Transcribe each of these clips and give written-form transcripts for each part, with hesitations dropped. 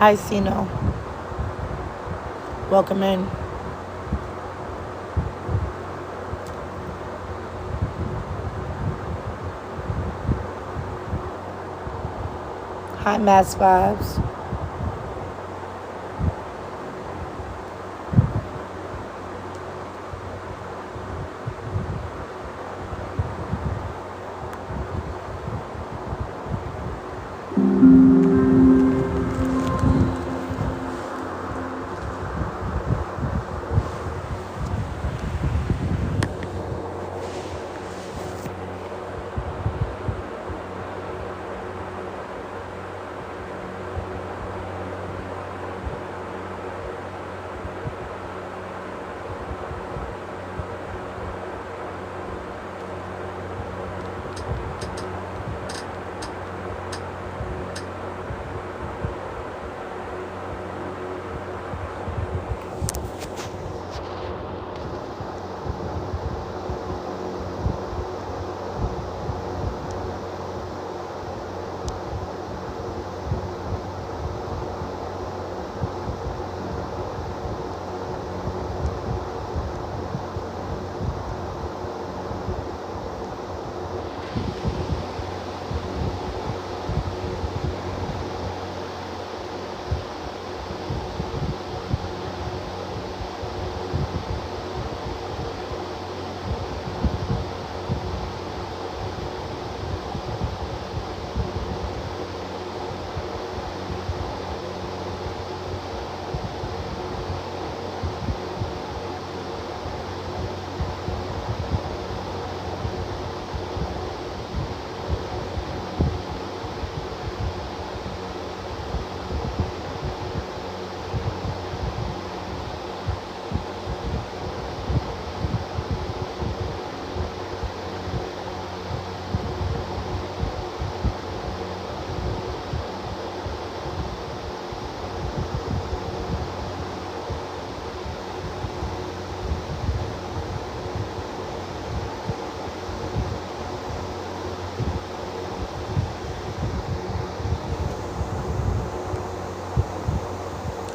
Hi, Sino. Welcome in. Hi, Mass Vibes.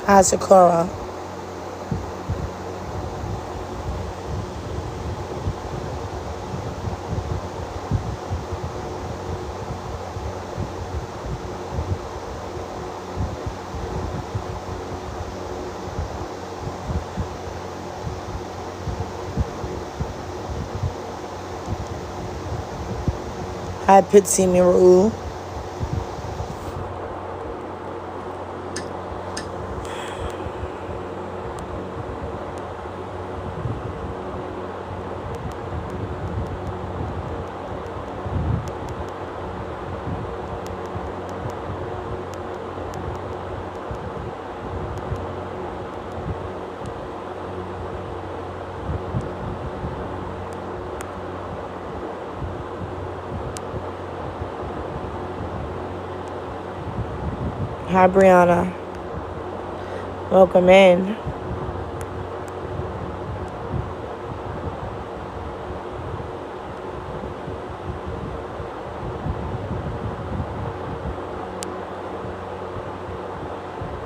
Hi, Sakura. Hi, Pitsy Miru. Hi, Brianna. Welcome in.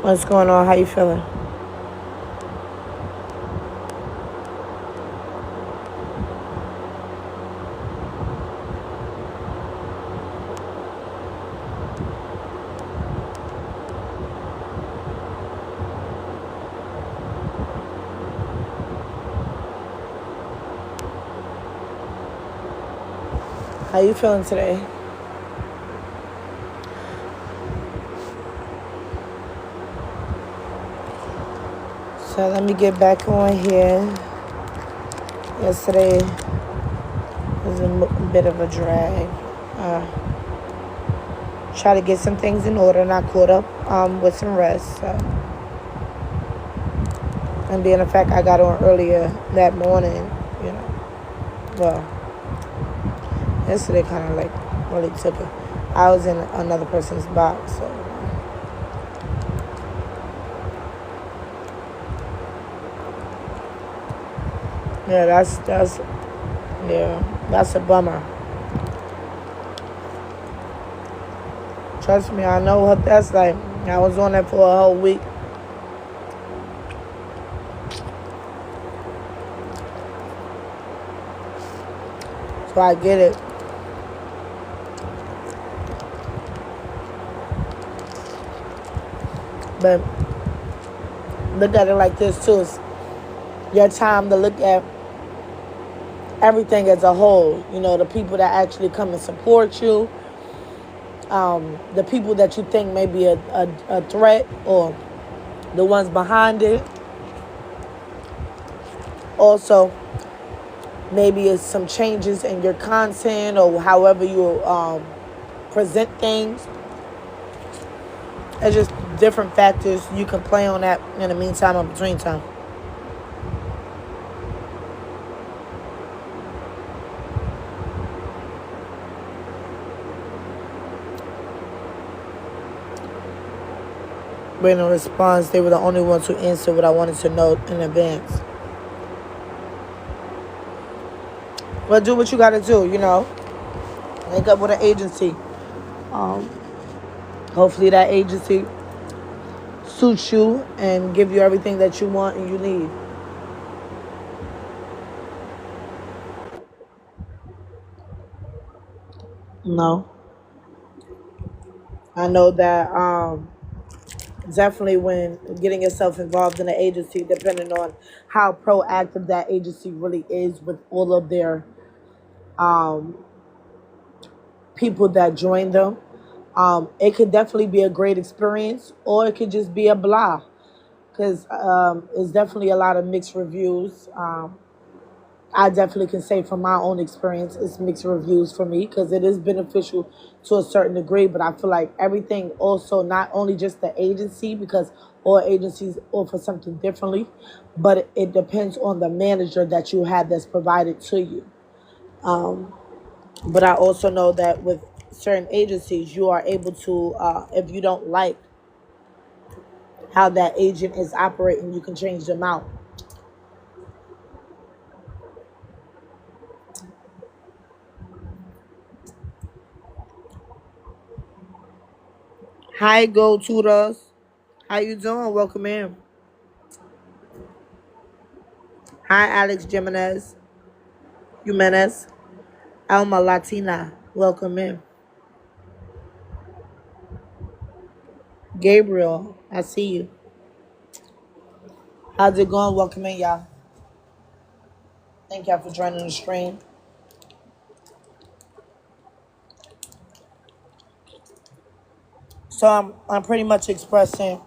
What's going on? How you feeling? How you feeling today? So let me get back on here. Yesterday was a bit of a drag. Try to get some things in order, and I caught up with some rest. So. And being a fact, I got on earlier that morning, you know. Well, yesterday kind of like really took it. I was in another person's box, so. Yeah, that's a bummer. Trust me, I know what that's like. I was on that for a whole week. So I get it. But look at it like this too. It's your time to look at everything as a whole. You know, the people that actually come and support you, the people that you think may be a threat, or the ones behind it. Also, maybe it's some changes in your content or however you present things. It's just different factors. You can play on that in the meantime or between time. But in response, they were the only ones who answered what I wanted to know in advance. Well, do what you got to do, you know. Link up with an agency. Hopefully that agency suits you and give you everything that you want and you need. No. I know that definitely when getting yourself involved in an agency, depending on how proactive that agency really is with all of their um, people that join them, it could definitely be a great experience, or it could just be a blah, because it's definitely a lot of mixed reviews. I definitely can say from my own experience, it's mixed reviews for me because it is beneficial to a certain degree. But I feel like everything also, not only just the agency, because all agencies offer something differently, but it depends on the manager that you have that's provided to you. But I also know that with certain agencies, you are able to, if you don't like how that agent is operating, you can change them out. Hi, Go Tutors. How you doing? Welcome in. Hi, Alex Jimenez, Alma Latina. Welcome in. Gabriel, I see you. How's it going? Welcome in, y'all. Thank y'all for joining the stream. So I'm pretty much expressing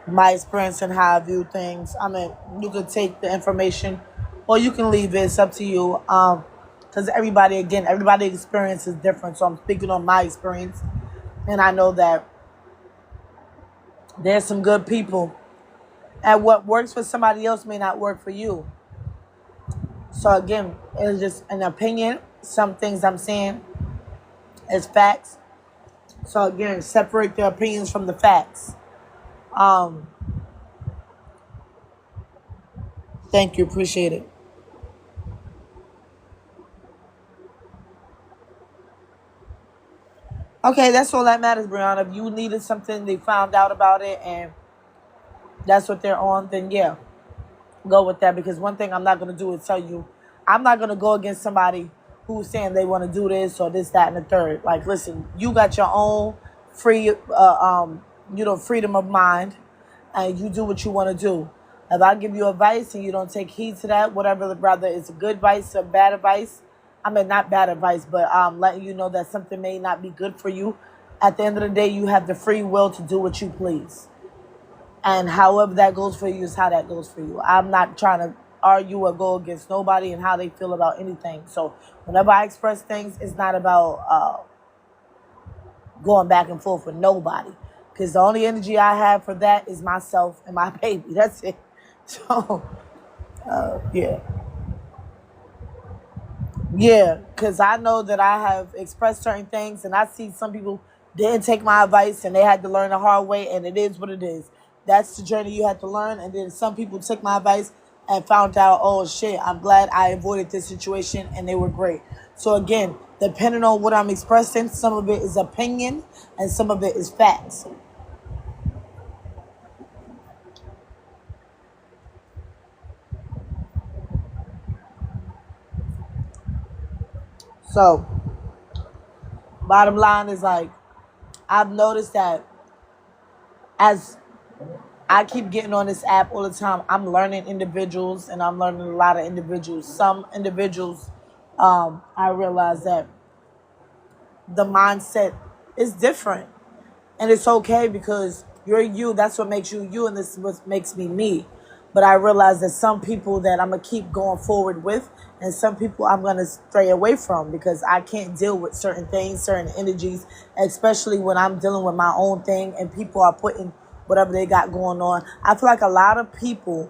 my experience and how I view things. I mean, you could take the information or you can leave it. It's up to you. Because everybody experience is different. So I'm speaking on my experience. And I know that there's some good people. And what works for somebody else may not work for you. So again, it's just an opinion. Some things I'm saying is facts. So again, separate the opinions from the facts. Um, Thank you, appreciate it. Okay, that's all that matters, Brianna. If you needed something, they found out about it, and that's what they're on, then yeah, go with that. Because one thing I'm not gonna do is tell you, I'm not gonna go against somebody who's saying they want to do this or this, that, and the third. Like, listen, you got your own free, freedom of mind, and you do what you want to do. If I give you advice and you don't take heed to that, whatever, whether it's good advice or bad advice, I mean, not bad advice, but letting you know that something may not be good for you. At the end of the day, you have the free will to do what you please. And however that goes for you is how that goes for you. I'm not trying to argue or go against nobody and how they feel about anything. So whenever I express things, it's not about going back and forth with nobody. Because the only energy I have for that is myself and my baby. That's it. So, yeah. Yeah, because I know that I have expressed certain things and I see some people didn't take my advice and they had to learn the hard way, and it is what it is. That's the journey you have to learn. And then some people took my advice and found out, oh shit, I'm glad I avoided this situation and they were great. So again, depending on what I'm expressing, some of it is opinion and some of it is facts. So bottom line is like, I've noticed that as I keep getting on this app all the time, I'm learning individuals and I'm learning a lot of individuals. Some individuals, I realize that the mindset is different. And it's okay because you're you. That's what makes you you, and this is what makes me me. But I realize that some people that I'm going to keep going forward with, and some people I'm going to stray away from because I can't deal with certain things, certain energies, especially when I'm dealing with my own thing and people are putting whatever they got going on. I feel like a lot of people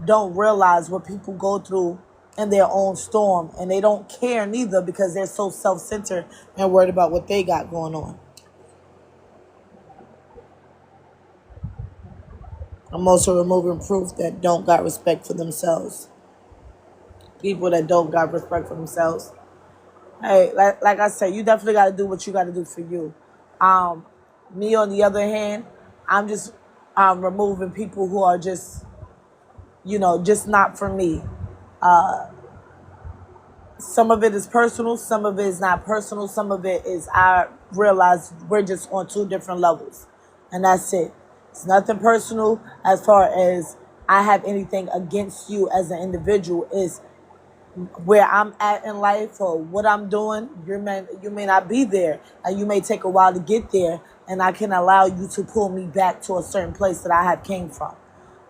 don't realize what people go through in their own storm, and they don't care neither because they're so self-centered and worried about what they got going on. I'm also removing proof that don't got respect for themselves. People that don't got respect for themselves. Hey, like I said, you definitely got to do what you got to do for you. Um, Me, on the other hand, I'm just removing people who are just, just not for me. Some of it is personal, some of it is not personal, some of it is I realize we're just on two different levels. And that's it. It's nothing personal as far as I have anything against you as an individual. Is where I'm at in life or what I'm doing. You may not be there, and you may take a while to get there, and I can allow you to pull me back to a certain place that I have came from.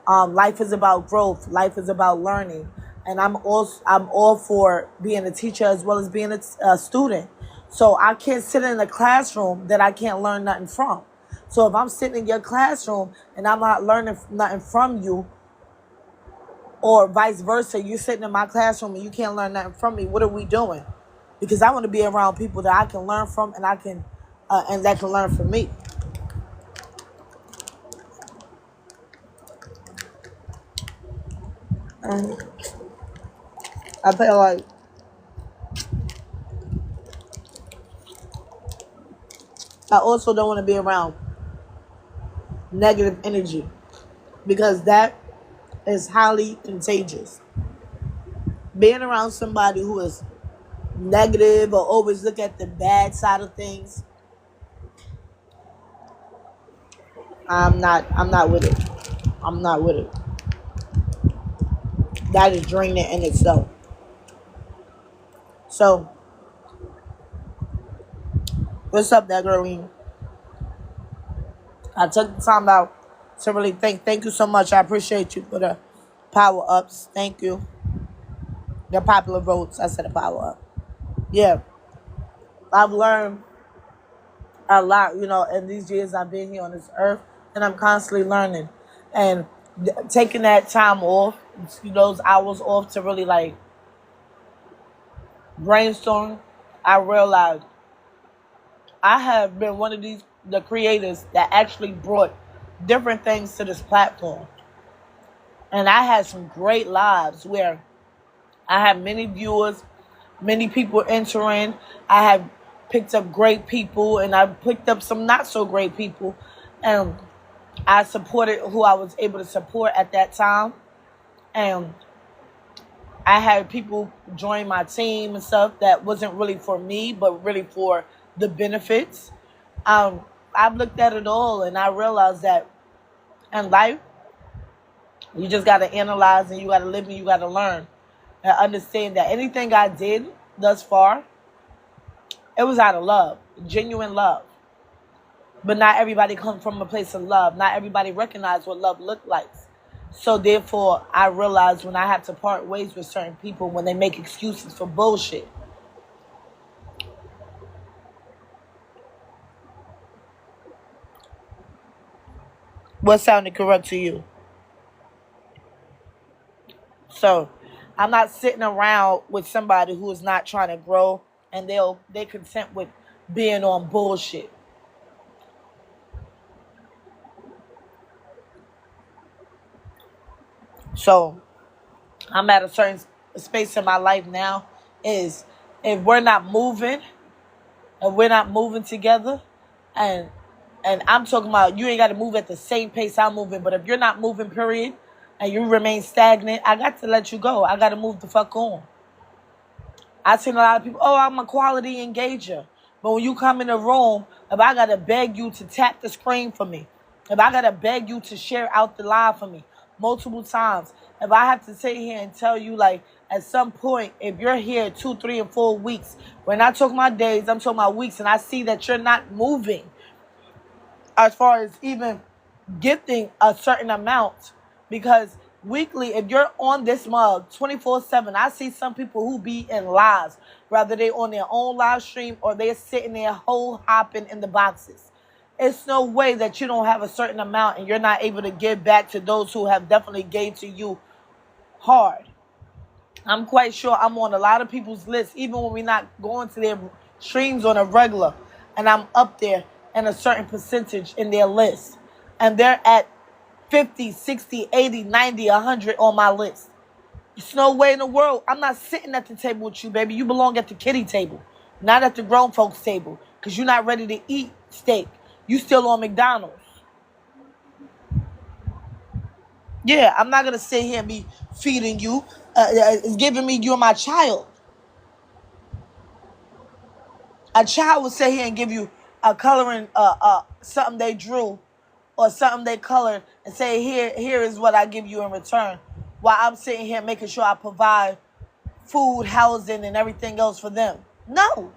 Life is about growth. Life is about learning, and I'm all for being a teacher as well as being a student. So I can't sit in a classroom that I can't learn nothing from. So if I'm sitting in your classroom and I'm not learning nothing from you, or vice versa, you're sitting in my classroom and you can't learn nothing from me, what are we doing? Because I want to be around people that I can learn from, and and that can learn from me. And I feel like I also don't want to be around negative energy because that is highly contagious. Being around somebody who is negative or always look at the bad side of things, I'm not with it. I'm not with it. That is draining in itself. So, what's up, that girlie? I took the time out to really thank you so much. I appreciate you for the power ups. Thank you. The popular votes. I said a power up. Yeah. I've learned a lot, in these years I've been here on this earth, and I'm constantly learning. And taking that time off, those hours off to really like brainstorm, I realized I have been one of the creators that actually brought different things to this platform. And I had some great lives where I have many viewers, many people entering. I have picked up great people, and I've picked up some not so great people. And I supported who I was able to support at that time. And I had people join my team and stuff that wasn't really for me, but really for the benefits. Um, I've looked at it all, and I realized that in life, you just got to analyze, and you got to live, and you got to learn and understand that anything I did thus far, it was out of love, genuine love. But not everybody comes from a place of love. Not everybody recognizes what love looked like. So therefore, I realize when I have to part ways with certain people when they make excuses for bullshit. What sounded correct to you? So I'm not sitting around with somebody who is not trying to grow, and they content with being on bullshit. So I'm at a certain space in my life now is if we're not moving and we're not moving together, and I'm talking about you ain't got to move at the same pace I'm moving, but if you're not moving, period, and you remain stagnant, I got to let you go. I got to move the fuck on. I've seen a lot of people, oh, I'm a quality engager. But when you come in the room, if I got to beg you to tap the screen for me, if I got to beg you to share out the live for me multiple times, if I have to sit here and tell you, like, at some point, if you're here 2, 3, and 4 weeks, we're not talking about days, I'm talking about weeks, and I see that you're not moving as far as even gifting a certain amount, because weekly, if you're on this mug 24/7, I see some people who be in lives, whether they on their own live stream or they're sitting there whole hopping in the boxes. It's no way that you don't have a certain amount and you're not able to give back to those who have definitely gave to you hard. I'm quite sure I'm on a lot of people's lists, even when we're not going to their streams on a regular, and I'm up there in a certain percentage in their list. And they're at 50, 60, 80, 90, 100 on my list. There's no way in the world. I'm not sitting at the table with you, baby. You belong at the kiddie table, not at the grown folks table, because you're not ready to eat steak. You still on McDonald's. Yeah, I'm not going to sit here and be feeding you. It's giving me, you're my child. A child will sit here and give you a coloring, something they drew or something they colored and say, here is what I give you in return. While I'm sitting here making sure I provide food, housing, and everything else for them. No.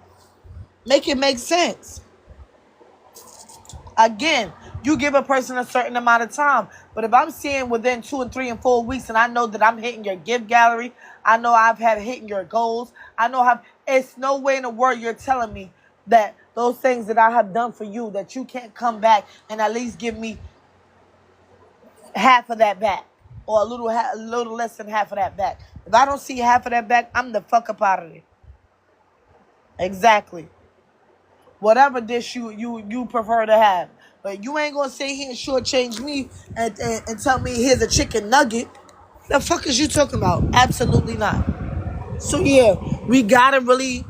Make it make sense. Again, you give a person a certain amount of time. But if I'm seeing within 2 and 3 and 4 weeks and I know that I'm hitting your gift gallery, I know I've had hitting your goals, I know how, it's no way in the world you're telling me that those things that I have done for you, that you can't come back and at least give me half of that back, or a little less than half of that back. If I don't see half of that back, I'm the fuck up out of there. Exactly. Whatever dish you prefer to have. But you ain't gonna sit here and shortchange me and tell me here's a chicken nugget. The fuck is you talking about? Absolutely not. So yeah, we gotta really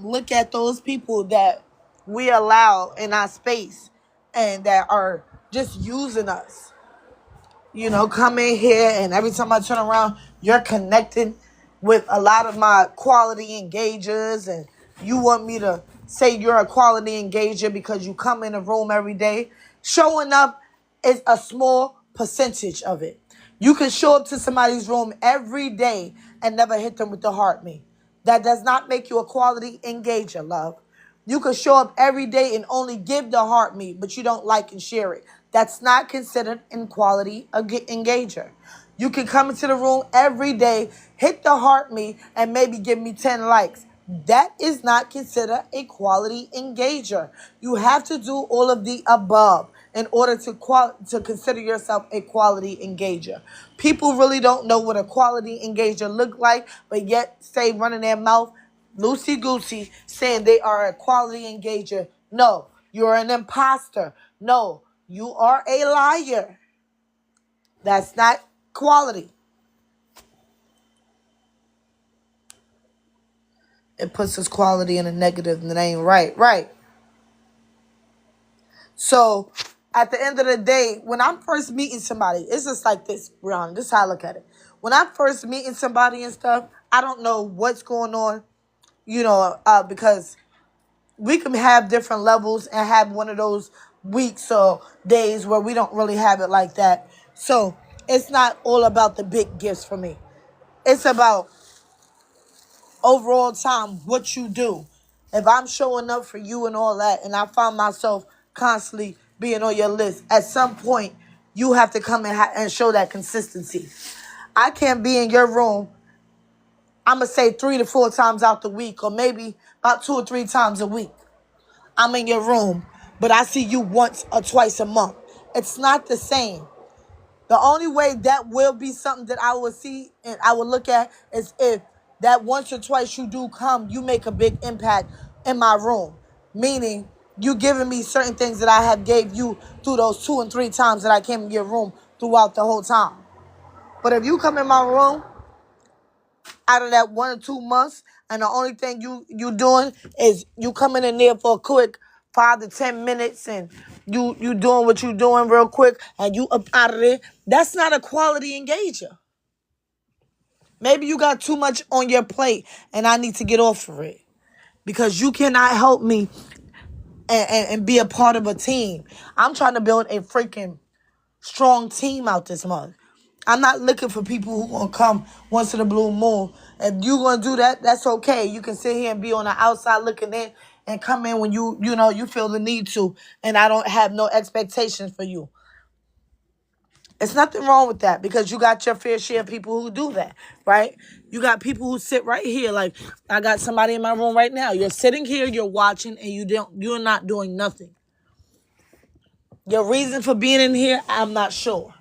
look at those people that we allow in our space and that are just using us. You know, come in here and every time I turn around, you're connecting with a lot of my quality engagers, and you want me to say you're a quality engager because you come in the room every day. Showing up is a small percentage of it. You can show up to somebody's room every day and never hit them with the heart me. That does not make you a quality engager, love. You can show up every day and only give the heart me, but you don't like and share it. That's not considered in quality engager. You can come into the room every day, hit the heart me, and maybe give me 10 likes. That is not considered a quality engager. You have to do all of the above in order to consider yourself a quality engager. People really don't know what a quality engager look like, but yet stay running their mouth loosey-goosey saying they are a quality engager. No, you're an imposter. No, you are a liar. That's not quality. It puts this quality in a negative and it ain't right. Right. So at the end of the day, when I'm first meeting somebody, it's just like this, Brianna. This is how I look at it. When I'm first meeting somebody and stuff, I don't know what's going on, because we can have different levels and have one of those weeks or days where we don't really have it like that. So it's not all about the big gifts for me. It's about overall time, what you do. If I'm showing up for you and all that, and I find myself constantly being on your list, at some point, you have to come and show that consistency. I can't be in your room, I'm going to say 3 to 4 times out the week, or maybe about 2 or 3 times a week. I'm in your room, but I see you once or twice a month. It's not the same. The only way that will be something that I will see and I will look at is if that once or twice you do come, you make a big impact in my room. Meaning, you giving me certain things that I have gave you through those 2 and 3 times that I came in your room throughout the whole time. But if you come in my room out of that 1 or 2 months, and the only thing you doing is you coming in there for a quick 5 to 10 minutes, and you doing what you doing real quick, and you up out of there. That's not a quality engager. Maybe you got too much on your plate, and I need to get off of it, because you cannot help me and be a part of a team. I'm trying to build a freaking strong team out this month. I'm not looking for people who gonna come once in a blue moon. If you gonna do that, that's okay. You can sit here and be on the outside looking in and come in when you feel the need to, and I don't have no expectations for you. It's nothing wrong with that, because you got your fair share of people who do that, right? You got people who sit right here. Like, I got somebody in my room right now. You're sitting here, you're watching, and you're not doing nothing. Your reason for being in here, I'm not sure.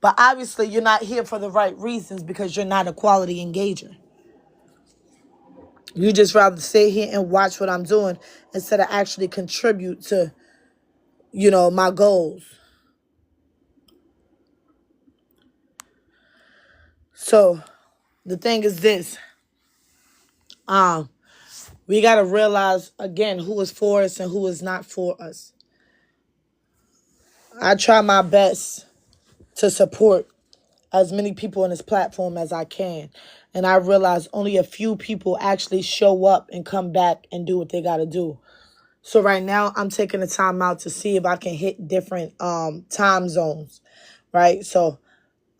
But obviously, you're not here for the right reasons, because you're not a quality engager. You just rather sit here and watch what I'm doing instead of actually contribute to, my goals. So the thing is this. We got to realize, again, who is for us and who is not for us. I try my best to support as many people on this platform as I can. And I realize only a few people actually show up and come back and do what they got to do. So right now, I'm taking the time out to see if I can hit different time zones, right? So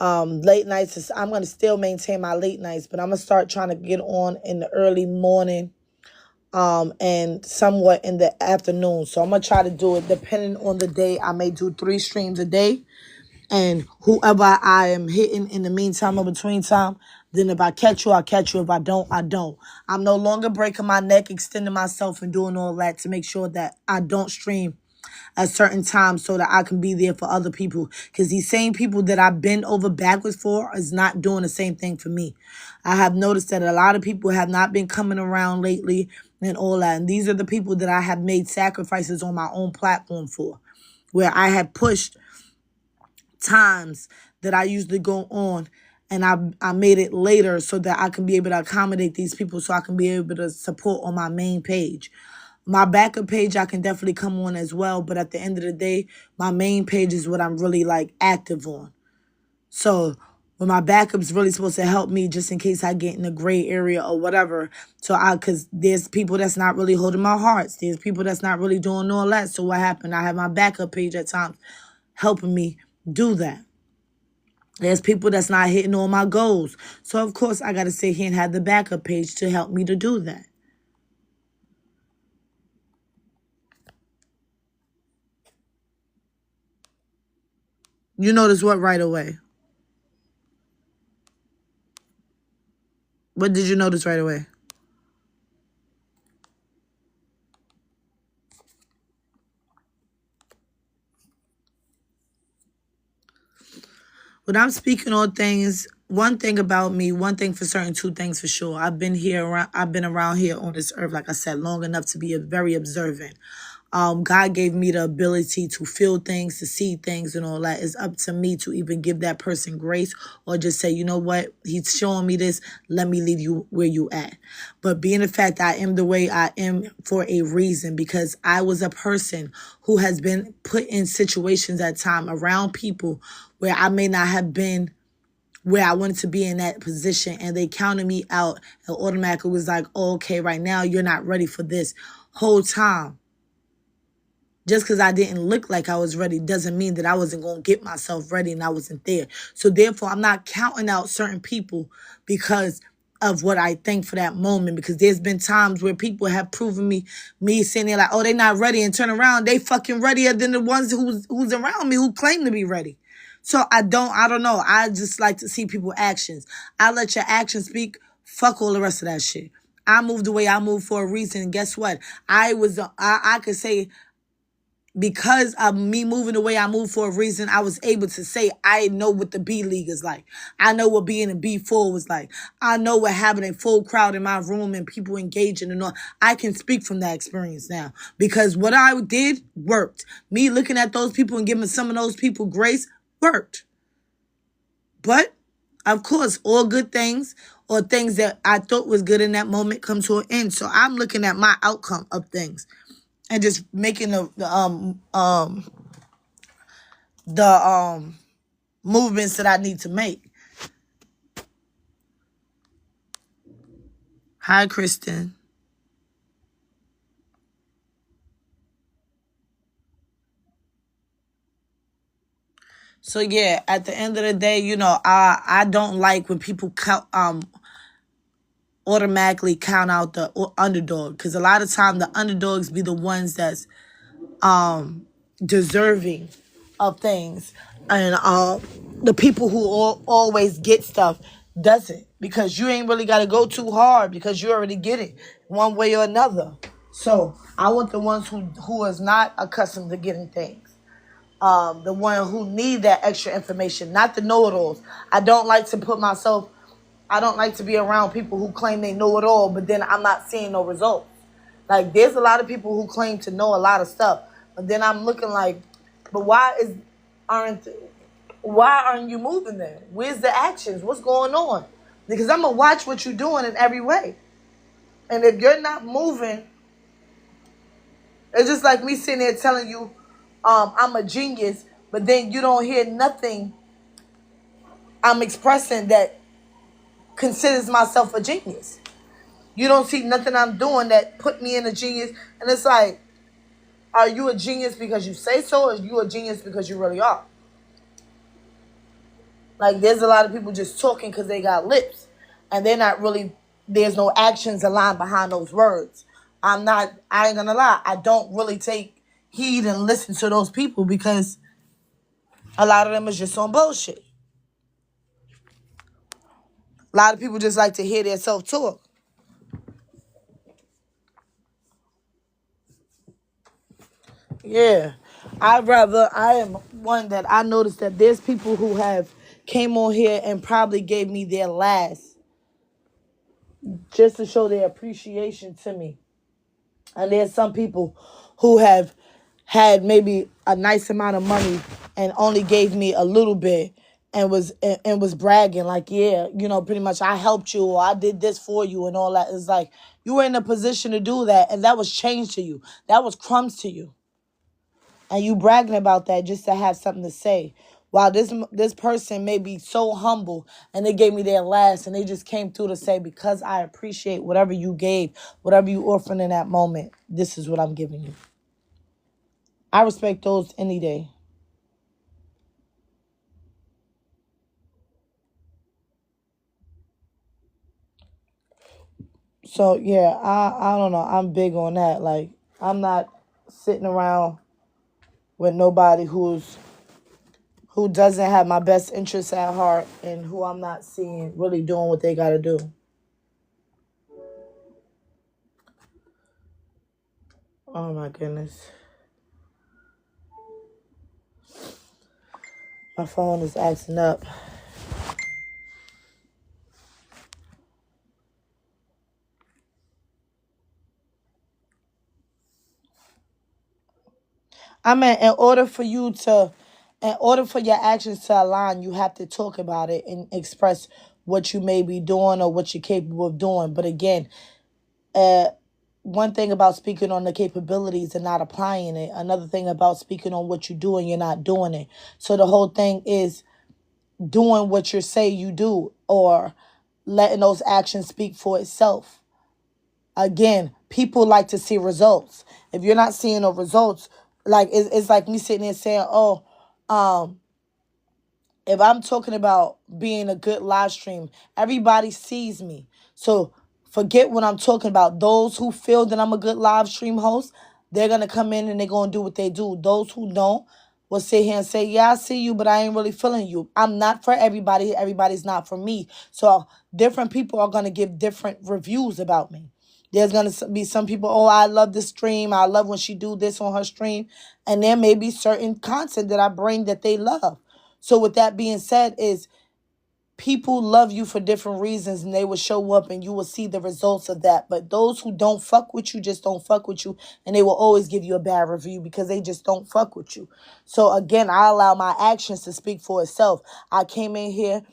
late nights, I'm going to still maintain my late nights, but I'm going to start trying to get on in the early morning and somewhat in the afternoon. So I'm going to try to do it depending on the day. I may do 3 streams a day. And whoever I am hitting in the meantime or between time, then if I catch you, I catch you. If I don't, I don't. I'm no longer breaking my neck, extending myself, and doing all that to make sure that I don't stream at certain times so that I can be there for other people. Because these same people that I bend over backwards for is not doing the same thing for me. I have noticed that a lot of people have not been coming around lately and all that. And these are the people that I have made sacrifices on my own platform for, where I have pushed times that I usually go on, and I made it later so that I can be able to accommodate these people, so I can be able to support on my main page. My backup page, I can definitely come on as well, but at the end of the day, my main page is what I'm really active on. So when my backup's really supposed to help me just in case I get in a gray area or whatever. So because there's people that's not really holding my hearts. There's people that's not really doing all that. So what happened? I have my backup page at times helping me do that. There's people that's not hitting all my goals. So, of course, I got to sit here and have the backup page to help me to do that. You notice what right away? What did you notice right away? When I'm speaking on things, one thing about me, one thing for certain, 2 things for sure. I've been around here on this earth, like I said, long enough to be very observant. God gave me the ability to feel things, to see things and all that. It's up to me to even give that person grace or just say, you know what, he's showing me this, let me leave you where you at. But being the fact I am the way I am for a reason, because I was a person who has been put in situations at time around people where I may not have been where I wanted to be in that position, and they counted me out and automatically was like, oh, okay, right now you're not ready for this. Whole time. Just because I didn't look like I was ready doesn't mean that I wasn't going to get myself ready and I wasn't there. So therefore, I'm not counting out certain people because of what I think for that moment, because there's been times where people have proven me sitting there like, oh, they're not ready, and turn around, they fucking readier than the ones who's around me who claim to be ready. So I don't know. I just like to see people's actions. I let your actions speak. Fuck all the rest of that shit. I moved the way I moved for a reason. And guess what? I could say, because of me moving the way I move for a reason, I was able to say, I know what the B League is like. I know what being in B4 was like. I know what having a full crowd in my room and people engaging and all. I can speak from that experience now, because what I did worked. Me looking at those people and giving some of those people grace worked. But Of course, all good things or things that I thought was good in that moment come to an end. So I'm looking at my outcome of things and just making the movements that I need to make. Hi, Kristen. So yeah, at the end of the day, I don't like when people automatically count out the underdog, because a lot of time the underdogs be the ones that's deserving of things, and the people who always get stuff doesn't, because you ain't really got to go too hard because you already get it one way or another. So I want the ones who is not accustomed to getting things, the one who need that extra information, not the know-it-alls. I don't like to be around people who claim they know it all, but then I'm not seeing no results. Like, there's a lot of people who claim to know a lot of stuff, but then I'm looking like, but aren't why aren't you moving then? Where's the actions? What's going on? Because I'm gonna watch what you're doing in every way, and if you're not moving, it's just like me sitting there telling you, I'm a genius, but then you don't hear nothing I'm expressing that considers myself a genius. You don't see nothing I'm doing that put me in a genius. And it's like, are you a genius because you say so, or are you a genius because you really are? Like, there's a lot of people just talking because they got lips, and they're not really, there's no actions aligned behind those words. I ain't gonna lie, I don't really take heed and listen to those people because a lot of them is just on bullshit. A lot of people just like to hear their self-talk. Yeah. I am one that I noticed that there's people who have came on here and probably gave me their last just to show their appreciation to me. And there's some people who have had maybe a nice amount of money and only gave me a little bit and was bragging like, yeah, pretty much I helped you or I did this for you and all that. It's like, you were in a position to do that, and that was change to you. That was crumbs to you. And you bragging about that just to have something to say. While this person may be so humble and they gave me their last and they just came through to say, because I appreciate whatever you gave, whatever you offered in that moment, this is what I'm giving you. I respect those any day. So yeah, I don't know. I'm big on that. Like, I'm not sitting around with nobody who doesn't have my best interests at heart and who I'm not seeing really doing what they gotta do. Oh my goodness. My phone is acting up. I mean, in order for your actions to align, you have to talk about it and express what you may be doing or what you're capable of doing. But again, uh, one thing about speaking on the capabilities and not applying it. Another thing about speaking on what you do and you're not doing it. So the whole thing is doing what you say you do, or letting those actions speak for itself. Again, people like to see results. If you're not seeing no results, like it's like me sitting there saying, "Oh, um, if I'm talking about being a good live stream, everybody sees me. So forget what I'm talking about. Those who feel that I'm a good live stream host, they're gonna come in and they're gonna do what they do. Those who don't will sit here and say, yeah, I see you, but I ain't really feeling you. I'm not for everybody. Everybody's not for me. So different people are gonna give different reviews about me. There's going to be some people, oh, I love this stream. I love when she do this on her stream. And there may be certain content that I bring that they love. So with that being said, is people love you for different reasons, and they will show up and you will see the results of that. But those who don't fuck with you just don't fuck with you, and they will always give you a bad review because they just don't fuck with you. So again, I allow my actions to speak for itself. I came in here,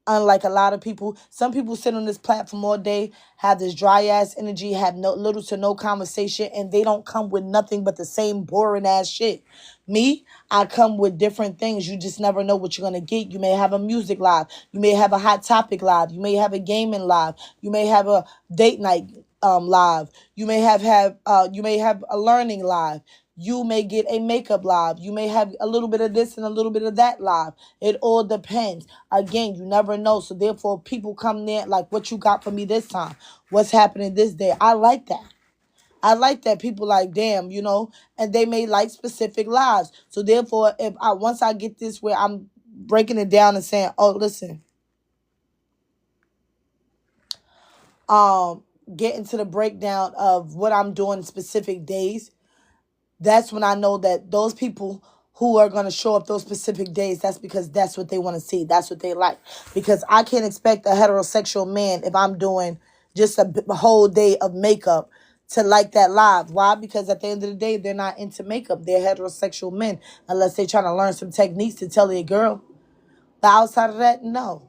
Unlike a lot of people, some people sit on this platform all day, have this dry ass energy, have no little to no conversation, and they don't come with nothing but the same boring ass shit. Me, I come with different things. You just never know what you're gonna get. You may have a music live, you may have a hot topic live, you may have a gaming live, you may have a date night live, you may have a learning live. You may get a makeup live. You may have a little bit of this and a little bit of that live. It all depends. Again, you never know. So therefore, people come there like, what you got for me this time? What's happening this day? I like that. I like that people like, damn, and they may like specific lives. So therefore, if I once I get this where I'm breaking it down and saying, oh, listen, um, getting to the breakdown of what I'm doing specific days, that's when I know that those people who are going to show up those specific days, that's because that's what they want to see. That's what they like. Because I can't expect a heterosexual man, if I'm doing just a whole day of makeup, to like that live. Why? Because at the end of the day, they're not into makeup. They're heterosexual men, unless they're trying to learn some techniques to tell their girl. But outside of that, no.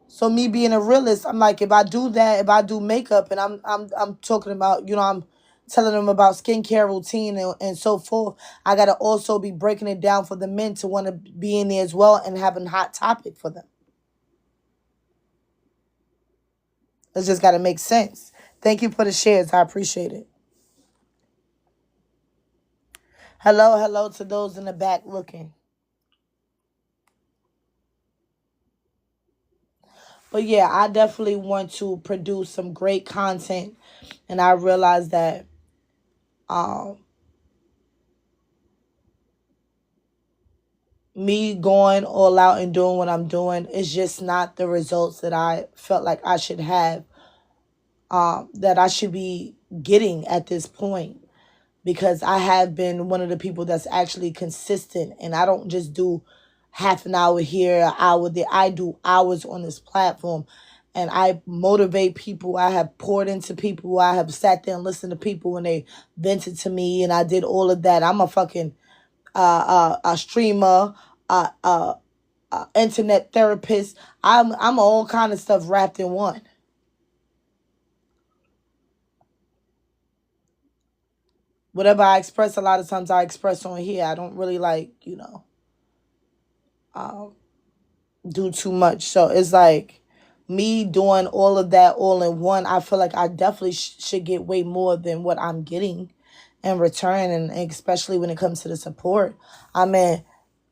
So me being a realist, I'm like, if I do that, if I do makeup, and I'm talking about, I'm telling them about skincare routine and so forth, I gotta also be breaking it down for the men to want to be in there as well and having hot topic for them. It's just gotta make sense. Thank you for the shares. I appreciate it. Hello, hello to those in the back looking. But yeah, I definitely want to produce some great content, and I realize that um me going all out and doing what I'm doing is just not the results that I felt like I should have, that I should be getting at this point. Because I have been one of the people that's actually consistent, and I don't just do half an hour here, an hour there. I do hours on this platform, and I motivate people. I have poured into people. I have sat there and listened to people when they vented to me, and I did all of that. I'm a fucking a streamer, internet therapist. I'm all kind of stuff wrapped in one. Whatever I express, a lot of times I express on here. I don't really like, um, do too much. So it's like me doing all of that all in one. I feel like I definitely should get way more than what I'm getting in return, and especially when it comes to the support. I mean,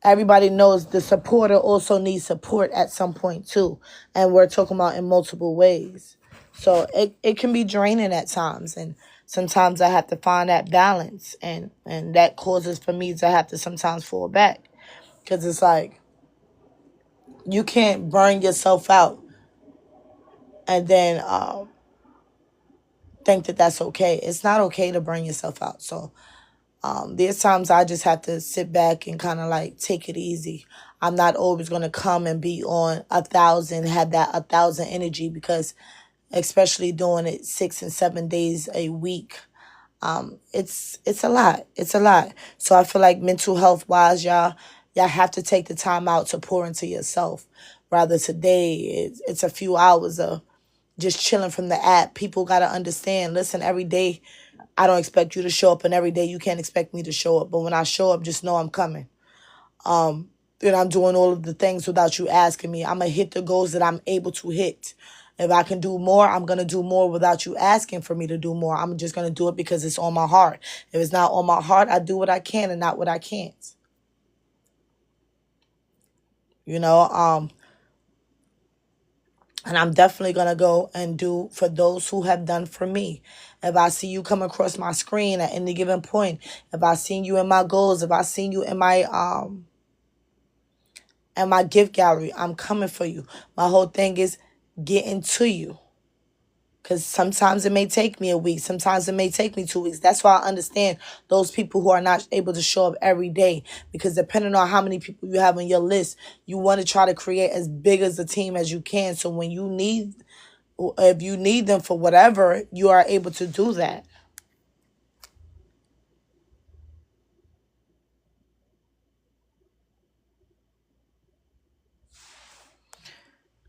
everybody knows the supporter also needs support at some point too, and we're talking about in multiple ways. So it can be draining at times, and sometimes I have to find that balance, and that causes for me to have to sometimes fall back, because it's like you can't burn yourself out and then think that that's okay. It's not okay to burn yourself out. So there's times I just have to sit back and kind of like take it easy. I'm not always going to come and be on 1,000, have that 1,000 energy, because especially doing it 6 and 7 days a week, it's a lot. It's a lot. So I feel like mental health wise, y'all have to take the time out to pour into yourself. Rather today, it's a few hours of just chilling from the app. People got to understand, listen, every day I don't expect you to show up, and every day you can't expect me to show up. But when I show up, just know I'm coming. And I'm doing all of the things without you asking me. I'm going to hit the goals that I'm able to hit. If I can do more, I'm going to do more without you asking for me to do more. I'm just going to do it because it's on my heart. If it's not on my heart, I do what I can and not what I can't. You know, and I'm definitely going to go and do for those who have done for me. If I see you come across my screen at any given point, if I seen you in my goals, if I seen you in my gift gallery, I'm coming for you. My whole thing is getting to you. Because sometimes it may take me a week. Sometimes it may take me 2 weeks. That's why I understand those people who are not able to show up every day. Because depending on how many people you have on your list, you want to try to create as big as a team as you can. So when if you need them for whatever, you are able to do that.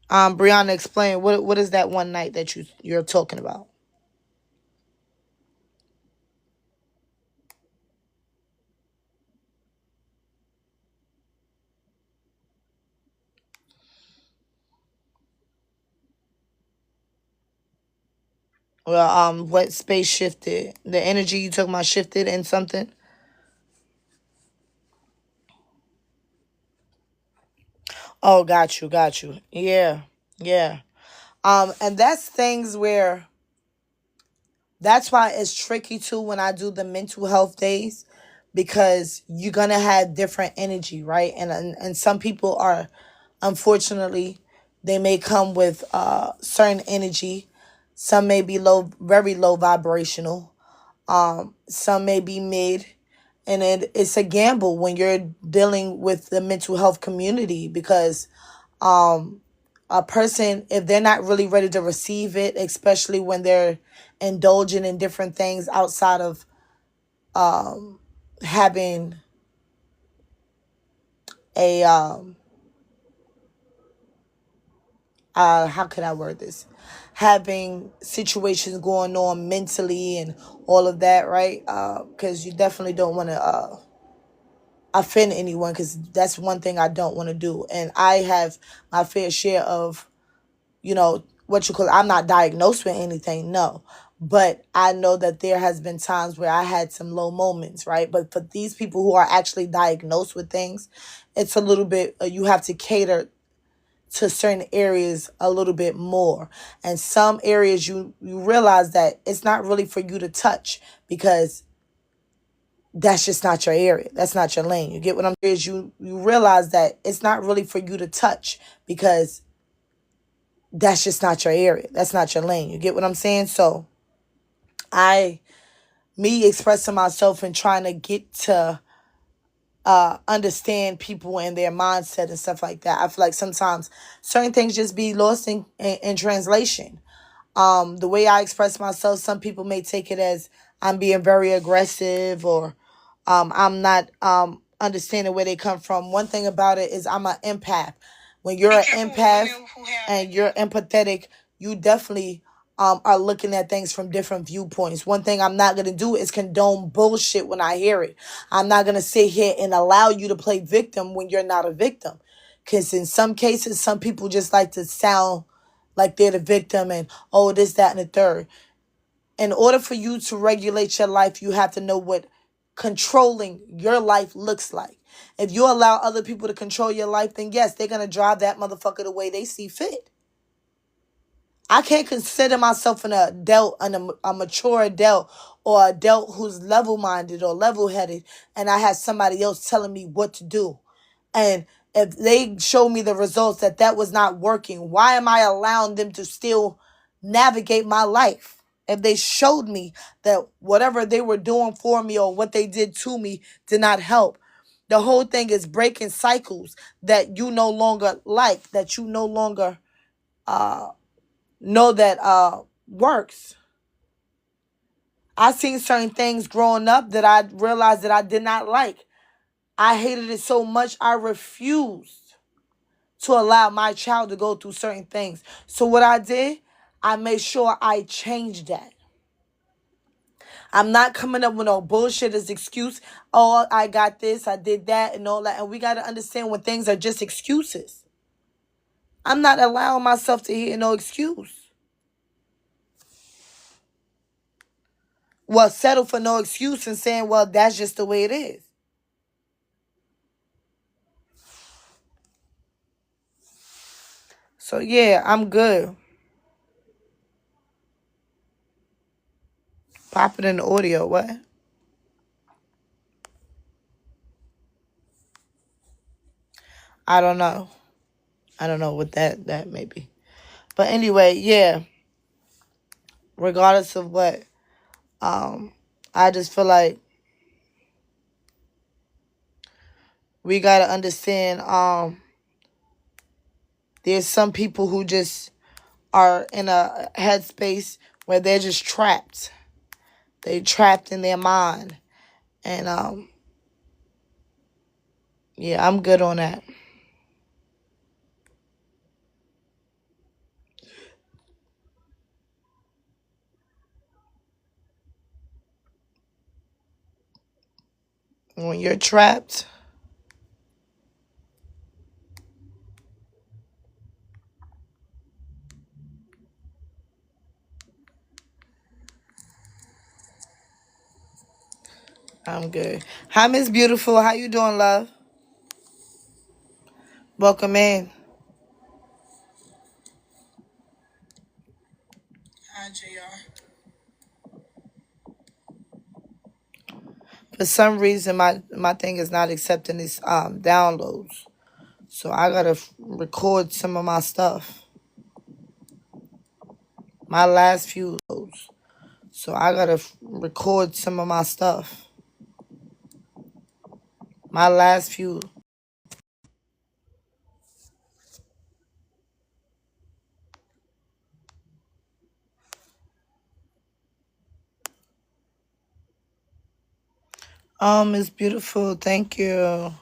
Brianna, explain what is that one night that you're talking about? Well, what space shifted? The energy you talking about shifted in something? Oh, got you. Yeah, yeah. And that's things where that's why it's tricky too when I do the mental health days because you're gonna have different energy, right? And some people are, unfortunately, they may come with certain energy. Some may be low, very low vibrational. Some may be mid, and it's a gamble when you're dealing with the mental health community because a person, if they're not really ready to receive it, especially when they're indulging in different things outside of having a how could I word this, having situations going on mentally and all of that, right? Because you definitely don't want to offend anyone, because that's one thing I don't want to do. And I have my fair share of, what you call, I'm not diagnosed with anything, no. But I know that there has been times where I had some low moments, right? But for these people who are actually diagnosed with things, it's a little bit, you have to cater to certain areas a little bit more. And some areas you realize that it's not really for you to touch because that's just not your area. That's not your lane. You get what I'm saying? Is you realize that it's not really for you to touch because that's just not your area. That's not your lane. You get what I'm saying? So I me expressing myself and trying to get to understand people and their mindset and stuff like that. I feel like sometimes certain things just be lost in translation. The way I express myself, some people may take it as I'm being very aggressive, or I'm not understanding where they come from. One thing about it is I'm an empath. When you're an empath and you're empathetic, you definitely are looking at things from different viewpoints. One thing I'm not going to do is condone bullshit when I hear it. I'm not going to sit here and allow you to play victim when you're not a victim. Because in some cases, some people just like to sound like they're the victim and, oh, this, that, and the third. In order for you to regulate your life, you have to know what controlling your life looks like. If you allow other people to control your life, then yes, they're going to drive that motherfucker the way they see fit. I can't consider myself an adult, a mature adult, or adult who's level-minded or level-headed, and I have somebody else telling me what to do. And if they show me the results that was not working, why am I allowing them to still navigate my life? If they showed me that whatever they were doing for me or what they did to me did not help, the whole thing is breaking cycles that you no longer like, that you no longer know that works. I seen certain things growing up that I realized that I did not like. I hated it so much I refused to allow my child to go through certain things. So what I did, I made sure I changed that. I'm not coming up with no bullshit as excuse. Oh, I got this, I did that, and all that. And we got to understand when things are just excuses. I'm not allowing myself to hear no excuse. Well, settle for no excuse and saying, well, that's just the way it is. So yeah, I'm good. Pop it in the audio. What? I don't know. I don't know what that may be. But anyway, yeah. Regardless of what, um, I just feel like we gotta understand. There's some people who just are in a headspace where they're just trapped. They trapped in their mind, and yeah, I'm good on that. When you're trapped, I'm good. Hi, Miss Beautiful. How you doing, love? Welcome in. Hi, JR. For some reason, my thing is not accepting these downloads, so I gotta record some of my stuff. My last few loads, so I gotta record some of my stuff. My last few. It's beautiful. Thank you.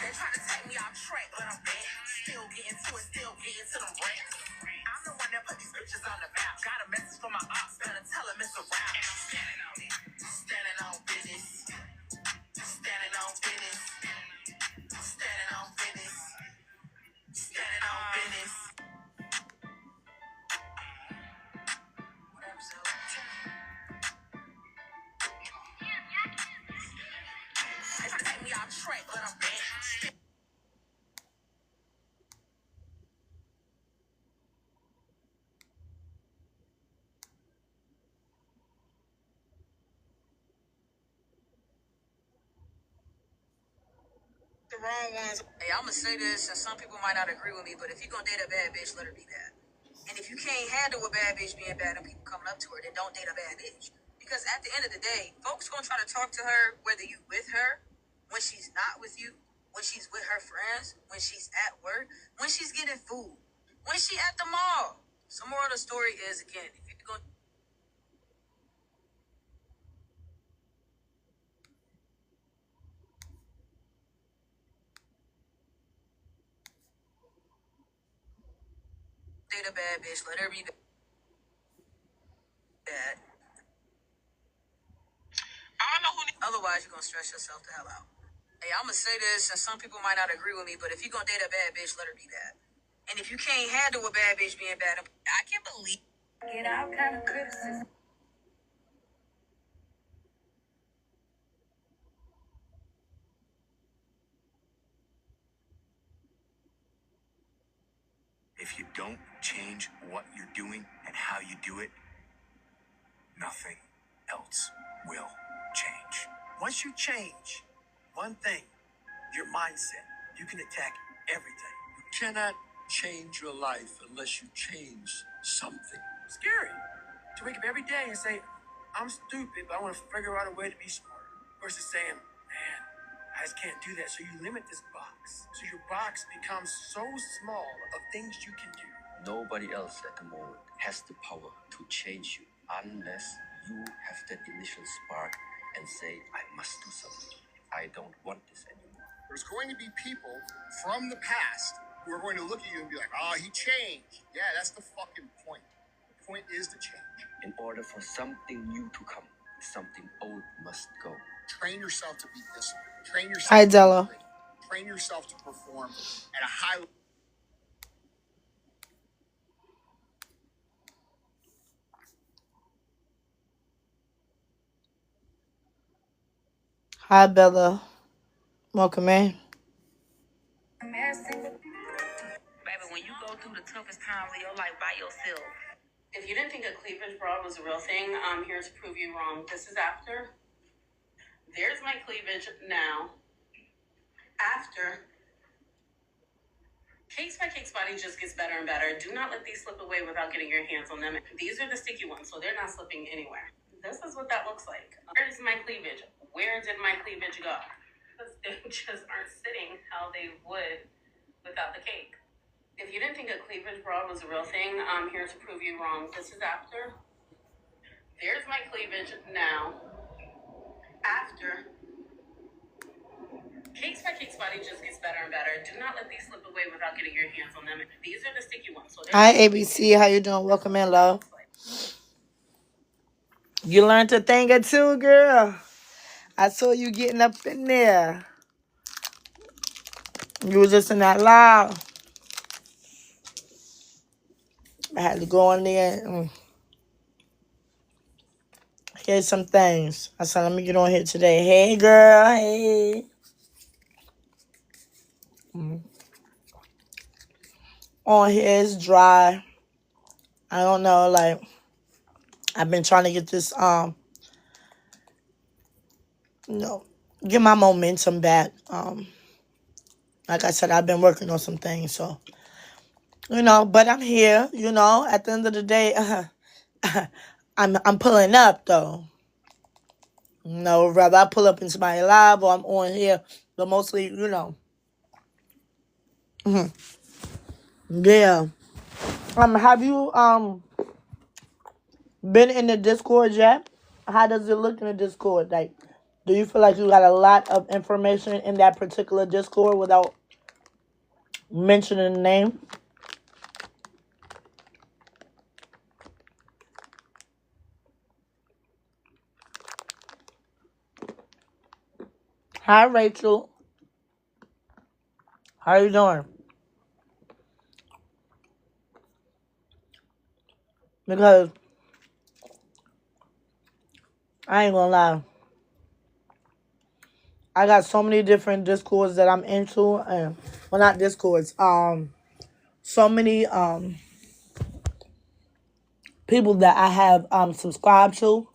They try to take me off track, but I'm back. Still getting to it, still getting to them racks. I'm the one that put these bitches on the map. Got a message from my ops, better tell him it's a rap. And I'm standing on it, standing on business, standing on business, standing on business, standing on business. Whatever, so. They try to take me off track, but I'm back. The wrong ones. Hey, I'ma say this, and some people might not agree with me, but if you're gonna date a bad bitch, let her be bad. And if you can't handle a bad bitch being bad and people coming up to her, then don't date a bad bitch. Because at the end of the day, folks gonna try to talk to her whether you with her, when she's not with you, when she's with her friends, when she's at work, when she's getting food, when she at the mall. Some more of the story is, again, if you're gonna date a bad bitch, let her be bad. I don't know who. Otherwise, you're gonna stress yourself the hell out. Hey, I'm gonna say this, and some people might not agree with me, but if you're gonna date a bad bitch, let her be bad. And if you can't handle a bad bitch being bad, I can't believe. Get out kind of criticism. If you don't change what you're doing and how you do it, nothing else will change. Once you change one thing, your mindset, you can attack everything. You cannot change your life unless you change something. Scary to wake up every day and say, I'm stupid, but I want to figure out a way to be smarter. Versus saying, man, I just can't do that. So you limit this box. So your box becomes so small of things you can do. Nobody else at the moment has the power to change you unless you have that initial spark and say, I must do something. I don't want this anymore. There's going to be people from the past who are going to look at you and be like, oh, he changed. Yeah, that's the fucking point. point is the change. In order for something new to come, something old must go. Train yourself to be disciplined. Train yourself Hi, to be Della. great. Train yourself to perform at a high level. Hi, Bella. Welcome in. Baby, when you go through the toughest times of your life by yourself. If you didn't think a cleavage bra was a real thing, I'm here to prove you wrong. This is after. There's my cleavage now. After. Cakes by Cakes body just gets better and better. Do not let these slip away without getting your hands on them. These are the sticky ones, so they're not slipping anywhere. This is what that looks like. Where's my cleavage? Where did my cleavage go? Because they just aren't sitting how they would without the cake. If you didn't think a cleavage bra was a real thing, I'm here to prove you wrong. This is after. There's my cleavage now. After. Cakes by Cakes body just gets better and better. Do not let these slip away without getting your hands on them. These are the sticky ones. So Hi, ABC. How you doing? Welcome in, love. You learned a thing or two, girl. I saw you getting up in there. You was just in that live. I had to go in there and hear some things. I said, let me get on here today. Hey, girl. Hey. On here is dry. I don't know, like, I've been trying to get this, get my momentum back. Like I said, I've been working on some things, so, but I'm here, at the end of the day, I'm pulling up, though. Whether I pull up into my live or I'm on here, but mostly, yeah. Have you, been in the Discord yet? How does it look in the Discord? Like, do you feel like you got a lot of information in that particular Discord without mentioning the name? Hi, Rachel. How you doing? Because I ain't gonna lie, I got so many different Discords that I'm into, and well, not Discords. So many people that I have subscribed to,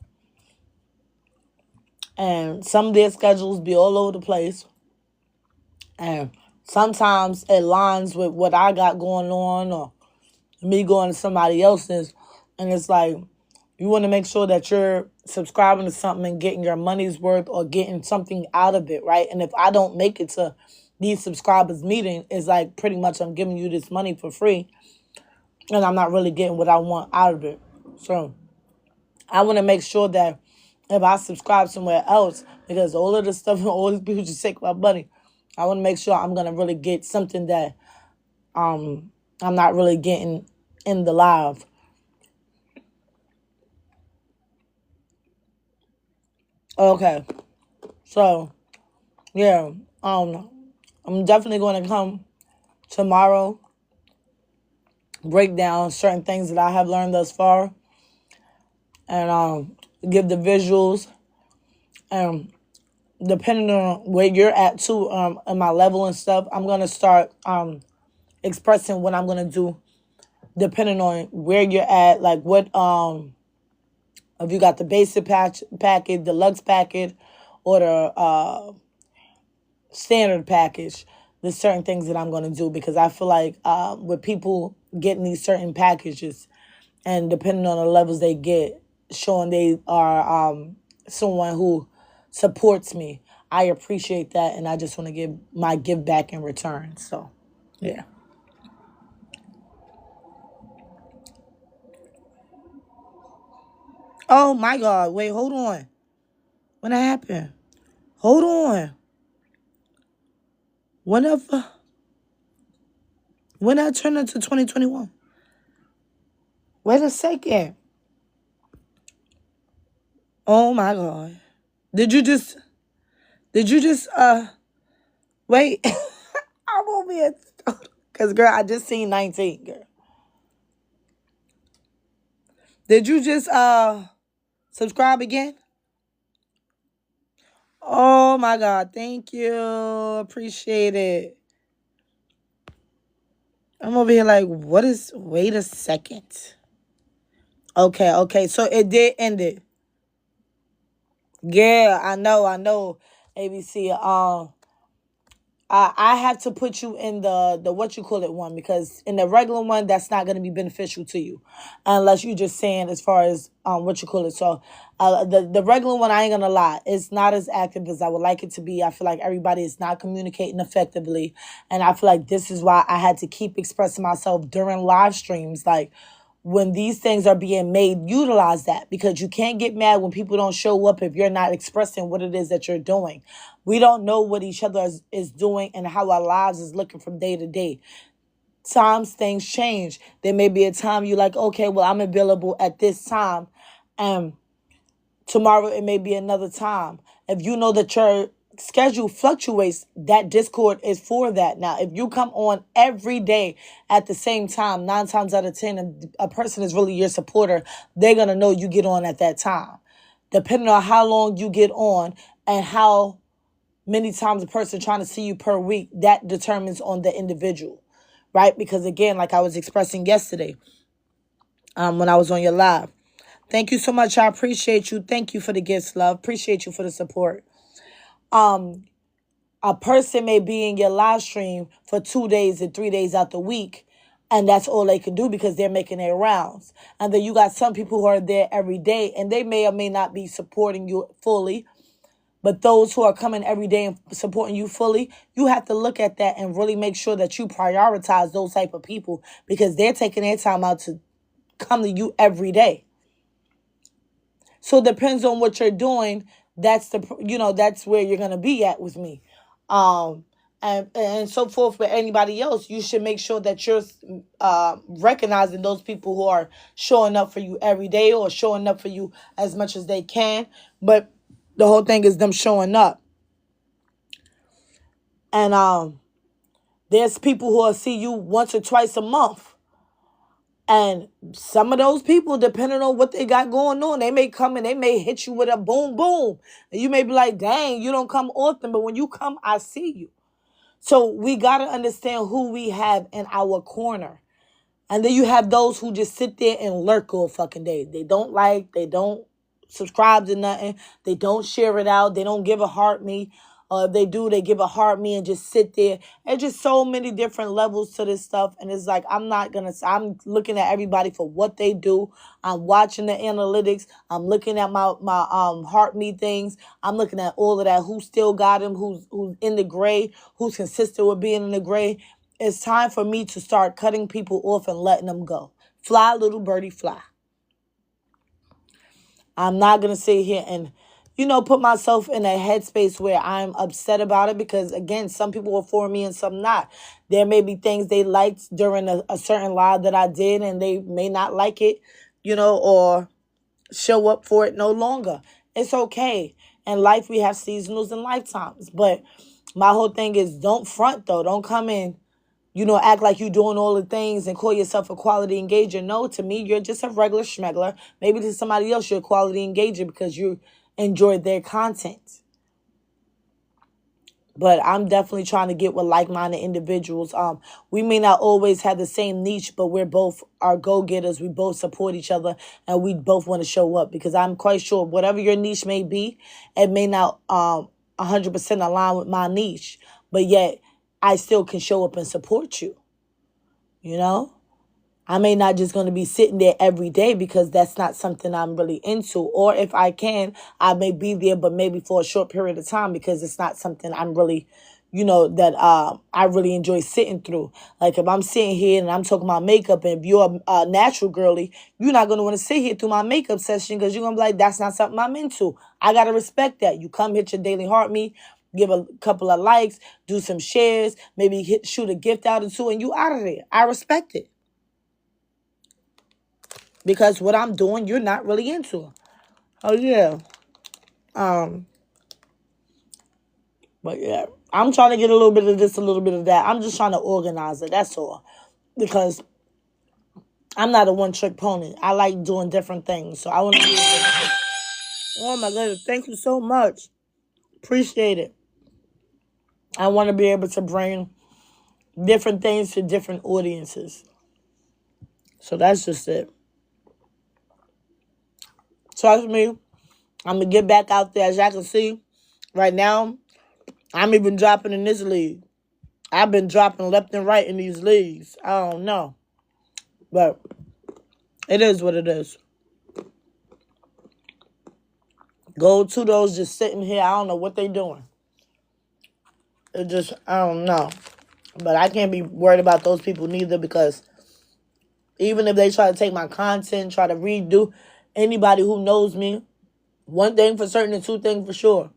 and some of their schedules be all over the place, and sometimes it aligns with what I got going on or me going to somebody else's, and it's like you want to make sure that you're subscribing to something and getting your money's worth or getting something out of it, right? And if I don't make it to these subscribers meeting, it's like pretty much I'm giving you this money for free and I'm not really getting what I want out of it. So I want to make sure that if I subscribe somewhere else, because all of this stuff and all these people just take my money, I want to make sure I'm going to really get something that I'm not really getting in the live. Okay. So, yeah, I'm definitely going to come tomorrow, break down certain things that I have learned thus far, and give the visuals. And depending on where you're at too, in my level and stuff, I'm gonna start expressing what I'm gonna do, depending on where you're at. Like what if you got the basic package, deluxe package, or the standard package. There's certain things that I'm going to do because I feel like with people getting these certain packages and depending on the levels they get, showing they are someone who supports me, I appreciate that and I just want to give my give back in return. So, yeah. Oh my God. Wait, hold on. What happened? Hold on. Whenever, when I turn into 2021? Wait a second. Oh my God. Did you just wait? I'm over here. Cause girl, I just seen 19, girl. Did you just subscribe again? Oh my God, thank you. Appreciate it. I'm over here like, wait a second. Okay. So it did end it. Yeah, I know. ABC. I have to put you in the what you call it one, because in the regular one that's not going to be beneficial to you, unless you just saying as far as what you call it. So the regular one, I ain't gonna lie, it's not as active as I would like it to be. I feel like everybody is not communicating effectively, and I feel like this is why I had to keep expressing myself during live streams, like. When these things are being made, utilize that, because you can't get mad when people don't show up if you're not expressing what it is that you're doing. We don't know what each other is doing and how our lives is looking from day to day. Times things change. There may be a time you're like, okay, well, I'm available at this time. And tomorrow it may be another time. If you know that your schedule fluctuates, that Discord is for that. Now, if you come on every day at the same time, 9 times out of 10, if a person is really your supporter, they're going to know you get on at that time. Depending on how long you get on and how many times a person trying to see you per week, that determines on the individual, right? Because again, like I was expressing yesterday, when I was on your live, thank you so much. I appreciate you. Thank you for the gifts, love. Appreciate you for the support. A person may be in your live stream for 2 days and 3 days out the week, and that's all they can do because they're making their rounds. And then you got some people who are there every day, and they may or may not be supporting you fully. But those who are coming every day and supporting you fully, you have to look at that and really make sure that you prioritize those type of people, because they're taking their time out to come to you every day. So it depends on what you're doing. That's that's where you're gonna be at with me, and so forth with anybody else. You should make sure that you're recognizing those people who are showing up for you every day or showing up for you as much as they can. But the whole thing is them showing up, and there's people who will see you once or twice a month. And some of those people, depending on what they got going on, they may come and they may hit you with a boom, boom. And you may be like, dang, you don't come often. But when you come, I see you. So we got to understand who we have in our corner. And then you have those who just sit there and lurk all fucking day. They don't subscribe to nothing. They don't share it out. They don't give a heart me. If they do, they give a heart me and just sit there. There's just so many different levels to this stuff. And it's like, I'm looking at everybody for what they do. I'm watching the analytics. I'm looking at my heart me things. I'm looking at all of that. Who still got him? Who's in the gray? Who's consistent with being in the gray? It's time for me to start cutting people off and letting them go. Fly, little birdie, fly. I'm not going to sit here and, put myself in a headspace where I'm upset about it, because, again, some people are for me and some not. There may be things they liked during a certain live that I did, and they may not like it, or show up for it no longer. It's okay. In life, we have seasonals and lifetimes. But my whole thing is, don't front, though. Don't come in, act like you're doing all the things and call yourself a quality engager. No, to me, you're just a regular schmegler. Maybe to somebody else, you're a quality engager because you enjoy their content. But I'm definitely trying to get with like-minded individuals. We may not always have the same niche, but we're both our go-getters. We both support each other, and we both want to show up, because I'm quite sure whatever your niche may be, it may not 100% align with my niche, but yet I still can show up and support you. I may not just going to be sitting there every day, because that's not something I'm really into. Or if I can, I may be there, but maybe for a short period of time, because it's not something I'm really, that I really enjoy sitting through. Like if I'm sitting here and I'm talking about makeup, and if you're a natural girly, you're not going to want to sit here through my makeup session, because you're going to be like, that's not something I'm into. I got to respect that. You come hit your daily heart me, give a couple of likes, do some shares, maybe shoot a gift out or two, and you out of there. I respect it. because what I'm doing, you're not really into. Oh yeah. Um, but yeah, I'm trying to get a little bit of this, a little bit of that. I'm just trying to organize it. That's all. Because I'm not a one-trick pony. I like doing different things. So I want to do it. Oh my goodness. Thank you so much. Appreciate it. I want to be able to bring different things to different audiences. So that's just it. Trust me, I'm going to get back out there. As y'all can see, right now, I'm even dropping in this league. I've been dropping left and right in these leagues. I don't know. But it is what it is. Gold 2 those just sitting here. I don't know what they doing. It just, I don't know. But I can't be worried about those people neither, because even if they try to take my content, try to redo, anybody who knows me, one thing for certain and two things for sure.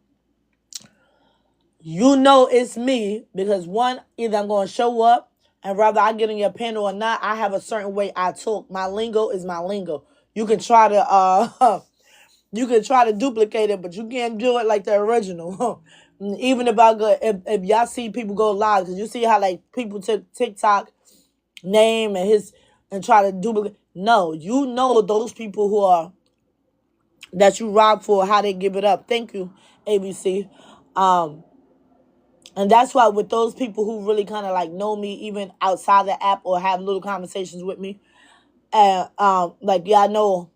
You know it's me, because one, either I'm going to show up, and whether I get in your panel or not, I have a certain way I talk. My lingo is my lingo. You can try to duplicate it, but you can't do it like the original. Even if I go, if y'all see people go live, because you see how like people took TikTok name and try to duplicate. No, you know those people who are that you rob for, how they give it up. Thank you, ABC. And that's why with those people who really kind of like know me, even outside the app, or have little conversations with me, and like y'all know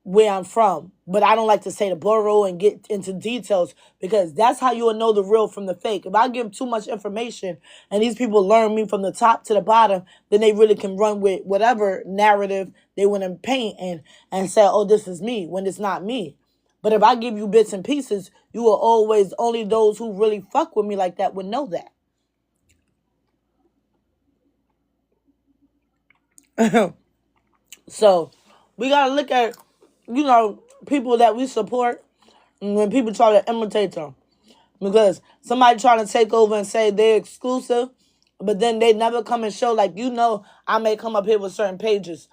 where I'm from, but I don't like to say the borough and get into details, because that's how you will know the real from the fake. If I give too much information and these people learn me from the top to the bottom, then they really can run with whatever narrative they want to paint and say, oh, this is me, when it's not me. But if I give you bits and pieces, you will always, only those who really fuck with me like that would know that. So we got to look at, people that we support, and when people try to imitate them. Because somebody trying to take over and say they're exclusive, but then they never come and show, like, I may come up here with certain pages.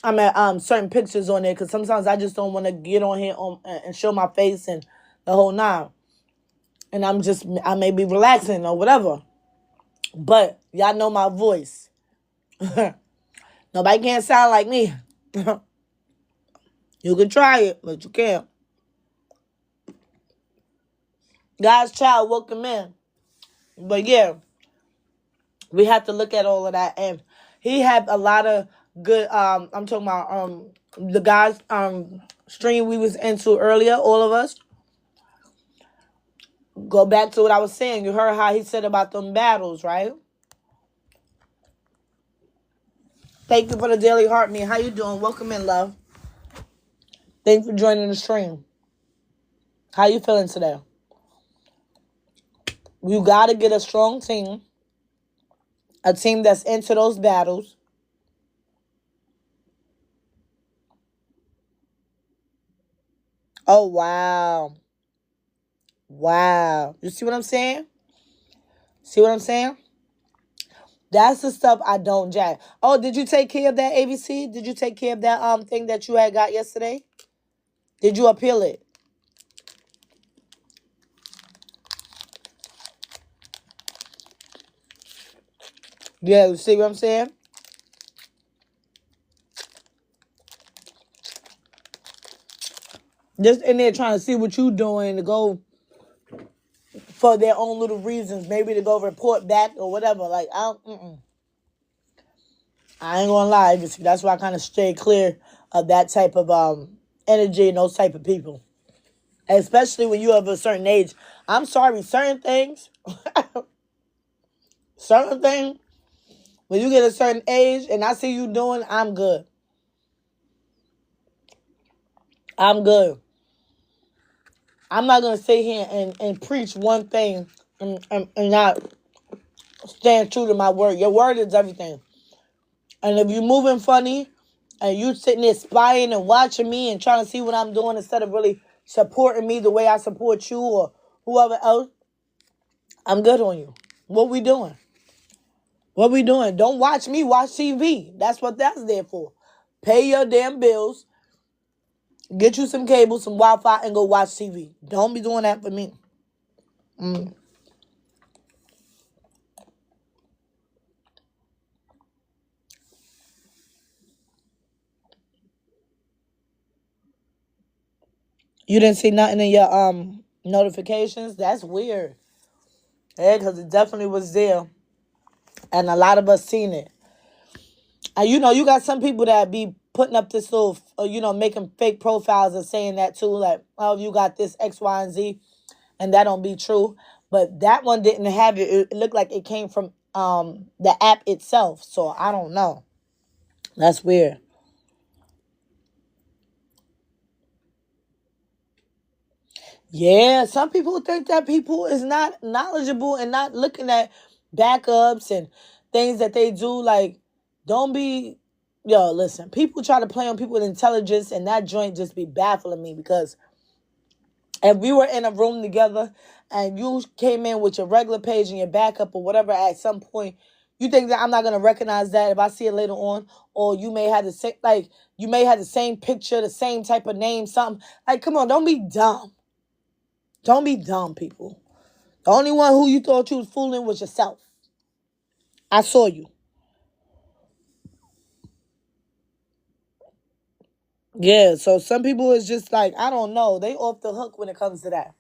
I mean, certain pictures on there, because sometimes I just don't want to get on here and show my face and the whole nine. And I may be relaxing or whatever. But y'all know my voice. Nobody can't sound like me. You can try it, but you can't. God's child, welcome in. But yeah, we have to look at all of that. And he had a lot of good, I'm talking about the guys stream we was into earlier, all of us. Go back to what I was saying. You heard how he said about them battles, right? Thank you for the daily heart me. How you doing? Welcome in, love. Thanks for joining the stream. How you feeling today? You got to get a strong team. A team that's into those battles. Oh, wow. Wow. You see what I'm saying? See what I'm saying? That's the stuff I don't jack. Oh, did you take care of that, ABC? Did you take care of that thing that you had got yesterday? Did you appeal it? Yeah, you see what I'm saying? Just in there trying to see what you doing to go for their own little reasons, maybe to go report back or whatever. Like, I ain't gonna lie, that's why I kind of stay clear of that type of energy and those type of people. Especially when you have a certain age. I'm sorry, certain things, when you get a certain age and I see you doing, I'm good. I'm good. I'm not going to sit here and preach one thing and not stand true to my word. Your word is everything. And if you're moving funny and you sitting there spying and watching me and trying to see what I'm doing instead of really supporting me the way I support you or whoever else, I'm good on you. What we doing? What we doing? Don't watch me. Watch TV. That's what that's there for. Pay your damn bills. Get you some cable, some Wi-Fi, and go watch TV. Don't be doing that for me. You didn't see nothing in your notifications? That's weird. Yeah, because it definitely was there. And a lot of us seen it. And you got some people that be putting up this little, making fake profiles and saying that too. Like, oh, you got this X, Y, and Z. And that don't be true. But that one didn't have it. It looked like it came from the app itself. So I don't know. That's weird. Yeah, some people think that people is not knowledgeable and not looking at backups and things that they do. Like, don't be, listen, people try to play on people's intelligence, and that joint just be baffling me because if we were in a room together and you came in with your regular page and your backup or whatever at some point, you think that I'm not gonna recognize that if I see it later on, or you may have the same, like, you may have the same picture, the same type of name, something. Like, come on, don't be dumb. Don't be dumb, people. The only one who you thought you was fooling was yourself. I saw you. Yeah, so some people is just like, I don't know. They off the hook when it comes to that.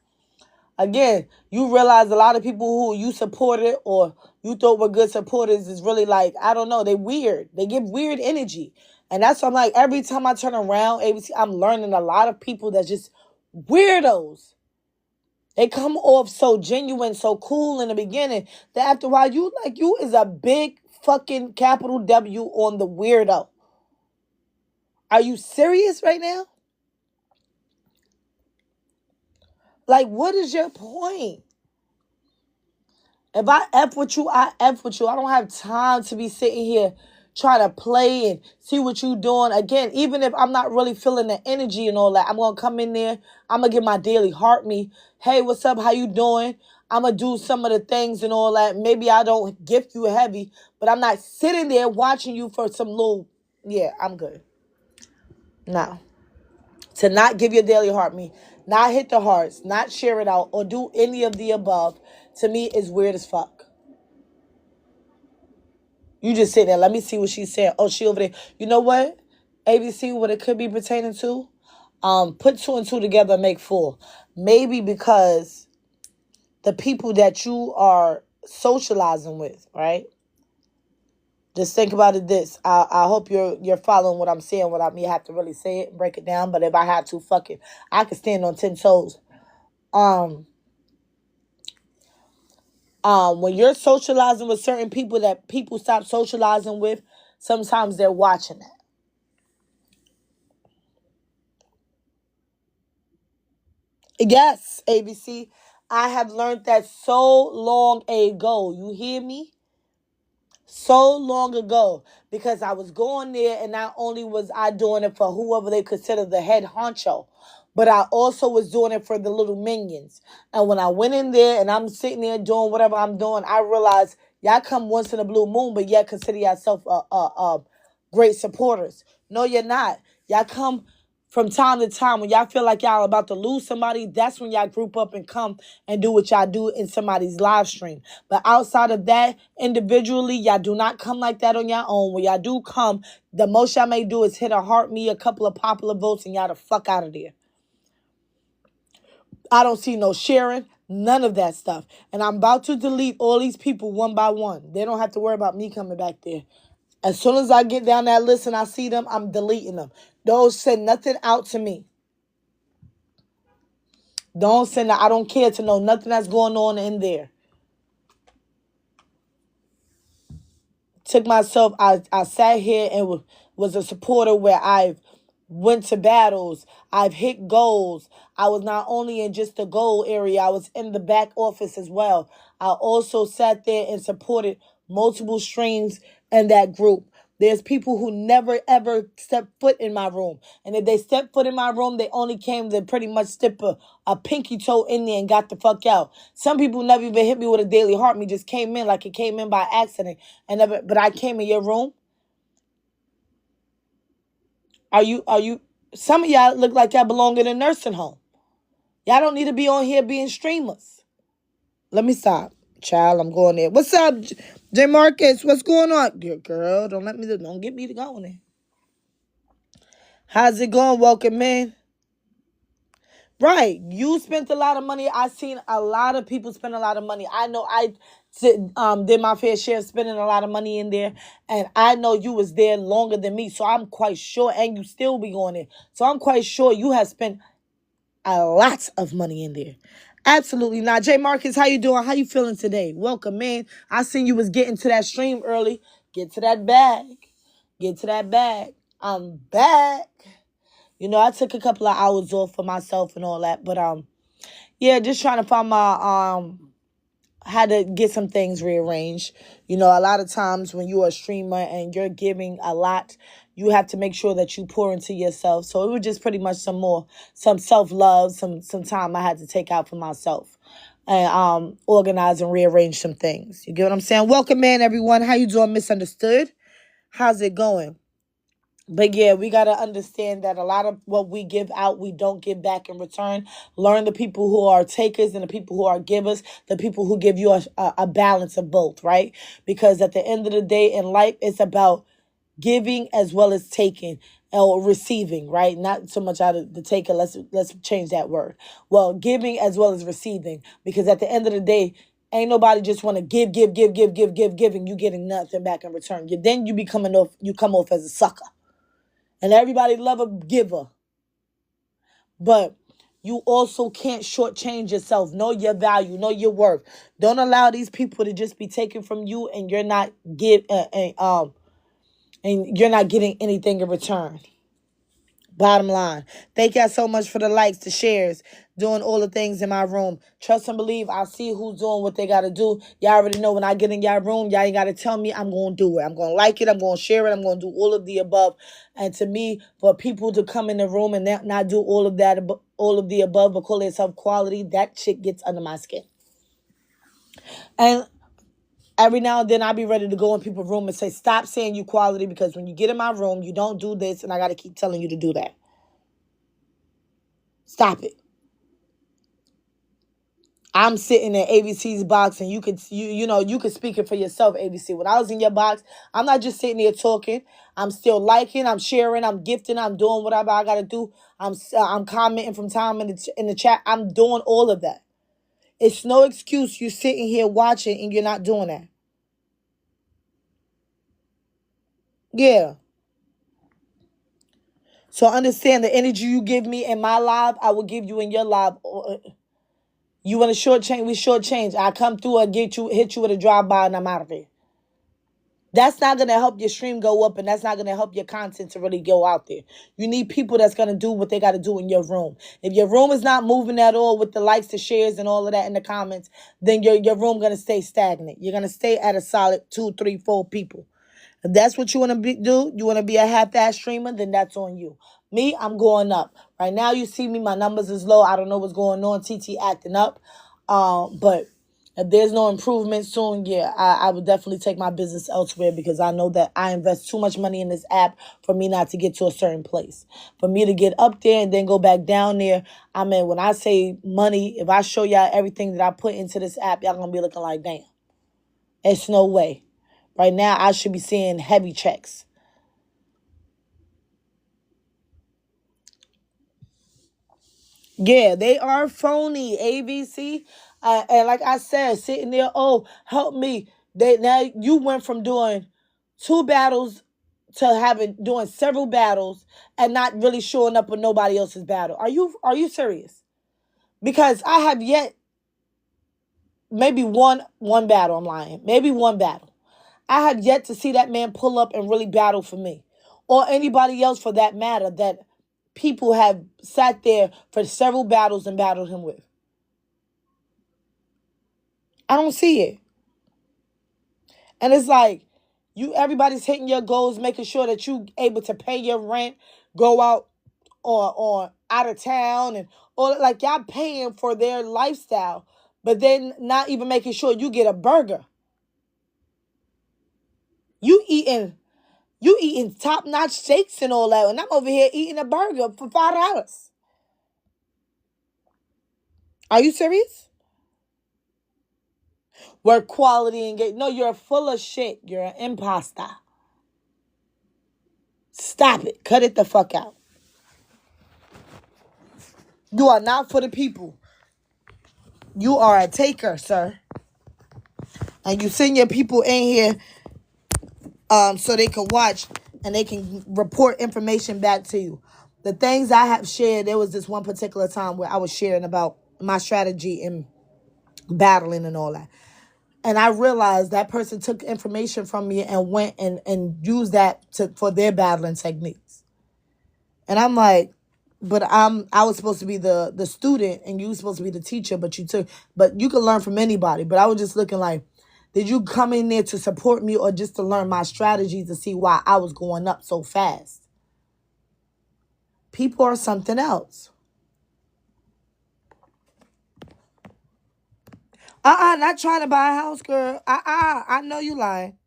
Again, you realize a lot of people who you supported or you thought were good supporters is really like, I don't know, they weird. They give weird energy. And that's why I'm like, every time I turn around, ABC, I'm learning a lot of people that's just weirdos. They come off so genuine, so cool in the beginning that after a while, you is a big fucking capital W on the weirdo. Are you serious right now? Like, what is your point? If I F with you, I F with you. I don't have time to be sitting here trying to play and see what you doing. Again, even if I'm not really feeling the energy and all that, I'm going to come in there. I'm going to get my daily heart me. Hey, what's up? How you doing? I'm going to do some of the things and all that. Maybe I don't gift you heavy, but I'm not sitting there watching you for some little, I'm good. No. To not give your daily heart me, not hit the hearts, not share it out, or do any of the above, to me is weird as fuck. You just sit there. Let me see what she's saying. Oh, she over there. You know what? ABC, what it could be pertaining to? Put two and two together and make four. Maybe because the people that you are socializing with, right? Just think about it this. I hope you're following what I'm saying without me have to really say it and break it down. But if I have to, fuck it. I can stand on 10 toes. When you're socializing with certain people that people stop socializing with, sometimes they're watching that. Yes, ABC. I have learned that so long ago. You hear me? So long ago. Because I was going there and not only was I doing it for whoever they consider the head honcho, but I also was doing it for the little minions. And when I went in there and I'm sitting there doing whatever I'm doing, I realized y'all come once in a blue moon, but yet consider yourself great supporters. No, you're not. Y'all come from time to time when y'all feel like y'all about to lose somebody. That's when y'all group up and come and do what y'all do in somebody's live stream. But outside of that, individually, y'all do not come like that on your own. When y'all do come, the most y'all may do is hit a heart me, a couple of popular votes, and y'all the fuck out of there. I don't see no sharing, none of that stuff. And I'm about to delete all these people one by one. They don't have to worry about me coming back there. As soon as I get down that list and I see them, I'm deleting them. Don't send nothing out to me. Don't send that. I don't care to know nothing that's going on in there. Took myself, I sat here and was a supporter where I've went to battles. I've hit goals. I was not only in just the goal area, I was in the back office as well. I also sat there and supported multiple streams in that group. There's people who never, ever stepped foot in my room. And if they stepped foot in my room, they only came to pretty much step a pinky toe in there and got the fuck out. Some people never even hit me with a daily heart. Me just came in like it came in by accident. But I came in your room. Some of y'all look like y'all belong in a nursing home. Y'all don't need to be on here being streamers. Let me stop. Child, I'm going there. What's up, J Marcus? What's going on? Girl, don't get me to go in there. How's it going? Welcome in. Right. You spent a lot of money. I seen a lot of people spend a lot of money. I know I did my fair share of spending a lot of money in there. And I know you was there longer than me. So I'm quite sure. And you still be going there. So I'm quite sure you have spent a lot of money in there. Absolutely not. Jay Marcus, how you doing? How you feeling today? Welcome, man. I seen you was getting to that stream early. Get to that bag. Get to that bag. I'm back. You know, I took a couple of hours off for myself and all that. But yeah, just trying to find my how to get some things rearranged. You know, a lot of times when you're a streamer and you're giving a lot, you have to make sure that you pour into yourself. So it was just pretty much some self-love, some time I had to take out for myself and organize and rearrange some things. You get what I'm saying? Welcome in, everyone. How you doing, Misunderstood? How's it going? But yeah, we got to understand that a lot of what we give out, we don't give back in return. Learn the people who are takers and the people who are givers, the people who give you a balance of both, right? Because at the end of the day in life, it's about giving as well as taking or receiving, right? Not so much out of the taker. Let's change that word. Well, giving as well as receiving, because at the end of the day, ain't nobody just want to give, and you getting nothing back in return. Then you come off as a sucker. And everybody love a giver. But you also can't shortchange yourself. Know your value. Know your worth. Don't allow these people to just be taken from you and you're not and you're not getting anything in return. Bottom line. Thank y'all so much for the likes, the shares, doing all the things in my room. Trust and believe. I'll see who's doing what they got to do. Y'all already know when I get in y'all room, y'all ain't got to tell me. I'm going to do it. I'm going to like it. I'm going to share it. I'm going to do all of the above. And to me, for people to come in the room and not do all of that, all of the above, but call themselves quality, that shit gets under my skin. And every now and then I'll be ready to go in people's room and say, stop saying you quality, because when you get in my room, you don't do this, and I got to keep telling you to do that. Stop it. I'm sitting in ABC's box, and you could speak it for yourself, ABC. When I was in your box, I'm not just sitting there talking. I'm still liking, I'm sharing, I'm gifting, I'm doing whatever I got to do. I'm commenting from time in the chat. I'm doing all of that. It's no excuse you sitting here watching and you're not doing that. Yeah. So understand the energy you give me in my live, I will give you in your live. You want to shortchange? We shortchange. I come through and hit you with a drive-by and I'm out of here. That's not going to help your stream go up, and that's not going to help your content to really go out there. You need people that's going to do what they got to do in your room. If your room is not moving at all with the likes, the shares, and all of that in the comments, then your room going to stay stagnant. You're going to stay at a solid 2, 3, 4 people. If that's what you want to do, you want to be a half-ass streamer, then that's on you. Me, I'm going up. Right now, you see me, my numbers is low. I don't know what's going on. TT acting up. But if there's no improvement soon, yeah, I would definitely take my business elsewhere, because I know that I invest too much money in this app for me not to get to a certain place. For me to get up there and then go back down there, I mean, when I say money, if I show y'all everything that I put into this app, y'all going to be looking like, damn, it's no way. Right now, I should be seeing heavy checks. Yeah, they are phony, ABC. And like I said, sitting there, oh, help me. Now you went from doing 2 battles to doing several battles and not really showing up with nobody else's battle. Are you serious? Because I have yet maybe one battle. I'm lying. Maybe one battle. I have yet to see that man pull up and really battle for me, or anybody else for that matter, that people have sat there for several battles and battled him with. I don't see it. And it's like, everybody's hitting your goals, making sure that you able to pay your rent, go out or out of town, and all, like, y'all paying for their lifestyle, but then not even making sure you get a burger. You eating You eating top-notch steaks and all that, and I'm over here eating a burger for $5. Are you serious? Work quality and get... No, you're full of shit. You're an imposter. Stop it. Cut it the fuck out. You are not for the people. You are a taker, sir. And you send your people in here so they can watch and they can report information back to you. The things I have shared, there was this one particular time where I was sharing about my strategy in battling and all that. And I realized that person took information from me and went and used that for their battling techniques. And I'm like, but I was supposed to be the student and you were supposed to be the teacher, but you can learn from anybody. But I was just looking like, did you come in there to support me or just to learn my strategy to see why I was going up so fast? People are something else. Not trying to buy a house, girl. I know you lying.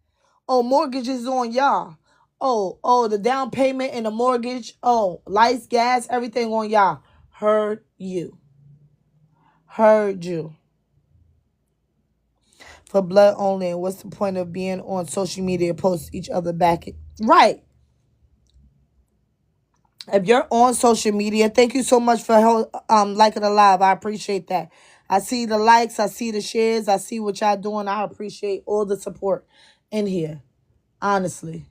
Oh, mortgages on y'all. Oh, the down payment and the mortgage. Oh, lights, gas, everything on y'all. Heard you. For blood only, and what's the point of being on social media, post each other back? Right. If you're on social media, thank you so much for liking the live. I appreciate that. I see the likes, I see the shares, I see what y'all doing. I appreciate all the support in here. Honestly.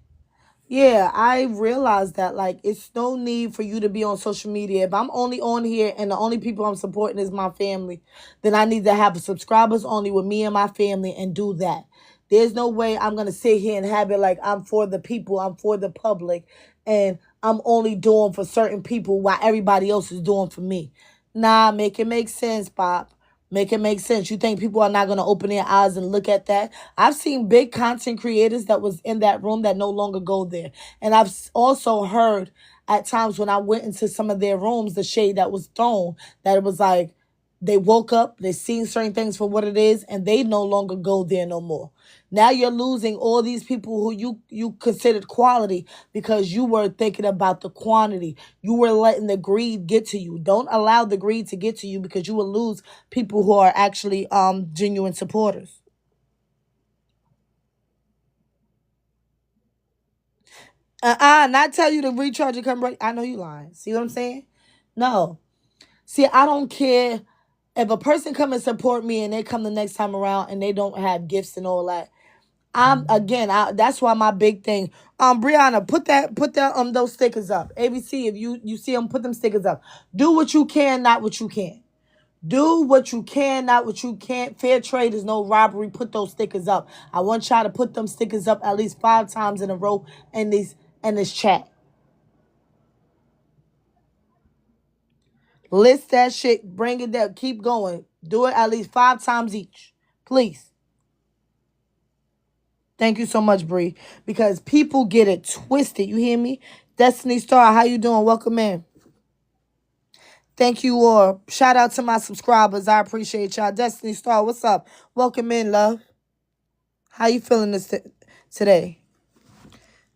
Yeah, I realized that, like, it's no need for you to be on social media. If I'm only on here and the only people I'm supporting is my family, then I need to have subscribers only with me and my family and do that. There's no way I'm going to sit here and have it like I'm for the people, I'm for the public, and I'm only doing for certain people while everybody else is doing for me. Nah, make it make sense, Bob. Make it make sense. You think people are not going to open their eyes and look at that? I've seen big content creators that was in that room that no longer go there. And I've also heard at times when I went into some of their rooms, the shade that was thrown, that it was like they woke up, they seen certain things for what it is, and they no longer go there no more. Now you're losing all these people who you considered quality because you were thinking about the quantity. You were letting the greed get to you. Don't allow the greed to get to you because you will lose people who are actually genuine supporters. Not tell you to recharge and come break. I know you lying. See what I'm saying? No. See, I don't care if a person come and support me and they come the next time around and they don't have gifts and all that. That's why my big thing. Brianna, put those stickers up. ABC, if you see them, put them stickers up. Do what you can, not what you can't. Do what you can, not what you can't. Fair trade is no robbery. Put those stickers up. I want y'all to put them stickers up at least 5 times in a row in this chat. List that shit. Bring it down. Keep going. Do it at least 5 times each. Please. Thank you so much, Bree. Because people get it twisted. You hear me? Destiny Star, how you doing? Welcome in. Thank you all. Shout out to my subscribers. I appreciate y'all. Destiny Star, what's up? Welcome in, love. How you feeling today?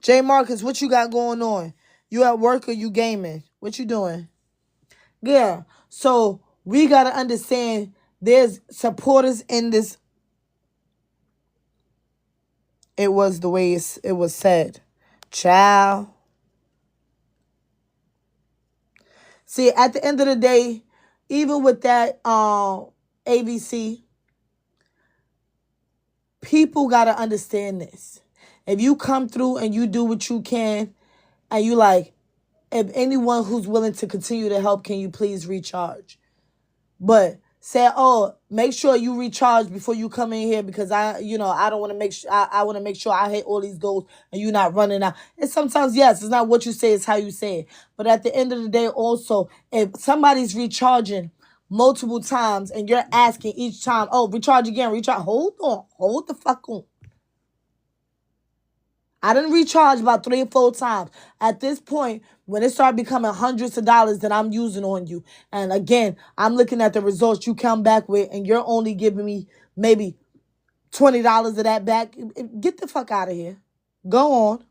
J Marcus, what you got going on? You at work or you gaming? What you doing? Yeah. So we got to understand there's supporters in this. It was the way it was said. Child. See, at the end of the day, even with that ABC, people got to understand this. If you come through and you do what you can, and you like, if anyone who's willing to continue to help, can you please recharge? But say, make sure you recharge before you come in here because I don't want to make sure I want to make sure I hit all these goals and you're not running out. And sometimes, yes, it's not what you say, it's how you say it. But at the end of the day, also, if somebody's recharging multiple times and you're asking each time, recharge again, recharge. Hold on. Hold the fuck on. I didn't recharge about 3 or 4 times. At this point, when it started becoming hundreds of dollars that I'm using on you, and again, I'm looking at the results you come back with, and you're only giving me maybe $20 of that back, get the fuck out of here. Go on.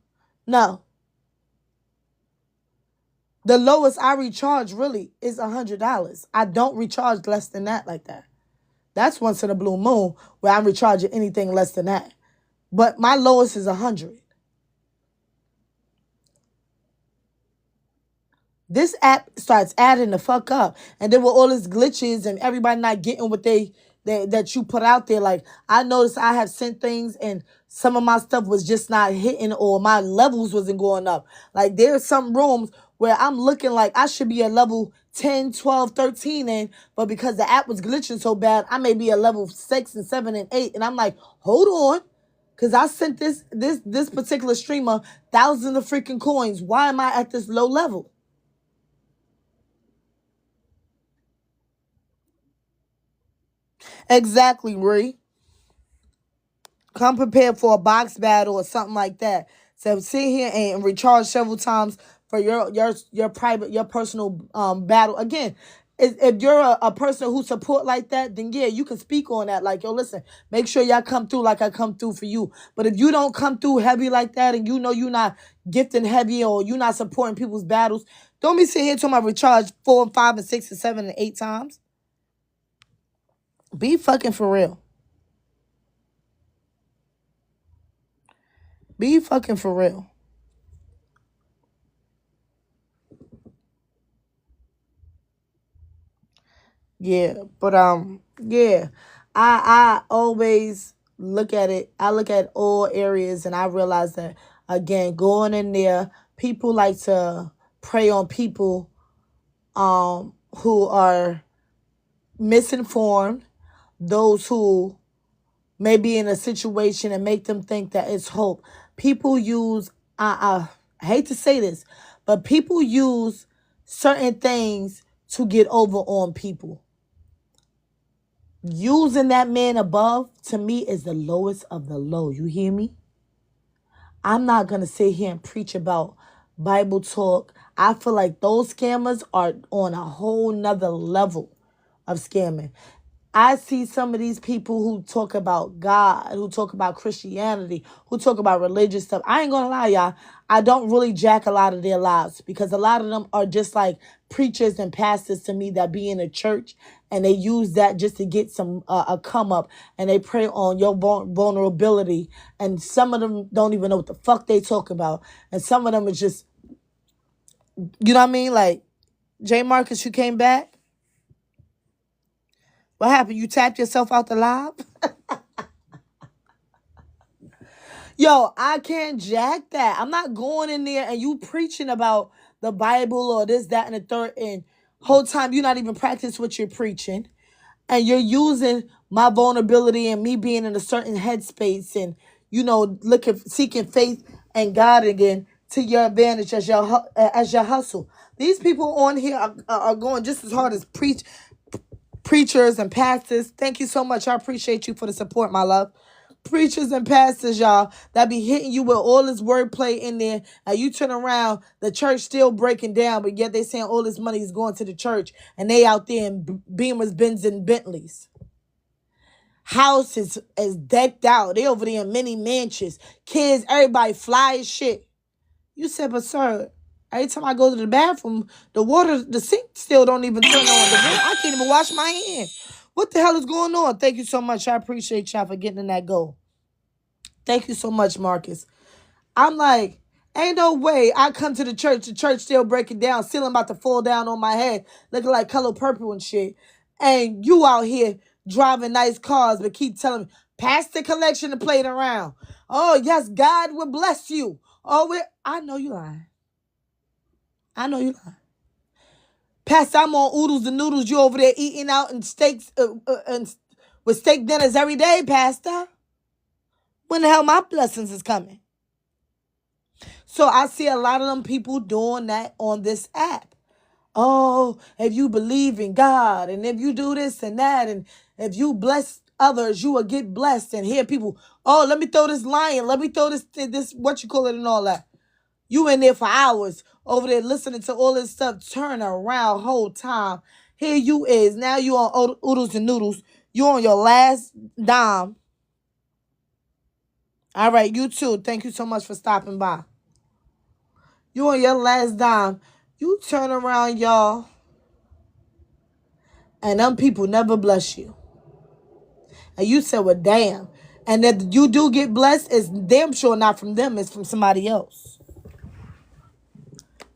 No. The lowest I recharge really is $100. I don't recharge less than that like that. That's once in a blue moon where I'm recharging anything less than that. But my lowest is 100. This app starts adding the fuck up. And then with all these glitches and everybody not getting what they that you put out there, like I noticed I have sent things and some of my stuff was just not hitting or my levels wasn't going up. Like there's some rooms where I'm looking like I should be at level 10, 12, 13 in, but because the app was glitching so bad, I may be at level 6 and 7 and 8. And I'm like, hold on. Cause I sent this particular streamer thousands of freaking coins. Why am I at this low level? Exactly, Ree. Come prepared for a box battle or something like that. So sit here and recharge several times for your private, your personal battle. Again, if you're a person who support like that, then yeah, you can speak on that. Like, yo, listen, make sure y'all come through like I come through for you. But if you don't come through heavy like that and you know you're not gifting heavy or you're not supporting people's battles, don't be sitting here talking about recharge 4 and 5 and 6 and 7 and 8 times. Be fucking for real. Be fucking for real. Yeah, but yeah. I always look at it. I look at all areas and I realize that again, going in there, people like to prey on people who are misinformed, those who may be in a situation and make them think that it's hope. People use I hate to say this, but people use certain things to get over on people. Using that man above, to me, is the lowest of the low. You hear me? I'm not going to sit here and preach about Bible talk. I feel like those scammers are on a whole nother level of scamming. I see some of these people who talk about God, who talk about Christianity, who talk about religious stuff. I ain't gonna lie, y'all. I don't really jack a lot of their lives because a lot of them are just like preachers and pastors to me that be in a church and they use that just to get some a come up and they prey on your vulnerability. And some of them don't even know what the fuck they talk about. And some of them is just, you know what I mean? Like, J. Marcus, you came back? What happened? You tapped yourself out the live? Yo, I can't jack that. I'm not going in there and you preaching about the Bible or this, that, and the third, and whole time you're not even practicing what you're preaching. And you're using my vulnerability and me being in a certain headspace and, you know, seeking faith and God again to your advantage as your hustle. These people on here are going just as hard as preachers and pastors. Thank you so much. I appreciate you for the support, my love. Preachers and pastors, y'all, that be hitting you with all this wordplay in there, and you turn around, the church still breaking down, but yet they saying all this money is going to the church, and they out there in Beamers, Benz, and Bentleys. House is decked out. They over there in mini mansions. Kids, everybody fly as shit. You said, but sir, every time I go to the bathroom, the sink still don't even turn on. I can't even wash my hands. What the hell is going on? Thank you so much. I appreciate y'all for getting in that goal. Thank you so much, Marcus. I'm like, ain't no way I come to the church still breaking down, ceiling about to fall down on my head, looking like Color Purple and shit. And you out here driving nice cars, but keep telling me, pass the collection and play it around. Oh, yes, God will bless you. Oh, I know you lying. I know you lying. Pastor, I'm on oodles and noodles. You over there eating out and steaks and with steak dinners every day, Pastor. When the hell my blessings is coming? So I see a lot of them people doing that on this app. Oh, if you believe in God and if you do this and that and if you bless others, you will get blessed. And hear people, oh, let me throw this lion. Let me throw this what you call it and all that. You in there for hours over there listening to all this stuff, turn around whole time. Here you is. Now you on oodles and noodles. You on your last dime. All right, you too. Thank you so much for stopping by. You on your last dime. You turn around, y'all, and them people never bless you. And you say, well, damn. And if you do get blessed, it's damn sure not from them. It's from somebody else.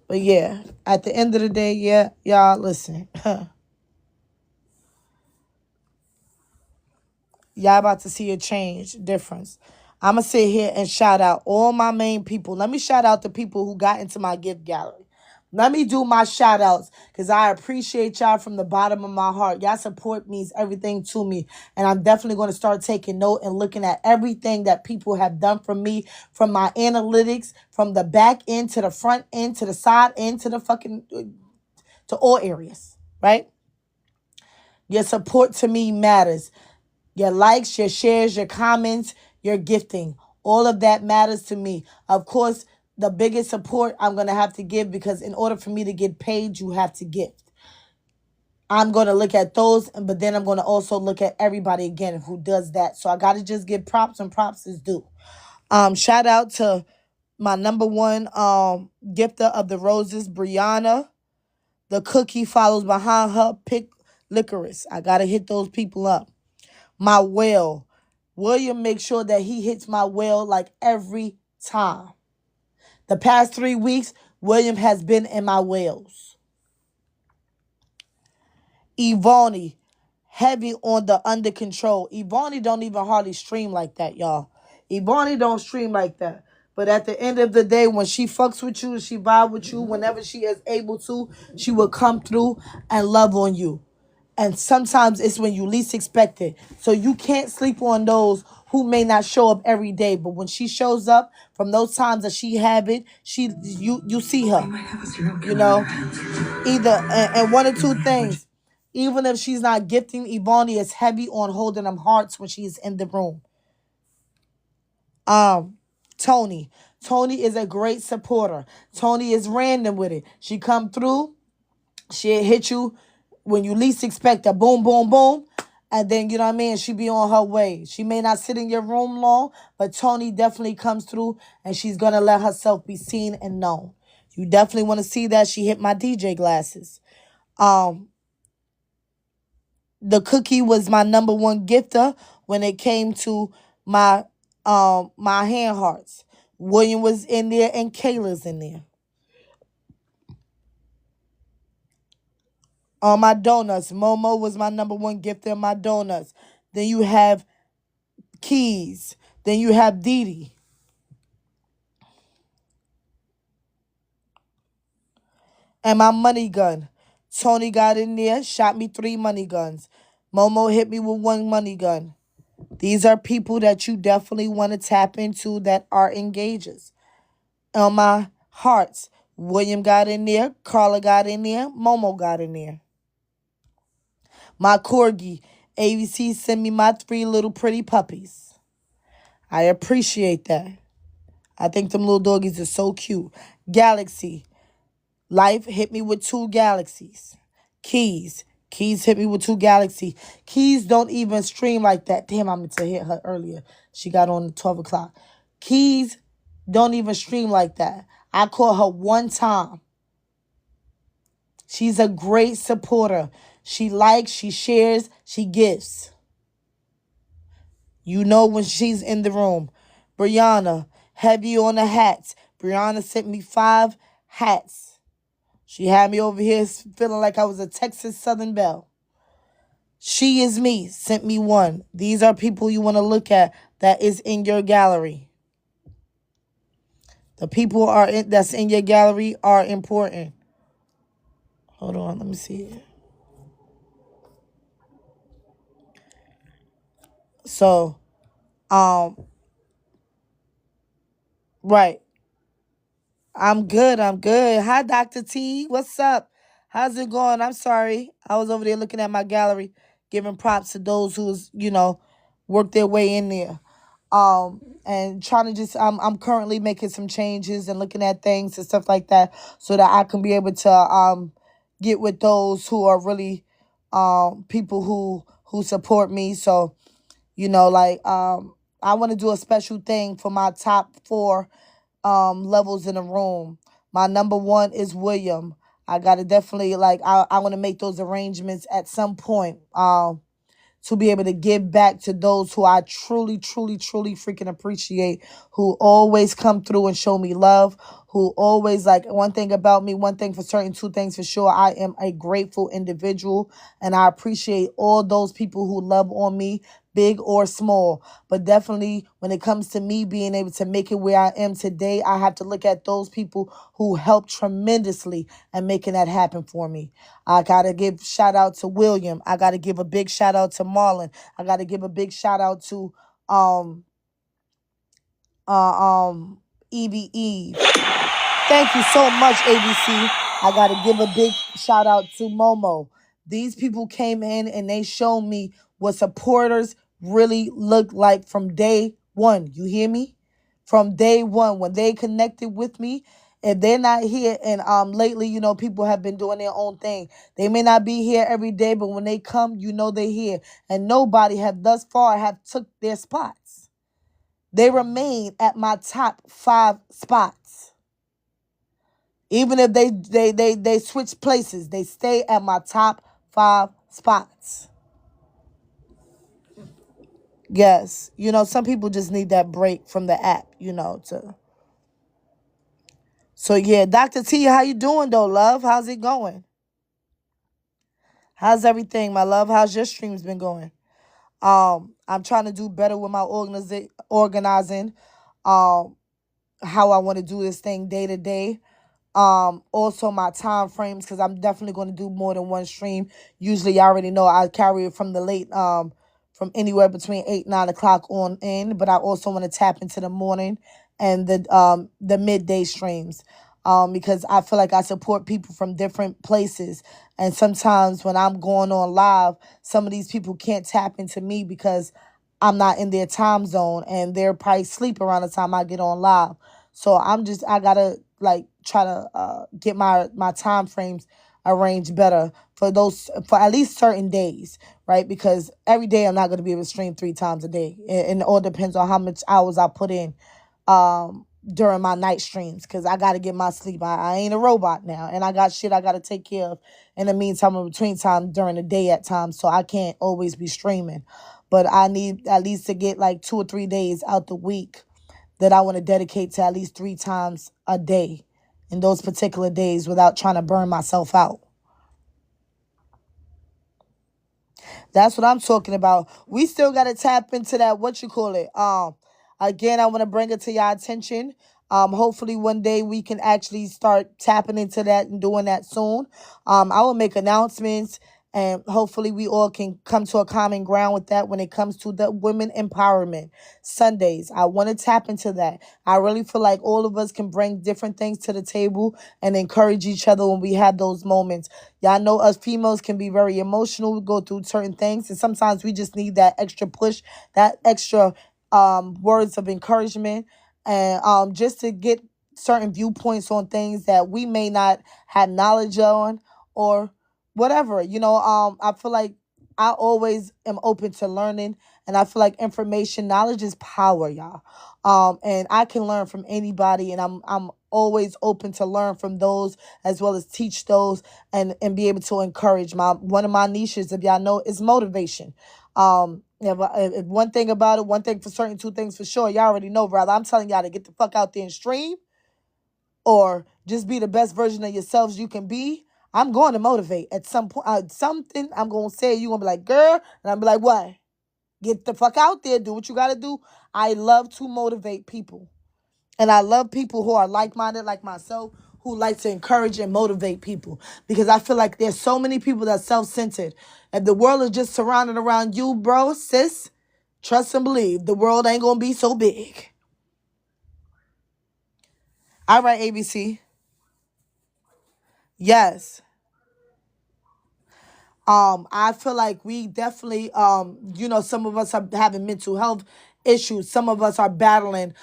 But yeah, at the end of the day, yeah, y'all, listen. Y'all about to see a change, difference. I'm going to sit here and shout out all my main people. Let me shout out the people who got into my gift gallery. Let me do my shout outs because I appreciate y'all from the bottom of my heart. Y'all support means everything to me. And I'm definitely going to start taking note and looking at everything that people have done for me, from my analytics, from the back end to the front end to the side end to the fucking, to all areas, right? Your support to me matters. Your likes, your shares, your comments, your gifting. All of that matters to me. Of course, the biggest support I'm going to have to give, because in order for me to get paid, you have to gift. I'm going to look at those, but then I'm going to also look at everybody again who does that. So I got to just give props, and props is due. Shout out to my number one gifter of the roses, Brianna. The cookie follows behind her. Pick licorice. I got to hit those people up. My whale. William makes sure that he hits my whale like every time. The past 3 weeks, William has been in my whales. Ivani, heavy on the under control. Ivani don't even hardly stream like that, y'all. Ivani don't stream like that. But at the end of the day, when she fucks with you, she vibe with you, whenever she is able to, she will come through and love on you. And sometimes it's when you least expect it. So you can't sleep on those who may not show up every day. But when she shows up, from those times that she have it, you see her. You know? Either, and one or two things. Even if she's not gifting, Ivani is heavy on holding them hearts when she's in the room. Tony. Tony is a great supporter. Tony is random with it. She come through, she'll hit you when you least expect her. Boom, boom, boom. And then, you know what I mean? She be on her way. She may not sit in your room long, but Tony definitely comes through, and she's going to let herself be seen and known. You definitely want to see that. She hit my DJ glasses. The cookie was my number one gifter when it came to my my hand hearts. William was in there and Kayla's in there. On my donuts, Momo was my number one gifter in my donuts. Then you have Keys. Then you have Dee Dee. And my money gun. Tony got in there, shot me 3 money guns. Momo hit me with 1 money gun. These are people that you definitely want to tap into that are engagers. On my hearts, William got in there, Carla got in there, Momo got in there. My corgi, ABC sent me my 3 little pretty puppies. I appreciate that. I think them little doggies are so cute. Galaxy, Life hit me with 2 galaxies. Keys hit me with 2 galaxies. Keys don't even stream like that. Damn, I meant to hit her earlier. She got on at 12 o'clock. Keys don't even stream like that. I call her 1 time. She's a great supporter. She likes, she shares, she gives. You know when she's in the room. Brianna, heavy on the hats. Brianna sent me 5 hats. She had me over here feeling like I was a Texas Southern Belle. She Is Me sent me 1. These are people you want to look at that is in your gallery. The people that's in your gallery are important. Hold on, let me see it. So, right. I'm good. Hi, Dr. T. What's up? How's it going? I'm sorry. I was over there looking at my gallery, giving props to those who's, worked their way in there. And trying to just, I'm currently making some changes and looking at things and stuff like that so that I can be able to, get with those who are really, people who support me. So, I want to do a special thing for my top 4 levels in the room. My number one is William. I gotta definitely I want to make those arrangements at some point. To be able to give back to those who I truly, truly, truly freaking appreciate, who always come through and show me love, who always like one thing about me, one thing for certain, two things for sure. I am a grateful individual and I appreciate all those people who love on me, big or small. But definitely when it comes to me being able to make it where I am today, I have to look at those people who helped tremendously and making that happen for me. I got to give shout out to William. I got to give a big shout out to Marlon. I got to give a big shout out to um Evie Eve. Thank you so much, ABC. I got to give a big shout out to Momo. These people came in and they showed me what supporters really look like from day one. You hear me? From day one, when they connected with me, if they're not here, and lately, people have been doing their own thing. They may not be here every day, but when they come, they're here. And nobody have thus far have took their spots. They remain at my top 5 spots. Even if they switch places, they stay at my top 5 spots. Yes, some people just need that break from the app, to. So yeah, Dr. T, how you doing though, love? How's it going? How's everything, my love? How's your streams been going? I'm trying to do better with my organizing. How I want to do this thing day to day. Also my time frames, because I'm definitely going to do more than one stream. Usually I already know I carry it from the late from anywhere between 8-9 o'clock on in, but I also want to tap into the morning and the midday streams, because I feel like I support people from different places, and sometimes when I'm going on live, some of these people can't tap into me because I'm not in their time zone and they're probably sleep around the time I get on live. So I gotta try to get my time frames arranged better for at least certain days, right? Because every day I'm not gonna be able to stream 3 times a day, and it all depends on how much hours I put in during my night streams, because I gotta get my sleep. I ain't a robot now, and I got shit I gotta take care of in the meantime, in between time during the day at times, so I can't always be streaming. But I need at least to get 2 or 3 days out the week that I want to dedicate to at least 3 times a day in those particular days without trying to burn myself out. That's what I'm talking about. We still got to tap into that, again, I want to bring it to your attention. Hopefully one day we can actually start tapping into that and doing that soon. I will make announcements, and hopefully we all can come to a common ground with that when it comes to the women empowerment Sundays. I want to tap into that. I really feel like all of us can bring different things to the table and encourage each other when we have those moments. Y'all know us females can be very emotional. We go through certain things, and sometimes we just need that extra push, that extra words of encouragement, and just to get certain viewpoints on things that we may not have knowledge on, or whatever. I feel like I always am open to learning, and I feel like knowledge is power, y'all. And I can learn from anybody, and I'm always open to learn from those as well as teach those, and be able to encourage. One of my niches, if y'all know, is motivation. If one thing about it, one thing for certain, two things for sure, y'all already know, brother. I'm telling y'all to get the fuck out there and stream, or just be the best version of yourselves you can be. I'm going to motivate at some point. Something I'm going to say, you're going to be like, girl, and I'm be like, what? Get the fuck out there. Do what you got to do. I love to motivate people. And I love people who are like-minded like myself, who like to encourage and motivate people. Because I feel like there's so many people that's self-centered. If the world is just surrounded around you, bro, sis, trust and believe, the world ain't going to be so big. All right, ABC. Yes. I feel like we definitely, some of us are having mental health issues. Some of us are battling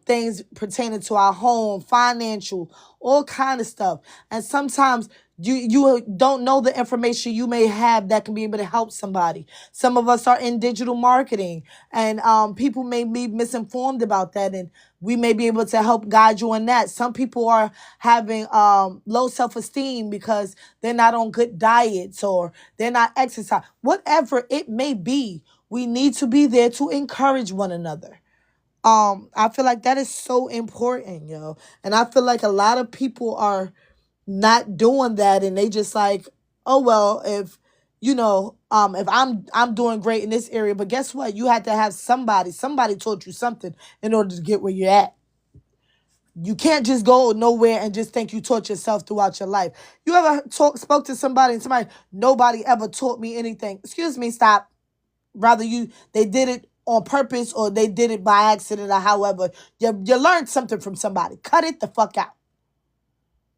things pertaining to our home, financial, all kind of stuff. And sometimes You don't know the information you may have that can be able to help somebody. Some of us are in digital marketing, and people may be misinformed about that, and we may be able to help guide you on that. Some people are having low self-esteem because they're not on good diets or they're not exercise. Whatever it may be, we need to be there to encourage one another. I feel like that is so important, yo. And I feel like a lot of people are not doing that, and they just like, oh well, if if I'm doing great in this area, but guess what? You had to have somebody taught you something in order to get where you're at. You can't just go nowhere and just think you taught yourself throughout your life. You ever spoke to somebody and somebody, nobody ever taught me anything? Excuse me, stop. Rather they did it on purpose or they did it by accident or however. You learned something from somebody. Cut it the fuck out.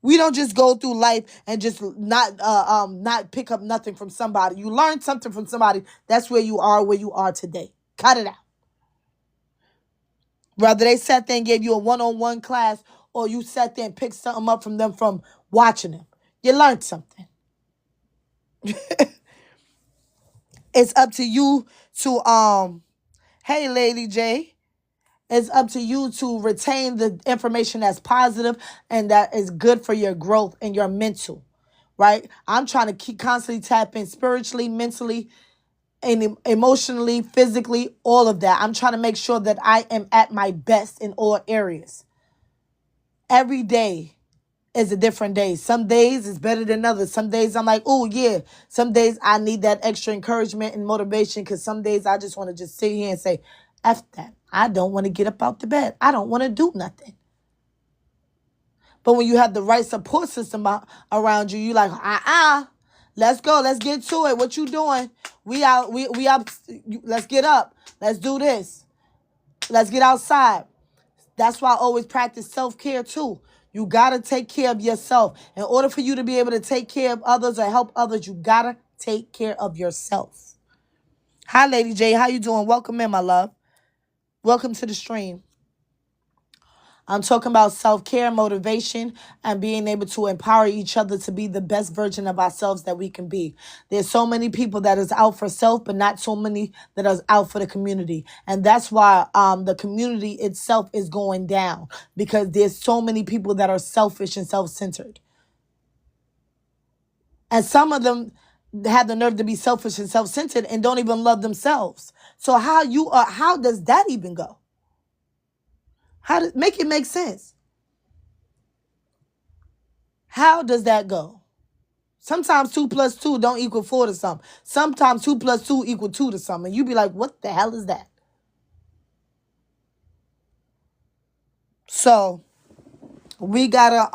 We don't just go through life and just not pick up nothing from somebody. You learn something from somebody. That's where you are today. Cut it out. Whether they sat there and gave you a one-on-one class or you sat there and picked something up from them from watching them. You learned something. It's up to you to hey Lady J. It's up to you to retain the information that's positive and that is good for your growth and your mental, right? I'm trying to keep constantly tapping spiritually, mentally, and emotionally, physically, all of that. I'm trying to make sure that I am at my best in all areas. Every day is a different day. Some days is better than others. Some days I'm like, oh yeah. Some days I need that extra encouragement and motivation because some days I just want to just sit here and say, F that. I don't want to get up out the bed. I don't want to do nothing. But when you have the right support system around you, you like, let's go. Let's get to it. What you doing? We out. Let's get up. Let's do this. Let's get outside. That's why I always practice self-care too. You got to take care of yourself. In order for you to be able to take care of others or help others, you got to take care of yourself. Hi, Lady J. How you doing? Welcome in, my love. Welcome to the stream. I'm talking about self-care, motivation, and being able to empower each other to be the best version of ourselves that we can be. There's so many people that is out for self, but not so many that is out for the community. And that's why the community itself is going down, because there's so many people that are selfish and self-centered. And some of them have the nerve to be selfish and self-centered and don't even love themselves. So how does that even go? Make it make sense? How does that go? Sometimes 2 + 2 don't equal 4 to something. Sometimes 2 + 2 equal 2 to something. And you be like, what the hell is that? So we gotta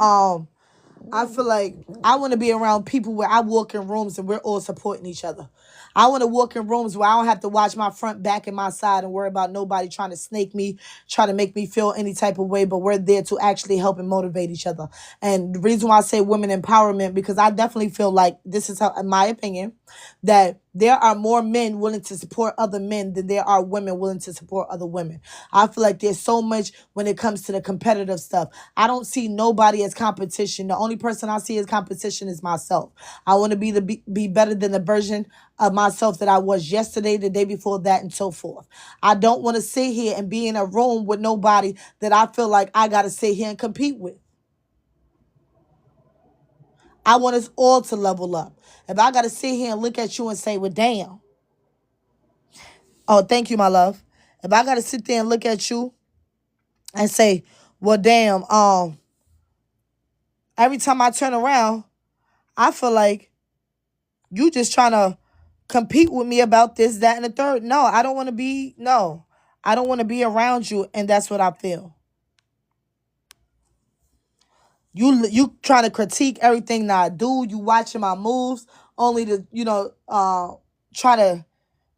I feel like I want to be around people where I walk in rooms and we're all supporting each other. I want to walk in rooms where I don't have to watch my front, back, and my side and worry about nobody trying to snake me, trying to make me feel any type of way, but we're there to actually help and motivate each other. And the reason why I say women empowerment, because I definitely feel like this is how, in my opinion, that there are more men willing to support other men than there are women willing to support other women. I feel like there's so much when it comes to the competitive stuff. I don't see nobody as competition. The only person I see as competition is myself. I want to be better than the version of myself that I was yesterday, the day before that, and so forth. I don't want to sit here and be in a room with nobody that I feel like I got to sit here and compete with. I want us all to level up. If I got to sit here and look at you and say, well, damn. Oh, thank you, my love. If I got to sit there and look at you and say, well, damn, every time I turn around, I feel like you just trying to compete with me about this, that, and the third. No, I don't want to be around you, and that's what I feel. You trying to critique everything that I do. You watching my moves only to, try to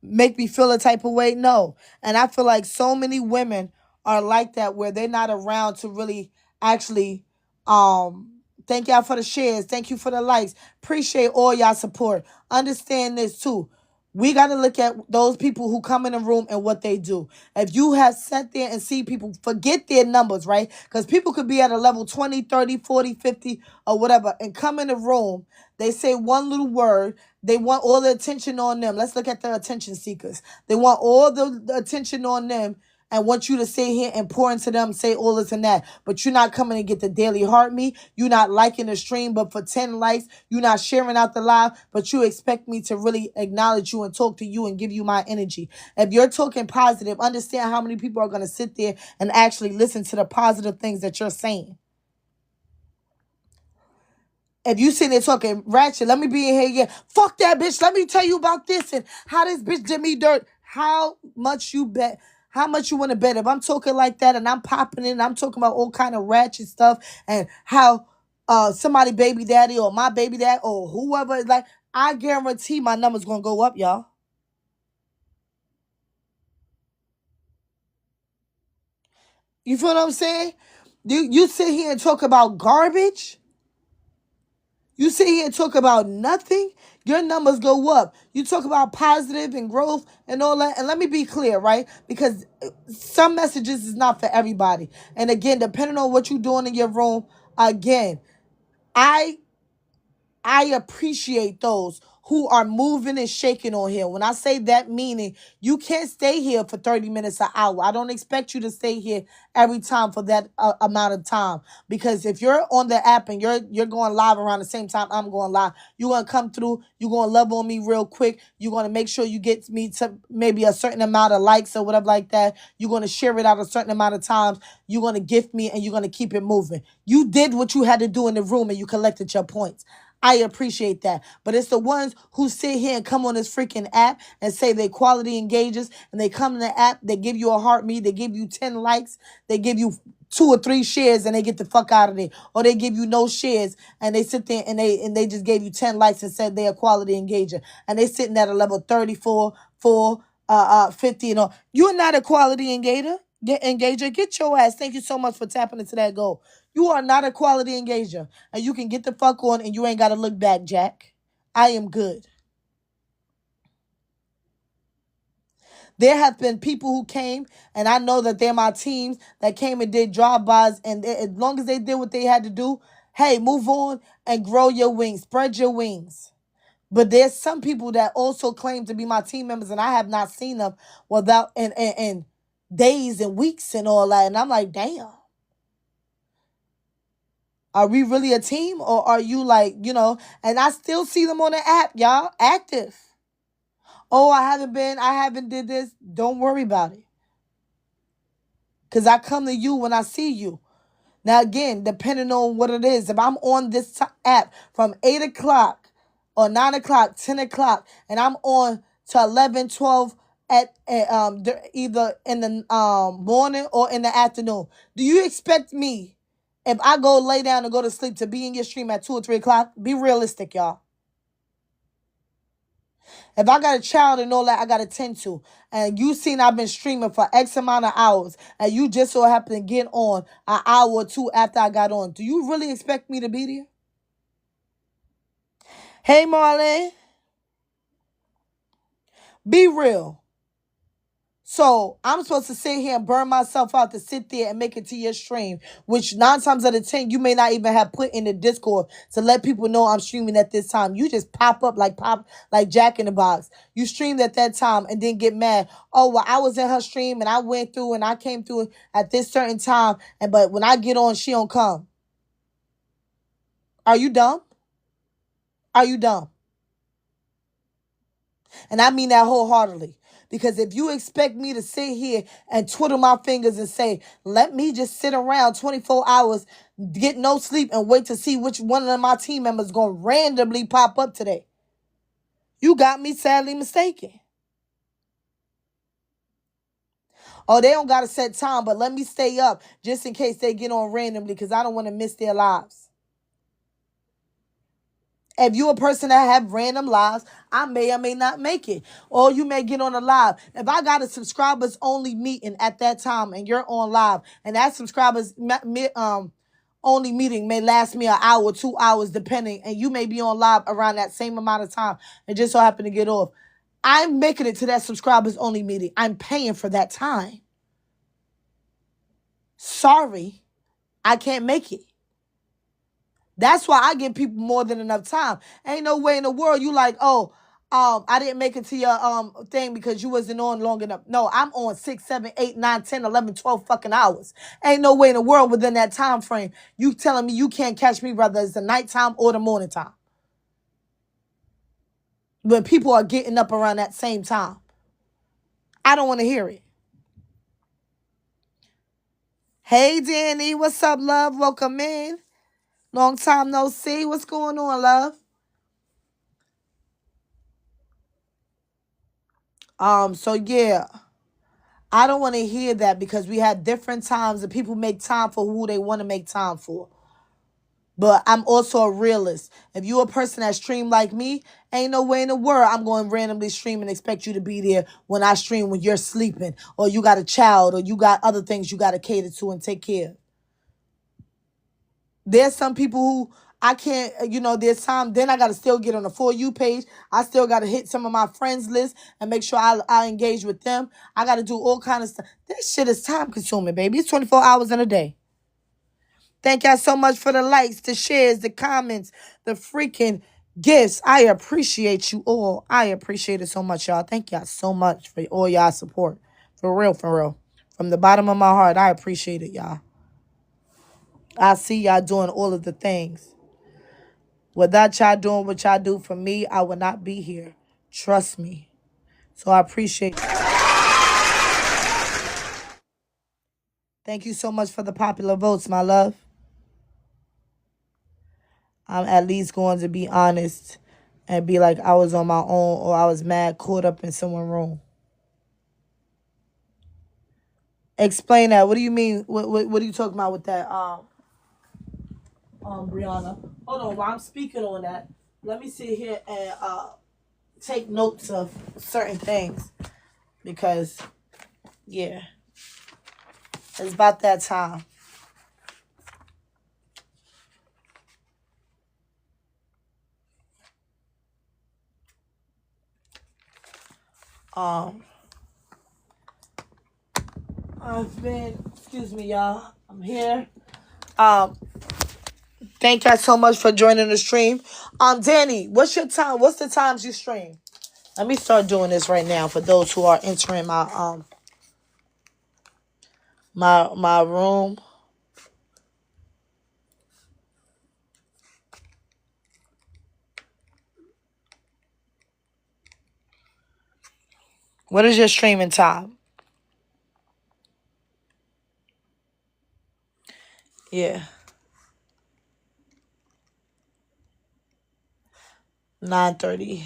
make me feel a type of way. No. And I feel like so many women are like that, where they're not around to really actually thank y'all for the shares. Thank you for the likes. Appreciate all y'all support. Understand this too. We got to look at those people who come in the room and what they do. If you have sat there and see people, forget their numbers, right? Because people could be at a level 20, 30, 40, 50, or whatever, and come in the room. They say one little word. They want all the attention on them. Let's look at the attention seekers. They want all the attention on them and want you to sit here and pour into them, say all this and that. But you're not coming and get the daily heart me. You're not liking the stream, but for 10 likes, you're not sharing out the live, but you expect me to really acknowledge you and talk to you and give you my energy. If you're talking positive, understand how many people are going to sit there and actually listen to the positive things that you're saying. If you sitting there talking ratchet, let me be in here, yeah, fuck that bitch, let me tell you about this and how this bitch did me dirt. How much you bet? How much you want to bet? If I'm talking like that and I'm popping in, I'm talking about all kind of ratchet stuff and how somebody baby daddy or my baby dad or whoever is like, I guarantee my number's going to go up, y'all. You feel what I'm saying? You sit here and talk about garbage. You sit here and talk about nothing, your numbers go up. You talk about positive and growth and all that. And let me be clear, right? Because some messages is not for everybody. And again, depending on what you're doing in your room, again, I appreciate those who are moving and shaking on here. When I say that, meaning you can't stay here for 30 minutes, an hour. I don't expect you to stay here every time for that amount of time. Because if you're on the app and you're going live around the same time I'm going live, you're going to come through, you're going to love on me real quick. You're going to make sure you get me to maybe a certain amount of likes or whatever like that. You're going to share it out a certain amount of times. You're going to gift me and you're going to keep it moving. You did what you had to do in the room and you collected your points. I appreciate that. But it's the ones who sit here and come on this freaking app and say they quality engagers and they come in the app, they give you a heart me, they give you 10 likes, they give you 2 or 3 shares and they get the fuck out of there. Or they give you no shares and they sit there and they just gave you 10 likes and said they're a quality engager. And they sitting at a level 34, 50 and all. You're not a quality engager. Get your ass. Thank you so much for tapping into that goal. You are not a quality engager. And you can get the fuck on and you ain't got to look back, Jack. I am good. There have been people who came, and I know that they're my teams, that came and did drive-bys, and as long as they did what they had to do, hey, move on and grow your wings. Spread your wings. But there's some people that also claim to be my team members, and I have not seen them without in days and weeks and all that. And I'm like, damn. Are we really a team or are you like, and I still see them on the app, y'all, active. Oh, I haven't did this. Don't worry about it. Because I come to you when I see you. Now, again, depending on what it is, if I'm on this app from 8 o'clock or 9 o'clock, 10 o'clock, and I'm on to 11, 12 at either in the morning or in the afternoon, do you expect me, if I go lay down and go to sleep, to be in your stream at 2 or 3 o'clock? Be realistic, y'all. If I got a child and all that I got to tend to, and you seen I've been streaming for X amount of hours, and you just so happen to get on an hour or two after I got on, do you really expect me to be there? Hey, Marlene. Be real. So I'm supposed to sit here and burn myself out to sit there and make it to your stream, which 9 times out of 10, you may not even have put in the Discord to let people know I'm streaming at this time. You just pop up like Jack in the Box. You streamed at that time and then get mad. Oh, well, I was in her stream and I went through and I came through at this certain time. But when I get on, she don't come. Are you dumb? Are you dumb? And I mean that wholeheartedly. Because if you expect me to sit here and twiddle my fingers and say, let me just sit around 24 hours, get no sleep, and wait to see which one of my team members is going to randomly pop up today, you got me sadly mistaken. Oh, they don't got a set time, but let me stay up just in case they get on randomly because I don't want to miss their lives. If you're a person that have random lives, I may or may not make it. Or you may get on a live. If I got a subscribers only meeting at that time and you're on live, and that subscribers only meeting may last me an hour, 2 hours, depending, and you may be on live around that same amount of time and just so happen to get off. I'm making it to that subscribers only meeting. I'm paying for that time. Sorry, I can't make it. That's why I give people more than enough time. Ain't no way in the world you like, oh, I didn't make it to your thing because you wasn't on long enough. No, I'm on 6, 7, 8, 9, 10, 11, 12 fucking hours. Ain't no way in the world within that time frame you telling me you can't catch me, whether it's the nighttime or the morning time. When people are getting up around that same time. I don't want to hear it. Hey, Danny, what's up, love? Welcome in. Long time no see. What's going on, love? So yeah, I don't want to hear that because we had different times and people make time for who they want to make time for. But I'm also a realist. If you're a person that stream like me, ain't no way in the world I'm going to randomly stream and expect you to be there when I stream when you're sleeping or you got a child or you got other things you got to cater to and take care of. There's some people who I can't, there's time, then I got to still get on the For You page. I still got to hit some of my friends list and make sure I engage with them. I got to do all kind of stuff. This shit is time consuming, baby. It's 24 hours in a day. Thank y'all so much for the likes, the shares, the comments, the freaking gifts. I appreciate you all. I appreciate it so much, y'all. Thank y'all so much for all y'all support. For real, for real. From the bottom of my heart, I appreciate it, y'all. I see y'all doing all of the things. Without y'all doing what y'all do for me, I would not be here. Trust me. So I appreciate it. Thank you so much for the popular votes, my love. I'm at least going to be honest and be like I was on my own or I was mad, caught up in someone's room. Explain that. What do you mean? What are you talking about with that, Brianna? Hold on, while I'm speaking on that, let me sit here and take notes of certain things because, yeah, it's about that time. Excuse me, y'all. I'm here. Thank y'all so much for joining the stream. Danny, what's your time? What's the times you stream? Let me start doing this right now for those who are entering my my room. What is your streaming time? Yeah. 9:30.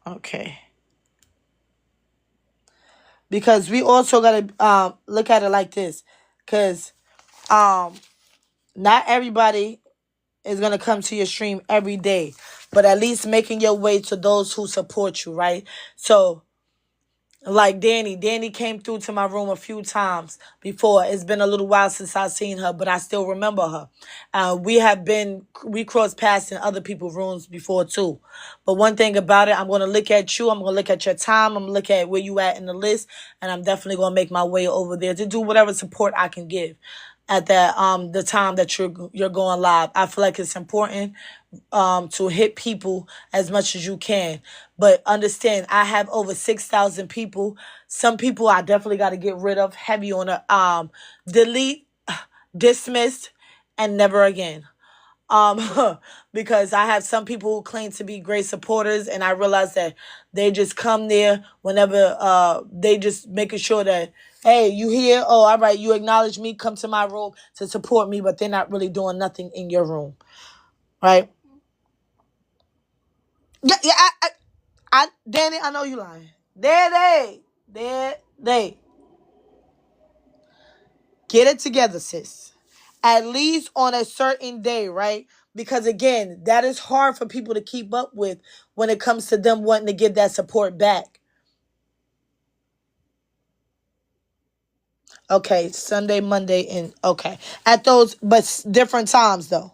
Okay. Because we also gotta look at it like this. Cause not everybody is gonna come to your stream every day. But at least making your way to those who support you, right? So like Danny came through to my room a few times before. It's been a little while since I've seen her, but I still remember her. We crossed paths in other people's rooms before too. But one thing about it, I'm going to look at you. I'm going to look at your time. I'm going to look at where you at in the list. And I'm definitely going to make my way over there to do whatever support I can give at that the time that you're going live. I feel like it's important to hit people as much as you can. But understand, I have over 6,000 people. Some people I definitely got to get rid of. Heavy on the delete, dismissed, and never again. Because I have some people who claim to be great supporters, and I realize that they just come there whenever they just making sure that, hey, you here? Oh, all right, you acknowledge me, come to my room to support me, but they're not really doing nothing in your room, right? Yeah, Danny, I know you lying. There they. Get it together, sis. At least on a certain day, right? Because again, that is hard for people to keep up with when it comes to them wanting to give that support back. Okay, Sunday, Monday, and okay. At those, but different times though.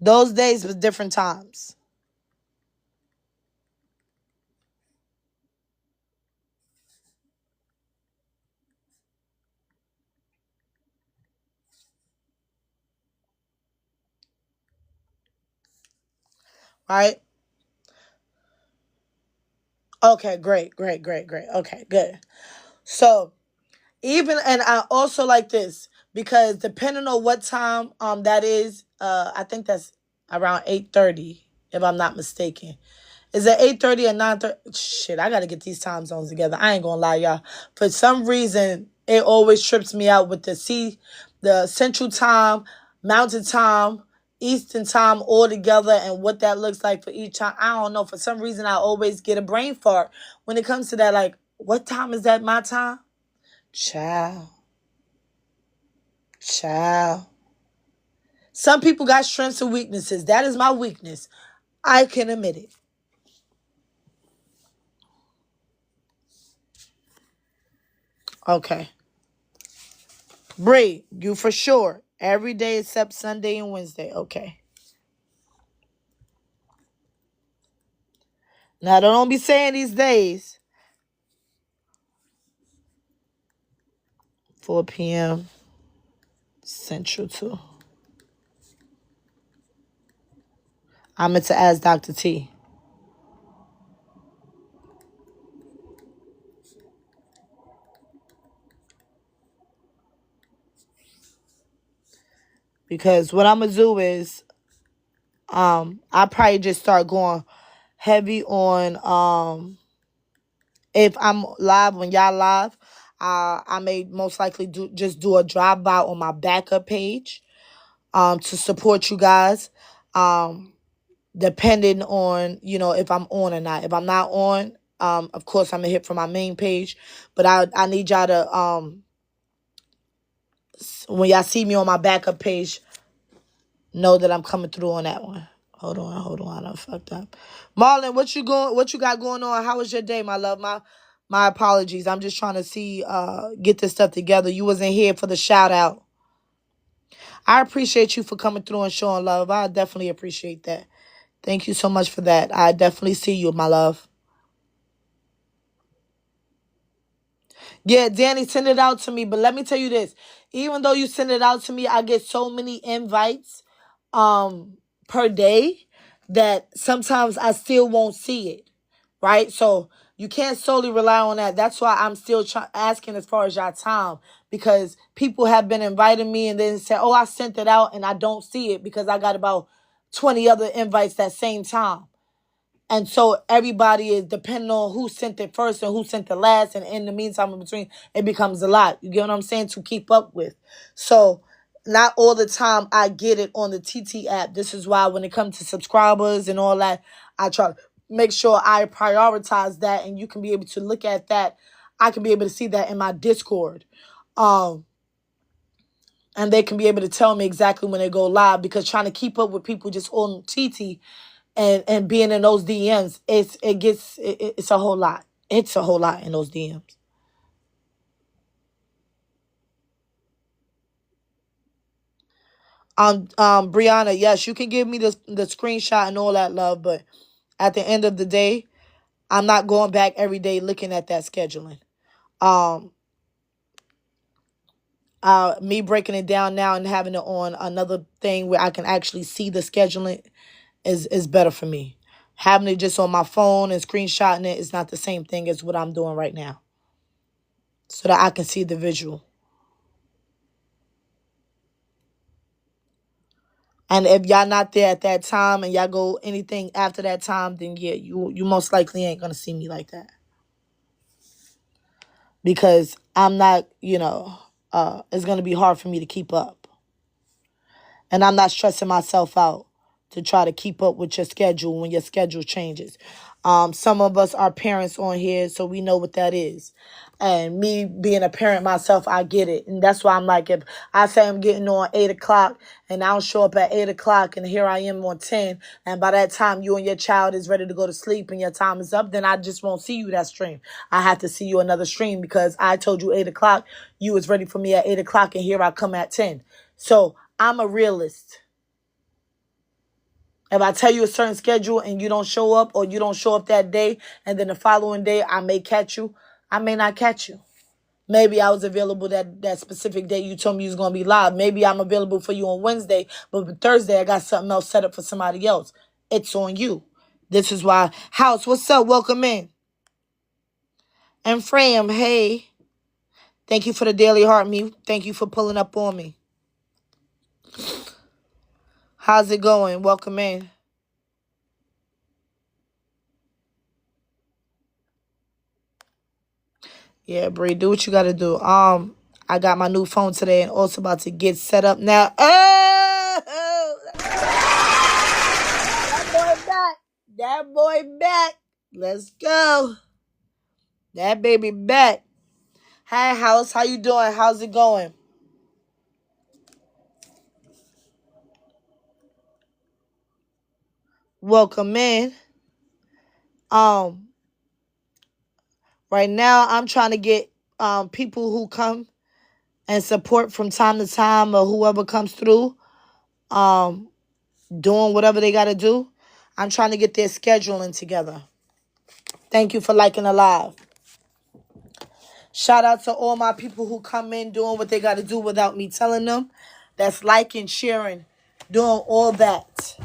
Those days was different times. Right? Okay, great. Okay, good. So even, and I also like this because depending on what time that is, I think that's around 8:30, if I'm not mistaken. Is it 8:30 or 9:30? Shit, I gotta get these time zones together. I ain't gonna lie, y'all. For some reason, it always trips me out with the Central Time, Mountain Time, Eastern Time all together, and what that looks like for each time. I don't know. For some reason, I always get a brain fart when it comes to that. Like, what time is that? My time? Child, child. Some people got strengths and weaknesses. That is my weakness. I can admit it. Okay. Bree, you for sure. Every day except Sunday and Wednesday. Okay. Now, don't be saying these days. 4 p.m. Central too. I meant to ask Dr. T. Because what I'm going to do is I probably just start going heavy on if I'm live, when y'all live, I may most likely do a drive by on my backup page to support you guys. Depending on, if I'm on or not. If I'm not on, of course I'm gonna hit from my main page. But I need y'all to when y'all see me on my backup page, know that I'm coming through on that one. Hold on, I fucked up. Marlon, what you got going on? How was your day, my love? My apologies. I'm just trying to get this stuff together. You wasn't here for the shout out. I appreciate you for coming through and showing love. I definitely appreciate that. Thank you so much for that. I definitely see you, my love. Yeah, Danny, send it out to me. But let me tell you this. Even though you send it out to me, I get so many invites per day that sometimes I still won't see it. Right? So you can't solely rely on that. That's why I'm still asking as far as your time. Because people have been inviting me and then say, oh, I sent it out and I don't see it because I got about 20 other invites that same time. And so everybody is depending on who sent it first and who sent it last. And in the meantime, in between, it becomes a lot. You get what I'm saying? To keep up with. So not all the time I get it on the TT app. This is why when it comes to subscribers and all that, I try to make sure I prioritize that. And you can be able to look at that. I can be able to see that in my Discord. And they can be able to tell me exactly when they go live, because trying to keep up with people just on TT and being in those DMs, it's a whole lot. It's a whole lot in those DMs. Brianna, yes, you can give me the screenshot and all that, love, but at the end of the day, I'm not going back every day looking at that scheduling. Me breaking it down now and having it on another thing where I can actually see the scheduling is better for me. Having it just on my phone and screenshotting it is not the same thing as what I'm doing right now, so that I can see the visual. And if y'all not there at that time and y'all go anything after that time, then yeah, you most likely ain't gonna see me like that. Because I'm not, it's gonna be hard for me to keep up. And I'm not stressing myself out to try to keep up with your schedule when your schedule changes. Some of us are parents on here, so we know what that is. And me being a parent myself, I get it. And that's why I'm like, if I say I'm getting on 8 o'clock and I don't show up at 8 o'clock and here I am on 10, and by that time you and your child is ready to go to sleep and your time is up, then I just won't see you that stream. I have to see you another stream because I told you 8 o'clock, you was ready for me at 8 o'clock, and here I come at 10. So I'm a realist. If I tell you a certain schedule and you don't show up, or you don't show up that day, and then the following day I may catch you, I may not catch you. Maybe I was available that specific day you told me you was going to be live. Maybe I'm available for you on Wednesday, but Thursday I got something else set up for somebody else. It's on you. This is why. House, what's up? Welcome in. And Frame, hey. Thank you for the daily heart, me. Thank you for pulling up on me. How's it going? Welcome in. Yeah, Bree, do what you gotta do. I got my new phone today and also about to get set up now. Oh, that boy back. That boy back. Let's go. That baby back. Hi, House. How you doing? How's it going? Welcome in. Right now I'm trying to get people who come and support from time to time, or whoever comes through, doing whatever they gotta do. I'm trying to get their scheduling together. Thank you for liking the live. Shout out to all my people who come in doing what they gotta do without me telling them. That's liking, sharing, doing all that.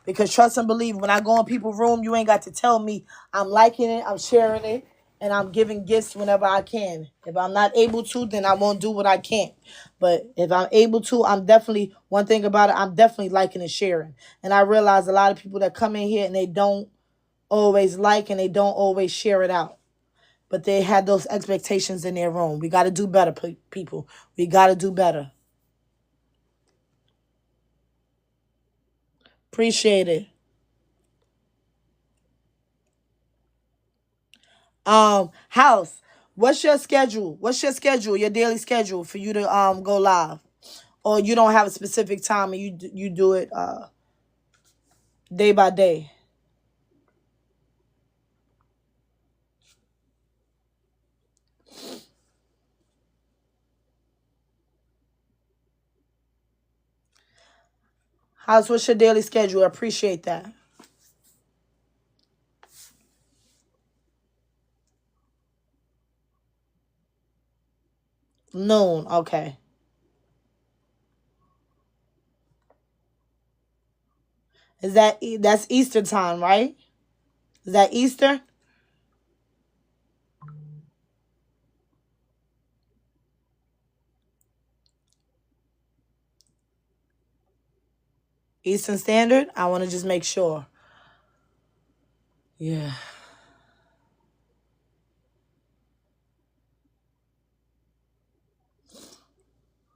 Because trust and believe, when I go in people's room, you ain't got to tell me. I'm liking it, I'm sharing it, and I'm giving gifts whenever I can. If I'm not able to, then I won't do what I can. But if I'm able to, I'm definitely, one thing about it, I'm definitely liking and sharing. And I realize a lot of people that come in here and they don't always like and they don't always share it out. But they had those expectations in their room. We got to do better, people. We got to do better. Appreciate it. House, what's your schedule? What's your schedule? Your daily schedule for you to go live, or you don't have a specific time and you do it day by day? House, what's your daily schedule? I appreciate that. Noon, okay. That's Eastern time, right? Is that Eastern? Eastern Standard? I want to just make sure. Yeah.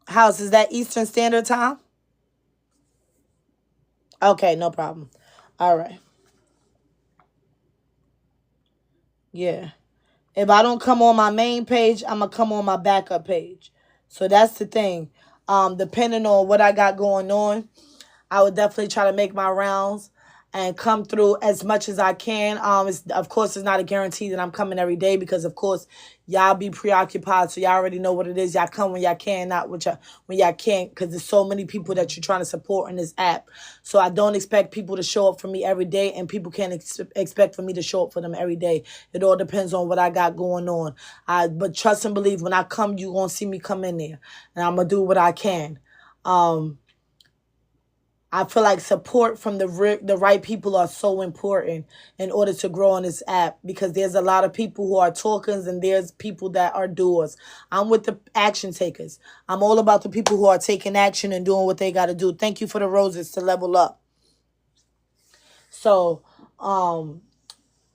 House, is that Eastern Standard Time? Okay, no problem. All right. Yeah. If I don't come on my main page, I'm going to come on my backup page. So that's the thing. Depending on what I got going on, I would definitely try to make my rounds and come through as much as I can. Of course, it's not a guarantee that I'm coming every day because, of course, y'all be preoccupied. So y'all already know what it is. Y'all come when y'all can, not when y'all can't, because there's so many people that you're trying to support in this app. So I don't expect people to show up for me every day, and people can't expect for me to show up for them every day. It all depends on what I got going on. But trust and believe, when I come, you're going to see me come in there, and I'm going to do what I can. I feel like support from the right people are so important in order to grow on this app, because there's a lot of people who are talkers and there's people that are doers. I'm with the action takers. I'm all about the people who are taking action and doing what they got to do. Thank you for the roses to level up. So, I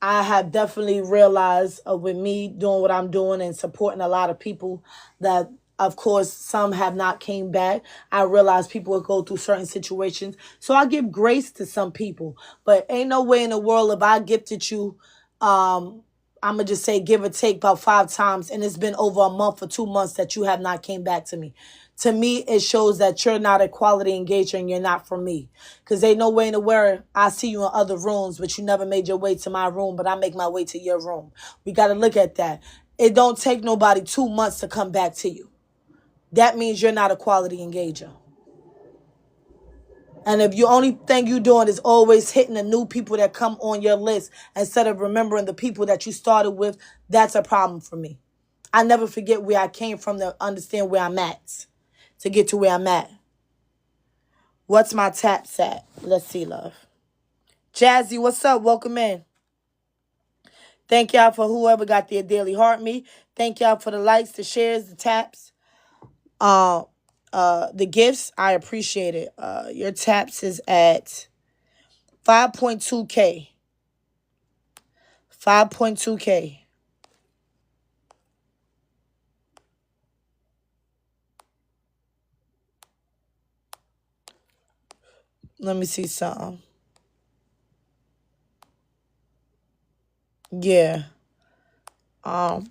have definitely realized with me doing what I'm doing and supporting a lot of people that, of course, some have not came back. I realize people will go through certain situations. So I give grace to some people. But ain't no way in the world if I gifted you, I'm going to just say give or take about 5 times, and it's been over a month or 2 months that you have not came back to me. To me, it shows that you're not a quality engager and you're not for me. Because ain't no way in the world I see you in other rooms, but you never made your way to my room, but I make my way to your room. We got to look at that. It don't take nobody 2 months to come back to you. That means you're not a quality engager. And if the only thing you doing is always hitting the new people that come on your list instead of remembering the people that you started with, that's a problem for me. I never forget where I came from to understand where I'm at, to get to where I'm at. What's my taps at? Let's see, love. Jazzy, what's up? Welcome in. Thank y'all for whoever got their daily heart me. Thank y'all for the likes, the shares, the taps, uh, the gifts. I appreciate it. Your taps is at 5.2K. 5.2K. Let me see something. Yeah. I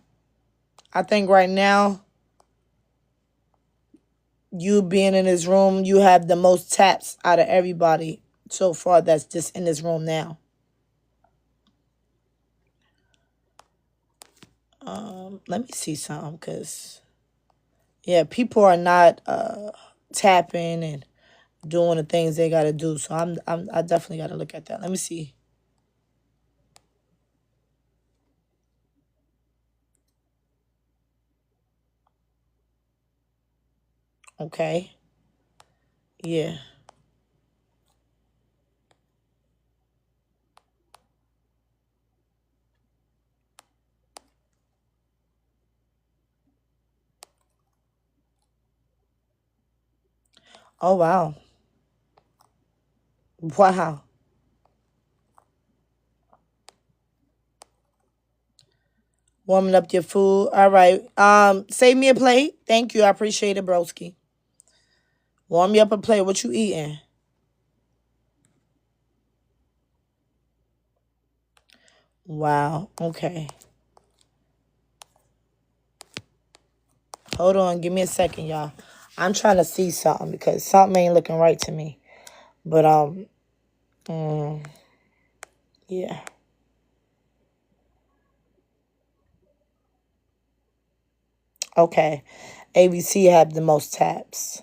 think right now, you being in this room, you have the most taps out of everybody so far that's just in this room now. Let me see something, because yeah, people are not tapping and doing the things they gotta do. So I definitely gotta look at that. Let me see. Okay. Yeah. Oh wow. Wow. Warming up your food. All right. Save me a plate. Thank you. I appreciate it, broski. Warm me up a plate. What you eating? Wow. Okay. Hold on. Give me a second, y'all. I'm trying to see something because something ain't looking right to me. But yeah. Okay. ABC have the most taps.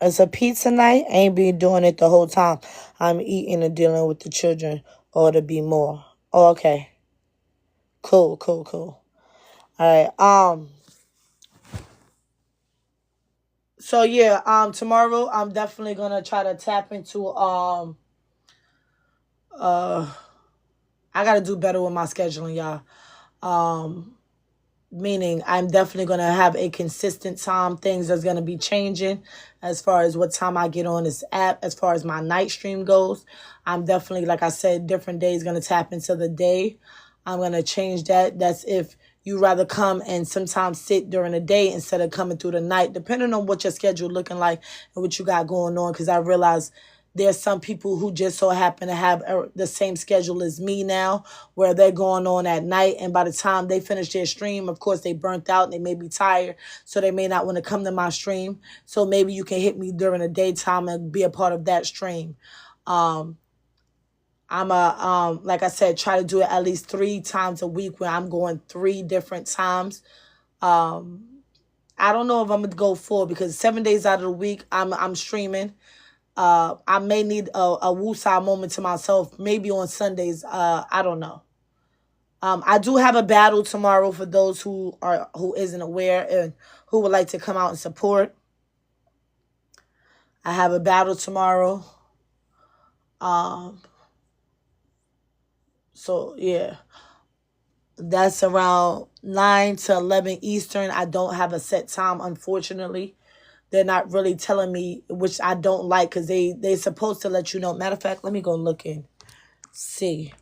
It's a pizza night. I ain't been doing it the whole time. I'm eating and dealing with the children, or to be more. Oh, okay. Cool, cool, cool. All right. So yeah, tomorrow I'm definitely gonna try to tap into I gotta do better with my scheduling, y'all. Meaning I'm definitely gonna have a consistent time. Things that's gonna be changing as far as what time I get on this app, as far as my night stream goes. I'm definitely, like I said, different days gonna tap into the day. I'm gonna change that. That's if you rather come and sometimes sit during the day instead of coming through the night, depending on what your schedule looking like and what you got going on. Because I realize there's some people who just so happen to have the same schedule as me now, where they're going on at night, and by the time they finish their stream, of course, they burnt out and they may be tired, so they may not want to come to my stream. So maybe you can hit me during the daytime and be a part of that stream. I'm like I said, try to do it at least 3 times a week where I'm going 3 different times. I don't know if I'm gonna go 4 because 7 days out of the week I'm streaming. I may need a woosah moment to myself, maybe on Sundays. I don't know. I do have a battle tomorrow for those who isn't aware and who would like to come out and support. I have a battle tomorrow. So yeah, that's around 9 to 11 Eastern. I don't have a set time, unfortunately. They're not really telling me, which I don't like, because they supposed to let you know. Matter of fact, let me go look and see.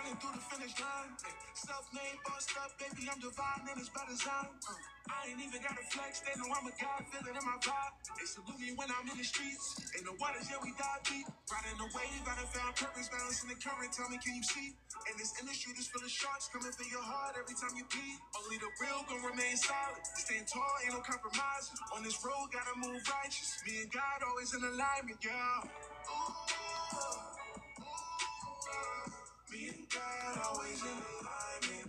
Running through the finish line. Self-made, bossed up, baby, I'm divine and it's by design. I ain't even got a flex, they know I'm a god, feeling in my vibe. They salute me when I'm in the streets. In the waters, yeah, we dive deep. Riding the wave, I done found purpose, balancing the current. Tell me, can you see? In this industry, this full of sharks coming for your heart every time you bleed. Only the real gon' remain solid. Staying tall, ain't no compromise. On this road, gotta move righteous. Me and God always in alignment, yeah. Me and God always in alignment.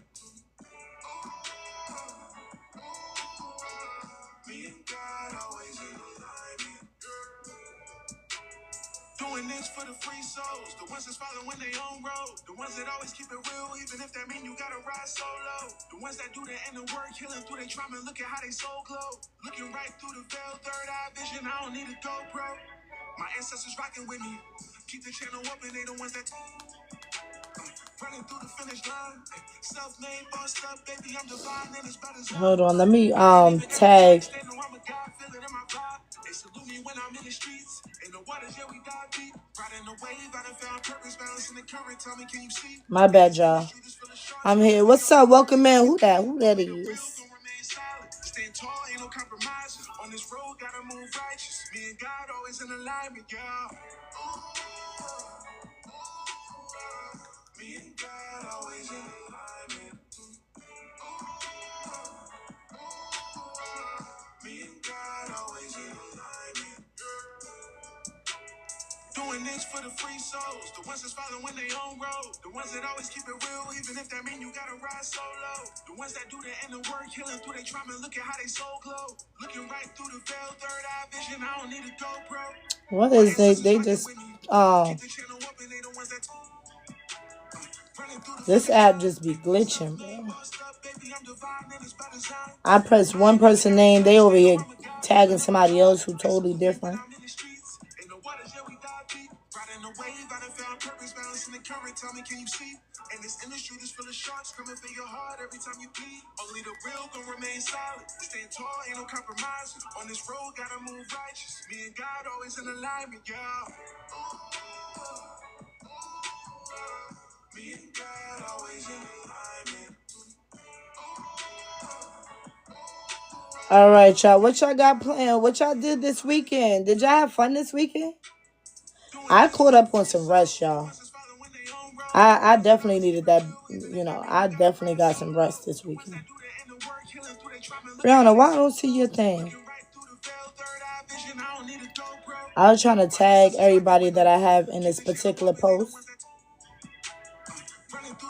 Me and God always in alignment. Doing this for the free souls, the ones that's following their own road, the ones that always keep it real, even if that mean you gotta ride solo. The ones that do the inner work, healing through their trauma, look at how they soul glow. Looking right through the veil, third eye vision, I don't need a GoPro. My ancestors rocking with me, keep the channel open, they the ones that running through the finish line. Self-made, bossed up, baby, I'm divine and it's by design. Hold on, let me tag. They know I'm a god, feeling in my vibe. They salute me when I'm in the streets. In the waters, yeah, we dive deep. Riding the wave, I done found purpose, balancing the current. Tell me, can you see? My bad, y'all. I'm here. What's up? Welcome in. Who that? Who that is? Staying tall, ain't no compromise. On this road, gotta move righteous. Me and God always in alignment, yeah. Me and God always in alignment. Me and God always in alignment. Doing this for the free souls, the ones that's following their own road, the ones that always keep it real, even if that mean you gotta ride solo. The ones that do the inner work, healing through their trauma, look at how they soul glow. Looking right through the veil, third eye vision, I don't need a GoPro. What is they just this app just be glitching, bro. I press one person name, they over here tagging somebody else who totally different. Tell me, can you see? In this industry, this full of sharks coming for your heart every time you bleed. Only the real gon' remain solid. Staying tall, ain't no compromise. On this road, gotta move righteous. Me and God always in alignment, yeah. Me and God always in alignment. All right, y'all. What y'all got planned? What y'all did this weekend? Did y'all have fun this weekend? I caught up on some rest, y'all. I definitely needed that. You know, I definitely got some rest this weekend. Brianna, why I don't see your thing? I was trying to tag everybody that I have in this particular post.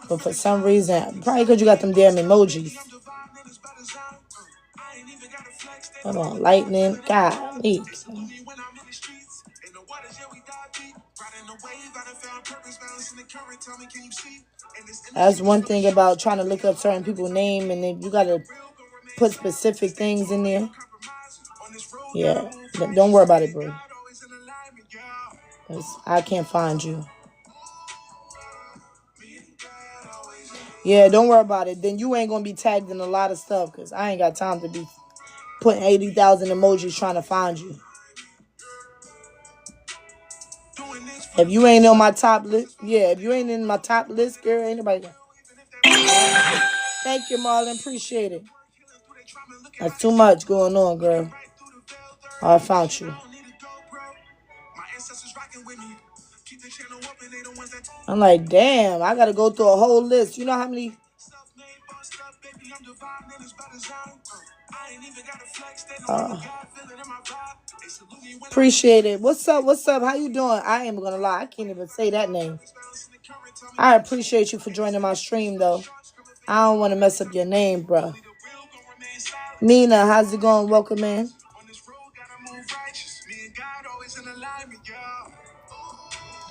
But for some reason, probably because you got them damn emojis. Hold on, lightning. Golly. That's one thing about trying to look up certain people's name, and then you gotta put specific things in there. Yeah, don't worry about it, bro. I can't find you. Yeah, don't worry about it. Then you ain't gonna be tagged in a lot of stuff, because I ain't got time to be putting 80,000 emojis trying to find you. If you ain't on my top list, yeah, if you ain't in my top list, girl, ain't nobody. Thank you, Marlon. Appreciate it. That's too much going on, girl. Oh, I found you. I'm like, damn, I gotta go through a whole list. You know how many? Appreciate it. What's up? What's up? How you doing? I ain't gonna lie, I can't even say that name. I appreciate you for joining my stream, though. I don't want to mess up your name, bro. Nina, how's it going? Welcome in.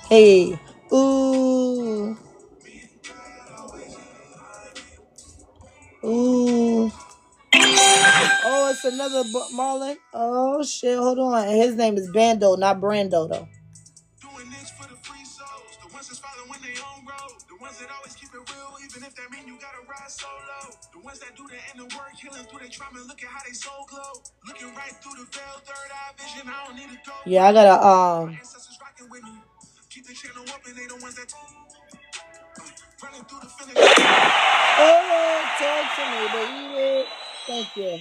Hey. Ooh. Ooh. Oh, it's another Marlon. Oh, shit. Hold on. And his name is Bando, not Brando, though. Doing this for the free souls, the ones that's following their own road, the ones that always keep it real, even if that mean you gotta ride solo. The ones that do the inner work, healing through their trauma, look at how they soul glow. Looking right through the veil, third eye vision, I don't need to go. Yeah, I gotta Keep the channel open, they the ones that Running through the finish line. Oh, talk to me, baby. Thank you.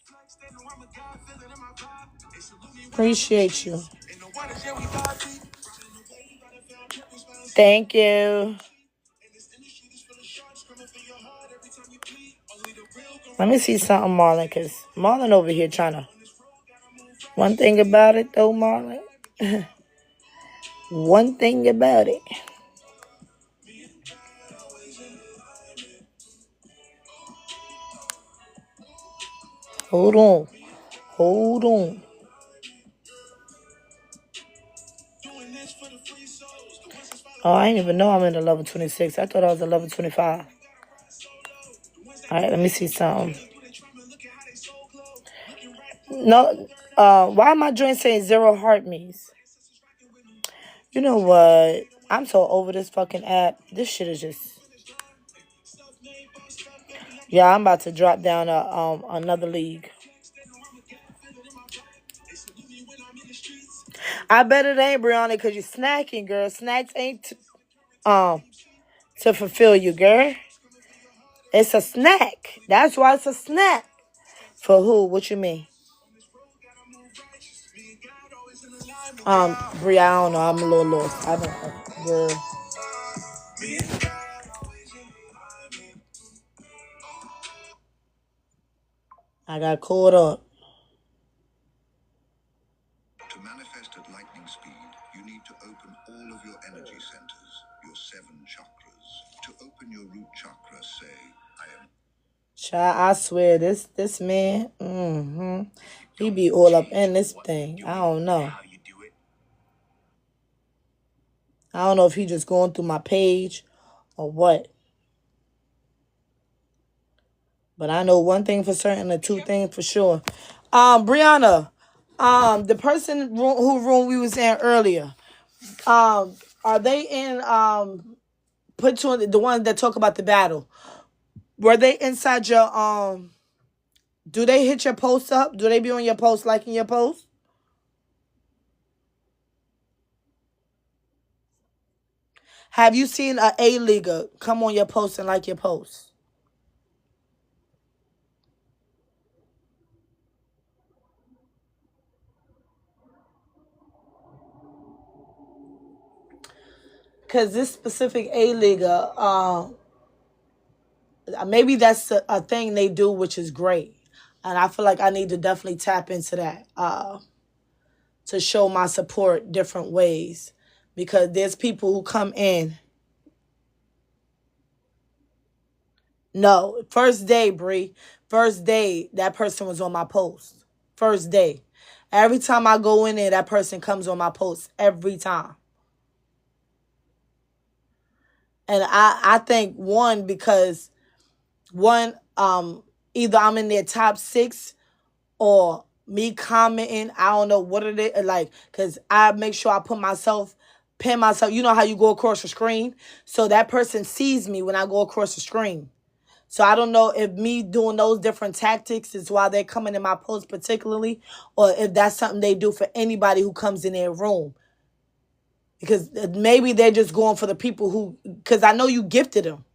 Flex, they know I'm a god, feel it in my vibe. They salute me when I'm in the Appreciate you. streets. In the waters, yeah, we dive deep. In the way, you gotta feel purpose, balance. Thank you. In this industry, this full of sharks coming for your heart every time you bleed. Only the real gon' Let me see something, Marlon, because Marlon over here trying to. One thing about it, though, Marlon. One thing about it. Hold on. Hold on. doing this for the free souls. The ones that's following Oh, I didn't even know I'm in the level 26. I thought I was at level 25. All right, let me see something. through their trauma, look at how they so glow. Looking right No, why am I joint saying 0 heart means? You know what? I'm so over this fucking app. This shit is just. Yeah, I'm about to drop down another league. I bet it ain't, Brianna, because you're snacking, girl. Snacks ain't to fulfill you, girl. It's a snack. That's why it's a snack. For who? What you mean? Bri, I don't know. I'm a little lost. I don't know. Girl. I got caught up. To manifest at lightning speed, you need to open all of your energy centers, your 7 chakras. To open your root chakra, say, I am. Child, I swear, this man, he be all up in this thing. I don't know. I don't know if he just going through my page or what. But I know one thing for certain and 2 things for sure. Brianna, the person who room we was in earlier, are they in put you in the ones that talk about the battle? Were they inside your do they hit your post up? Do they be on your post, liking your post? Have you seen a A-leaguer come on your post and like your post? Because this specific A-leaguer, maybe that's a thing they do, which is great. And I feel like I need to definitely tap into that to show my support different ways. Because there's people who come in. No, first day, Bree. First day, that person was on my post. First day. Every time I go in there, that person comes on my post. Every time. And I think because either I'm in their top 6 or me commenting, I don't know what it is, like, because I make sure I pin myself. You know how you go across the screen? So that person sees me when I go across the screen. So I don't know if me doing those different tactics is why they're coming in my post particularly, or if that's something they do for anybody who comes in their room. Because maybe they're just going for the people who, because I know you gifted them.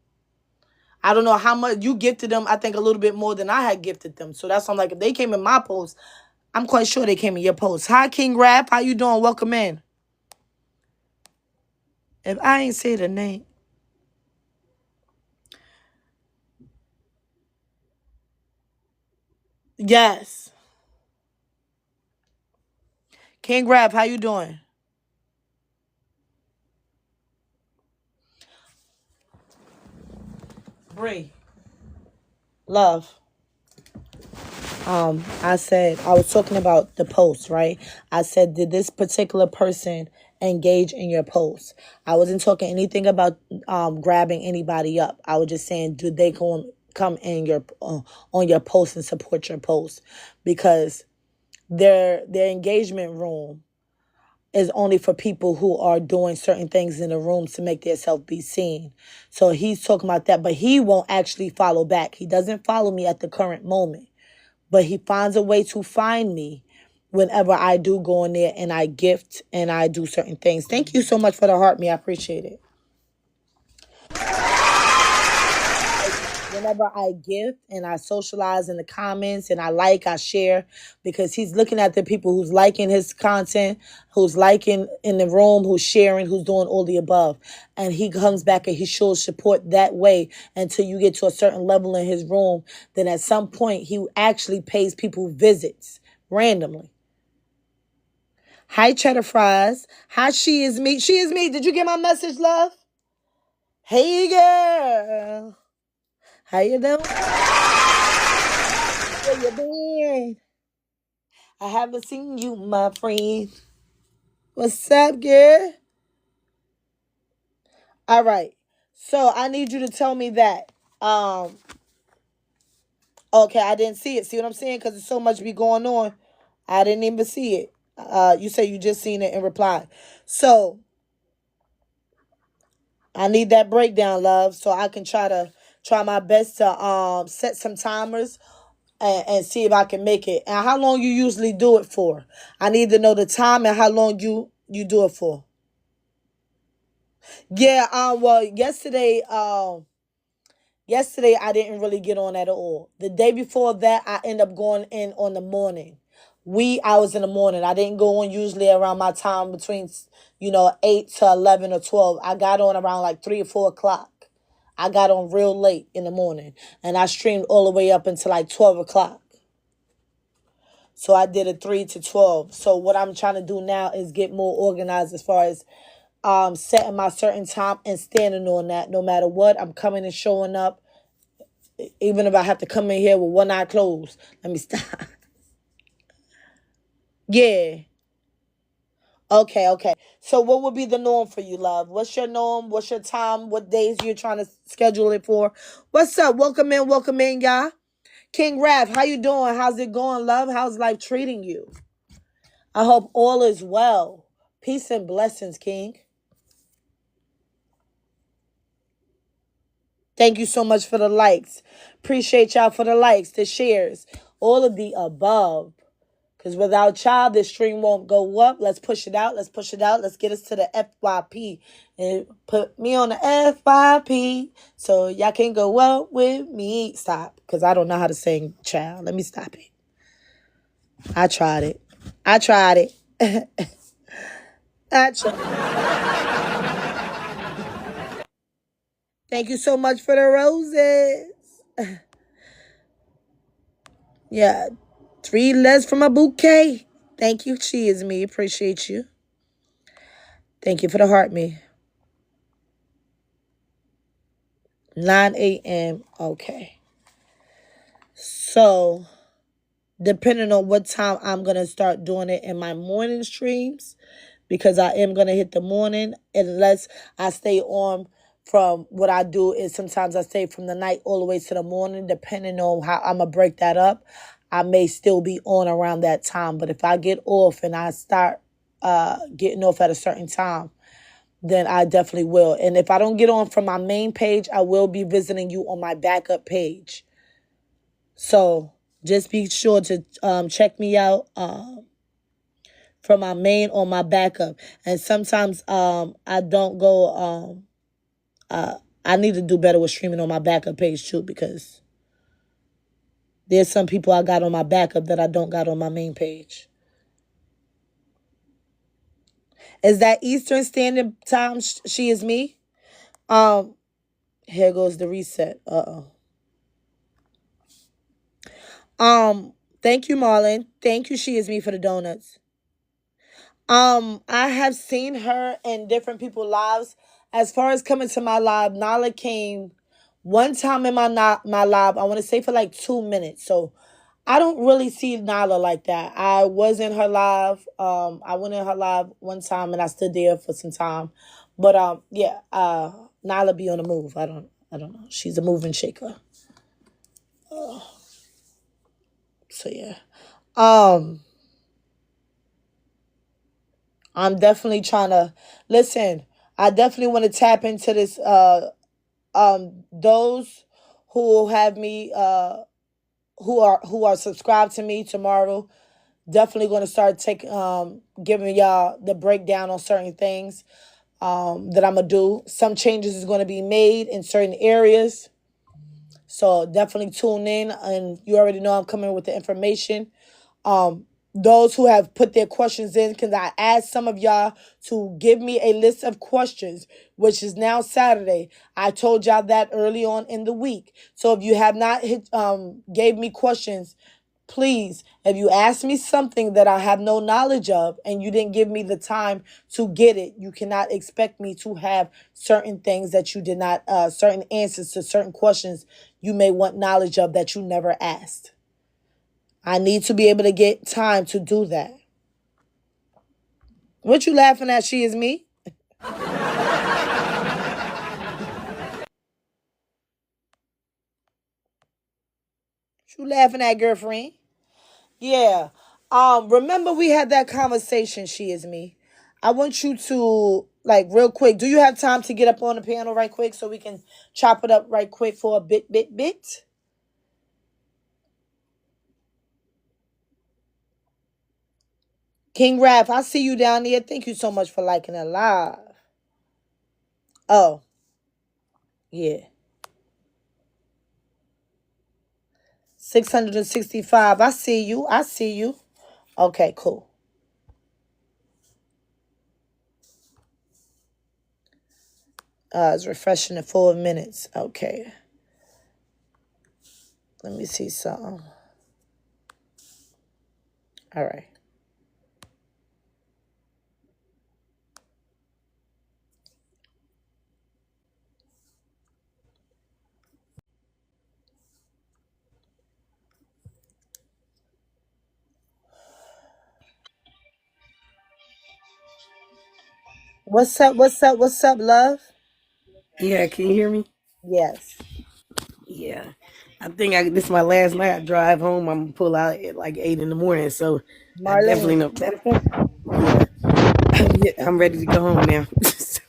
I don't know how much you gifted them. I think a little bit more than I had gifted them. So that's why I'm like, if they came in my post, I'm quite sure they came in your post. Hi, King Rap. How you doing? Welcome in. If I ain't say the name. Yes. King Rap, how you doing? Bree. Love. I was talking about the post, right? I said, did this particular person engage in your post? I wasn't talking anything about grabbing anybody up. I was just saying, did they come in your on your post and support your post? Because their engagement room is only for people who are doing certain things in the room to make themselves be seen. So he's talking about that, but he won't actually follow back. He doesn't follow me at the current moment. But he finds a way to find me whenever I do go in there and I gift and I do certain things. Thank you so much for the heart, me. I appreciate it. whenever I gift and I socialize in the comments and I share, because he's looking at the people who's liking his content, who's liking in the room, who's sharing, who's doing all the above. And he comes back and he shows support that way until you get to a certain level in his room. Then at some point, he actually pays people visits randomly. Hi, Cheddar Fries. Hi, She Is Me. She Is Me. Did you get my message, love? Hey, girl. How you doing? Where you been? I haven't seen you, my friend. What's up, girl? All right. So I need you to tell me that. Okay, I didn't see it. See what I'm saying? Because there's so much be going on. I didn't even see it. You say you just seen it and replied. So I need that breakdown, love, so I can try my best to set some timers and see if I can make it. And how long you usually do it for? I need to know the time and how long you do it for. Yeah, well, yesterday I didn't really get on at all. The day before that, I end up going in on the morning. Wee hours in the morning. I didn't go on usually around my time between 8 to 11 or 12. I got on around like 3 or 4 o'clock. I got on real late in the morning, and I streamed all the way up until like 12 o'clock. So I did a 3 to 12. So what I'm trying to do now is get more organized as far as setting my certain time and standing on that. No matter what, I'm coming and showing up. Even if I have to come in here with one eye closed. Let me stop. Yeah. Okay. So what would be the norm for you, love? What's your norm? What's your time? What days you're trying to schedule it for? What's up? Welcome in, y'all. King Raph, how you doing? How's it going, love? How's life treating you? I hope all is well. Peace and blessings, King. Thank you so much for the likes. Appreciate y'all for the likes, the shares, all of the above. Because without y'all, this stream won't go up. Let's push it out. Let's get us to the FYP. And put me on the FYP so y'all can go up with me. Stop. Because I don't know how to sing, child. Let me stop it. I tried it. I tried. Thank you so much for the roses. Yeah. 3 less from a bouquet. Thank you. She Is Me. Appreciate you. Thank you for the heart me. 9 a.m. Okay. So, depending on what time I'm going to start doing it in my morning streams, because I am going to hit the morning, unless I stay on from what I do is sometimes I stay from the night all the way to the morning, depending on how I'm going to break that up. I may still be on around that time. But if I get off and I start getting off at a certain time, then I definitely will. And if I don't get on from my main page, I will be visiting you on my backup page. So just be sure to check me out from my main on my backup. And sometimes I don't go, I need to do better with streaming on my backup page too, because there's some people I got on my backup that I don't got on my main page. Is that Eastern Standard Time? She Is Me. Here goes the reset. Thank you, Marlon. Thank you, She Is Me, for the donuts. I have seen her in different people's lives. As far as coming to my live, Nala came one time in my live. I want to say for like 2 minutes. So I don't really see Nala like that. I was in her live. I went in her live one time and I stood there for some time. But yeah, Nala be on the move. I don't know. She's a moving shaker. So yeah. I'm definitely trying to listen. I definitely want to tap into this. Those who have me, who are subscribed to me tomorrow, definitely going to start giving y'all the breakdown on certain things that I'm gonna do. Some changes is going to be made in certain areas. So definitely tune in, and you already know I'm coming with the information. Um, those who have put their questions in, because I asked some of y'all to give me a list of questions, which is now Saturday. I told y'all that early on in the week. So if you have not gave me questions, please, if you ask me something that I have no knowledge of and you didn't give me the time to get it, you cannot expect me to have certain things that you did not, certain answers to certain questions you may want knowledge of that you never asked. I need to be able to get time to do that. What you laughing at? She is me. What you laughing at, girlfriend? Yeah. Remember we had that conversation, she is me. I want you to, like, real quick. Do you have time to get up on the piano right quick so we can chop it up right quick for a bit? King Raph, I see you down there. Thank you so much for liking it live. Oh, yeah. 665. I see you. I see you. Okay, cool. It's refreshing in 4 minutes. Okay. Let me see something. All right. What's up? What's up? What's up, love? Yeah, can you hear me? Yes. Yeah. I think this is my last night. I drive home. I'm gonna pull out at like 8 in the morning. So I definitely Marlene. know. Matter of fact, yeah. Yeah, I'm ready to go home now.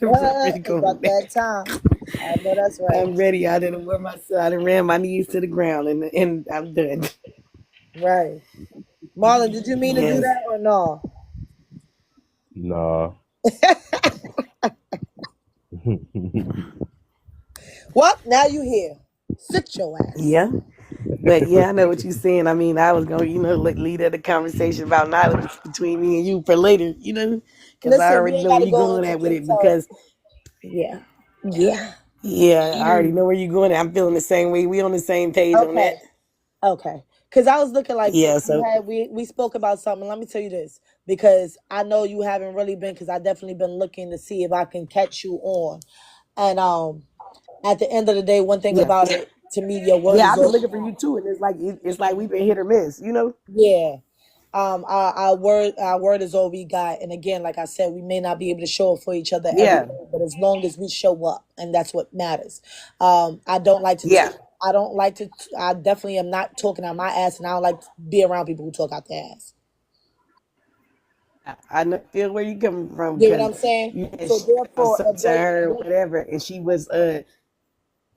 I'm ready to It's go home about now. that time. I know that's right. I'm ready. I didn't wear my I didn't ran my knees to the ground and I'm done. Right. Marlon, did you mean to do Yes. that or no? Nah. Well, now you here. Sit your ass. Yeah. But yeah, I know what you're saying. I mean, I was gonna, lead at the conversation about knowledge between me and you for later, because I Listen, we already ain't know where gotta you're go going into at with it. detail. Because Yeah. Yeah. yeah, I already know where you're going. I'm feeling the same way. We on the same page on Okay. that. Okay. Because I was looking like this. Yeah. So We spoke about something. Let me tell you this. Because I know you haven't really been, because I definitely been looking to see if I can catch you on. And at the end of the day, one thing yeah, about it, to me, your word yeah. is I've been all. looking for you too, and it's like we've been hit or miss. Yeah. Our word is all we got. And again, like I said, we may not be able to show up for each other every Yeah. day, but as long as we show up, and that's what matters. I don't like to Yeah. talk. I don't like to. I definitely am not talking out my ass, and I don't like to be around people who talk out their ass. Feel where you coming from Get what because I'm saying? you had So shared therefore, something if to her or whatever, and she was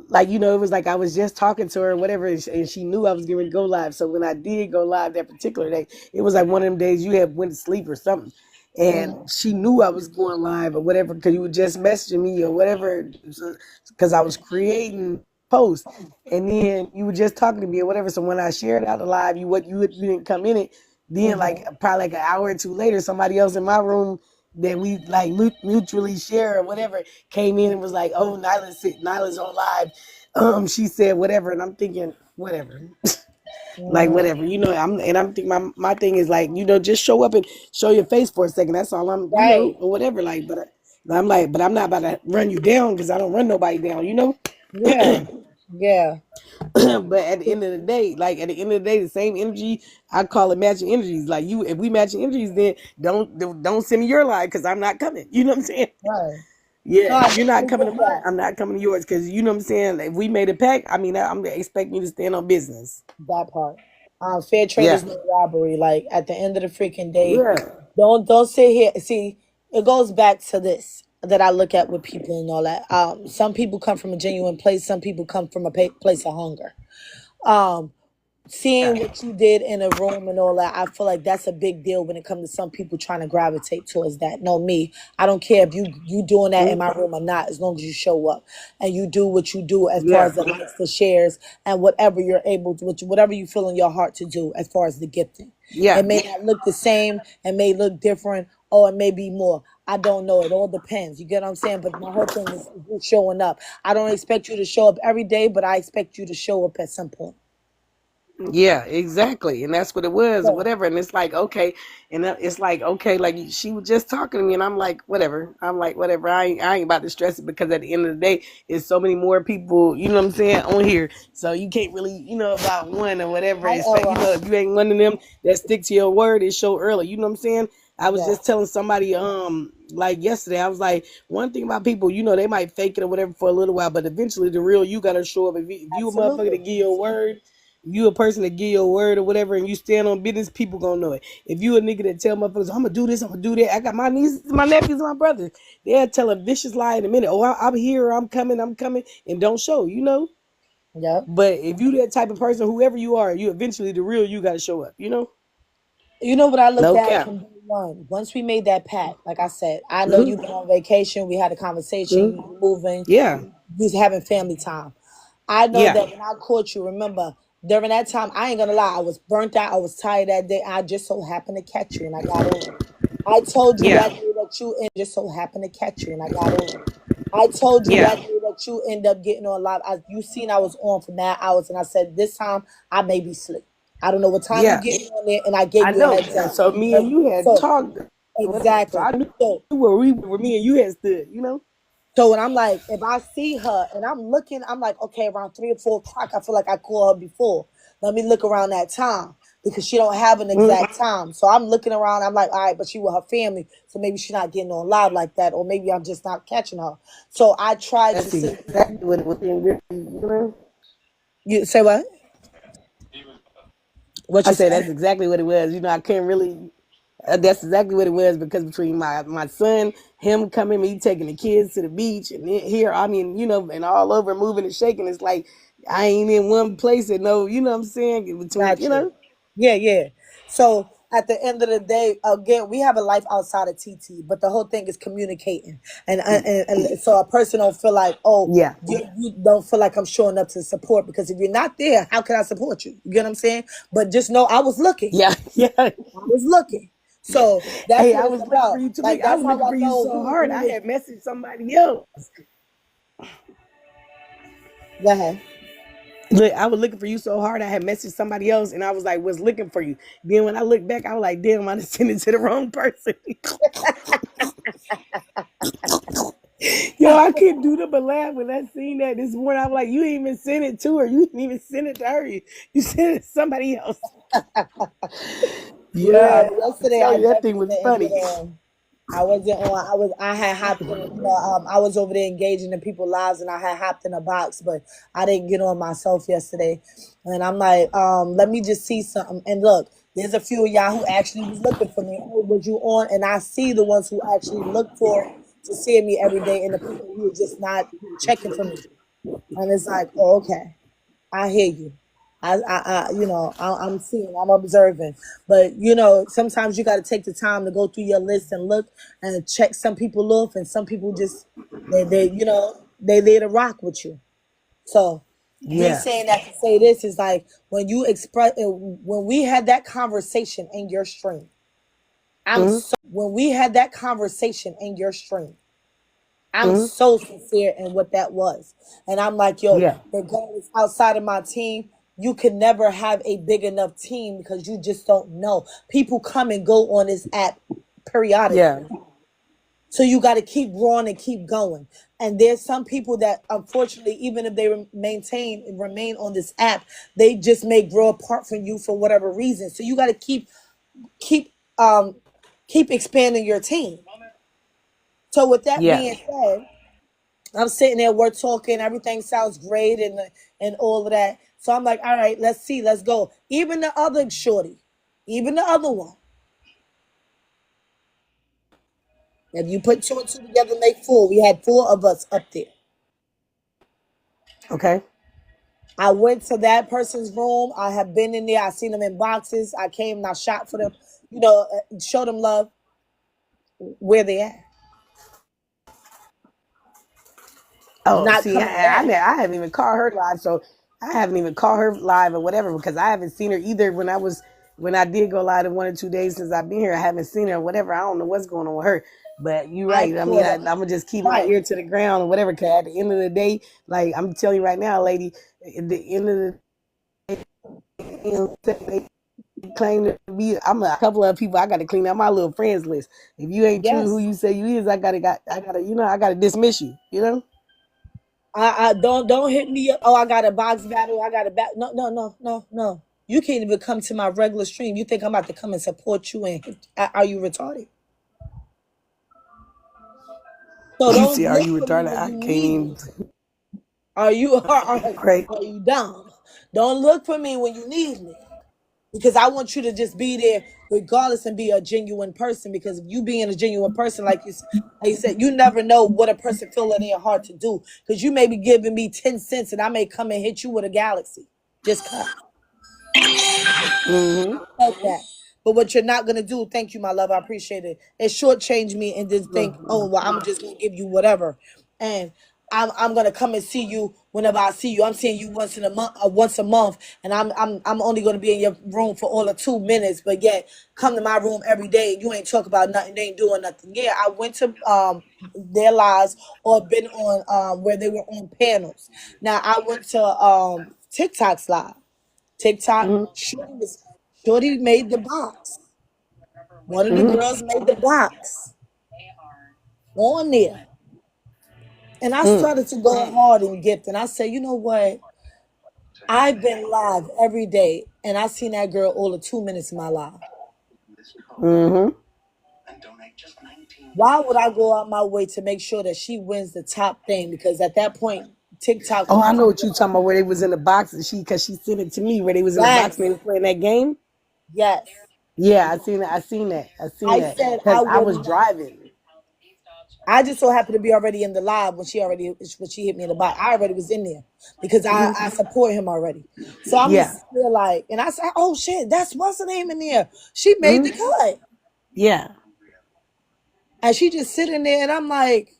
like it was like I was just talking to her or whatever, and she knew I was going to go live. So when I did go live that particular day, it was like one of them days you had went to sleep or something, and she knew I was going live or whatever because you were just messaging me or whatever because I was creating posts, and then you were just talking to me or whatever. So when I shared out the live, you didn't come in it. Then like probably like an hour or two later, somebody else in my room that we like mutually share or whatever came in and was like, "Oh, Nyla's on live." She said whatever, and I'm thinking whatever, like whatever, I'm thinking my thing is like, just show up and show your face for a second. That's all right, or whatever. Like, but I'm like, but I'm not about to run you down because I don't run nobody down. yeah, yeah, But at the end of the day, the same energy, I call it matching energies. Like if we matching energies, then don't send me your live because I'm not coming. You know what I'm saying? right. No, Yeah, I you're not definitely coming to get mine. that. I'm not coming to yours because you know what I'm saying. If we made a pact, I mean, I'm expecting you to stand on business. That part. Fair trade Yeah, is no robbery. Like at the end of the freaking day, yeah, don't sit here. See, it goes back to this that I look at with people and all that. Some people come from a genuine place. Some people come from a place of hunger. Um, seeing what you did in a room and all that, I feel like that's a big deal when it comes to some people trying to gravitate towards that. No, me, I don't care if you doing that in Mm, my room or not, as long as you show up and you do what you do as far as yeah, the likes, the shares, and whatever you're able to, whatever you feel in your heart to do as far as the gifting. It yeah, may not look the same, it may look different, or it may be more. I don't know. It all depends. You get what I'm saying? But my whole thing is you showing up. I don't expect you to show up every day, but I expect you to show up at some point. yeah, exactly. And that's what it was, or So, whatever. And it's like, okay. And it's like, okay, like she was just talking to me, and I'm like, whatever. I'm like, whatever. I ain't about to stress it because at the end of the day, it's so many more people, you know what I'm saying, on here. So you can't really, about one or whatever. hi, Expect, Ella. if you ain't one of them that stick to your word, it show early. You know what I'm saying? I was Yeah, just telling somebody, like yesterday, I was like, one thing about people, they might fake it or whatever for a little while, but eventually the real you gotta show up. If you a motherfucker to absolutely. give your word, you a person that give your word or whatever, and you stand on business, people gonna know it. If you a nigga that tell motherfuckers, I'm gonna do this, I'm gonna do that. I got my nieces, my nephews, my brothers. They'll tell a vicious lie in a minute. Oh, I'm here, I'm coming, and don't show. Yep. But if you that type of person, whoever you are, you eventually the real you gotta show up. You know what I looked No at cap. from day one? Once we made that pact, like I said, I know you've Hmm. been on vacation. We had a conversation. You Hmm. were moving. Yeah. You was having family time. I know Yeah. that when I caught you, remember, during that time, I ain't gonna lie, I was burnt out. I was tired that day. I just so happened to catch you and I got on. I told you Yeah. that day that you and just so happened to catch you and I got on. I told you Yeah. that day that you end up getting on a lot. You seen I was on for 9 hours and I said this time I may be asleep. I don't know what time you Yeah. get on there and I gave I you a know. heads And up. so me and So, you had so talked, whatever. So exactly. I knew So where me and you had stood. So when I'm like, if I see her and I'm looking, I'm like, okay, around 3 or 4 o'clock, I feel like I called her before. Let me look around that time because she don't have an Mm, exact time. So I'm looking around. I'm like, all right, but she with her family, so maybe she's not getting on live like that, or maybe I'm just not catching her. So I tried to that's see. exactly what it was. You say what? What I you said say? that's exactly what it was. I couldn't really. That's exactly what it was because between my son, him coming, me taking the kids to the beach, and then here, I mean, and all over moving and shaking. It's like I ain't in one place and no, you know what I'm saying? In between, Got you. Yeah, yeah. So at the end of the day, again, we have a life outside of TT, but the whole thing is communicating, and so a person don't feel like, oh, Yeah, you don't feel like I'm showing up to support because if you're not there, how can I support you? You get what I'm saying? But just know I was looking. yeah, yeah. I was looking. So that's Hey, what I it's was looking for about. you too. Like I that's was how looking I for you know so hard. who I was. had messaged somebody else. Go ahead. Look, I was looking for you so hard. I had messaged somebody else, and I was looking for you. Then when I looked back, I was like, damn, I just sent it to the wrong person. Yo, I couldn't do the but laugh when I seen that this morning. I was like, you didn't even send it to her. You didn't even send it to her. You sent it to somebody else. Yeah, Yeah, I'm yesterday I telling you, that thing definitely was didn't get funny. on. I wasn't on. I had hopped in. I was over there engaging in people's lives, and I had hopped in a box, but I didn't get on myself yesterday. And I'm like, let me just see something. And look, there's a few of y'all who actually was looking for me. Oh, was you on? And I see the ones who actually look for it to see me every day, and the people who are just not checking for me. And it's like, oh, okay. I hear you. I'm seeing, I'm observing. But, sometimes you got to take the time to go through your list and look and check some people off, and some people just, they there to rock with you. So, me Yeah. saying that to say this is like when we had that conversation in your stream, Hmm. when we had that conversation in your stream, I'm Hmm. so sincere in what that was. And I'm like, yo, Yeah. regardless outside of my team, you can never have a big enough team because you just don't know. People come and go on this app periodically. Yeah. So you got to keep growing and keep going. And there's some people that, unfortunately, even if they remain on this app, they just may grow apart from you for whatever reason. So you got to keep um keep expanding your team. So with that Yeah. being said, I'm sitting there, we're talking, everything sounds great and all of that. So I'm like, all right, let's see, let's go. Even the other shorty, even the other one. If you put two and two together, make four. We had four of us up there. Okay. I went to that person's room. I have been in there. I seen them in boxes. I came and I shot for them. Show them love where they at. Oh, Not see, coming back. I haven't even caught her live, so I haven't even caught her live or whatever because I haven't seen her either. When I did go live in 1 or 2 days since I've been here, I haven't seen her or whatever. I don't know what's going on with her. But you're I right. I mean, caught I'm up. gonna just keep my Right. ear to the ground or whatever. Cause at the end of the day, like I'm telling you right now, lady, at the end of the day, they claim to be. I'm a couple of people. I got to clean out my little friends list. If you ain't true to who Yes. you say you is, I gotta dismiss you. You know. I don't hit me up. Oh, I got a box battle. I got a bat. No, no, no, no, no. You can't even come to my regular stream. You think I'm about to come and support you? And are you retarded? So You don't see, are look you for me retarded? when I you can't need me. even. Are you Right. are you dumb? Don't look for me when you need me. Because I want you to just be there regardless and be a genuine person. Because if you being a genuine person, like you said, you never know what a person feel in their heart to do. Because you may be giving me 10 cents and I may come and hit you with a galaxy. Just cut. Mm-hmm. Like that. But what you're not gonna do, thank you, my love, I appreciate it. It shortchange me and just think, oh well, I'm just gonna give you whatever. And I'm gonna come and see you whenever I see you. I'm seeing you once a month, and I'm only gonna be in your room for all of 2 minutes, but yet come to my room every day. You ain't talk about nothing, they ain't doing nothing. Yeah, I went to their lives or been on where they were on panels. Now I went to TikTok's live. TikTok, Mm-hmm. Shorty made the box. One of the Mm-hmm. girls made the box on there. And I Mm. started to go hard in gift. And I said, you know what? I've been live every day. And I seen that girl all of 2 minutes in my live. Mm-hmm. Why would I go out my way to make sure that she wins the top thing? Because at that point, TikTok Oh, was I know what you talking about. Where they was in the box, and because she sent it to me. Where they was in the box and they yes, was playing that game. yes. Yeah, I seen that. I seen that. I seen I that said because I I would was not. driving. I just so happened to be already in the live when she hit me in the bot. I already was in there because I Mm-hmm. support him already. So I'm Yeah. just feel like, and I said, oh shit, that's what's the name in there. She made the Mm-hmm. cut, Yeah. and she just sitting there, and I'm like,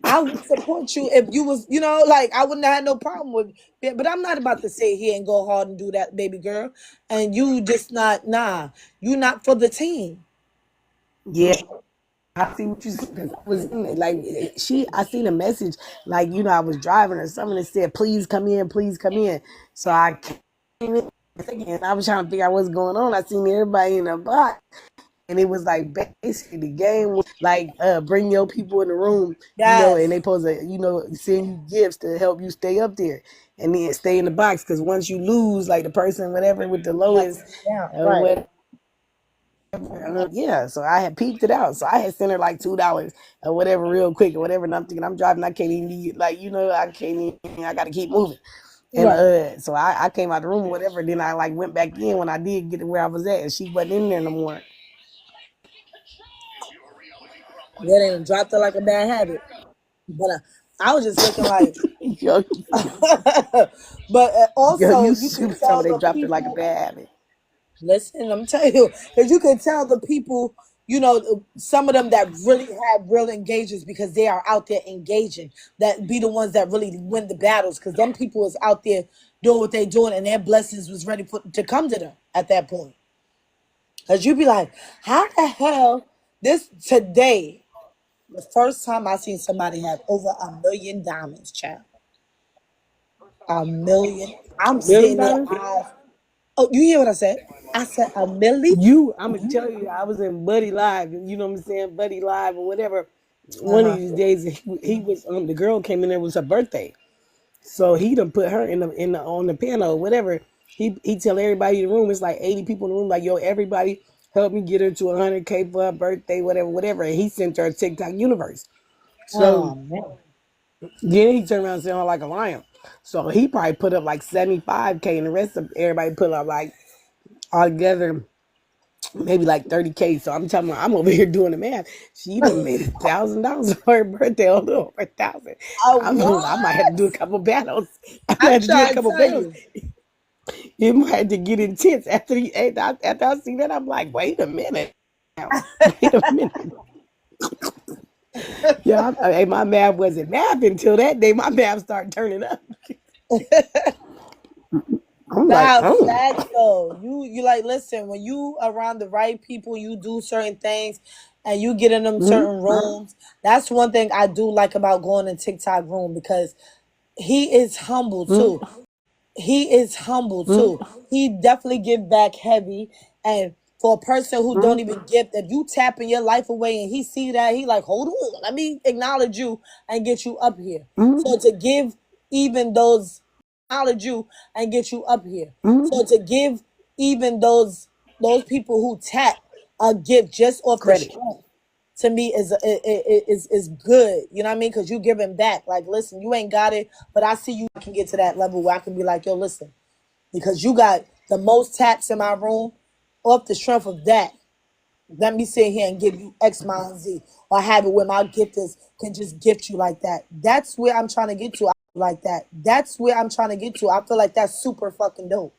I would support you if you was, like I wouldn't have had no problem with it. But I'm not about to sit here and go hard and do that, baby girl. And you just not, nah, you not for the team. Yeah. I see what you said. 'Cause I was in it. Like I seen a message. Like I was driving or something that said, "Please come in, please come in." So I came in. And I was trying to figure out what's going on. I seen everybody in a box. And it was like basically the game was like bring your people in the room, and Yes, they supposed to, send you gifts to help you stay up there and then stay in the box because once you lose, like the person whatever with the got lowest, to sit down, right? whatever, yeah. So I had peeped it out. So I had sent her like $2 or whatever real quick or whatever. And I'm thinking I'm driving, I can't even like I can't even. I got to keep moving. And Right. so I came out the room or whatever. Then I like went back in when I did get to where I was at, and she wasn't in there no more. Yeah, they done dropped it like a bad habit. But I was just looking like, yo, but also you you could super told tell me they the dropped it like a people. bad habit. Listen, I'm telling you, because you could tell the people. Some of them that really have real engagements because they are out there engaging. That be the ones that really win the battles because them people is out there doing what they doing and their blessings was ready to come to them at that point. Because you be like, how the hell this today? The first time I seen somebody have over 1 million diamonds, child. 1 million. I'm Million sitting there. dollars? Oh, you hear what I said? I said a milli. I'm gonna tell you, I was in Buddy Live, you know what I'm saying, Buddy Live or whatever. Uh One of huh. these days, he was the girl came in there, it was her birthday, so he done put her in the on the piano or whatever. He tell everybody in the room, it's like 80 people in the room, like yo, everybody help me get her to 100K for her birthday, whatever. And he sent her a TikTok universe. So Oh man. then he turned around and said, "Oh, like a lion." So he probably put up like 75K, and the rest of everybody put up like altogether maybe like 30K. So I'm telling you, I'm over here doing the math. She done made $1,000 for her birthday, a little over 1,000. I might have to What? do a couple battles. I might I'm have to do a trying to couple tell battles. you. It might have to get intense after I see that. I'm like, wait a minute. Now. Wait a minute. Yeah, my math wasn't math until that day. My math started turning up. I'm like, Nah, oh. facts though. You like listen, when you around the right people, you do certain things and you get in them Mm-hmm, certain rooms. That's one thing I do like about going in TikTok room because he is humble too. mm-hmm, He is humble too. mm-hmm, He definitely give back heavy. And for a person who don't mm-hmm, even give, if you tapping your life away and he see that, he like, hold on, let me acknowledge you and get you up here. So to give even those acknowledge you and get you up here. mm-hmm. So to give even those people who tap a gift just off the Credit. strength to me is good. You know what I mean? Because you giving back. Like, listen, you ain't got it, but I see you can get to that level where I can be like, yo, listen, because you got the most taps in my room off the strength of that. Let me sit here and give you X, Y, and Z, or have it where my gifters can just gift you like that. That's where I'm trying to get to. Like that. That's where I'm trying to get to. I feel like that's super fucking dope.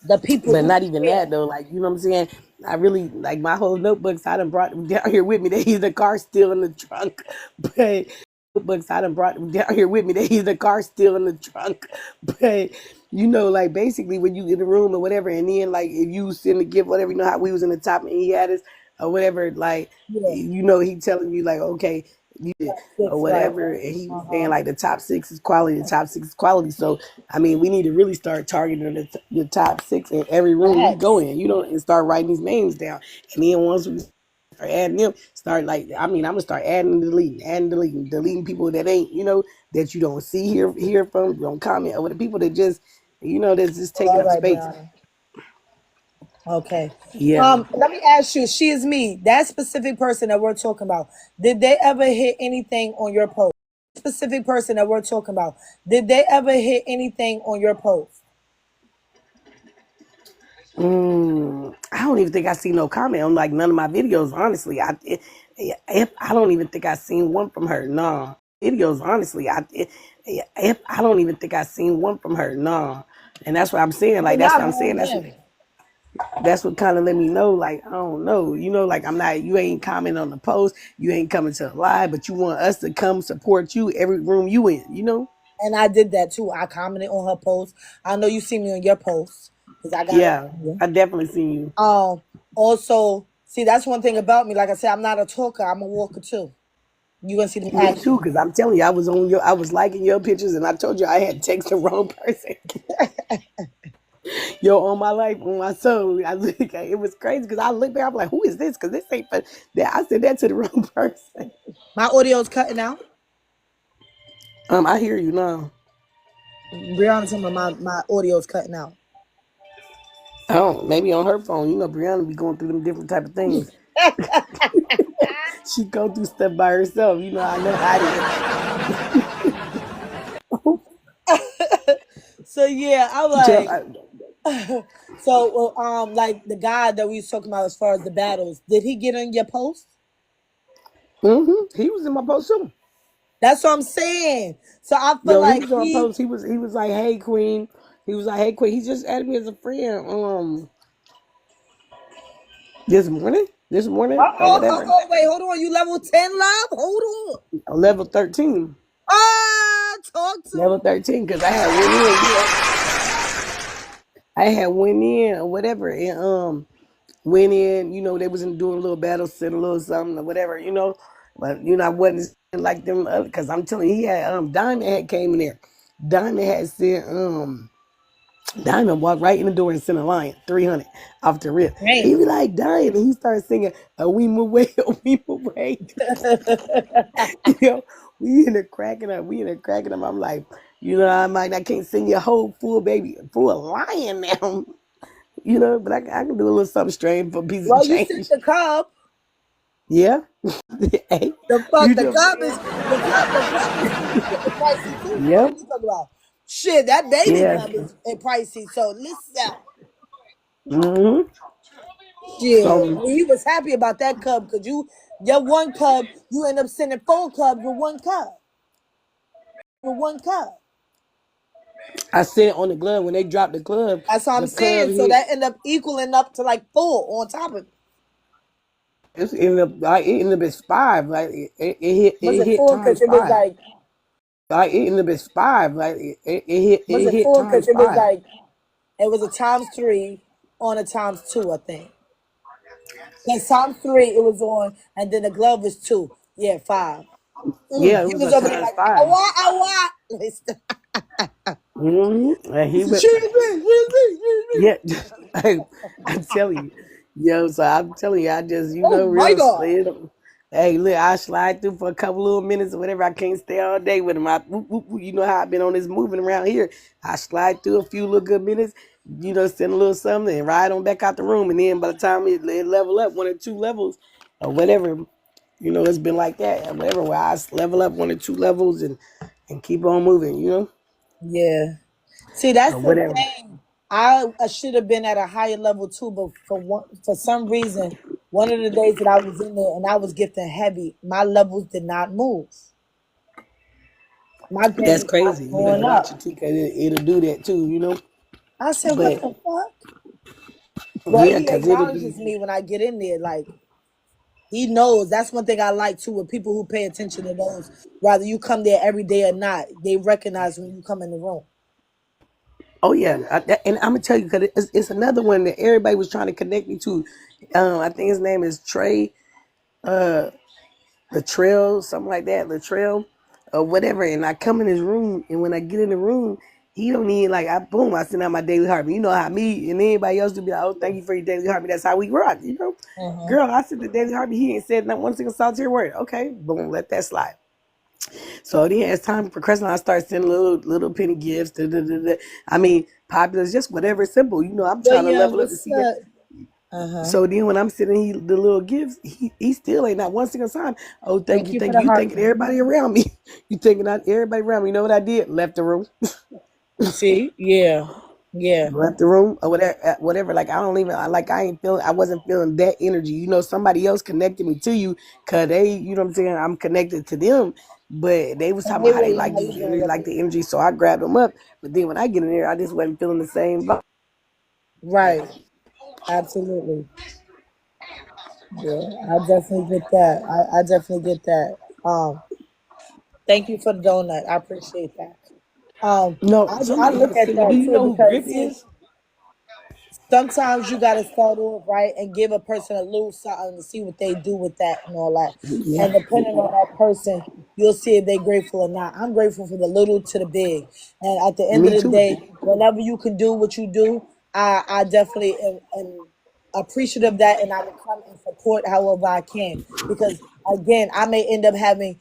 The people But who not even care. that though. Like, you know what I'm saying? I really like my whole notebooks. I done brought them down here with me. They in the car still in the trunk. But notebooks, I done brought them down here with me. They in the car still in the trunk. But like basically when you in the room or whatever, and then like if you send a gift, whatever, how we was in the top and he had us or whatever, like Yeah, he telling you like, okay, you did or six, right. whatever, and he was saying Uh-huh. like the top six is quality, the top six is quality. So I mean, we need to really start targeting the top six in every room we go Facts. in, and start writing these names down. And then once we start adding them, start like, I mean, I'm gonna start adding and deleting people that ain't, that you don't see, hear from, don't comment, or the people that just, that's just taking All up right, space. Brianna. Okay. Yeah. Let me ask you, she is me, that specific person that we're talking about, did they ever hit anything on your post? Specific person that we're talking about, did they ever hit anything on your post? I don't even think I see no comment on like none of my videos. Honestly, if I don't even think I seen one from her. Nah, videos. Honestly, if I don't even think I seen one from her. Nah, and that's what I'm saying. They're Like that's what not I'm saying. going in. That's what kind of let me know. Like I don't know. Like I'm not. You ain't commenting on the post. You ain't coming to the live, but you want us to come support you every room you in. And I did that too. I commented on her post. I know you see me on your post because I got it Yeah, on here. I definitely seen you. Also, see, that's one thing about me. Like I said, I'm not a talker. I'm a walker too. You gonna see them Me too, actions. because I'm telling you, I was liking your pictures, and I told you I had text the wrong person. Yo, on my life, on my soul, it was crazy because I looked back, I'm like, who is this? Because this ain't for that. I said that to the wrong person. My audio's cutting out. I hear you now. Brianna told me my audio's cutting out. Oh, maybe on her phone. Brianna be going through them different type of things. She go through stuff by herself. I know how So yeah, I'm to tell. like, so like the guy that we was talking about as far as the battles, did he get on your post? He was in my post too. That's what I'm saying. So I feel Yo, he like was on post. He was like, "Hey, Queen." He was like, "Hey, Queen." He just added me as a friend. This morning or whatever. wait, hold on. You level 10 live? Hold on. Level 13. Talk to Level me. 13 because I had went in. I had went in or whatever, and went in. They was doing a little battle, said a little something or whatever. But I wasn't like them because I'm telling you, he had Diamond had came in there. Diamond had said Diamond walked right in the door and sent a lion 300 off the rip. He Damn. was like, Diamond. He started singing a we move away, a we move away. We in there cracking up. I'm like, I can't sing your whole full lion now. But I can do a little something strange for a piece of Well, you sent change. the cub. Yeah. Hey, The fuck, you the just, cub is the pricey too. So yep. what you talking about? Shit, that baby Yeah. cub is pricey. So listen. Hmm. Yeah, So he was happy about that cub because your one cub, you end up sending 4 cubs with one cub. With one cub. I said on the glove when they dropped the glove, That's what I'm the cub saying. So hit. that end up equaling up to like 4 on top of it. It ended up as five. Like Was it it hit 4? Because times it was five. like, Like it ended up as five. Like was it it hit 4? Because times it was five. like, it was a times 3 on a times 2, I think. Because times 3 it was on, and then the glove was 2. Yeah, 5. Yeah, it He was was a over there times like, five. awa, awa. Listen, And he it's a went. shooting. Yeah, I'm telling you, yo. So I'm telling you, I just Oh my real God. slid. Hey, look, I slide through for a couple little minutes or whatever. I can't stay all day with him. You know how I've been on this moving around here. I slide through a few little good minutes, send a little something and ride on back out the room. And then by the time it level up 1 or 2 levels or whatever, it's been like that. Whatever, where I level up 1 or 2 levels and keep on moving, Yeah. See, that's or the whatever. thing. I should have been at a higher level too, but for some reason, one of the days that I was in there and I was gifting heavy, my levels did not move. My game That's was not crazy. You gotta going watch up. it too, cause it'll do that too. I said, "What But the fuck?" But yeah, he cause it'll be. acknowledges me when I get in there. Like he knows. That's one thing I like too with people who pay attention to those. Whether you come there every day or not, they recognize when you come in the room. Oh yeah, and I'm gonna tell you, cause it's another one that everybody was trying to connect me to. I think his name is Trey. Latrell, something like that, Latrell, or whatever. And I come in his room, and when I get in the room, he don't need like I send out my daily heartbeat. You know how me and anybody else do be like, oh, thank you for your daily heartbeat. That's how we rock. Hmm. Girl, I said the daily heartbeat. He ain't said not one single solitary word. Okay, boom, let that slide. So then as time progressed, I start sending little penny gifts. Da, da, da, da. I mean, populars, just whatever, simple. I'm Yo, trying to yo, level up to what's see that. up? Uh huh. So then when I'm sending the little gifts, he still ain't not one single time. Oh, thank Thank you, you for thank the you. You thinking heartbeat. everybody around me. You thinking out everybody around me. You know what I did? Left the room. See, yeah, yeah. Left the room or whatever. Like I wasn't feeling that energy. Somebody else connected me to you because they, what I'm saying, I'm connected to them. But they was And talking they about how they waiting like how you the gonna energy, look like at the energy. So I grabbed them up. But then when I get in there, I just wasn't feeling the same vibe. right. Absolutely. Yeah, I definitely get that. I definitely get that. Thank you for the donut. I appreciate that. Um, No, I somebody look else at sent me. Do that you too know who because Griff see, is? sometimes you gotta start off right and give a person a little something to see what they do with that and all that. Yeah. And depending on that person, you'll see if they're grateful or not. I'm grateful for the little to the big. And at the end of Me the too. day, whenever you can do what you do, I definitely am appreciative of that and I will come and support however I can. Because again, I may end up having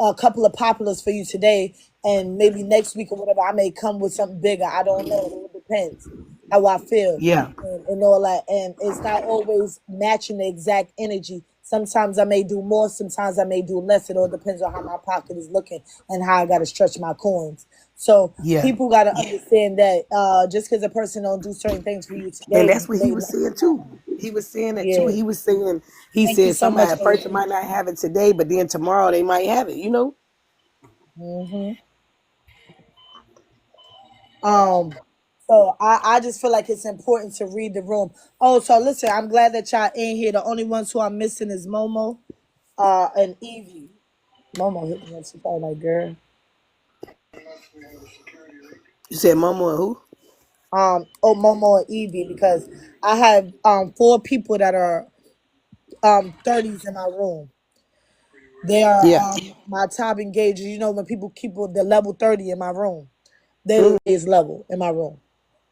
a couple of populars for you today and maybe next week or whatever, I may come with something bigger. I don't know. It all depends how I feel Yeah. and all that. And it's not always matching the exact energy. Sometimes I may do more, sometimes I may do less. It all depends on how my pocket is looking and how I gotta stretch my coins. So Yeah. people gotta understand that just because a person don't do certain things for you And today, that's what he they was saying too. He was saying that too. yeah. He Thank you said so much, a person Adrian. might not have it today, but then tomorrow they might have it. Hmm. Um, so I just feel like it's important to read the room. Oh, so listen, I'm glad that y'all in here. The only ones who I'm missing is Momo, and Evie. Momo hit me up. She probably like, girl. You said Momo and who? Oh, Momo and Evie, because I have 4 people that are 30s in my room. They are Yeah. my top engagers. You know when people keep the level 30 in my room. They're Mhm. the highest level in my room.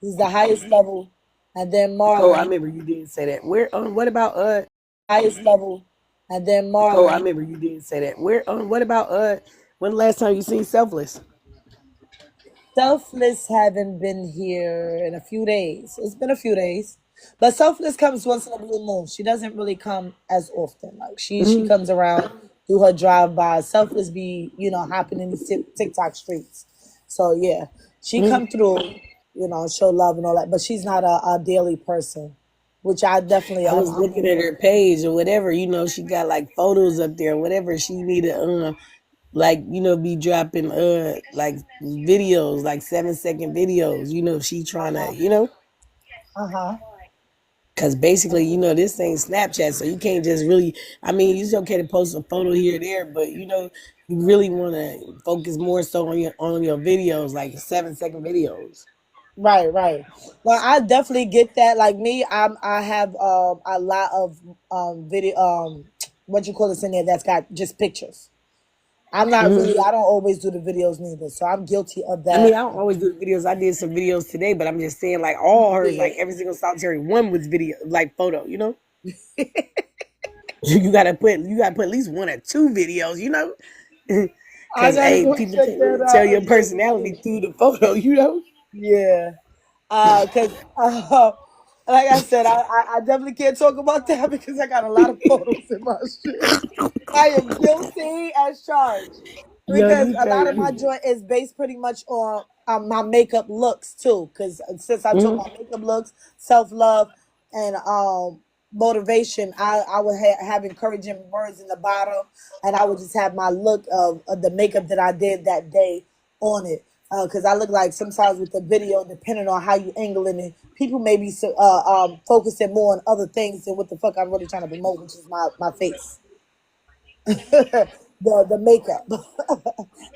He's the highest level, and then Oh, I Marlon, remember you did say that. Where what about highest level, and then oh, I Marlon. remember you did say that. Where what about when the last time you seen Selfless? Selfless haven't been here in a few days. It's been a few days. But Selfless comes once in a blue moon. She doesn't really come as often. Like she Hmm. comes around, do her drive by. Selfless be, hopping in these TikTok streets. So yeah. She Hmm. come through. show love and all that. But she's not a daily person, which I definitely I was looking at her page or whatever. She got like photos up there, whatever. She need to like be dropping like videos, like 7-second videos. If she trying to uh-huh. because basically this ain't Snapchat, so you can't just really. I mean, it's okay to post a photo here or there, but you really want to focus more so on your videos, like 7-second videos. Right, right. Well, I definitely get that. Like me, I have a lot of video what you call this in there that's got just pictures. I'm not Mhm. really I don't always do the videos neither, so I'm guilty of I mean, that. I don't always do videos. I did some videos today, but I'm just saying, like all hers, Yeah. like every single solitary one was video, like photo. You gotta put at least 1 or 2 videes. I Because gotta hey, go people check can't that really tell out your again. personality through the photo. Yeah. Cause like I said, I definitely can't talk about that because I got a lot of photos in my shit. I am guilty as charged Yo, because you a lot of crazy. my joint is based pretty much on my makeup looks too. Because since I told Mhm. my makeup looks, self love, and motivation, I would have encouraging words in the bottom, and I would just have my look of the makeup that I did that day on it. Because I look like sometimes with the video, depending on how you angle it, and people may be focusing more on other things than what the fuck I'm really trying to promote, which is my face. the makeup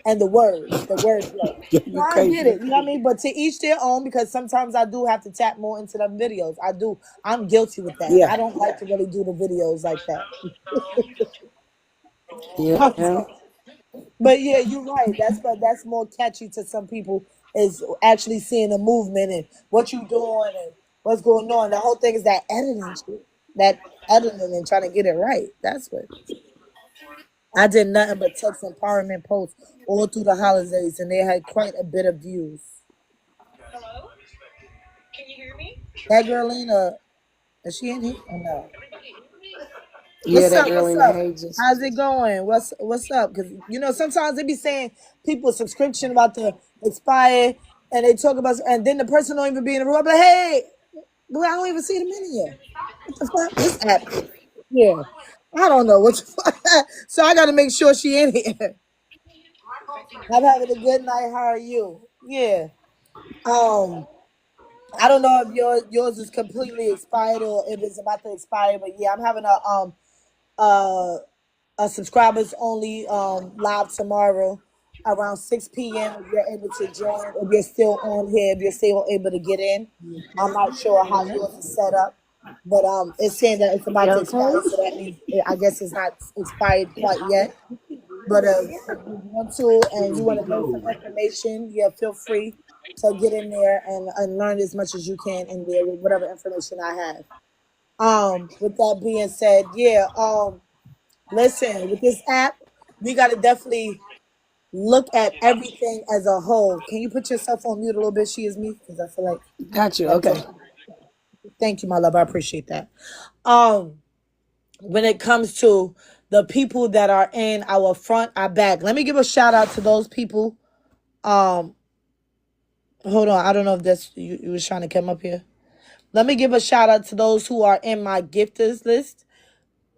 and the words, the wordplay. So You I get crazy. it, you know what I mean? But to each their own because sometimes I do have to tap more into them videos. I do. I'm guilty with that. Yeah. I don't like to really do the videos like that. Yeah. But yeah, you're right. That's more catchy to some people is actually seeing the movement and what you doing and what's going on. The whole thing is that editing shit. That editing and trying to get it right. That's what I did nothing but text empowerment posts all through the holidays, and they had quite a bit of views. That girl Lena, is she in here? Oh, no. Yeah, What's that up? girl What's in the up? Hages. How's it going? What's up? Because sometimes they be saying people subscription about to expire, and they talk about, and then the person don't even be in the room. I'm like, hey, boy, I don't even see them in here. What the fuck? This app. Yeah, I don't know what the fuck. So I got to make sure she in here. I'm having a good night. How are you? Yeah. Um, I don't know if yours is completely expired or if it's about to expire, but yeah, I'm having uh a subscribers only live tomorrow around 6 p.m. If you're able to join, if you're still on here, if you're still able to get in. I'm not sure how yours is set up, but it's saying that it's about You to okay? expire, so that means I guess it's not expired quite yet. But if you want to and you want to know some information, yeah, feel free to get in there and learn as much as you can in there with whatever information I have. With that being said, yeah, listen, with this app, we gotta definitely look at everything as a whole. Can you put yourself on mute a little bit? She is me, because I feel like Got you. I'm Okay. talking. Thank you, my love. I appreciate that. Um, when it comes to the people that are in our front, our back, let me give a shout out to those people. Um, hold on, I don't know if that's you was trying to come up here. Let me give a shout out to those who are in my gifters list.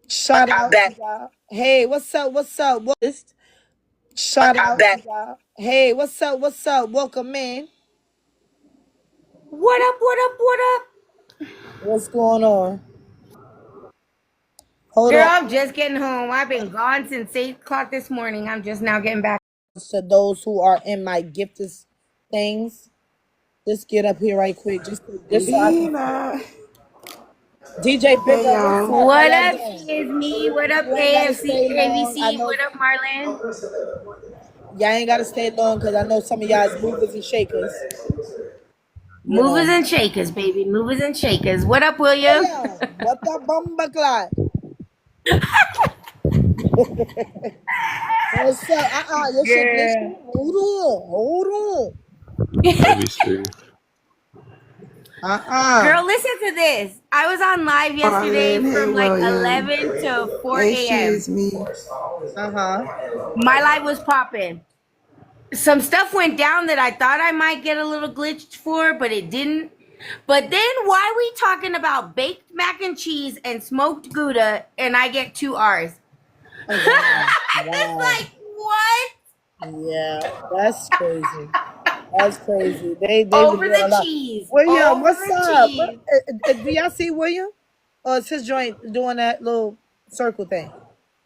Shout out to y'all. Hey, what's up? What's up? Shout out to y'all. Hey, what's up? What's up? Welcome in. What up, what up, what up? What's going on? Hold Girl, on. I'm just getting home. I've been gone since 8 o'clock this morning. I'm just now getting back. To those who are in my gifters things, just get up here right quick. Just so I can. Dina. DJ Big Hey Up, what's y'all. up? How What y'all up, doing? she is me? What up, You ain't gotta AFC, stay long. I ABC? know What up, Marlon? y'all ain't gotta stay long because I know some of y'all is movers and shakers. You Movers know. and shakers, baby. Movers and shakers. What up, William? Damn, what the bumba clot? What's up? Your shit Girl. glitching. Hold on. Let me see. Girl, listen to this. I was on live yesterday Marlon. Hey from like William. 11 to 4 Hey, she a.m. is me. Uh huh. My live was popping. some stuff went down that I thought I might get a little glitched for, but it didn't. But then why are we talking about baked mac and cheese and smoked Gouda and I get 2 R's? Oh, wow. It's Wow. like, what? Yeah, that's crazy. That's crazy. They Over were doing a the lot. cheese. William, Over what's the up? cheese. Do y'all see William? Or is his joint doing that little circle thing?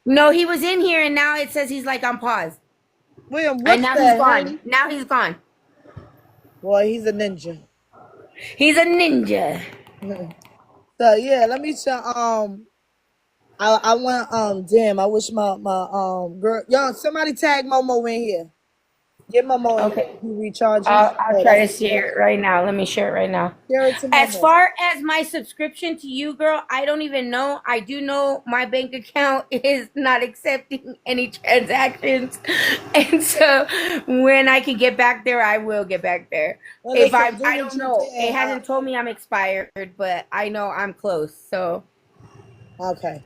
No, he was in here and now it says he's like on pause. William, And what now the he's hell? gone. Now he's gone. Boy, he's a ninja. He's a ninja. So yeah, let me show I want damn, I wish my girl, yo, somebody tag Momo in here. Get Momo in Okay. here. He recharges. I'll try to share it right now. Let me share it right now. Share it to As Momo. far as my subscription to you, girl, I don't even know. I do know my bank account is not accepting any transactions. And so when I can get back there, I will get back there. Well, If listen, I do I what don't you know. can. It hasn't told me I'm expired, but I know I'm close. So Okay.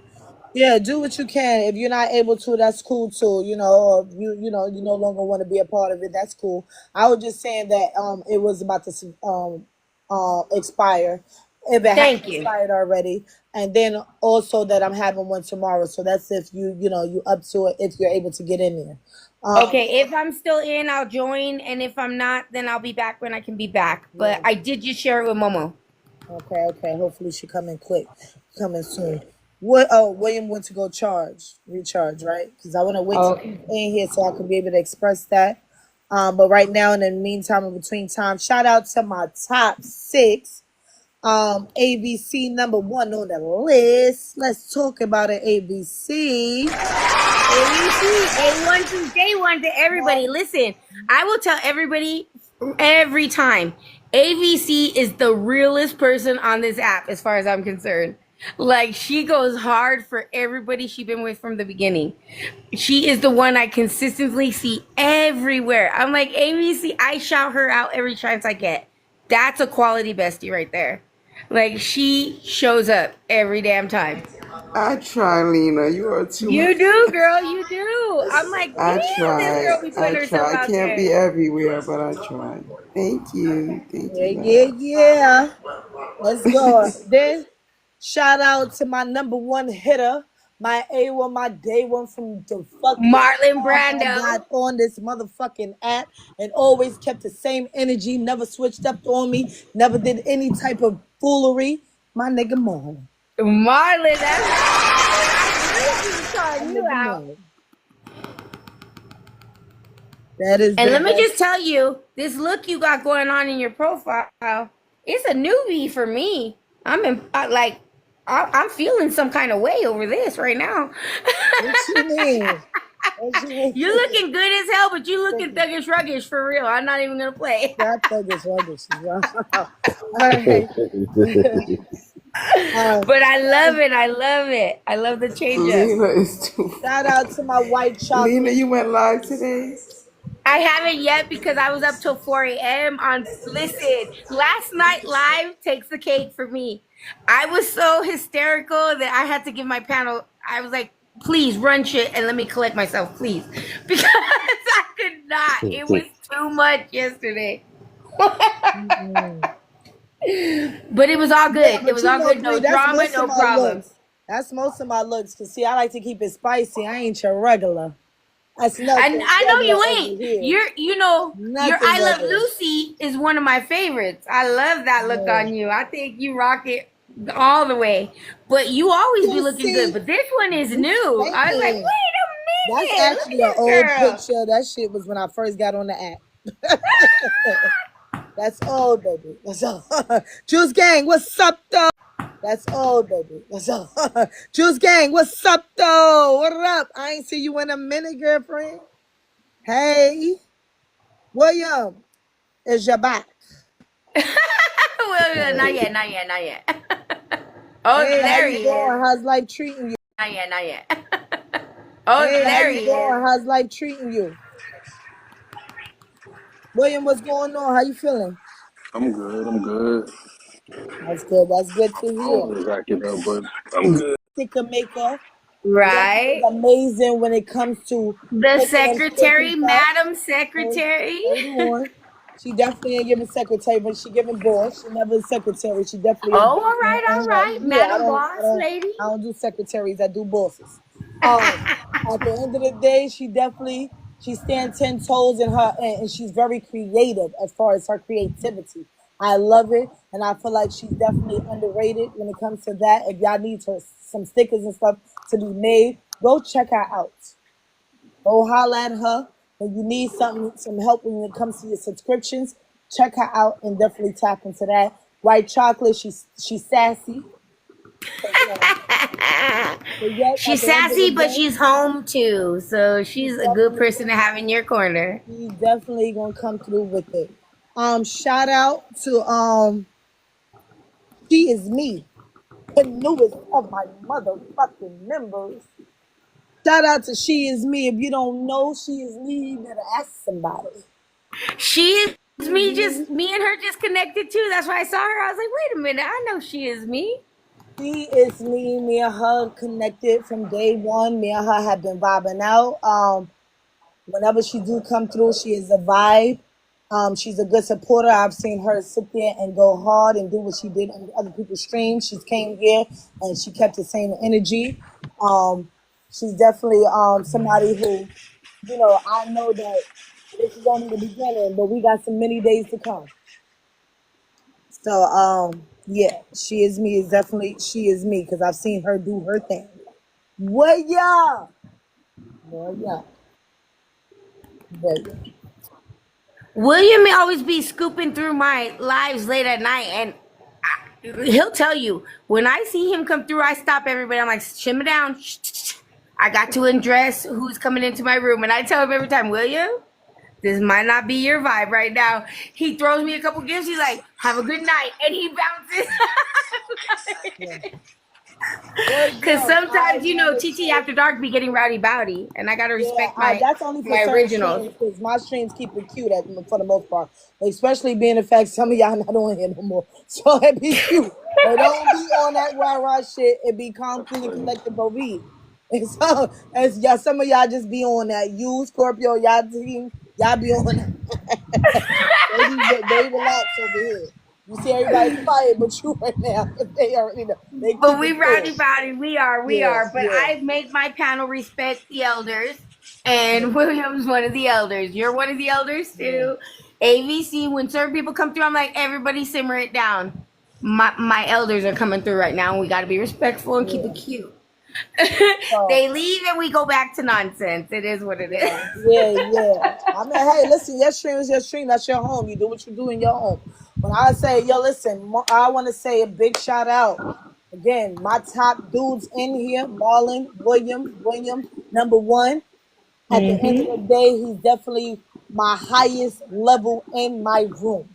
Yeah, do what you can. If you're not able to, that's cool too. You know, or you know, you no longer want to be a part of it. That's cool. I was just saying that it was about to expire. If it hasn't thank you. expired already, and then also that I'm having one tomorrow. So that's if you know you up to it if you're able to get in there. Okay, if I'm still in, I'll join, and if I'm not, then I'll be back when I can be back. But I did just share it with Momo. Okay. Hopefully she coming quick, coming soon. What? Oh, William went to go recharge, right? Because I want to wait till Okay. he's in here so I can be able to express that. But right now, in the meantime, in between time, shout out to my top 6. ABC number 1 on the list. Let's talk about it. ABC. A1 to day one to everybody. Listen, I will tell everybody every time. AVC is the realest person on this app, as far as I'm concerned. Like, she goes hard for everybody she's been with from the beginning. She is the one I consistently see everywhere. I'm like, AVC, I shout her out every chance I get. That's a quality bestie right there. Like, she shows up every damn time. I try, Lena. You are too You much. do, girl. You do. I'm like, I damn, try. this girl be putting I herself try. I out can't be there. everywhere, but I try. Thank you. Thank you, guys. Yeah. Let's go. Then shout out to my number 1 hitter, my A1, my day one from the fucking Marlon I Brando. got on this motherfucking app and always kept the same energy, never switched up on me, never did any type of foolery. My nigga Marlon. Marlon, that's I knew she was calling you out. That is And the let me best. just tell you, this look you got going on in your profile, it's a newbie for me. I'm feeling some kind of way over this right now. What you mean? What you mean? You're looking good as hell, but you looking thuggish ruggish for real. I'm not even gonna play. That thuggish ruggish. All right. But I love it. I love it. I love the change up. Lena is too. Shout out to my white chocolate. Lena, you went live today? I haven't yet because I was up till 4 a.m. Listen, last night live takes the cake for me. I was so hysterical that I had to give my panel, I was like, please run shit and let me collect myself, please. Because I could not. It was too much yesterday. But it was all good. It was all good. No drama, no problems. That's most of my looks. Cause see, I like to keep it spicy. I ain't your regular. That's nothing. I know you regular ain't. over here. Your I Love regular. Lucy is one of my favorites. I love that look Yeah. on you. I think you rock it all the way. But you always be You looking see? good. But this one is new. Thank I was like, you. wait a minute. That's actually look an at old this girl. picture. That shit was when I first got on the app. That's old, baby. That's all. Juice Gang, what's up, though? That's old, baby. That's all. Juice Gang, what's up, though? What up? I ain't see you in a minute, girlfriend. Hey, William, is your back? Well, not yet. Oh, Hey, how there you he doing? is. How's life treating you? Not yet. Oh, Hey, how there you he doing? is. How's life treating you? William, what's going on? How you feeling? I'm good. I'm good. That's good. That's good to I hear. don't want to rack it up, but I'm good. Sticker maker. Definitely is Right? amazing when it comes to The taking them stick secretary, and stuff. Madam Hold, Secretary. hold on. She definitely ain't giving secretary, but she giving boss. She never a secretary. She definitely a Oh, boss in her all own right. right. Yeah, Madam Boss Lady. I don't do secretaries. I do bosses. At the end of the day, she stands 10 toes in her, and she's very creative as far as her creativity. I love it, and I feel like she's definitely underrated when it comes to that. If y'all need her some stickers and stuff to be made, go check her out. Go holla at her. When you need some help when it comes to your subscriptions, check her out and definitely tap into that. White chocolate, she's sassy. So yeah. But yet at She's the end of the sassy, but day, she's home too. So she's she's a good definitely person to have in your corner. she's definitely gonna come through with it. Shout out to She Is Me, the newest of my motherfucking members. Shout out to She Is Me. If you don't know She Is Me, you better ask somebody. She is me, just me and her just connected too. That's why I saw her. I was like, wait a minute, I know she is me. She is me. Me and her connected from day one. Me and her have been vibing out. Whenever she do come through, she is a vibe. She's a good supporter. I've seen her sit there and go hard and do what she did on other people's streams. She's came here and she kept the same energy. She's definitely somebody who, I know that this is only the beginning, but we got some many days to come. So yeah, She Is Me is definitely She Is Me because I've seen her do her thing. What yeah? What yeah? But yeah. William may always be scooping through my lives late at night, and he'll tell you when I see him come through, I stop everybody. I'm like, shimmer down. Shh, shh, shh. I got to address who's coming into my room, and I tell him every time, William, this might not be your vibe right now. He throws me a couple gifts. He's like, have a good night, and he bounces. Yeah. Well, Because yo, I sometimes, want to TT say, After Dark be getting rowdy bowdy, and I gotta yeah, respect my that's only for my certain originals. streams because my streams keep it cute for the most part. Especially being the fact some of y'all not on here no more, so it be cute. They don't be on that rah rah shit. It be calm, cool, and collected, but we. And so, as y'all, some of y'all just be on that. You, Scorpio, y'all team, y'all be on that. they relax over here. You see everybody quiet, but you right now, they already know. They But keep we it cool. rowdy bowdy. We Yeah, are. But yeah. I make my panel respect the elders, and William's one of the elders. You're one of the elders too. AVC. When certain people come through, I'm like, everybody simmer it down. My elders are coming through right now, and we got to be respectful and keep Yeah. it cute. So They leave and we go back to nonsense. It is what it is. yeah. I mean, hey, listen, your stream is your stream. That's your home. You do what you do in your home. When I say, yo, listen, I want to say a big shout out. Again, my top dudes in here, Marlon, William, number one. At the end of the day, he's definitely my highest level in my room.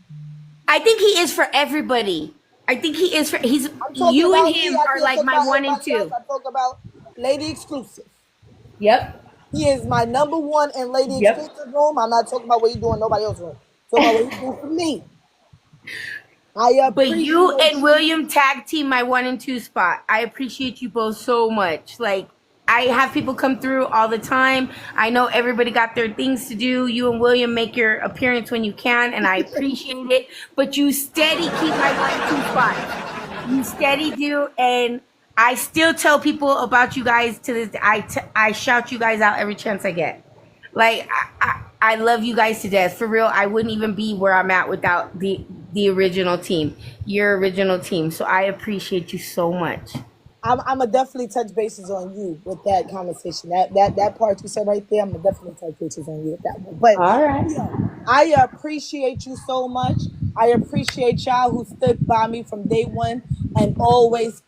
I think he is for everybody. I think he is for. He's I'm talking you and about me. him I are can't like talk my about one and everybody else. two. I talk about Lady Exclusive. Yep. He is my number one in Lady Exclusive room. I'm not talking about what he do in nobody else's room. I'm talking about what he do for me. I But you appreciate and you. William tag team my one and two spot. I appreciate you both so much. Like I have people come through all the time. I know everybody got their things to do. You and William make your appearance when you can, and I appreciate it. But you steady keep my one and two spot. You steady do, and I still tell people about you guys to this. I shout you guys out every chance I get. Like I love you guys to death. For real, I wouldn't even be where I'm at without the original team, your original team. So I appreciate you so much. I'm gonna definitely touch bases on you with that conversation. That part you said right there, I'm gonna definitely touch bases on you with that one. But All right. yeah, I appreciate you so much. I appreciate y'all who stood by me from day one and always,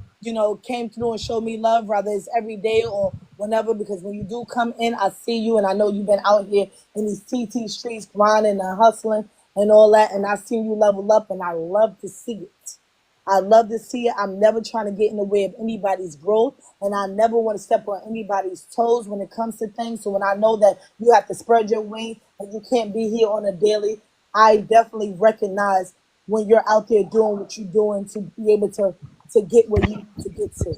came through and showed me love, whether it's every day or whenever. Because when you do come in, I see you, and I know you've been out here in these TT streets grinding and hustling and all that, and I've seen you level up, and I love to see it. I love to see it. I'm never trying to get in the way of anybody's growth, and I never want to step on anybody's toes when it comes to things. So when I know that you have to spread your wings and you can't be here on a daily, I definitely recognize when you're out there doing what you're doing to be able to get where you need to get to.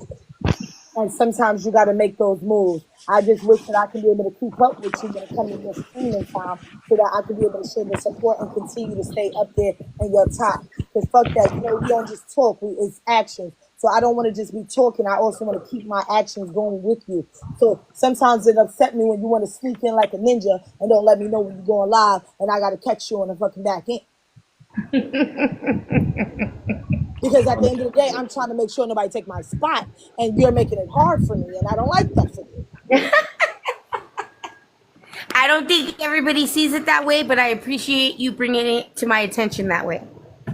And sometimes you got to make those moves. I just wish that I can be able to keep up with you when it comes to your streaming time so that I can be able to show the support and continue to stay up there in your top. Because fuck that, we don't just talk, it's actions. So I don't want to just be talking. I also want to keep my actions going with you. So sometimes it upset me when you want to sneak in like a ninja and don't let me know when you're going live and I got to catch you on the fucking back end. Because at the end of the day, I'm trying to make sure nobody take my spot, and you're making it hard for me, and I don't like that for you. I don't think everybody sees it that way, but I appreciate you bringing it to my attention that way.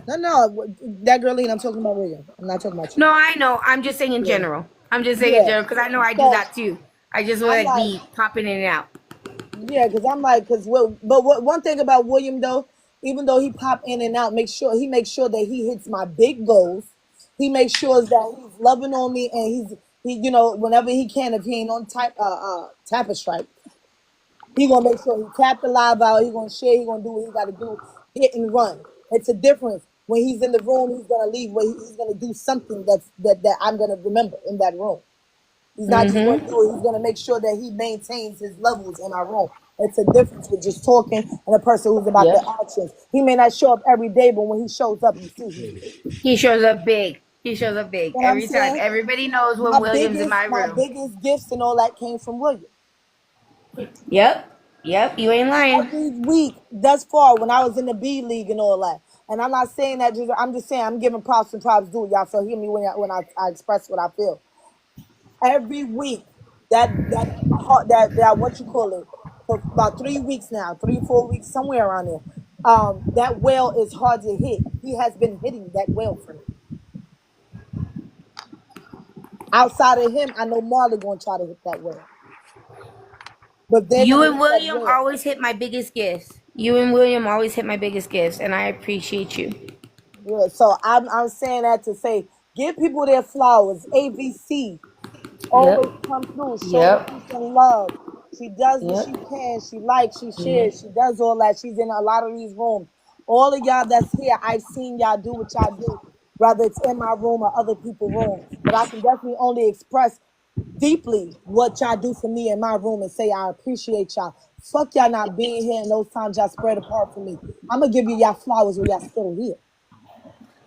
No, that girlie, I'm talking about William. I'm not talking about you. No, I know. I'm just saying in Yeah. general. I'm just saying in Yeah. general because I know I do So that too. I just I'm want to like, be popping in and out. yeah, because I'm like, one thing about William though, even though he pop in and out, he makes sure that he hits my big goals. He makes sure that he's loving on me, and whenever he can, if he ain't on tap a strike, he gonna make sure he tap the live out. He gonna share. He gonna do what he gotta do. Hit and run. It's a difference. When he's in the room, he's gonna leave. He's gonna do something that I'm gonna remember in that room. He's not just gonna do it. He's gonna make sure that he maintains his levels in our room. It's a difference with just talking and a person who's about Yep. the actions. He may not show up every day, but when he shows up, you see him. He shows up big. He shows up big You know what I'm every time. saying? Everybody knows when My William's in biggest, my my room. biggest gifts and all that came from William. Yep. Yep. You ain't lying. Every week thus far when I was in the B League and all that. And I'm not saying that, I'm just saying I'm giving props and props due. Y'all feel hear me when I express what I feel. Every week, that what you call it, for about 3 weeks now, 3 4 weeks, somewhere around there. That well is hard to hit. He has been hitting that well for me. Outside of him, I know Marley gonna try to hit that well. But they're You gonna and hit that William well. always hit my biggest gifts. You and William always hit my biggest gifts, and I appreciate you. Yeah, so I'm saying that to say give people their flowers. ABC always Yep. come through, show the Yep. peace and love. She does what Yep. she can. She likes, she Yep. shares, she does all that. She's in a lot of these rooms. All of y'all that's here, I've seen y'all do what y'all do, whether it's in my room or other people's room. But I can definitely only express deeply what y'all do for me in my room and say I appreciate y'all. Fuck y'all not being here and those times y'all spread apart from me. I'm gonna give you y'all flowers when y'all still here.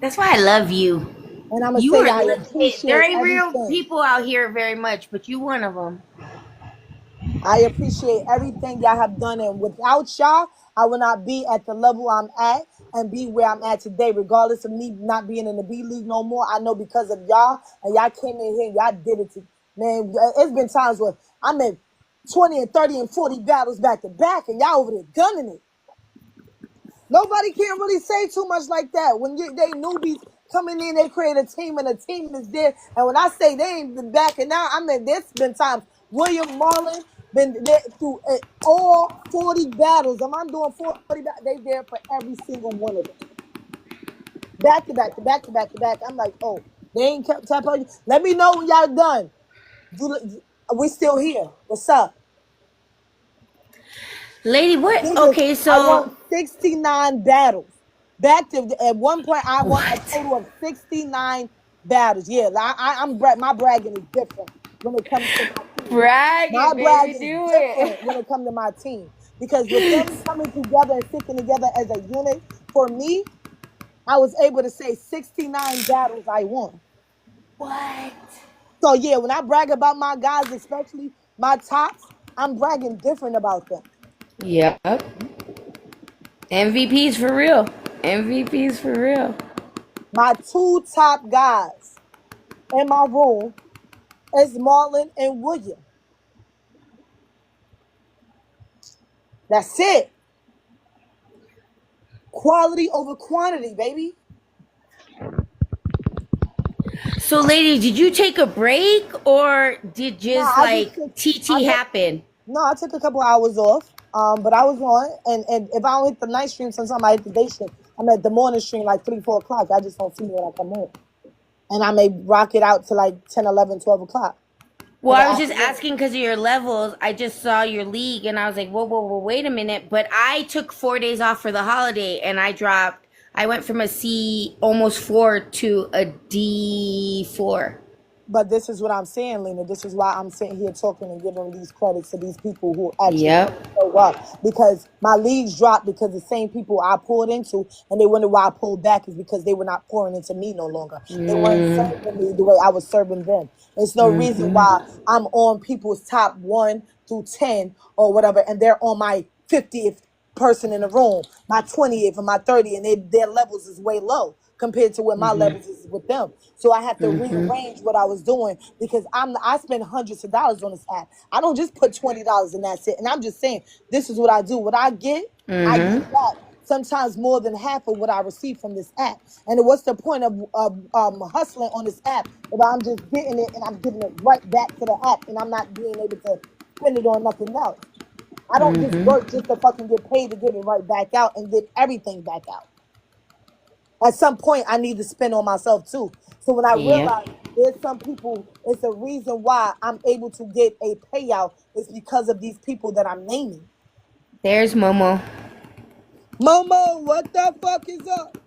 That's why I love you. And I'm gonna You say are I legit. There appreciate ain't real everything. people out here very much, but you one of them. I appreciate everything y'all have done, and without y'all, I would not be at the level I'm at and be where I'm at today, regardless of me not being in the B League no more. I know because of y'all, and y'all came in here, y'all did it to man. It's been times where I'm in 20 and 30 and 40 battles back to back, and y'all over there gunning it. Nobody can really say too much like that. When they newbies coming in, they create a team, and the team is there. And when I say they ain't been backing out, I mean there's been times William Marlin been there through all 40 battles. Am I doing 40 battles? They there for every single one of them. Back to back to back to back to back. I'm like, oh, they ain't kept tap on you. Let me know when y'all done. We still here. What's up? Lady, what? Niggas, Okay, I so won 69 battles. Back to at one point, I won a what? total of 69 battles. Yeah, my bragging is different when it comes to my team. Brag My it, baby. bragging is Do different when it. it comes to my team because with them coming together and sticking together as a unit, for me, I was able to say 69 battles I won. What? So yeah, when I brag about my guys, especially my tops, I'm bragging different about them. Yep. MVPs for real. MVPs for real. My two top guys in my room is Marlon and William. That's it. Quality over quantity, baby. So, lady, did you take a break or did Nah, just I just like took I TT took happen? no, I took a couple hours off. But I was on, and if I don't hit the night stream, sometimes I hit the day stream. I'm at the morning stream like 3 4 o'clock. I just don't see me when I come home, and I may rock it out to like 10 11 12 o'clock Well, in the I was just afternoon. asking because of your levels. I just saw your league and I was like, whoa, whoa, whoa, wait a minute. But I took 4 days off for the holiday and I went from a C almost 4 to a D4. But this is what I'm saying, Lena. This is why I'm sitting here talking and giving these credits to these people who actually Yep. show up. Because my leads dropped because the same people I poured into, and they wonder why I pulled back, is because they were not pouring into me no longer. They weren't serving me the way I was serving them. There's no reason why I'm on people's top 1 through 10 or whatever, and they're on my 50th person in the room, my 20th and my 30th, and their levels is way low compared to where my levels is with them. So I have to rearrange what I was doing, because I spend hundreds of dollars on this app. I don't just put $20 and that's it. And I'm just saying, this is what I do. What I get back sometimes more than half of what I receive from this app. And what's the point of hustling on this app if I'm just getting it and I'm giving it right back to the app, and I'm not being able to spend it on nothing else? I don't just work just to fucking get paid to give it right back out and get everything back out. At some point, I need to spend on myself too. So when I Yep. realize there's some people, it's a reason why I'm able to get a payout. It's because of these people that I'm naming. There's Momo. Momo, what the fuck is up?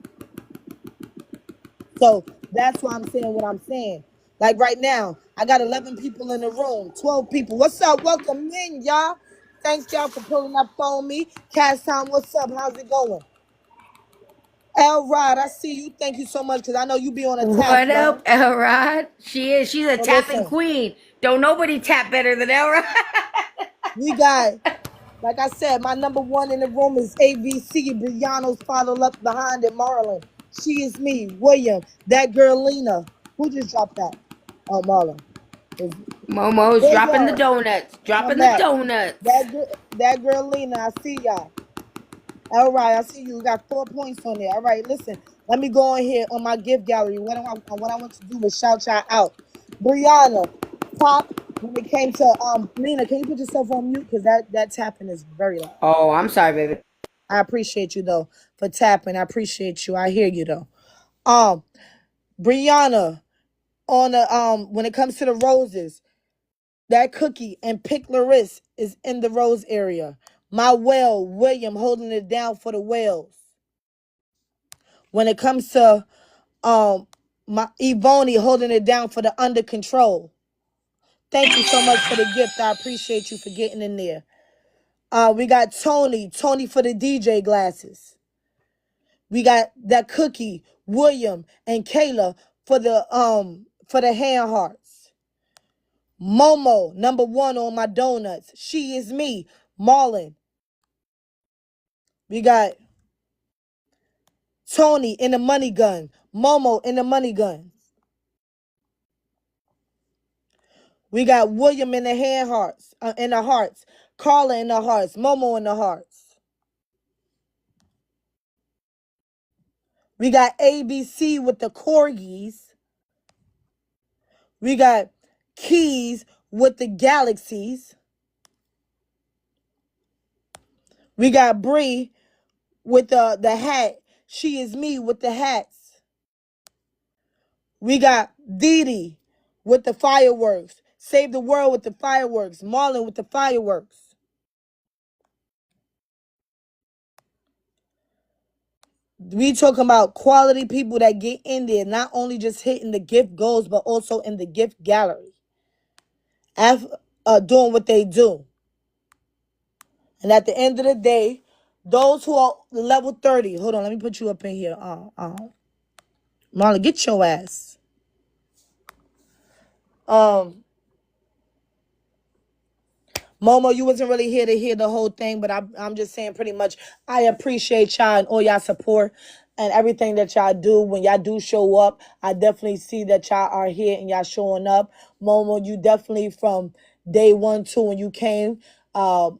So that's why I'm saying what I'm saying. Like right now, I got 11 people in the room, 12 people. What's up? Welcome in, y'all. Thanks, y'all, for pulling up on me. Cash Time, what's up? How's it going? L Rod, I see you. Thank you so much, because I know you be on a tap, What yo. up, Elrod? She's a So tapping listen, queen. Don't nobody tap better than Elrod. we got, like I said, my number 1 in the room is AVC. Brianna's followed up behind it, Marlon. She is me, William. That girl, Lena. Who just dropped that? Oh, Marlon. Is Momo's dropping the William. donuts. Come Dropping the back. donuts. That girl, Lena. I see y'all. All right, I see you. We got 4 points on there. All right, listen. Let me go on here on my gift gallery. What I want to do is shout y'all out. Brianna, top. When it came to Lena, can you put yourself on mute? Because that tapping is very loud. Oh, I'm sorry, baby. I appreciate you though for tapping. I appreciate you. I hear you though. Brianna, on the when it comes to the roses, that cookie and Pick Laris is in the rose area. My whale, William, holding it down for the whales. When it comes to my Evoni, holding it down for the under control. Thank you so much for the gift. I appreciate you for getting in there. We got Tony for the DJ glasses. We got that cookie, William and Kayla for the hand hearts. Momo, number 1 on my donuts. She is me, Marlon. We got Tony in the money gun. Momo in the money gun. We got William in the hand hearts, in the hearts. Carla in the hearts. Momo in the hearts. We got ABC with the corgis. We got Keys with the galaxies. We got Bree with the hat. She is me with the hats. We got Dee with the fireworks. Save the world with the fireworks. Marlon with the fireworks. We talking about quality people that get in there, not only just hitting the gift goals, but also in the gift gallery. Doing what they do. And at the end of the day, those who are level 30, hold on, let me put you up in here. Marlon, get your ass. Momo, you wasn't really here to hear the whole thing, but I'm just saying pretty much I appreciate y'all and all y'all support and everything that y'all do. When y'all do show up, I definitely see that y'all are here and y'all showing up. Momo, you definitely from day 1, 2 when you came. I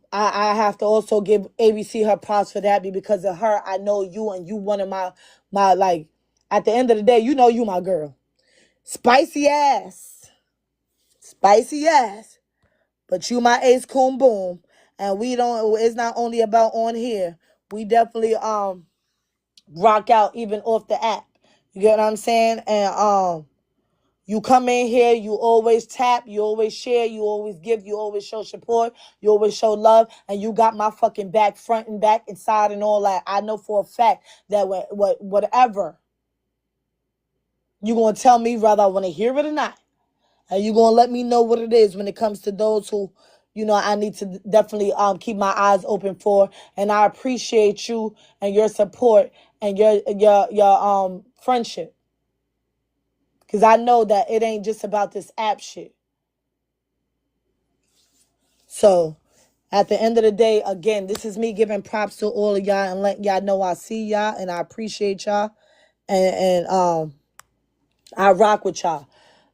have to also give ABC her props for that, because of her, I know you, and you one of my like, at the end of the day, you know you my girl. Spicy ass. Spicy ass. But you my ace coon boom. And it's not only about on here. We definitely rock out even off the app. You get what I'm saying? And you come in here, you always tap, you always share, you always give, you always show support, you always show love, and you got my fucking back, front and back, inside and all that. I know for a fact that whatever you gonna tell me, whether I want to hear it or not, And you're gonna let me know what it is when it comes to those who, I need to definitely keep my eyes open for. And I appreciate you and your support and your friendship. Cause I know that it ain't just about this app shit. So at the end of the day, again, this is me giving props to all of y'all and letting y'all know I see y'all and I appreciate y'all. And I rock with y'all.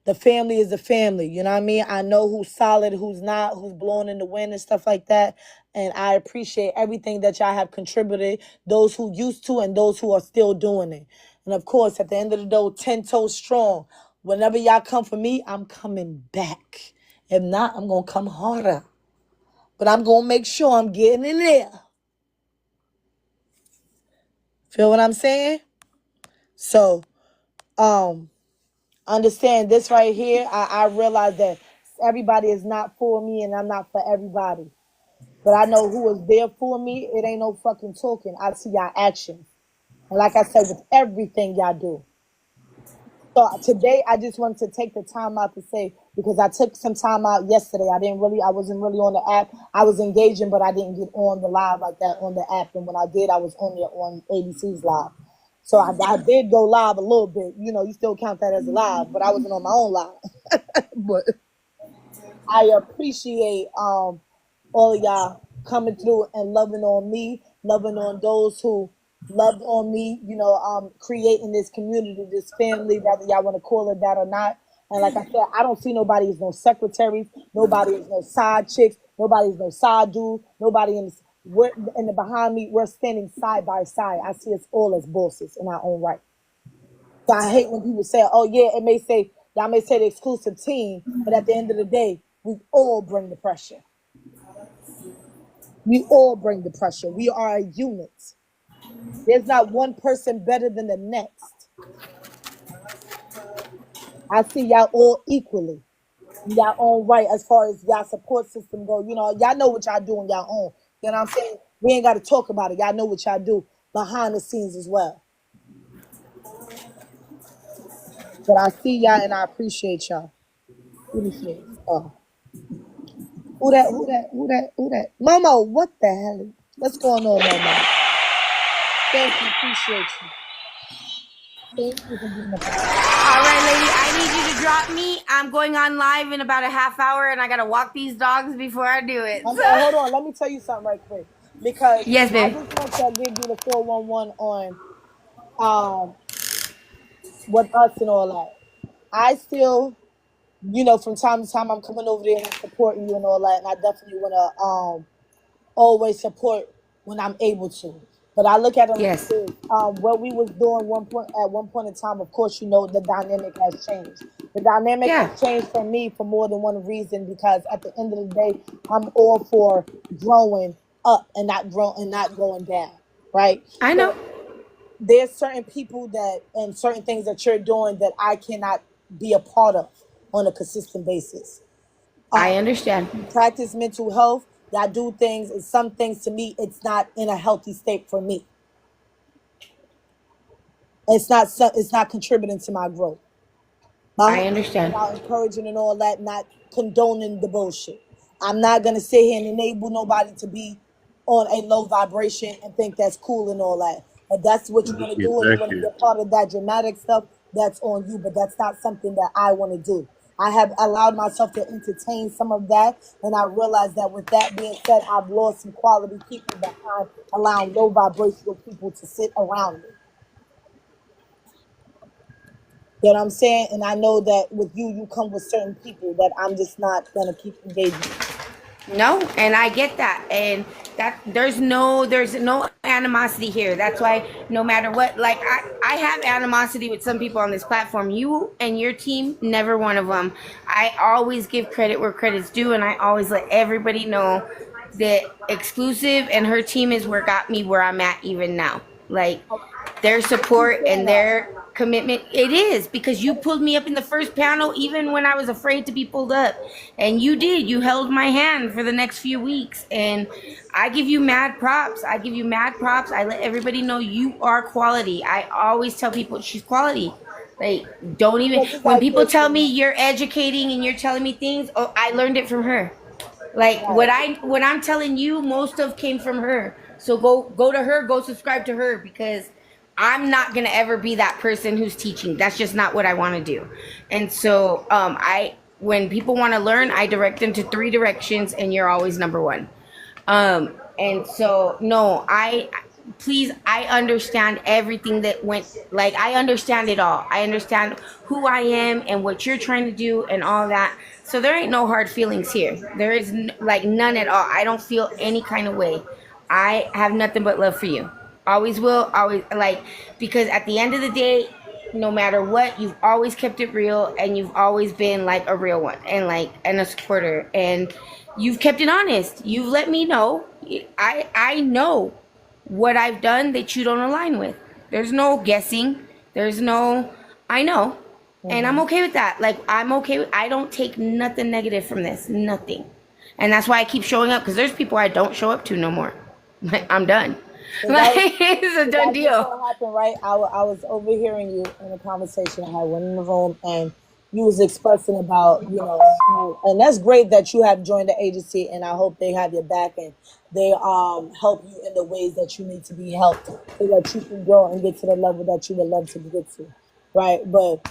The family is the family. You know what I mean? I know who's solid, who's not, who's blowing in the wind and stuff like that. And I appreciate everything that y'all have contributed, those who used to and those who are still doing it. And of course, at the end of the day, 10 toes strong. Whenever y'all come for me, I'm coming back. If not, I'm going to come harder. But I'm going to make sure I'm getting in there. Feel what I'm saying? So, understand this right here. I realize that everybody is not for me and I'm not for everybody. But I know who is there for me. It ain't no fucking talking. I see y'all action. And like I said, with everything y'all do. So today I just wanted to take the time out to say, because I took some time out yesterday. I wasn't really on the app. I was engaging, but I didn't get on the live like that on the app. And when I did, I was on there on ABC's live. So I did go live a little bit. You still count that as a live, but I wasn't on my own live. But I appreciate all of y'all coming through and loving on me, loving on those who loved on me, creating this community, this family, whether y'all want to call it that or not. And like I said, I don't see nobody as no secretaries, nobody is no side chicks, nobody is no side dude, nobody we're in the behind me, we're standing side by side. I see us all as bosses in our own right. So I hate when people say, oh yeah, y'all may say the exclusive team, but at the end of the day, we all bring the pressure. We all bring the pressure. We are a unit. There's not one person better than the next. I see y'all all equally. Y'all own right as far as y'all support system go. Y'all know what y'all do on y'all own. You know what I'm saying? We ain't got to talk about it. Y'all know what y'all do behind the scenes as well. But I see y'all and I appreciate y'all. Let me see. Oh. Who that? Momo, what the hell? What's going on, Momo? Thank you, appreciate you. Thank you for giving up. All right, lady, I need you to drop me. I'm going on live in about a half hour, and I gotta walk these dogs before I do it. Okay, hold on. Let me tell you something right quick. Because Yes, I baby. just want to give you the 411 on with us and all that. I still, from time to time I'm coming over there and supporting you and all that, and I definitely want to always support when I'm able to. But I look at it like Yes. this. What we was doing at one point in time, of course, the dynamic has changed. The dynamic Yeah. has changed for me for more than one reason, because at the end of the day, I'm all for growing up and not going down. Right? I know. So there's certain people and certain things that you're doing that I cannot be a part of on a consistent basis. I understand. Practice mental health. I do things, and some things to me, it's not in a healthy state for me. It's not contributing to my growth. I understand. About encouraging and all that, not condoning the bullshit. I'm not gonna sit here and enable nobody to be on a low vibration and think that's cool and all that. But that's what you want to do, and you want to be a part of that dramatic stuff. That's on you, but that's not something that I want to do. I have allowed myself to entertain some of that, and I realized that with that being said, I've lost some quality people behind allowing low vibrational people to sit around me. You know what I'm saying? And I know that with you come with certain people that I'm just not gonna keep engaging. No, and I get that, and that there's no animosity here. That's why no matter what, like I have animosity with some people on this platform. You and your team, never one of them. I always give credit where credit's due, and I always let everybody know that Exclusive and her team is what got me where I'm at even now. Like their support and their commitment, it is, because you pulled me up in the first panel even when I was afraid to be pulled up, and you held my hand for the next few weeks, and I give you mad props. I let everybody know you are quality. I always tell people she's quality. Like, don't even, Because it's when like people this, tell you me know. you're educating and you're telling me things, oh, I learned it from her. Like Right. what I'm telling you, most of came from her. So go to her, go subscribe to her, because I'm not gonna ever be that person who's teaching. That's just not what I want to do. And so I when people want to learn, I direct them to three directions, and you're always number one. And so no, I please, I understand everything that went, like, I understand it all. I understand who I am and what you're trying to do and all that. So there ain't no hard feelings here. There is like none at all. I don't feel any kind of way. I have nothing but love for you. Always will, always, like, because at the end of the day, no matter what, you've always kept it real, and you've always been like a real one, and like, and a supporter, and you've kept it honest. You've let me know. I know what I've done that you don't align with. There's no guessing. There's no, I know. And I'm Hmm. okay with that. Like, I'm okay with, I don't take nothing negative from this. Nothing. And that's why I keep showing up, because there's people I don't show up to no more. Like, I'm done. Cause Like, that was it's a done that just deal. so happened, right? I was overhearing you in a conversation I had one in the room, and you was expressing about, you know, and that's great that you have joined the agency, and I hope they have your back and they help you in the ways that you need to be helped so that you can grow and get to the level that you would love to get to, right? But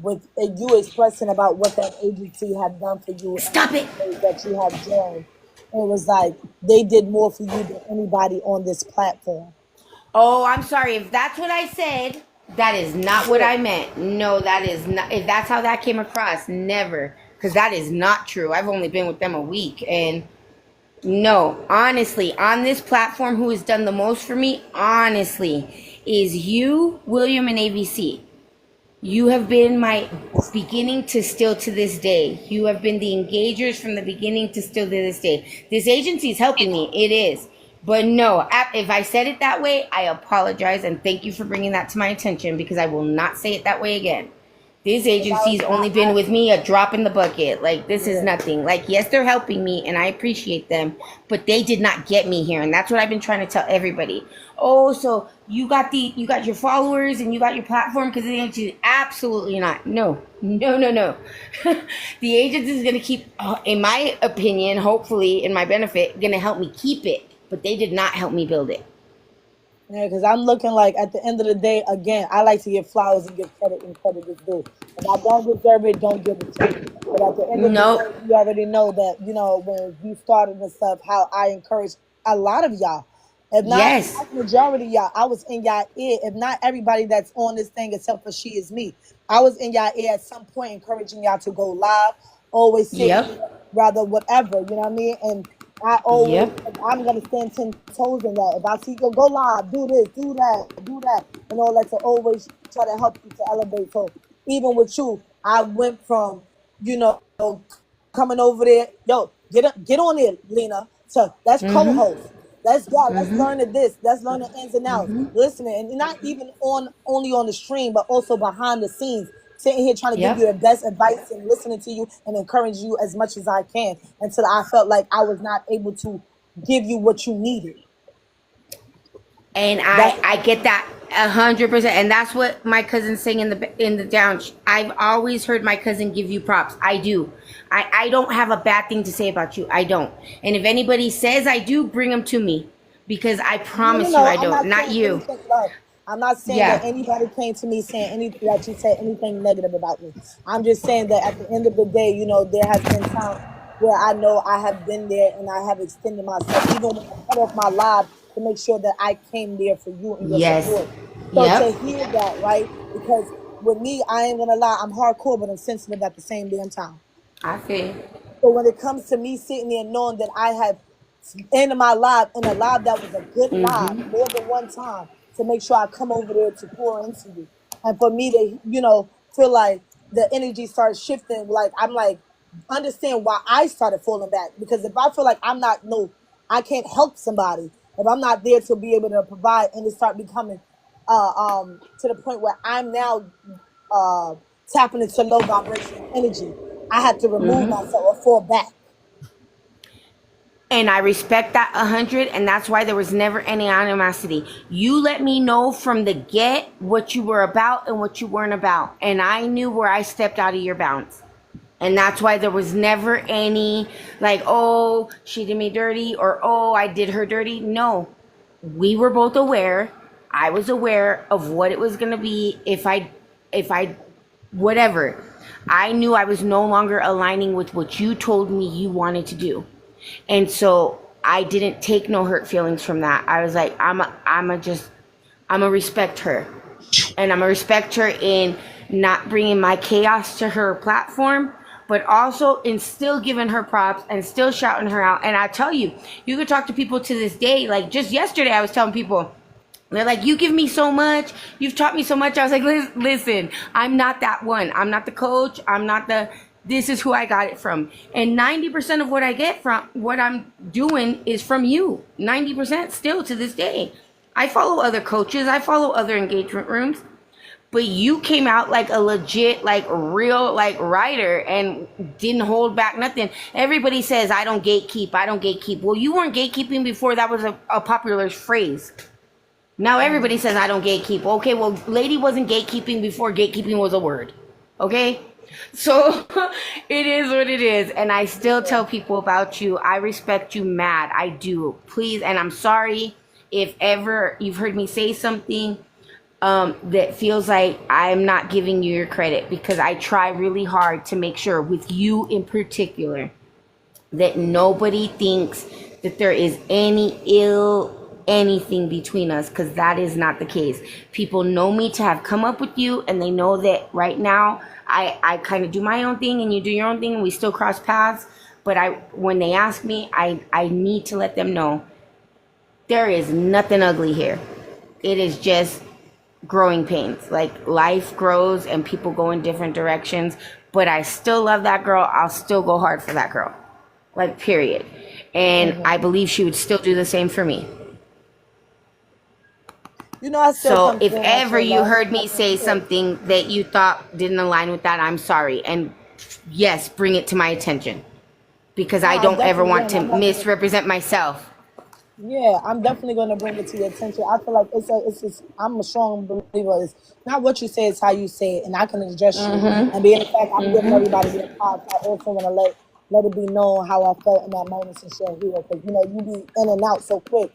with you expressing about what that agency have done for you and Stop it. the ways that you have joined, it was like they did more for you than anybody on this platform. Oh, I'm sorry. If that's what I said, that is not what Yeah. I meant. No, that is not. If that's how that came across, never. Because that is not true. I've only been with them a week. And no, honestly, on this platform, who has done the most for me, honestly, is you, William, and ABC. You have been my beginning to still to this day. You have been the engagers from the beginning to still to this day. This agency is helping me. It is. But no, if I said it that way, I apologize, and thank you for bringing that to my attention, because I will not say it that way again. This 'Cause I was, agency's only been with me a drop in the bucket. Like, this is yeah. nothing. Like, yes, they're helping me and I appreciate them, but they did not get me here. And that's what I've been trying to tell everybody. Oh, so you got your followers and you got your platform because of the agency. Absolutely not. No. No, no, no. The agency is gonna keep, in my opinion, hopefully in my benefit, gonna help me keep it. But they did not help me build it. Yeah, because I'm looking like at the end of the day, again, I like to give flowers and give credit and credit is due. If I don't deserve it, don't give it to me. But at the end of the Nope. day, you already know that, you know, when you started and stuff, how I encourage a lot of y'all. If not the Yes. vast majority of y'all, I was in y'all ear. If not everybody that's on this thing except for She Is Me, I was in y'all ear at some point encouraging y'all to go live, always sit Yep. here, rather whatever, you know what I mean? And I always, Yep. I'm gonna stand 10 toes in that. If I see you go live, do this, do that, and all that to always try to help you to elevate. So even with you, I went from, you know, coming over there, yo, get on there, Lena. So let's Mm-hmm. co-host. Let's go. Let's Mm-hmm. learn the this. Let's learn the ins and outs. Mm-hmm. Listening, and not even on only on the stream, but also behind the scenes, sitting here trying to give you Yep. the best advice and listening to you and encourage you as much as I can until I felt like I was not able to give you what you needed. And That's I get that 100%, and that's what my cousin's saying in the down. I've always heard my cousin give you props. I do. I don't have a bad thing to say about you. I don't. And if anybody says I do, bring them to me, because I no, no, promise you no. I I'm don't. not Not saying you. anything. Love. I'm not saying that Yeah. anybody came to me saying anything that you said anything negative about me. I'm just saying that at the end of the day, you know, there has been times where I know I have been there and I have extended myself, even when I cut off my live to make sure that I came there for you and your Yes. support. So to Yep. hear that, right? Because with me, I ain't gonna lie, I'm hardcore, but I'm sensitive at the same damn time. I feel. So when it comes to me sitting there knowing that I have ended my live in a live that was a good live Mm-hmm. more than one time to make sure I come over there to pour into you. And for me to, you know, feel like the energy starts shifting, like I'm like, understand why I started falling back. Because if I feel like I'm not no, I can't help somebody, if I'm not there to be able to provide and it start becoming to the point where I'm now uh tapping into low vibration energy, I have to remove Mm-hmm. myself or fall back. And I respect that 100, and that's why there was never any animosity. You let me know from the get what you were about and what you weren't about. And I knew where I stepped out of your bounds. And that's why there was never any like, oh, she did me dirty, or oh, I did her dirty. No, we were both aware. I was aware of what it was going to be if I, whatever. I knew I was no longer aligning with what you told me you wanted to do. And so I didn't take no hurt feelings from that. I was like, I'm a respect her. And I'm a respect her in not bringing my chaos to her platform, but also in still giving her props and still shouting her out. And I tell you, you could talk to people to this day. Like just yesterday, I was telling people, they're like, you give me so much. You've taught me so much. I was like, listen, I'm not that one. I'm not the coach. I'm not the... This is who I got it from. And 90% of what I get from what I'm doing is from you. 90% still to this day. I follow other coaches. I follow other engagement rooms. But you came out like a legit, like real, like writer and didn't hold back nothing. Everybody says, I don't gatekeep. I don't gatekeep. Well, you weren't gatekeeping before that was a popular phrase. Now everybody says, I don't gatekeep. Okay, well, lady wasn't gatekeeping before gatekeeping was a word. Okay? So it is what it is. And I still tell people about you. I respect you mad. I do. Please. And I'm sorry if ever you've heard me say something that feels like I'm not giving you your credit, because I try really hard to make sure with you in particular that nobody thinks that there is any ill anything between us, because that is not the case. People know me to have come up with you, and they know that right now I kind of do my own thing and you do your own thing and we still cross paths. But when they ask me, I need to let them know there is nothing ugly here. It is just growing pains. Like life grows and people go in different directions, but I still love that girl. I'll still go hard for that girl, like period. And I believe she would still do the same for me. You know, I still So come if through and I ever feel you love. heard me say something that you thought didn't align with that, I'm sorry. And yes, bring it to my attention, because No, I I'm don't ever definitely want going. to I'm not gonna. misrepresent myself. Yeah, I'm definitely going to bring it to your attention. I feel like it's just, I'm a strong believer. It's not what you say, it's how you say it. And I can address you. And being the fact I'm giving everybody their props, I also want to let it be known how I felt in that moment and share here. Because, you know, you be in and out so quick.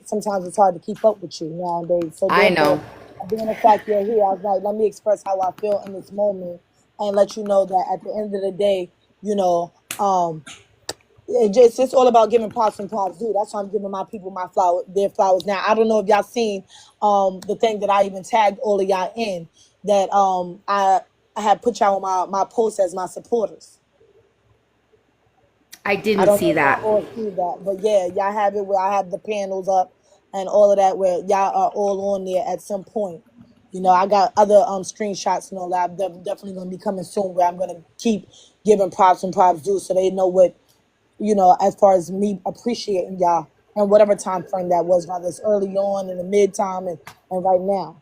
Sometimes it's hard to keep up with you nowadays. So I therefore, know. being the fact you're here, I was like, let me express how I feel in this moment and let you know that at the end of the day, you know, it's all about giving props and props due. That's why I'm giving my people their flowers. Now I don't know if y'all seen the thing that I even tagged all of y'all in, that I had put y'all on my post as my supporters. I I didn't don't know see if y'all that. all see that, but yeah, y'all have it where I have the panels up and all of that where y'all are all on there at some point. You know, I got other screenshots and all that. Definitely gonna be coming soon where I'm gonna keep giving props and props due so they know what, you know, as far as me appreciating y'all and whatever time frame that was, whether it's early on in the mid time and right now.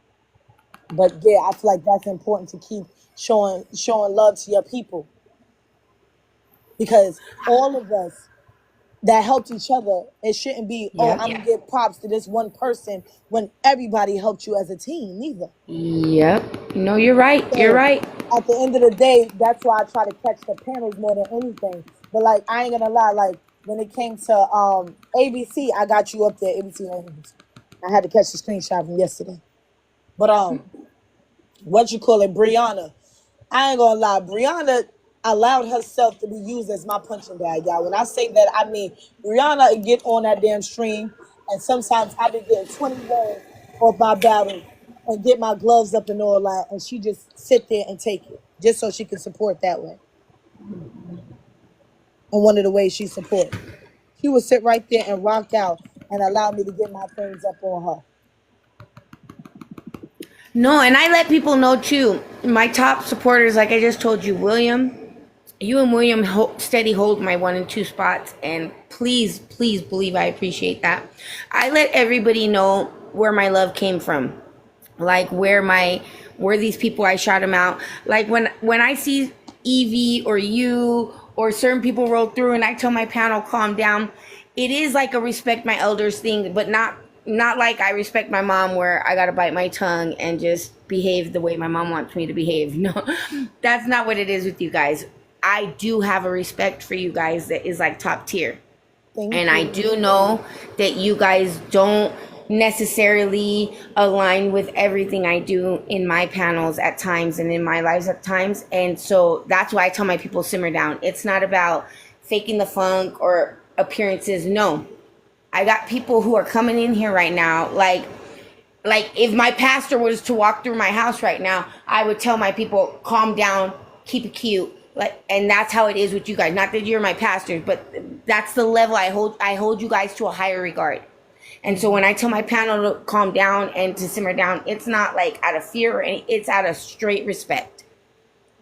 But yeah, I feel like that's important to keep showing love to your people, because all of us that helped each other, it shouldn't be, oh, Yep. I'm gonna give props to this one person when everybody helped you as a team, neither. Yep. No, you're right. You're So right. at the end of the day, that's why I try to catch the panels more than anything. But like I ain't gonna lie, like when it came to ABC, I got you up there, ABC News. I had to catch the screenshot from yesterday. But what you call it, Brianna. I ain't gonna lie, Brianna allowed herself to be used as my punching bag, y'all. When I say that, I mean Brianna get on that damn stream, and sometimes I be getting 20 words off my battle and get my gloves up and all that, and she just sit there and take it just so she can support that way. And one of the ways she support, she would sit right there and rock out and allow me to get my things up on her. No, and I let people know too. My top supporters, like I just told you, William, you and William steady hold my 1 and 2 spots, and please, please believe I appreciate that. I let everybody know where my love came from, like where these people I shot them out. Like when I see Evie or you or certain people roll through and I tell my panel, calm down. It is like a respect my elders thing, but not like I respect my mom where I gotta bite my tongue and just behave the way my mom wants me to behave. No, that's not what it is with you guys. I do have a respect for you guys that is like top tier. Thank And you. I do know that you guys don't necessarily align with everything I do in my panels at times and in my lives at times. And so that's why I tell my people, simmer down. It's not about faking the funk or appearances. No, I got people who are coming in here right now. Like if my pastor was to walk through my house right now, I would tell my people, calm down, keep it cute. Like, and that's how it is with you guys. Not that you're my pastors, but that's the level I hold you guys to a higher regard. And so when I tell my panel to calm down and to simmer down, it's not like out of fear or it's out of straight respect.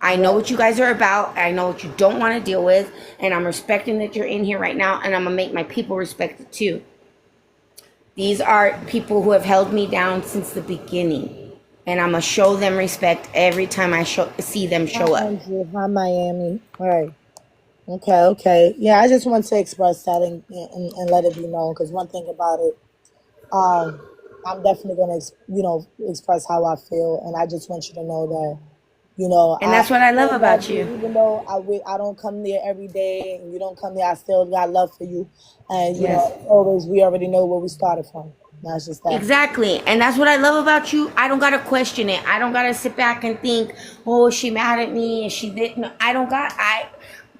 I know what you guys are about. I know what you don't want to deal with. And I'm respecting that you're in here right now. And I'm going to make my people respect it too. These are people who have held me down since the beginning. And I'm going to show them respect every time I see them show Hi, up. Andrew. Hi, Miami. All right. Okay. Yeah, I just want to express that and let it be known. Because one thing about it, I'm definitely going to, express how I feel. And I just want you to know that, And that's what I love about you. even though I don't come there every day and you don't come there, I still got love for you. And, Yes. always, we already know where we started from. That's just that. Exactly. And that's what I love about you. I don't got to question it. I don't got to sit back and think, oh, she mad at me and she didn't. No,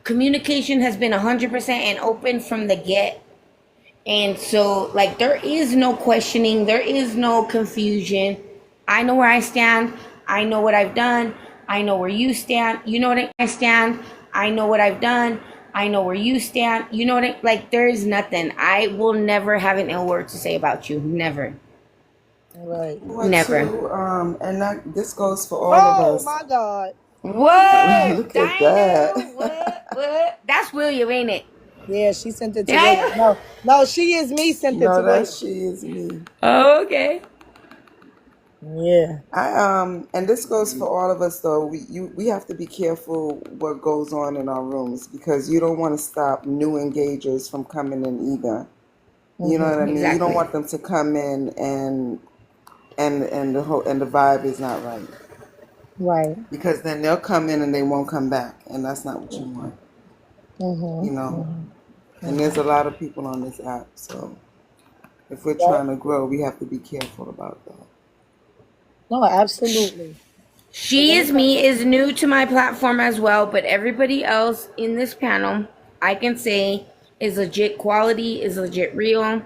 communication has been 100% and open from the get. And so, like, there is no questioning. There is no confusion. I know where I stand. I know what I've done. I know where you stand. You know what I stand. I know what I've done. I know where you stand. You know what like, there is nothing. I will never have an ill word to say about you. Never. Right. What Never. too, and this goes for all of Oh, us. my God. What? Look at that. Dino? What? That's William, ain't it? Yeah, she sent it to Yeah. William. No, she is me sent it No, to William. that she is me. Oh, okay. Yeah. And this goes for all of us though. We have to be careful what goes on in our rooms because you don't want to stop new engagers from coming in either. You know what I mean? You Exactly. don't want them to come in and the vibe is not right Right. because then they'll come in and they won't come back, and that's not what you want. You know. And there's a lot of people on this app, so if we're trying to grow, we have to be careful about that. No, absolutely. She is me is new to my platform as well, but everybody else in this panel, I can say, is legit quality, is legit real.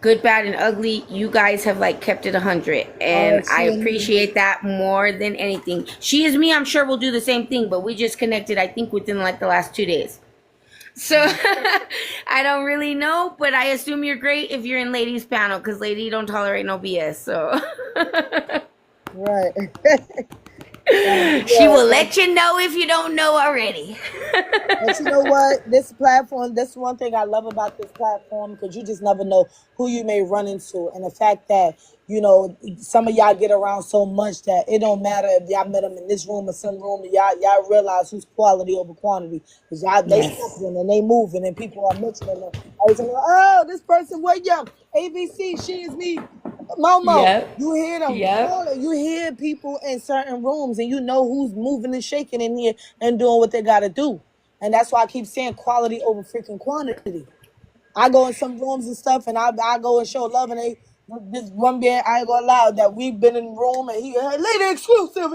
Good, bad, and ugly. You guys have like kept it 100, and I appreciate that more than anything. She is me. I'm sure we'll do the same thing, but we just connected, I think, within like the last 2 days. So I don't really know, but I assume you're great if you're in ladies panel because lady don't tolerate no BS. So Right. she will let you know if you don't know already. But you know what? This platform, that's one thing I love about this platform because you just never know who you may run into. And the fact that, some of y'all get around so much that it don't matter if y'all met them in this room or some room, y'all realize who's quality over quantity. Because they stepping and they moving and people are mentioning them. Every time, oh, this person, what young? ABC, she is me. Momo, Yep. you hear them. Yep. You hear people in certain rooms and you know who's moving and shaking in here and doing what they got to do. And that's why I keep saying quality over freaking quantity. I go in some rooms and stuff and I go and show love and this one man, I ain't gonna lie, that we've been in the room and he, hey, lady, exclusive.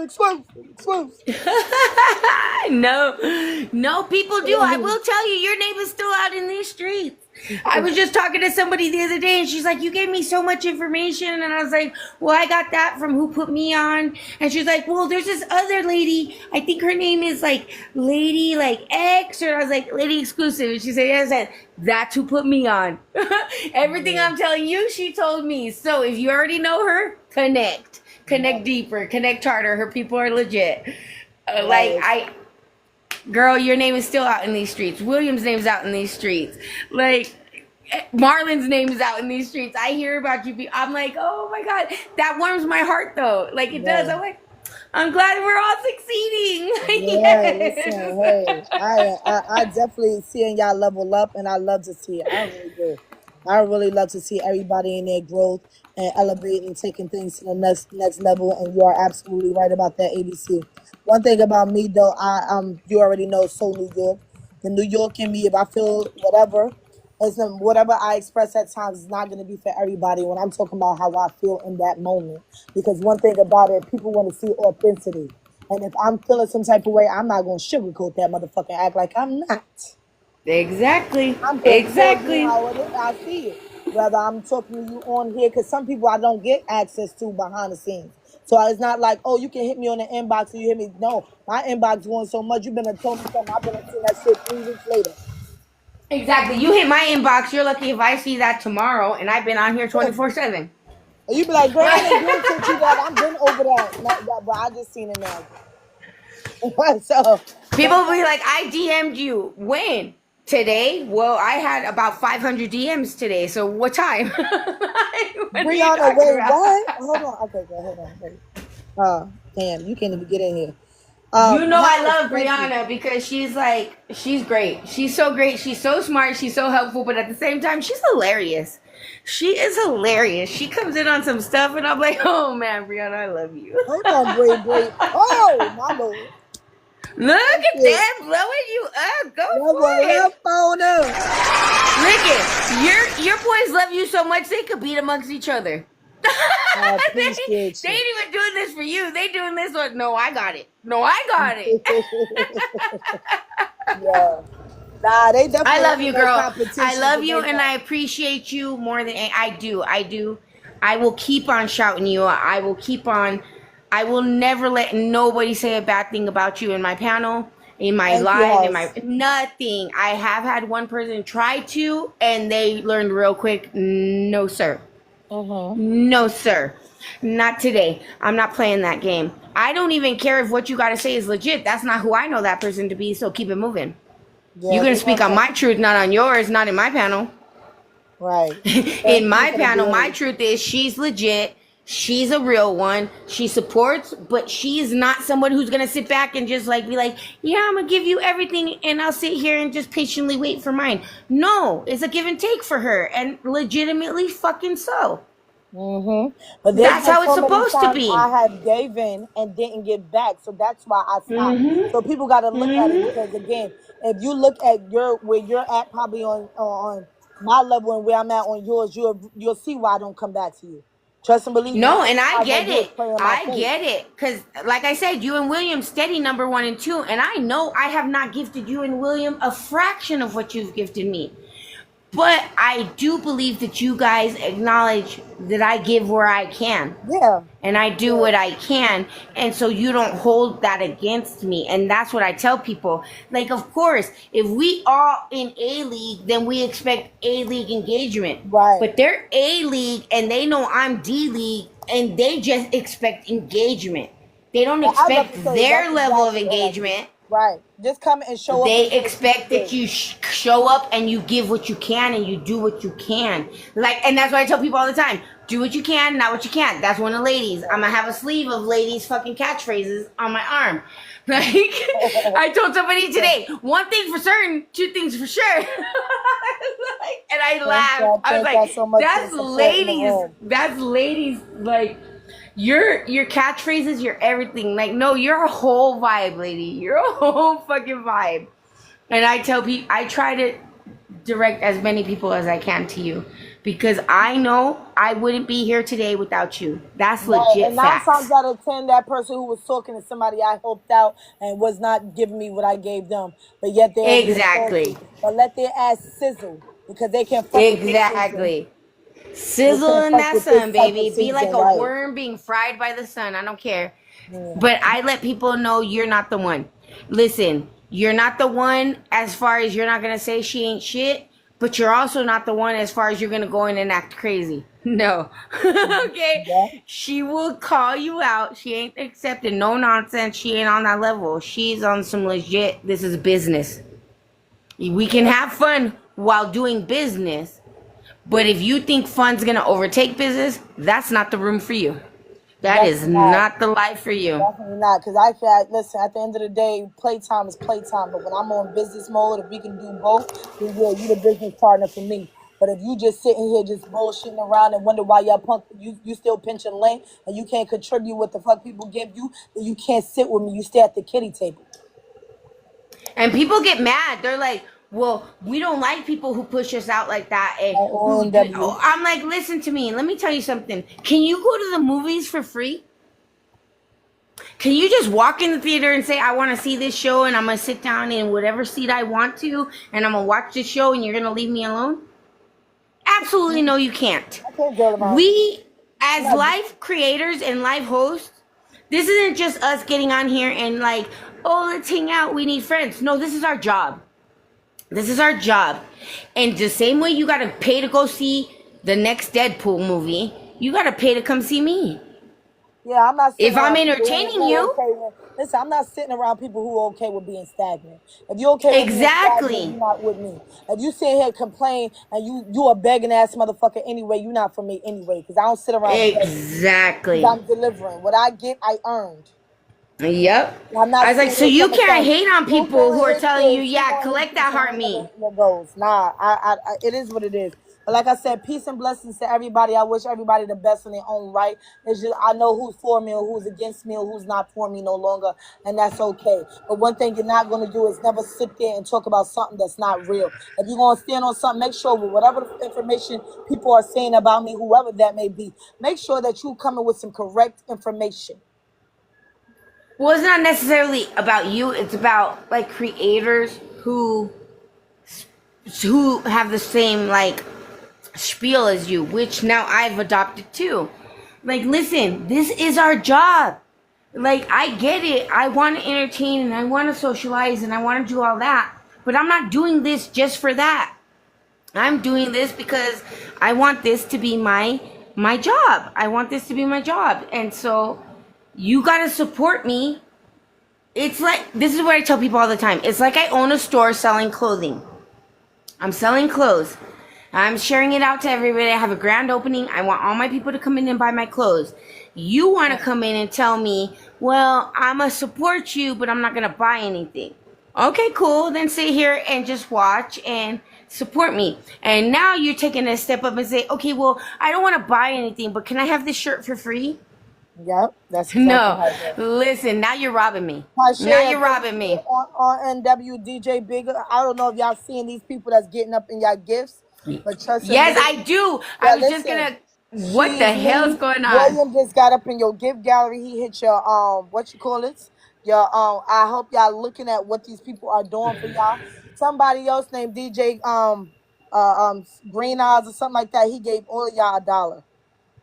No, people do. I will tell you, your name is still out in these streets. I was just talking to somebody the other day and she's like, you gave me so much information. And I was like, well, I got that from who put me on. And she's like, well, there's this other lady. I think her name is like Lady like X. Or I was like, Lady Exclusive. And she said, yes, that's who put me on. Everything I'm telling you, she told me. So if you already know her, connect deeper, connect harder. Her people are legit. Girl, your name is still out in these streets. William's name's out in these streets. Like, Marlon's name is out in these streets. I hear about you. I'm like, oh my God. That warms my heart, though. Like, it does. I'm like, I'm glad we're all succeeding. Yeah, Yes. listen, hey, I definitely seeing y'all level up, and I love to see it. I really do. I really love to see everybody in their growth and elevating, taking things to the next level. And you are absolutely right about that, ABC. One thing about me though, you already know, so New York, the New York in me. If I feel whatever, whatever I express at times is not going to be for everybody. When I'm talking about how I feel in that moment, because one thing about it, people want to see authenticity. And if I'm feeling some type of way, I'm not gonna sugarcoat that motherfucker. Act like I'm not. Exactly. I'm gonna tell you Exactly. how it is. I see it. Whether I'm talking to you on here, because some people I don't get access to behind the scenes. So it's not like, oh, you can hit me on the inbox or you hit me. No, my inbox going so much. You've been to told me something. I've been to see that shit 3 weeks later. Exactly. You hit my inbox. You're lucky if I see that tomorrow, and I've been on here And 24/7. you be like, girl, I done been sent you that. I've been over that. But I just seen it now. So People will be like, I DM'd you. When? Today? Well, I had about 500 DMs today. So what time? Like, what are you Brianna, talking wait, about? what? Hold on. Okay, girl, hold on. Wait. Damn, you can't even get in here. You know I Harris, love thank you. Brianna because she's great. She's so great. She's so smart. She's so helpful. But at the same time, she's hilarious. She is hilarious. She comes in on some stuff and I'm like, oh man, Brianna, I love you. Hold on, Bray. Oh, my lord. Look Thank at you. that, blowing you up. Go Level for it. up on up. Look it. Your boys love you so much they could beat amongst each other. I they, appreciate they you. ain't even doing this for you. They doing this one. No, I got it. No, I got it. Yeah. Nah, they definitely I love ain't you, no girl. competition I love 'cause you, they and not. I appreciate you more than I do. I do. I will keep on shouting you. I will keep on. I will never let nobody say a bad thing about you in my panel, in my Thank you, live, in my House. nothing. I have had one person try to, and they learned real quick. No, sir. No, sir. Not today. I'm not playing that game. I don't even care if what you got to say is legit. That's not who I know that person to be, so keep it moving. You're Yeah, going they to speak want on that. my truth, not on yours, not in my panel. Right. In Thank you my for the panel, my being. truth is she's legit. She's a real one. She supports, but she's not someone who's going to sit back and just like be like, yeah, I'm going to give you everything and I'll sit here and just patiently wait for mine. No, it's a give and take for her, and legitimately fucking so. But there's That's been how it's so many supposed to times be. I have gave in and didn't give back, so that's why I stopped. Mm-hmm. So people got to look at it, Mm-hmm. because again, if you look at where you're at, probably on my level and where I'm at on yours, you'll see why I don't come back to you. Trust and believe me. No, All and I I'm gonna get do is it. play in my I face. get it. Because, like I said, you and William steady number 1 and 2. And I know I have not gifted you and William a fraction of what you've gifted me. But I do believe that you guys acknowledge that I give where I can. Yeah. And I do what I can. And so you don't hold that against me. And that's what I tell people. Like, of course, if we all in A League, then we expect A League engagement. Right. But they're A League and they know I'm D League and they just expect engagement. They don't And I love expect to say their that's level of exactly all I do. engagement. Right. Just come and show up They and say what you expect that do. you show up and you give what you can and you do what you can. Like, and that's what I tell people all the time. Do what you can, not what you can't. That's one of the ladies. I'm gonna have a sleeve of ladies fucking catchphrases on my arm. Like, I told somebody today, one thing for certain, two things for sure. Like, and I laughed. I was Thank y'all so much for the that's support in the ladies. room. That's ladies. Like, your catchphrases, your everything. Like, no, you're a whole vibe, lady. You're a whole fucking vibe. And I tell people, I try to direct as many people as I can to you, because I know I wouldn't be here today without you. That's Right. legit And 9 times facts. out of 10, that person who was talking to somebody I helped out and was not giving me what I gave them, but yet they're being Exactly. salty. But let their ass sizzle, because they can't fuck with this season. Exactly. They Sizzle can't in fuck that with this sun, type of baby. Be like season, a right? worm being fried by the sun. I don't care. Yeah. But I let people know you're not the one. Listen, you're not the one as far as you're not going to say she ain't shit, but you're also not the one as far as you're going to go in and act crazy. No. Okay? Yeah. She will call you out. She ain't accepting no nonsense. She ain't on that level. She's on some legit, this is business. We can have fun while doing business, but if you think fun's going to overtake business, that's not the room for you. That is Definitely not. not the life for you. Definitely not. Because I can't, listen, at the end of the day, playtime is playtime. But when I'm on business mode, if we can do both, then yeah, you the business partner for me. But if you just sitting here just bullshitting around and wonder why you still pinching lane and you can't contribute what the fuck people give you, then you can't sit with me. You stay at the kitty table. And people get mad. They're like, well, we don't like people who push us out like that. And who do, ONW. I'm like, listen to me. Let me tell you something. Can you go to the movies for free? Can you just walk in the theater and say, I want to see this show and I'm going to sit down in whatever seat I want to and I'm going to watch this show and you're going to leave me alone? Absolutely no, you can't. I can't go around. We, as live creators and live hosts, this isn't just us getting on here and like, oh, let's hang out. We need friends. No, this is our job. This is our job. And the same way you got to pay to go see the next Deadpool movie, you got to pay to come see me. Yeah, I'm not sitting If I'm around people entertaining who you. okay with, listen, I'm not sitting around people who are okay with being stagnant. If you're okay with being stagnant, Exactly. you're not with me. If you sit here complain and you a begging ass motherfucker anyway, you're not for me anyway. Because I don't sit around begging. Exactly. 'Cause I'm delivering. What I get, I earned. Yep. I'm not I was like, sitting so here you coming can't from, hate on you people who are hate telling you, this, yeah, gonna collect hate that this, heart and me. it goes. Nah, it is what it is. But like I said, peace and blessings to everybody. I wish everybody the best in their own right. It's just I know who's for me and who's against me and who's not for me no longer, and that's okay. But one thing you're not gonna do is never sit there and talk about something that's not real. If you're gonna stand on something, make sure with whatever information people are saying about me, whoever that may be, make sure that you coming with some correct information. Well, it's not necessarily about you. It's about like creators who have the same like spiel as you, which now I've adopted too. Like, listen, this is our job. Like, I get it. I want to entertain and I want to socialize and I want to do all that. But I'm not doing this just for that. I'm doing this because I want this to be my job. I want this to be my job. And so you got to support me. It's like, this is what I tell people all the time. It's like I own a store selling clothing. I'm selling clothes. I'm sharing it out to everybody. I have a grand opening. I want all my people to come in and buy my clothes. You want to come in and tell me, well, I'm going to support you, but I'm not going to buy anything. Okay, cool. Then sit here and just watch and support me. And now you're taking a step up and say, okay, well, I don't want to buy anything, but can I have this shirt for free? Yep, that's exactly No, how it goes. listen, now you're robbing me. I Now share you're robbing me. on NW DJ Bigger. I don't know if y'all seeing these people that's getting up in y'all gifts, but trust me. Yes, I do. I was just listen, gonna. What the hell's going on? William just got up in your gift gallery. He hit your what you call it? Your I hope y'all looking at what these people are doing for y'all. Somebody else named DJ Green Eyes or something like that. He gave all of y'all $1.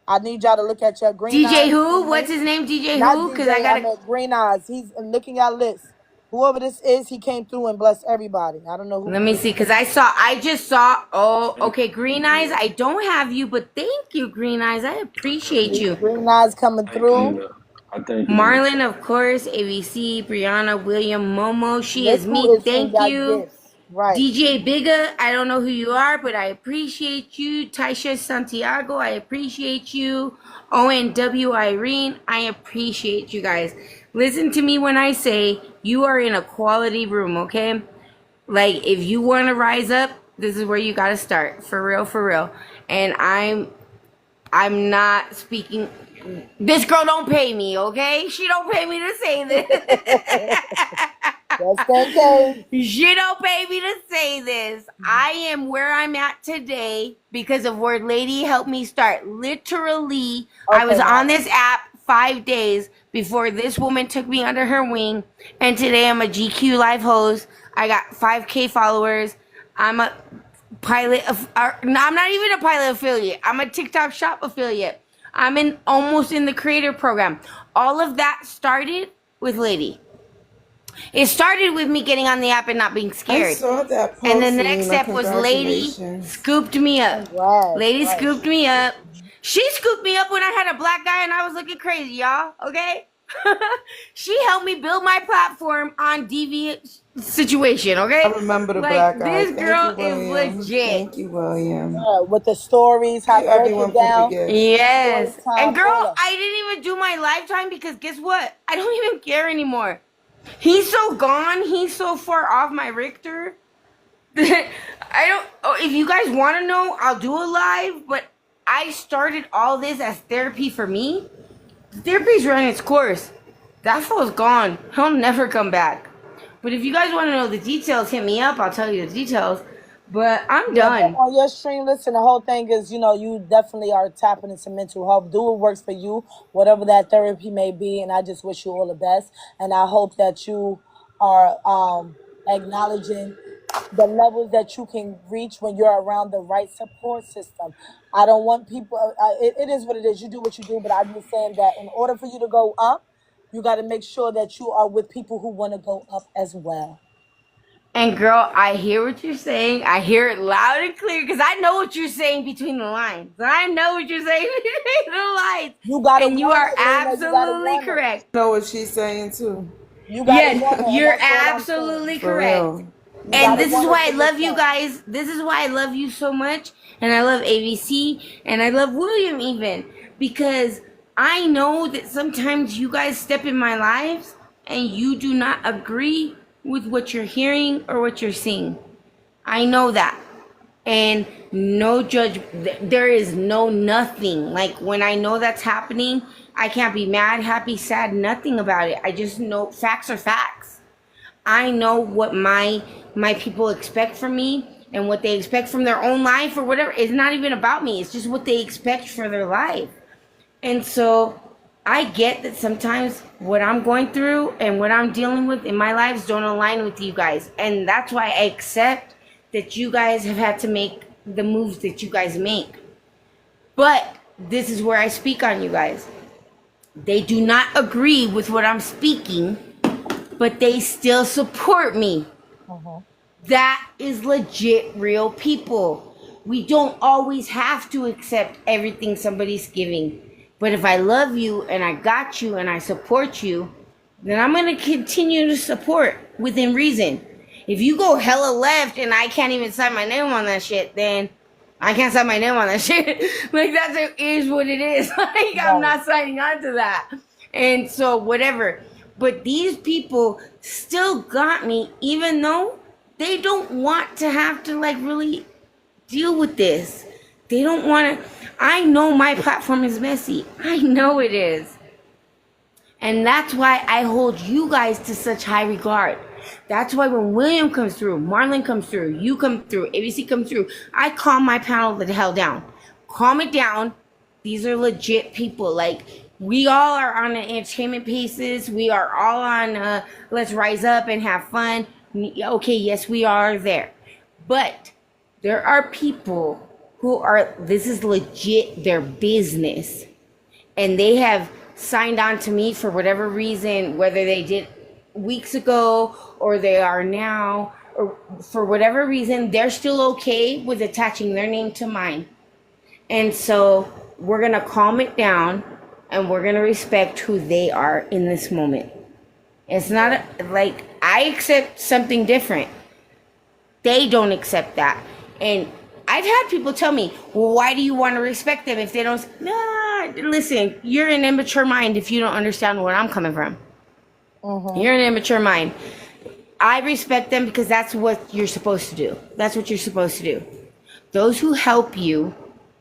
I need y'all to look at your Green Eyes. DJ who? What's his name? DJ Not who? Because DJ, I I gotta. meant Green Eyes. He's looking at list. Whoever this is, he came through and blessed everybody. I don't know who. Let me see, because I just saw. Oh, okay, Green Eyes. I don't have you, but thank you, Green Eyes. I appreciate you. Green Eyes coming Thank through. you. I thank you. Marlon, of course. ABC, Brianna, William, Momo. She Look is who me. is in Thank y'all you. gifts. Right. DJ Bigga, I don't know who you are, but I appreciate you. Taisha Santiago, I appreciate you. ONW Irene, I appreciate you guys. Listen to me when I say you are in a quality room, okay? Like, if you want to rise up, this is where you got to start. For real, for real. And I'm not speaking. This girl don't pay me, okay? She don't pay me to say this. That's okay. She don't pay me to say this. I am where I'm at today because of where Lady helped me start. Literally, I was Okay. on this app 5 days before this woman took me under her wing. And today I'm a GQ live host. I got 5K followers. I'm a pilot of, no, I'm not even a pilot affiliate. I'm a TikTok shop affiliate. I'm almost in the creator program. All of that started with Lady. It started with me getting on the app and not being I scared. saw that post. And then the next Nina. step was Lady Congratulations. scooped me up. Right. Lady right. scooped me up. She scooped me up when I had a black guy and I was looking crazy, y'all. Okay? She helped me build my platform on Deviant Situation, okay? I remember the Like, black eyes. this Thank girl you, is William. legit. Thank you, William. With the stories, how Thank to you, break everyone, it for the down. gifts. Yes. Story time, And girl, all that. I didn't even do my lifetime because guess what? I don't even care anymore. He's so gone. He's so far off my Richter. I don't. Oh, if you guys want to know, I'll do a live. But I started all this as therapy for me. Therapy's running its course. That fool's gone. He'll never come back. But if you guys want to know the details, hit me up. I'll tell you the details. But I'm Yeah, but done. on your stream, listen, the whole thing is, you definitely are tapping into mental health. Do what works for you, whatever that therapy may be. And I just wish you all the best. And I hope that you are acknowledging the levels that you can reach when you're around the right support system. I don't want people, it is what it is. You do what you do. But I'm just saying that in order for you to go up, you got to make sure that you are with people who want to go up as well. And girl, I hear what you're saying. I hear it loud and clear because I know what you're saying between the lines. I know what you're saying between the lines. You got to And you are absolutely correct. Know what she's saying too. You got to Yes, you're absolutely For correct. real. And this is why I love you guys. This is why I love you so much. And I love ABC. And I love William even. Because I know that sometimes you guys step in my lives and you do not agree with what you're hearing or what you're seeing. I know that. And no judge, there is no nothing. Like when I know that's happening, I can't be mad, happy, sad, nothing about it. I just know facts are facts. I know what my people expect from me and what they expect from their own life or whatever. It's not even about me. It's just what they expect for their life. And so I get that sometimes what I'm going through and what I'm dealing with in my lives don't align with you guys. And that's why I accept that you guys have had to make the moves that you guys make. But this is where I speak on you guys. They do not agree with what I'm speaking, but they still support me. That is legit real people. We don't always have to accept everything somebody's giving. But if I love you and I got you and I support you, then I'm going to continue to support within reason. If you go hella left and I can't even sign my name on that shit, then I can't sign my name on that shit. Like, that is what it is. Like, I'm not signing on to that. And so, whatever. But these people still got me, even though they don't want to have to, like, really deal with this. They don't want to. I know my platform is messy. I know it is. And that's why I hold you guys to such high regard. That's why when William comes through, Marlon comes through, you come through, ABC comes through, I calm my panel the hell down. Calm it down. These are legit people. Like, we all are on an entertainment basis. We are all on let's rise up and have fun. Okay, yes, we are there. But there are people who are, this is legit their business. And they have signed on to me for whatever reason, whether they did weeks ago or they are now, or for whatever reason, they're still okay with attaching their name to mine. And so we're going to calm it down and we're going to respect who they are in this moment. It's not like I accept something different. They don't accept that. And I've had people tell me, well, why do you want to respect them if they don't? Nah, listen, you're an immature mind if you don't understand where I'm coming from. You're an immature mind. I respect them because that's what you're supposed to do. That's what you're supposed to do. Those who help you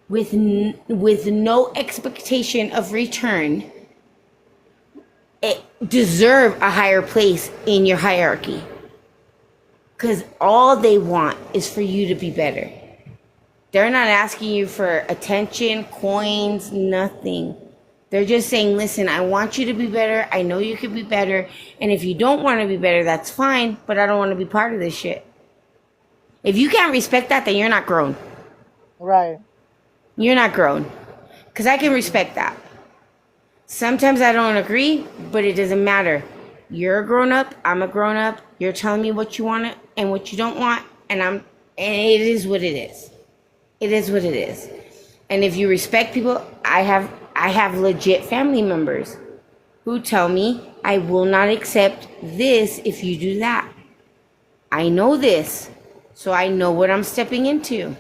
with no expectation of return deserve a higher place in your hierarchy. Because all they want is for you to be better. They're not asking you for attention, coins, nothing. They're just saying, listen, I want you to be better. I know you can be better. And if you don't want to be better, that's fine. But I don't want to be part of this shit. If you can't respect that, then you're not grown. Right. You're not grown. Because I can respect that. Sometimes I don't agree, but it doesn't matter. You're a grown up. I'm a grown up. You're telling me what you want and what you don't want. And it is what it is. It is what it is. And if you respect people, I have legit family members who tell me I will not accept this if you do that. I know this, so I know what I'm stepping into.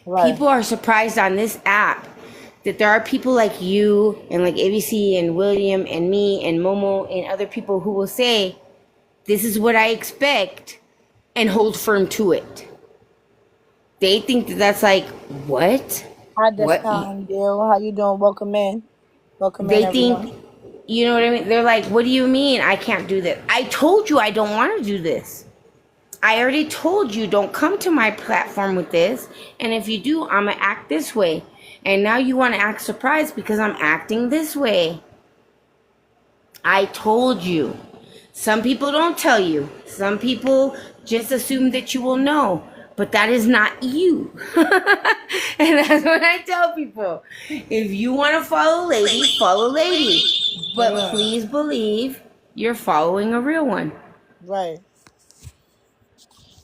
Right. People are surprised on this app that there are people like you and like ABC and William and me and Momo and other people who will say, this is what I expect, and hold firm to it. They think that that's like, what? Hi, this What? time, deal. How you doing? Welcome in. Welcome in, They everyone. think, you know what I mean? They're like, what do you mean I can't do this? I told you I don't want to do this. I already told you don't come to my platform with this. And if you do, I'm going to act this way. And now you want to act surprised because I'm acting this way. I told you. Some people don't tell you. Some people just assume that you will know. But that is not you. And that's what I tell people. If you want to follow lady, follow lady. But Yeah. please believe you're following a real one. Right.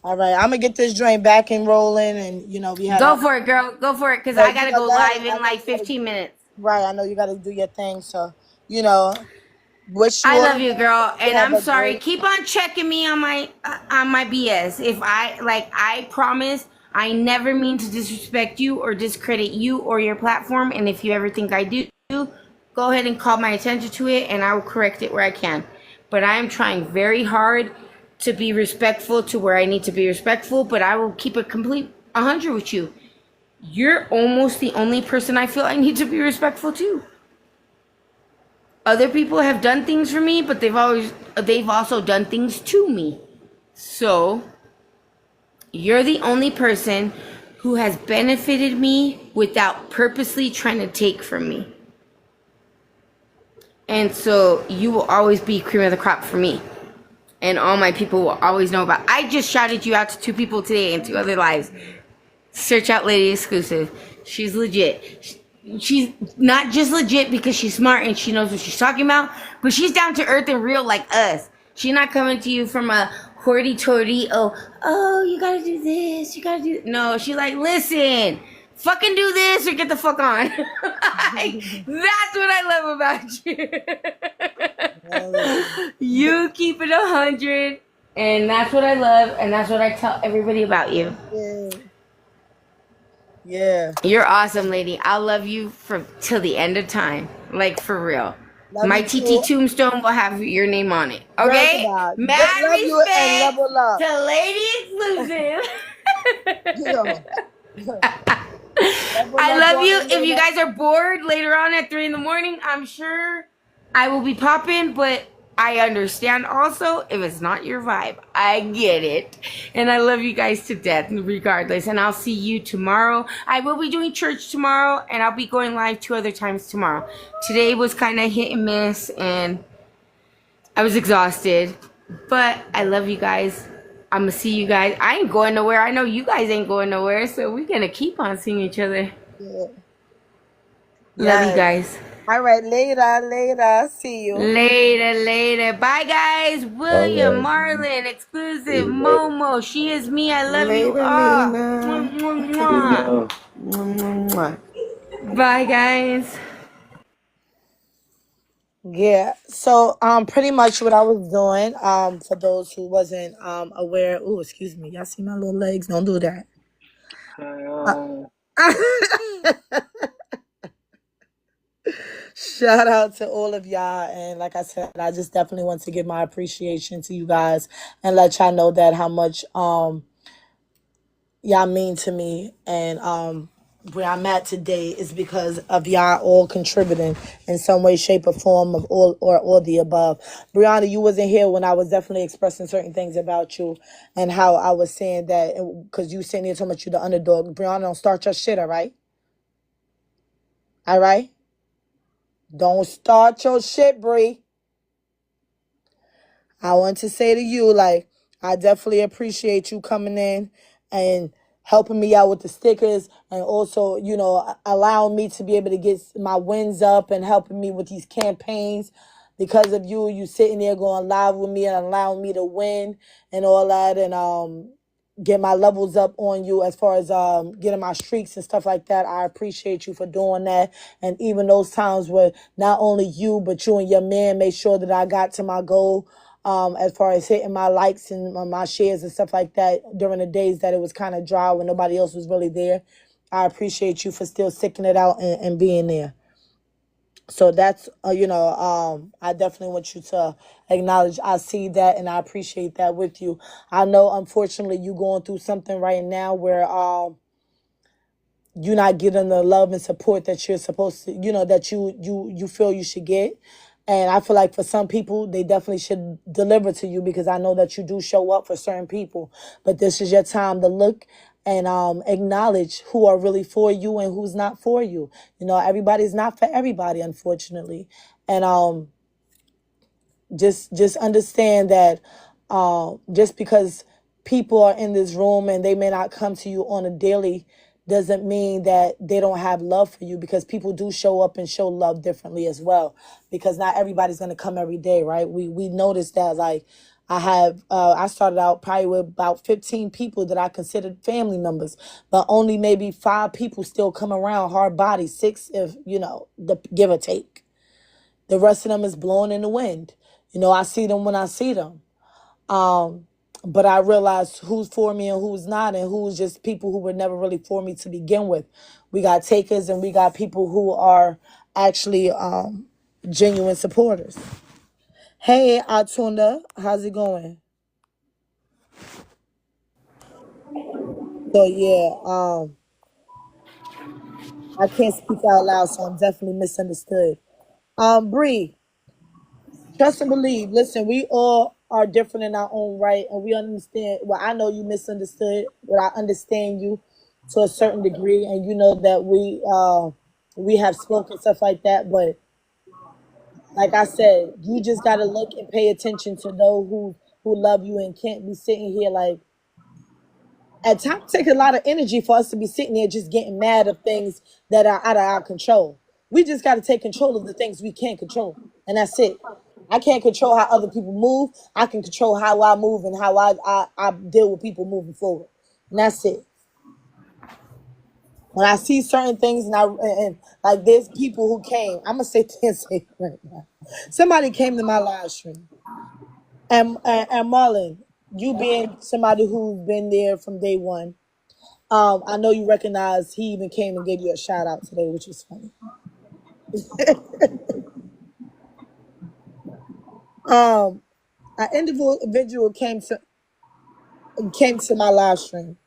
All right. I'm gonna get this joint back and rolling, and we had Go for it, girl. Go for it, because I got to go live in like 15 minutes. Right. I know you gotta do your thing, so wish you. I love you, girl, and have I'm a sorry. great- Keep on checking me on my BS. If I promise, I never mean to disrespect you or discredit you or your platform. And if you ever think I do, go ahead and call my attention to it, and I will correct it where I can. But I am trying very hard to be respectful to where I need to be respectful. But I will keep it complete 100 with you. You're almost the only person I feel I need to be respectful to. Other people have done things for me, but they've also done things to me. So, you're the only person who has benefited me without purposely trying to take from me. And so, you will always be cream of the crop for me. And all my people will always know about. I just shouted you out to 2 people today and 2 other lives. Search out Lady Exclusive. She's legit. She's not just legit because she's smart and she knows what she's talking about, but she's down to earth and real like us. She's not coming to you from a hoity-toity, oh, you gotta do this, you gotta do... No, she's like, listen, fucking do this or get the fuck on. That's what I love about you. You keep it 100, and that's what I love, and that's what I tell everybody about you. Yeah. You're awesome, lady. I'll love you till the end of time. Like, for real. Love My you TT too. tombstone will have your name on it. Okay? God. Mad Love you and respect level up. to Lady Exclusive. I love you. If you guys are bored later on at 3 a.m, I'm sure I will be popping, but I understand also if it's not your vibe. I get it. And I love you guys to death regardless. And I'll see you tomorrow. I will be doing church tomorrow, and I'll be going live 2 other times tomorrow. Today was kind of hit and miss, and I was exhausted. But I love you guys. I'm going to see you guys. I ain't going nowhere. I know you guys ain't going nowhere, so we're going to keep on seeing each other. Yeah. Love you guys. All right, later. See you. Later. Bye, guys. William, Alright. Marlon, Exclusive, Momo. She is me. I love you Later, all. Lena. Mwah, mwah, mwah. Mwah. Bye, guys. Yeah. So pretty much what I was doing, for those who wasn't aware. Oh, excuse me. Y'all see my little legs? Don't do that. Shout out to all of y'all, and like I said, I just definitely want to give my appreciation to you guys and let y'all know that how much y'all mean to me, and where I'm at today is because of y'all all contributing in some way, shape, or form of all the above. Brianna, you wasn't here when I was definitely expressing certain things about you and how I was saying that, because you sitting here talking about you the underdog. Brianna, don't start your shit, all right? All right? Don't start your shit, Bree. I want to say to you, like, I definitely appreciate you coming in and helping me out with the stickers, and also, allowing me to be able to get my wins up and helping me with these campaigns. Because of you sitting there going live with me and allowing me to win and all that. And get my levels up on you as far as getting my streaks and stuff like that. I appreciate you for doing that. And even those times where not only you but you and your man made sure that I got to my goal, as far as hitting my likes and my shares and stuff like that during the days that it was kind of dry when nobody else was really there. I appreciate you for still sticking it out and being there. So that's, I definitely want you to acknowledge I see that and I appreciate that with you. I know, unfortunately, you going through something right now where you're not getting the love and support that you're supposed to, that you feel you should get. And I feel like for some people, they definitely should deliver to you because I know that you do show up for certain people. But this is your time to look and acknowledge who are really for you and who's not for you. Everybody's not for everybody, unfortunately. And just understand that just because people are in this room and they may not come to you on a daily doesn't mean that they don't have love for you, because people do show up and show love differently as well, because not everybody's going to come every day, right? We noticed that, like, I started out probably with about 15 people that I considered family members, but only maybe 5 people still come around, hard body, 6 if, the give or take. The rest of them is blowing in the wind. I see them when I see them. But I realized who's for me and who's not, and who's just people who were never really for me to begin with. We got takers and we got people who are actually genuine supporters. Hey, Atunda, how's it going? So yeah, I can't speak out loud, so I'm definitely misunderstood. Bree, trust and believe. Listen, we all are different in our own right, and we understand. Well, I know you misunderstood, but I understand you to a certain degree, and you know that we have spoken stuff like that. But like I said, you just gotta look and pay attention to those who love you and can't be sitting here like. At times, it takes a lot of energy for us to be sitting there just getting mad at things that are out of our control. We just got to take control of the things we can't control, and that's it. I can't control how other people move. I can control how I move and how I deal with people moving forward, and that's it. When I see certain things, and like there's people who came, I'm gonna say this right now. Somebody came to my live stream, and Marlon, you being somebody who's been there from day one. I know you recognize he even came and gave you a shout out today, which was funny. An individual came to my live stream.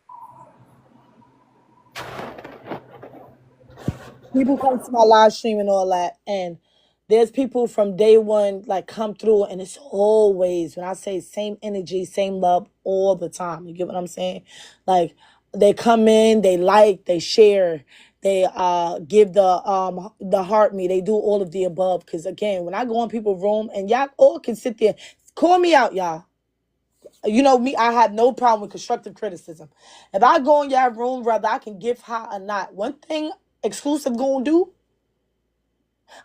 People come to my live stream and all that, and there's people from day one like come through, and it's always, when I say same energy, same love all the time. You get what I'm saying? Like, they come in, they like, they share, they give the heart me, they do all of the above. Because again, when I go in people's room, and y'all all can sit there, call me out, y'all. You know me, I have no problem with constructive criticism. If I go in your room, whether I can give high or not, one thing exclusive gonna do,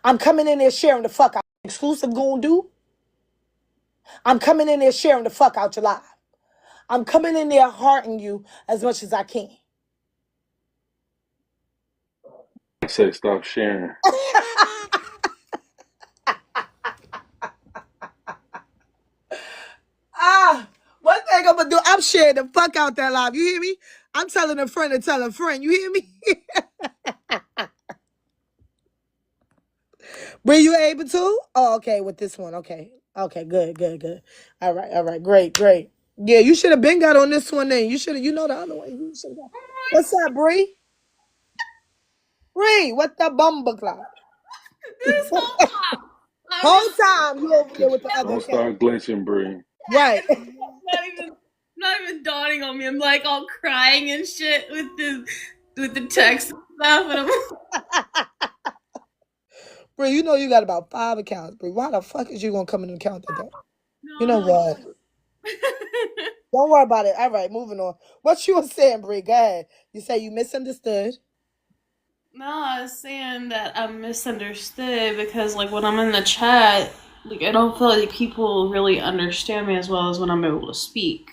I'm coming in there sharing the fuck out. Exclusive gonna do, I'm coming in there sharing the fuck out your life. I'm coming in there hearting you as much as I can. I said stop sharing. One thing I'm gonna do, I'm sharing the fuck out that live. You hear me? I'm telling a friend to tell a friend. You hear me? Were you able to? Oh, okay, with this one. Okay. Okay, good. All right. Great. Yeah, you should have been got on this one then. You should have, the other one. You should have got. What's up, Bree? Bree, what the bumble clock? This whole time. Whole time you over there with the other Don't account. start glitching, Bree. Right. Not even dawning on me. I'm like all crying and shit with the text and stuff, and I'm Bree, you know you got about 5 accounts, Bree. Why the fuck is you gonna come in and count that? You know what? Don't worry about it. All right, moving on. What you were saying, Bree? Go ahead. You say you misunderstood. No, I was saying that I'm misunderstood because, like, when I'm in the chat, like, I don't feel like people really understand me as well as when I'm able to speak.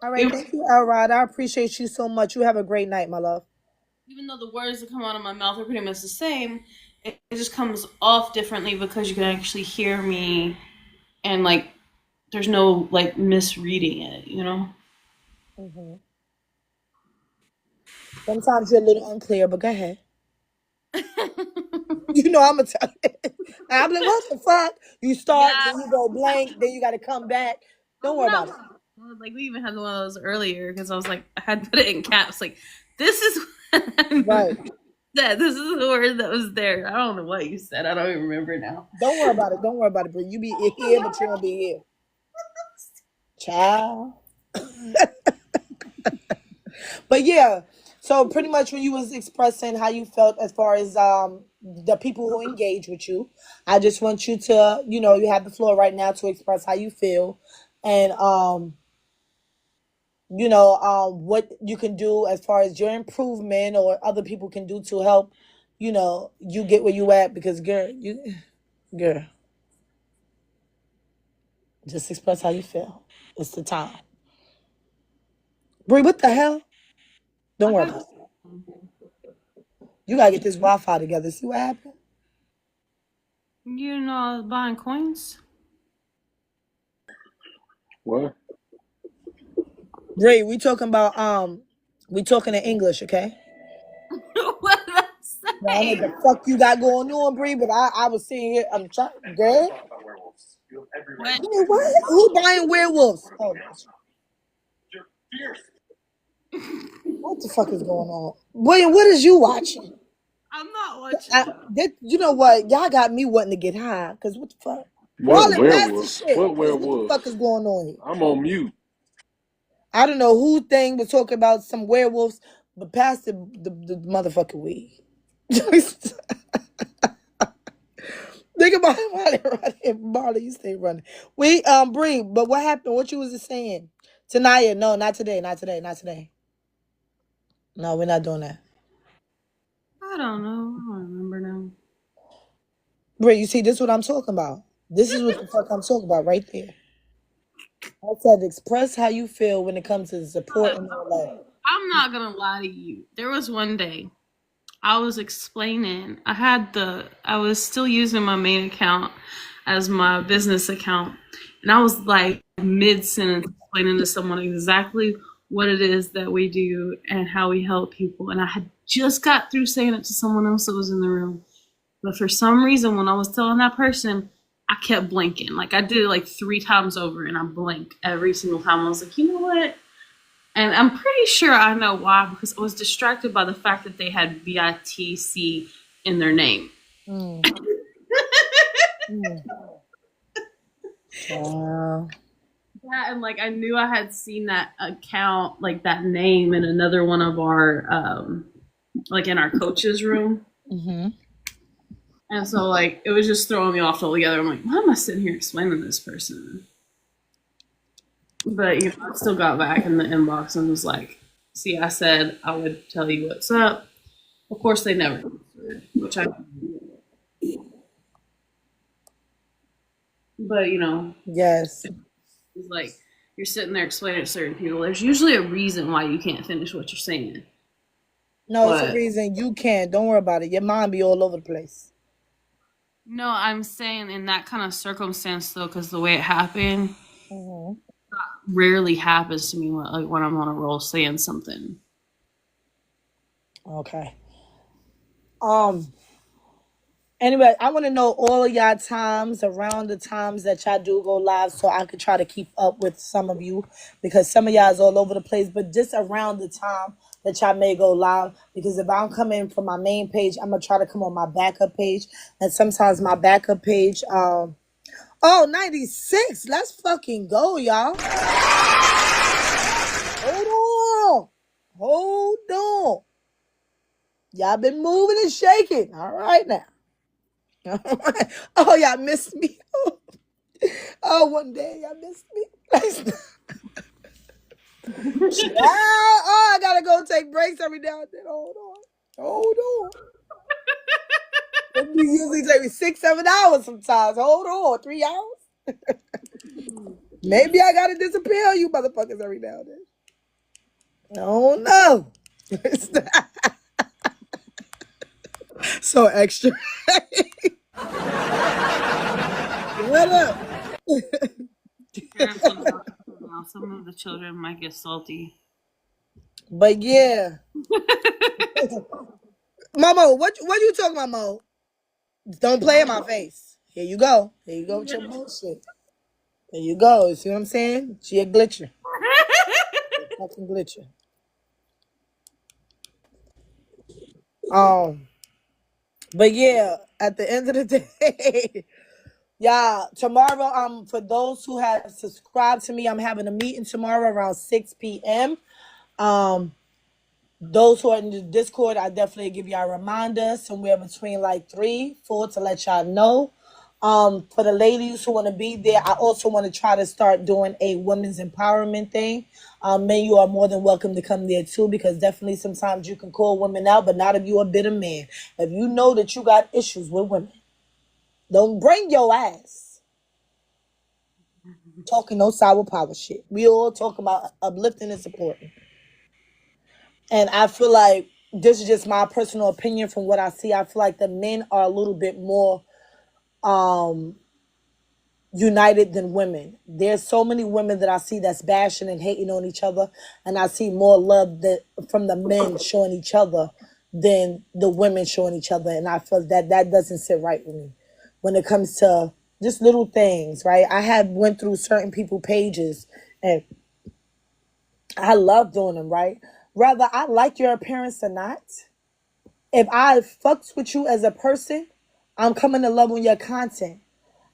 All right, thank you, Elrod. I appreciate you so much. You have a great night, my love. Even though the words that come out of my mouth are pretty much the same, it just comes off differently because you can actually hear me, and like there's no like misreading it, you know. Hmm. Sometimes you're a little unclear, but go ahead. You know I'm gonna tell you. I'm like, what the fuck? You start, Yeah, then you go blank, then you got to come back. Don't worry about it. like we even had one of those earlier because I was like, I had to put it in caps. Like, this is what I Right. said. This is the word that was there. I don't know what you said. I don't even remember now. Don't worry about it. Don't worry about it, bro. You be here, but you don't be here. Child. But yeah, so pretty much when you was expressing how you felt as far as the people who engage with you, I just want you to, you have the floor right now to express how you feel, and what you can do as far as your improvement or other people can do to help, you get where you at, because girl, just express how you feel. It's the time. Bree, what the hell? Don't worry about it. You gotta get this Wi-Fi together. See what happened? You know, I was buying coins. What? Bree, we talking about we talking in English, okay? What did I Now, I know say? what the fuck you got going on, Bree, but I was sitting here, I'm trying, girl. What? You know what? Who buying werewolves? Oh, what the fuck is going on? William, what is you watching? I'm not watching. You know what? Y'all got me wanting to get high, because what the fuck? All What that master werewolf? shit. What 'Cause what the fuck werewolves? is going on here? I'm on mute. I don't know who thing was talking about some werewolves, but past the motherfucking weed. Think about him while they're running. Marley, you stay running. We Bree, but what happened? What you was just saying? Tanaya, no, not today, not today, not today. No, we're not doing that. I don't know. I don't remember now. Bree, you see, this is what I'm talking about. This is what the fuck I'm talking about right there. I said express how you feel when it comes to support and all that. I'm not gonna lie to you. There was one day I was explaining. I was still using my main account as my business account, and I was like mid sentence explaining to someone exactly what it is that we do and how we help people. And I had just got through saying it to someone else that was in the room. But for some reason, when I was telling that person, I kept blinking. Like I did it like 3 times over, and I blinked every single time. I was like, you know what? And I'm pretty sure I know why, because I was distracted by the fact that they had BITC in their name. Mm. Mm. Wow. Yeah, and like I knew I had seen that account, like that name, in another one of our, like in our coach's room. Mm-hmm. And so like it was just throwing me off altogether. I'm like, why am I sitting here explaining to this person? But I still got back in the inbox and was like, see, I said I would tell you what's up. Of course, they never answered, which I. But Yes. it's like you're sitting there explaining to certain people. There's usually a reason why you can't finish what you're saying. No, it's a But reason you can't. Don't worry about it. Your mind be all over the place. no, I'm saying in that kind of circumstance though, because the way it happened Mm-hmm. rarely happens to me when I'm on a roll saying something. Okay. Anyway, I want to know all of y'all times around the times that y'all do go live, so I could try to keep up with some of you, because some of y'all is all over the place. But just around the time that y'all may go live, because if I'm coming from my main page, I'm gonna try to come on my backup page, and sometimes my backup page, 96. Let's fucking go, y'all. Hold on. Y'all been moving and shaking. All right now. Oh, y'all missed me. Oh, one day y'all missed me. I gotta go take breaks every now and then. Hold on. It usually take me 6-7 hours sometimes. Hold on, 3 hours. Maybe I gotta disappear you motherfuckers every now and then. Oh no. So extra. What up? Careful now. Some of the children might get salty. But yeah. Momo, what you talking about, Mo? Don't play in my face. Here you go. Here you go with your bullshit. There you go. You see what I'm saying? She a glitcher. Fucking glitcher. But yeah, at the end of the day, yeah, tomorrow, for those who have subscribed to me, I'm having a meeting tomorrow around 6 p.m. Those who are in the Discord, I definitely give y'all a reminder somewhere between like 3, 4 to let y'all know. For the ladies who want to be there, I also want to try to start doing a women's empowerment thing. Men, you are more than welcome to come there too, because definitely sometimes you can call women out, but not if you're a bitter man. If you know that you got issues with women, don't bring your ass talking no sour power shit. We all talk about uplifting and supporting. And I feel like this is just my personal opinion from what I see. I feel like the men are a little bit more united than women. There's so many women that I see that's bashing and hating on each other, and I see more love from the men showing each other than the women showing each other. And I feel that doesn't sit right with me when it comes to just little things, right? I have went through certain people pages and I love doing them, right? Whether I like your appearance or not, if I fucks with you as a person, I'm coming to love on your content.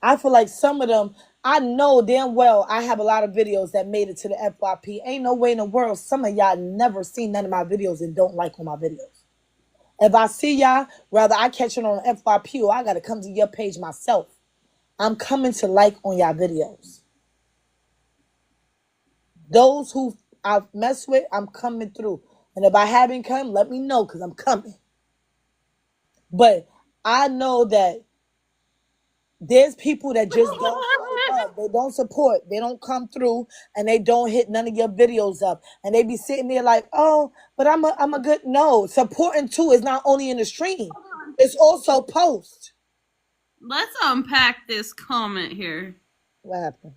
I feel like some of them, I know damn well I have a lot of videos that made it to the FYP. Ain't no way in the world some of y'all never seen none of my videos and don't like on my videos. If I see y'all, whether I catch it on FYP or I got to come to your page myself, I'm coming to like on y'all videos. Those who I've messed with, I'm coming through. And if I haven't come, let me know because I'm coming. But I know that there's people that just don't show love. They don't support. They don't come through and they don't hit none of your videos up. And they be sitting there like, oh, but I'm a good. No, supporting too is not only in the stream. It's also post. Let's unpack this comment here. What happened?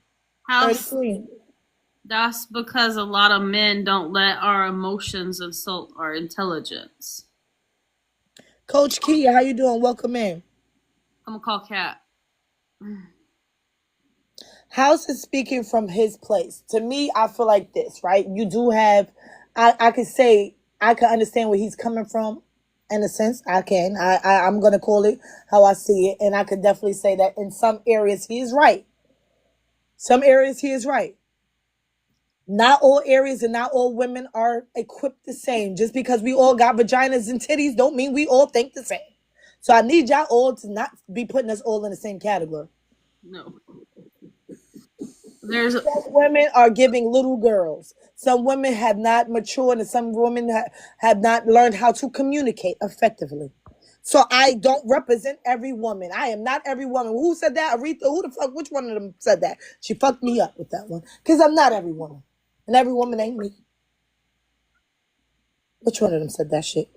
How 33. That's because a lot of men don't let our emotions insult our intelligence. Coach Key, how you doing? Welcome in. I'm gonna call Cat. House is speaking from his place. To me, I feel like this, right? You do have, I could say, I can understand where he's coming from. In a sense, I can. I'm going to call it how I see it. And I could definitely say that in some areas he is right. Some areas he is right. Not all areas and not all women are equipped the same. Just because we all got vaginas and titties don't mean we all think the same. So I need y'all all to not be putting us all in the same category. No. Some women are giving little girls. Some women have not matured, and some women have not learned how to communicate effectively. So I don't represent every woman. I am not every woman. Who said that? Aretha? Who the fuck? Which one of them said that? She fucked me up with that one. Because I'm not every woman. And every woman ain't me. Which one of them said that shit?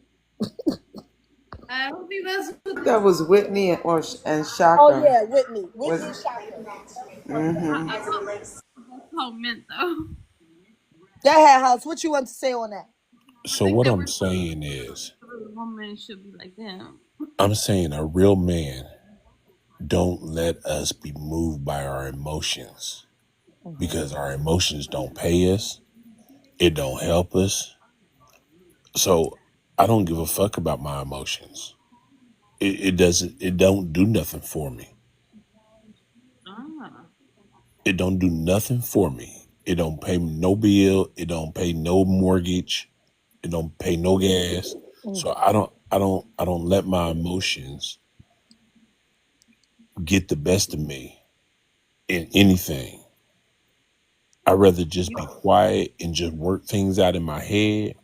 I don't think that's That was Whitney and Shaka. Oh, yeah, Whitney. Whitney and Shaka. Mm-hmm. that's how meant though. Go ahead, House. What you want to say on that? So what I'm saying is, Every woman should be like them. I'm saying a real man don't let us be moved by our emotions, because our emotions don't pay us. It don't help us. So I don't give a fuck about my emotions. It don't do nothing for me. It don't do nothing for me. It don't pay no bill. It don't pay no mortgage. It don't pay no gas. So I don't let my emotions get the best of me in anything. I'd rather just be quiet and just work things out in my head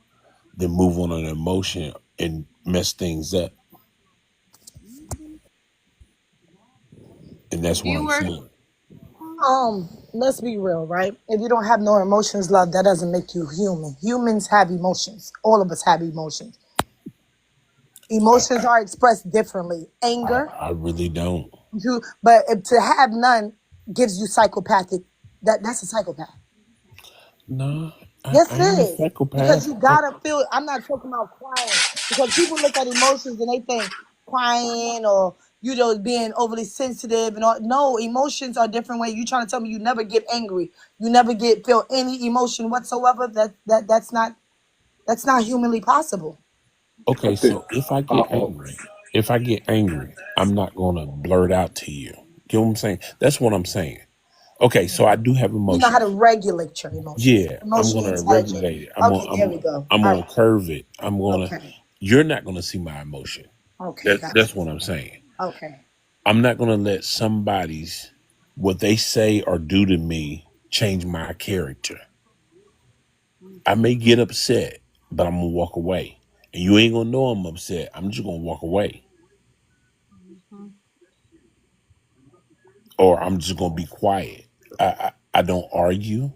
than move on an emotion and mess things up. And that's what I'm saying. let's be real, right? If you don't have no emotions, love, that doesn't make you human. Humans have emotions. All of us have emotions. Emotions are expressed differently. Anger, I really don't. but to have none gives you psychopathic. That's a psychopath. No, Yes, I it ain't a is. Because psychopath. you gotta feel. I'm not talking about crying. Because people look at emotions and they think crying or being overly sensitive and all. No, emotions are different. Way you trying to tell me you never get angry, you never feel any emotion whatsoever. That's not humanly possible. I Okay, think. so Oh, if I get angry, I'm not gonna blurt out to you. You know what I'm saying? That's what I'm saying. Okay, so I do have You know how to emotions. regulate your emotions. Yeah, I'm Emotionally gonna intelligent. regulate it. Okay, there we go. I'm All gonna right. curve it. I'm gonna. Okay. You're not gonna see my emotion. Okay, gotcha. That's what I'm saying. Okay. I'm not gonna let somebody's what they say or do to me change my character. I may get upset, but I'm gonna walk away. And you ain't gonna know I'm upset. I'm just gonna walk away. Or I'm just gonna be quiet. I don't argue.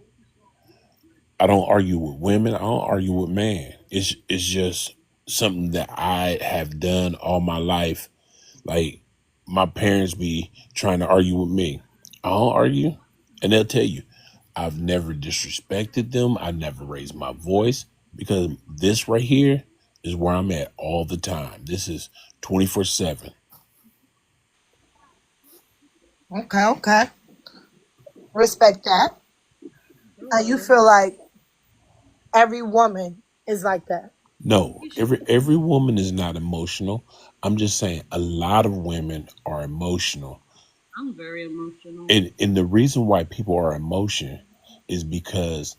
I don't argue with women. I don't argue with men. It's just something that I have done all my life. Like my parents be trying to argue with me. I don't argue, and they'll tell you I've never disrespected them. I never raised my voice because this right here is where I'm at all the time. This is 24/7. Okay. Okay. Respect that. You feel like every woman is like that. No, every woman is not emotional. I'm just saying a lot of women are emotional. I'm very emotional. And the reason why people are emotion is because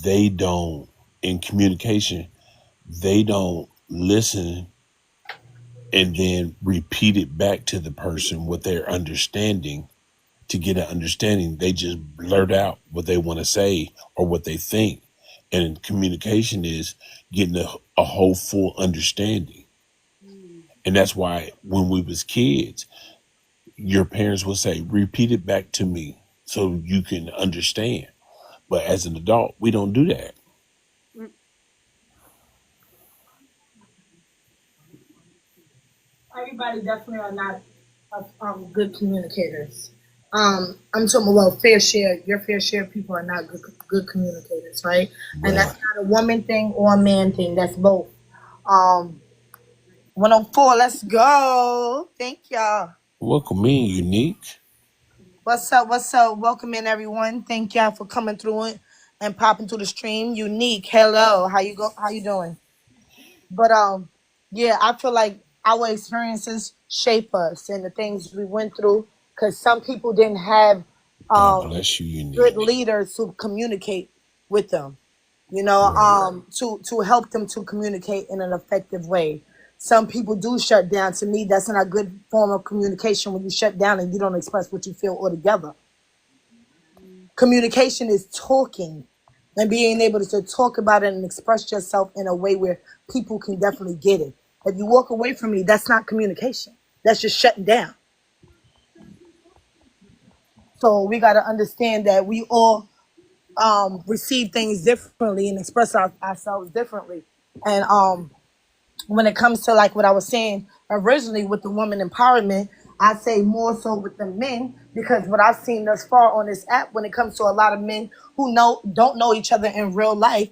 they don't in communication, they don't listen and then repeat it back to the person what they're understanding to get an understanding. They just blurt out what they want to say or what they think. And communication is getting a whole full understanding. And that's why when we was kids, your parents would say, repeat it back to me so you can understand. But as an adult, we don't do that. Everybody definitely are not good communicators. I'm talking about fair share. Your fair share of people are not good communicators, right? And that's Right. not a woman thing or a man thing. That's both. Um, 104. Let's go. Thank y'all. Welcome in, Unique. What's up? What's up? Welcome in, everyone. Thank y'all for coming through it and popping through the stream. Unique. Hello. How you go? How you doing? But yeah, I feel like our experiences shape us and the things we went through. Because some people didn't have God um bless you, good Unique. leaders to communicate with them. Right. To help them to communicate in an effective way. Some people do shut down. To me, that's not a good form of communication when you shut down and you don't express what you feel altogether. Communication is talking and being able to talk about it and express yourself in a way where people can definitely get it. If you walk away from me, that's not communication. That's just shutting down. So we got to understand that we all receive things differently and express ourselves differently. And when it comes to like what I was saying originally with the woman empowerment, I say more so with the men because what I've seen thus far on this app, when it comes to a lot of men who don't know each other in real life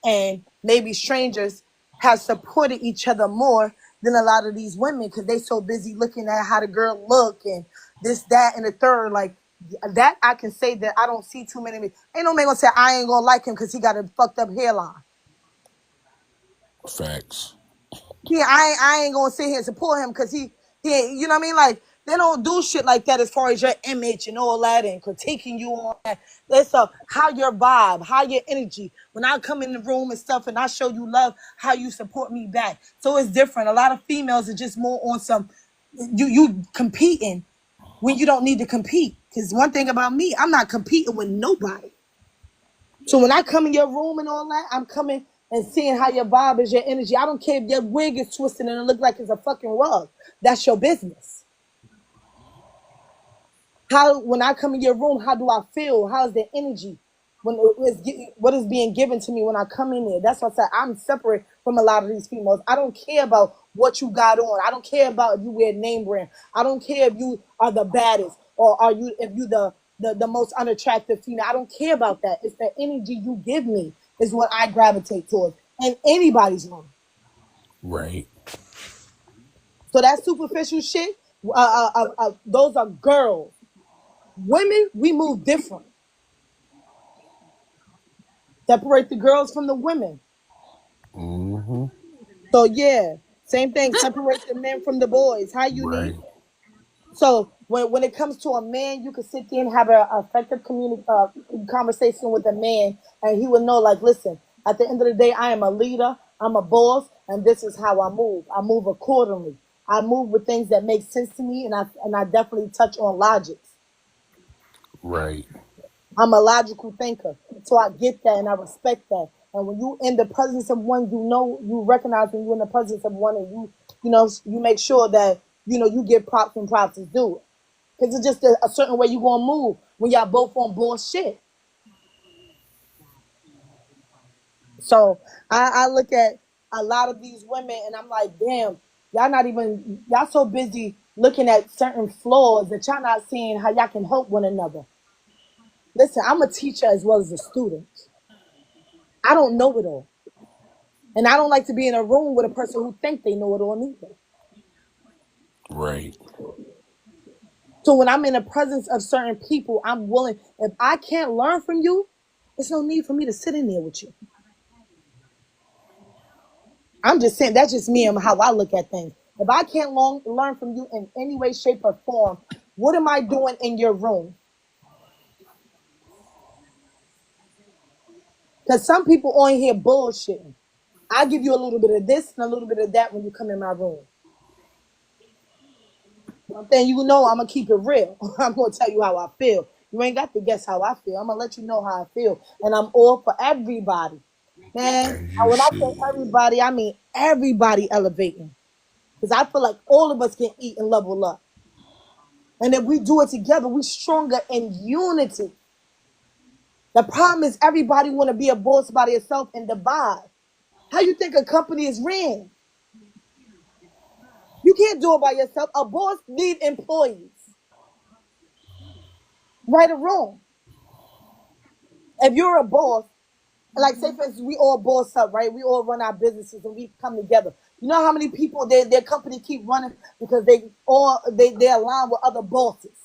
and maybe strangers, have supported each other more than a lot of these women because they so busy looking at how the girl look and this, that, and the third. Like that, I can say that I don't see too many men. Ain't no man gonna say I ain't gonna like him because he got a fucked up hairline. Facts. Yeah, I ain't gonna sit here and support him because he ain't, you know what I mean? Like they don't do shit like that as far as your image and all that and critiquing you on that. That's how your vibe, how your energy. When I come in the room and stuff and I show you love, how you support me back. So it's different. A lot of females are just more on some you competing when you don't need to compete. Because one thing about me, I'm not competing with nobody. So when I come in your room and all that, I'm coming and seeing how your vibe is, your energy. I don't care if your wig is twisted and it look like it's a fucking rug. That's your business. How when I come in your room, how do I feel? How's the energy? What is being given to me when I come in there? That's what I said. I'm separate from a lot of these females. I don't care about what you got on. I don't care about if you wear name brand. I don't care if you are the baddest or are you if you the most unattractive female. I don't care about that. It's the energy you give me is what I gravitate towards in anybody's room. Right. So that superficial shit, those are girls. Women, we move different. Separate the girls from the women. Mm-hmm. So yeah, same thing. Separate the men from the boys. How you Right. need. So when it comes to a man, you can sit there and have an effective conversation with a man, and he will know, like, listen, at the end of the day, I am a leader, I'm a boss, and this is how I move. I move accordingly. I move with things that make sense to me, and I definitely touch on logics. Right. I'm a logical thinker, so I get that and I respect that. And when you in the presence of one, you recognize when you're in the presence of one, and you make sure that you give props when props is due. Because it's just a certain way you gonna move when y'all both on bullshit. So I look at a lot of these women and I'm like, damn, y'all so busy looking at certain flaws that y'all not seeing how y'all can help one another. Listen, I'm a teacher as well as a student. I don't know it all. And I don't like to be in a room with a person who think they know it all neither. Right. So when I'm in the presence of certain people, I'm willing. If I can't learn from you, there's no need for me to sit in there with you. I'm just saying, that's just me and how I look at things. If I can't learn from you in any way, shape, or form, what am I doing in your room? Because some people on here bullshitting. I give you a little bit of this and a little bit of that when you come in my room. Then I'm going to keep it real. I'm going to tell you how I feel. You ain't got to guess how I feel. I'm going to let you know how I feel. And I'm all for everybody. Man, As you when I say should. everybody, I mean everybody elevating. Because I feel like all of us can eat and level up. And if we do it together, we're stronger in unity. The problem is everybody want to be a boss by themselves and divide. How you think a company is ran? You can't do it by yourself. A boss needs employees. Right or wrong. If you're a boss, like say for instance, we all boss up, right? We all run our businesses and we come together. You know how many people their company keep running because they align with other bosses.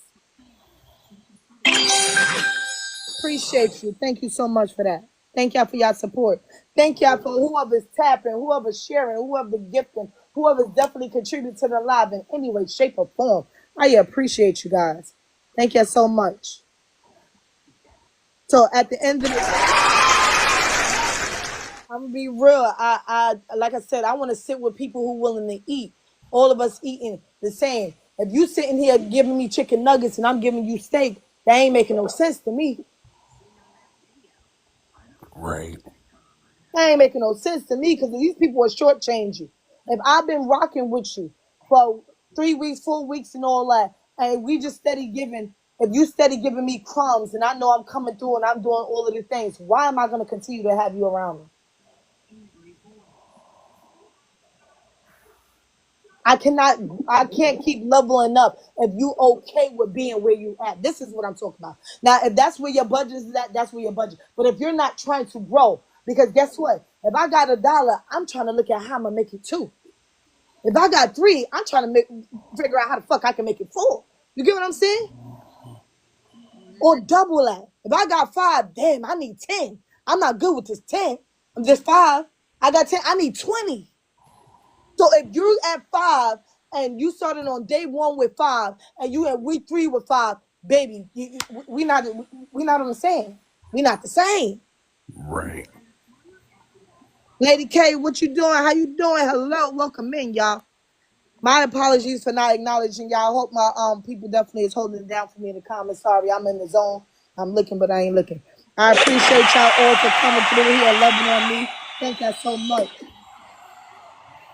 Appreciate you. Thank you so much for that. Thank y'all for your support. Thank y'all for whoever's tapping, whoever's sharing, whoever's gifting, whoever's definitely contributing to the live in any way, shape, or form. I appreciate you guys. Thank you so much. So at the end of the I'm gonna be real. I like I said, I want to sit with people who willing to eat. All of us eating the same. If you sitting here giving me chicken nuggets and I'm giving you steak, that ain't making no sense to me. Right. That ain't making no sense to me because these people are shortchange you. If I've been rocking with you for 3 weeks, 4 weeks, and all that, and we just steady giving, if you steady giving me crumbs and I know I'm coming through and I'm doing all of the things, why am I going to continue to have you around me? I can't keep leveling up if you okay with being where you at. This is what I'm talking about. Now, if that's where your budget is at, that's where your budget. But if you're not trying to grow, because guess what? If I got $1, I'm trying to look at how I'm gonna make it 2. If I got 3, I'm trying to figure out how the fuck I can make it 4. You get what I'm saying? Or double that. If I got 5, damn, I need 10. I'm not good with this 10. I'm just 5. I got 10. I need 20. So if you're at 5 and you started on day 1 with 5 and you at week 3 with 5, baby, we not on the same. We not the same. Right. Lady K, what you doing? How you doing? Hello, welcome in, y'all. My apologies for not acknowledging y'all. I hope my people definitely is holding it down for me in the comments. Sorry, I'm in the zone. I'm looking, but I ain't looking. I appreciate y'all all for coming through here and loving on me. Thank y'all so much.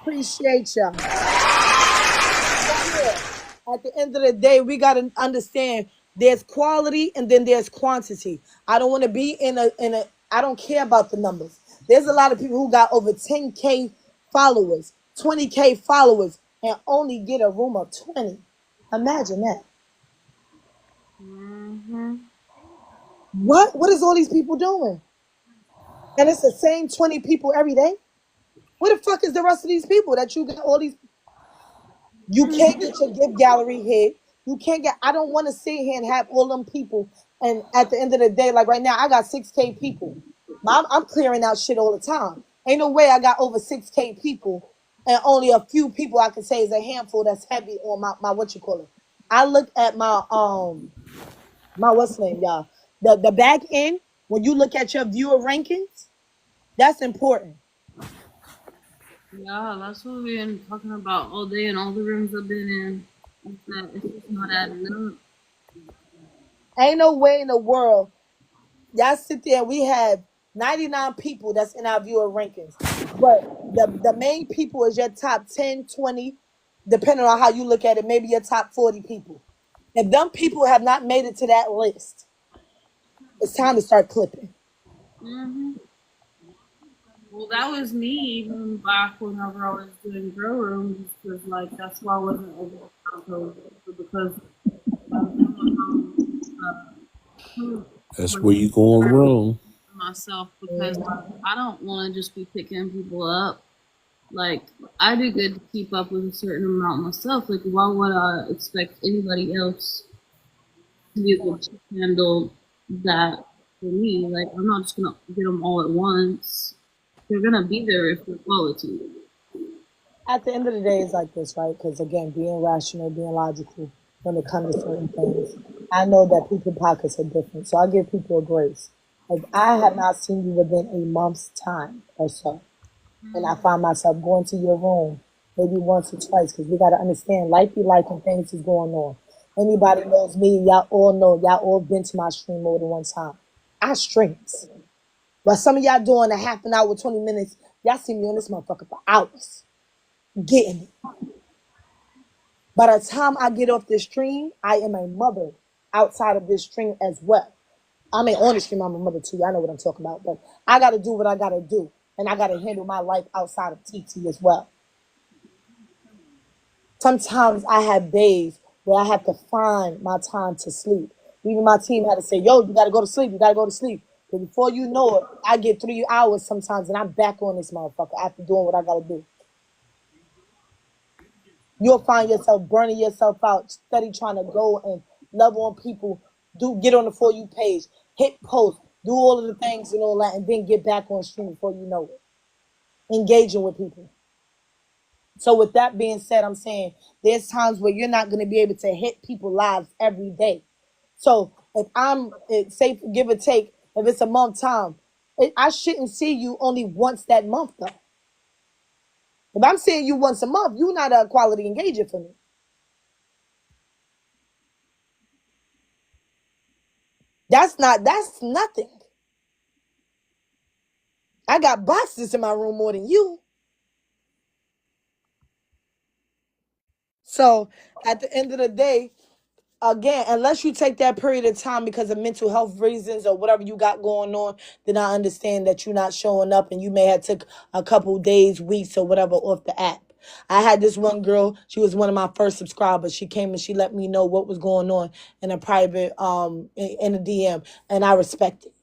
Appreciate y'all. At the end of the day, we got to understand There's quality and then there's quantity. I don't want to be in a I don't care about the numbers. There's a lot of people who got over 10K followers, 20K followers, and only get a room of 20. Imagine that. What is all these people doing? And it's the same 20 people every day. Where the fuck is the rest of these people that you got all these? You can't get your gift gallery hit. You can't get. I don't want to sit here and have all them people. And at the end of the day, like right now, I got 6K people. I'm clearing out shit all the time. Ain't no way I got over 6K people, and only a few people I can say is a handful that's heavy on my what you call it. I look at my what's the name, y'all. The back end, when you look at your viewer rankings, that's important. Yeah, that's what we've been talking about all day in all the rooms I've been in. Is that it's just not adding up. Ain't no way in the world y'all sit there and we have 99 people that's in our viewer rankings. But the main people is your top 10, 20, depending on how you look at it, maybe your top 40 people. If them people have not made it to that list, it's time to start clipping. Well, that was me even back whenever I was doing grow rooms, because like that's why I wasn't able to because I was That's where you going wrong. myself because I don't want to just be picking people up. Like I do good to keep up with a certain amount myself. Like why would I expect anybody else to be able to handle that for me? Like I'm not just gonna get them all at once. They're gonna be there if they're quality. At the end of the day, it's like this, right? Because again, being rational, being logical when it comes to certain things. I know that people's pockets are different, so I give people a grace. Like I have not seen you within a month's time or so, and I find myself going to your room maybe once or twice because we got to understand life be life and things is going on. Anybody knows me, y'all all know, y'all all been to my stream more than one time. I streams. But some of y'all doing a half an hour, 20 minutes, y'all see me on this motherfucker for hours. Getting it. By the time I get off this stream, I am a mother outside of this stream as well. I mean, on the stream, I'm a mother too. I know what I'm talking about. But I got to do what I got to do. And I got to handle my life outside of TT as well. Sometimes I have days where I have to find my time to sleep. Even my team had to say, yo, you got to go to sleep. You got to go to sleep. But before you know it, I get 3 hours sometimes and I'm back on this motherfucker after doing what I got to do. You'll find yourself burning yourself out, steady trying to go and love on people, get on the For You page, hit post, do all of the things and all that, and then get back on stream before you know it. Engaging with people. So with that being said, I'm saying there's times where you're not going to be able to hit people lives every day. So if say give or take, if it's a month time, I shouldn't see you only once that month though. If I'm seeing you once a month, you're not a quality engager for me. That's nothing. I got boxes in my room more than you. So at the end of the day, again, unless you take that period of time because of mental health reasons or whatever you got going on, then I understand that you're not showing up and you may have took a couple days, weeks, or whatever off the app. I had this one girl, she was one of my first subscribers. She came and she let me know what was going on in a private, in a DM, and I respect it.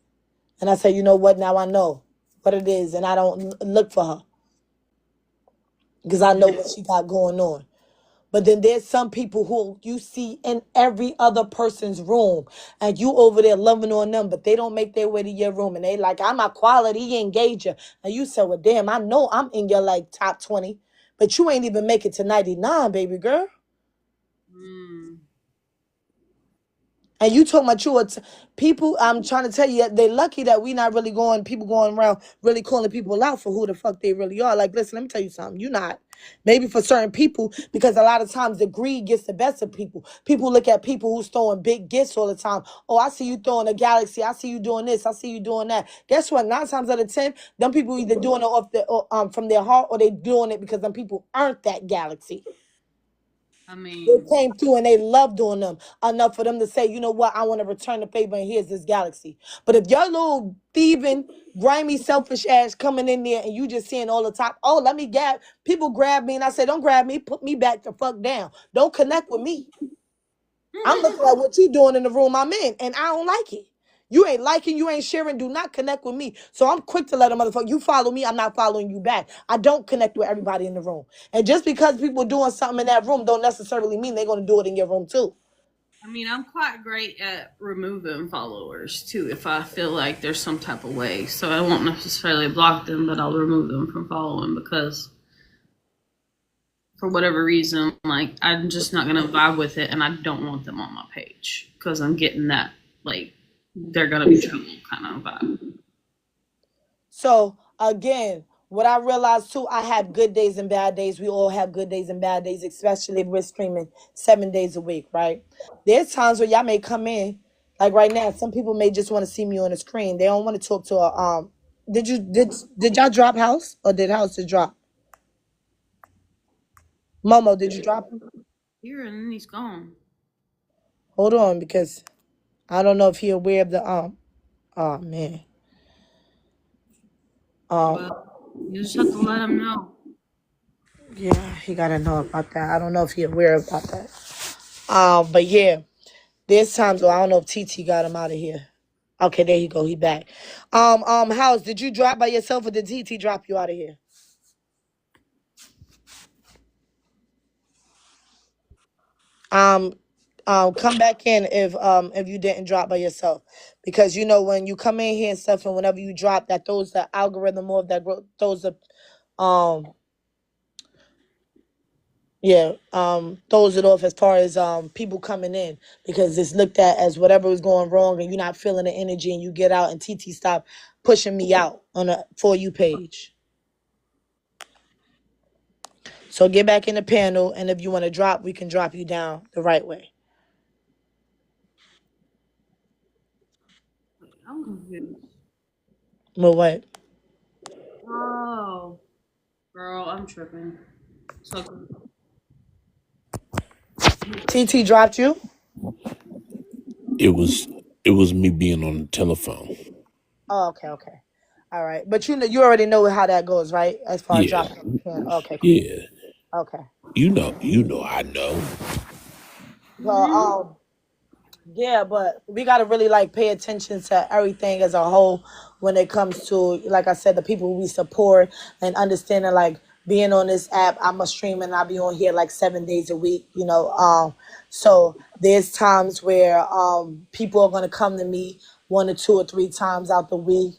And I said, you know what, now I know what it is, and I don't look for her because I know what she got going on. But then there's some people who you see in every other person's room and you over there loving on them, but they don't make their way to your room and they like, I'm a quality engager. And you say, well, damn, I know I'm in your like top 20, but you ain't even make it to 99, baby girl. And you talking about people, I'm trying to tell you, they're lucky that we not really people going around really calling people out for who the fuck they really are. Like, listen, let me tell you something. You not. Maybe for certain people, because a lot of times the greed gets the best of people. People look at people who's throwing big gifts all the time. Oh, I see you throwing a galaxy. I see you doing this. I see you doing that. Guess what? 9 times out of 10, them people either doing it from their heart or they doing it because them people earned that galaxy. I They mean, came through and they loved doing them enough for them to say, you know what, I want to return the favor and here's this galaxy. But if your little thieving, grimy, selfish ass coming in there and you just seeing all the top, oh, let me grab, people grab me and I say, don't grab me, put me back the fuck down. Don't connect with me. I'm looking at what you doing in the room I'm in and I don't like it. You ain't liking, you ain't sharing, do not connect with me. So I'm quick to let a motherfucker, you follow me, I'm not following you back. I don't connect with everybody in the room. And just because people doing something in that room don't necessarily mean they're going to do it in your room too. I mean, I'm quite great at removing followers too if I feel like there's some type of way. So I won't necessarily block them, but I'll remove them from following because for whatever reason, like I'm just not gonna vibe with it, and I don't want them on my page because I'm getting that like they're gonna be trouble kind of vibe. So again, what I realized too, I have good days and bad days. We all have good days and bad days, especially if we're streaming 7 days a week, right? There's times where y'all may come in, like right now, some people may just want to see me on the screen. They don't want to talk to a did y'all drop House or did House just drop? Momo, did you drop him? Here and then he's gone. Hold on, because I don't know if he aware of the oh man. Well, you just have to let him know. Yeah, he gotta know about that. I don't know if he aware about that. But yeah, there's times where I don't know if TT got him out of here. Okay, there you go. He back. House, did you drop by yourself or did TT drop you out of here? Um, come back in if you didn't drop by yourself, because you know when you come in here and stuff, and whenever you drop, that throws the algorithm off. That throws the um yeah, throws it off as far as people coming in, because it's looked at as whatever is going wrong and you're not feeling the energy and you get out, and TT stop pushing me out on a For You page. So get back in the panel, and if you want to drop, we can drop you down the right way. I'm confused. But what? Oh, girl, I'm tripping. So TT dropped you? It was me being on the telephone. Oh, okay, okay. All right. But you know, you already know how that goes, right? As far as Yeah, dropping on the panel. Okay, cool. yeah. Okay. I know. Well, yeah, but we gotta really like pay attention to everything as a whole when it comes to, like I said, the people we support, and understanding like being on this app. I'm a streamer and I'll be on here like 7 days a week, you know. So there's times where people are gonna come to me 1 or 2 or 3 times out the week,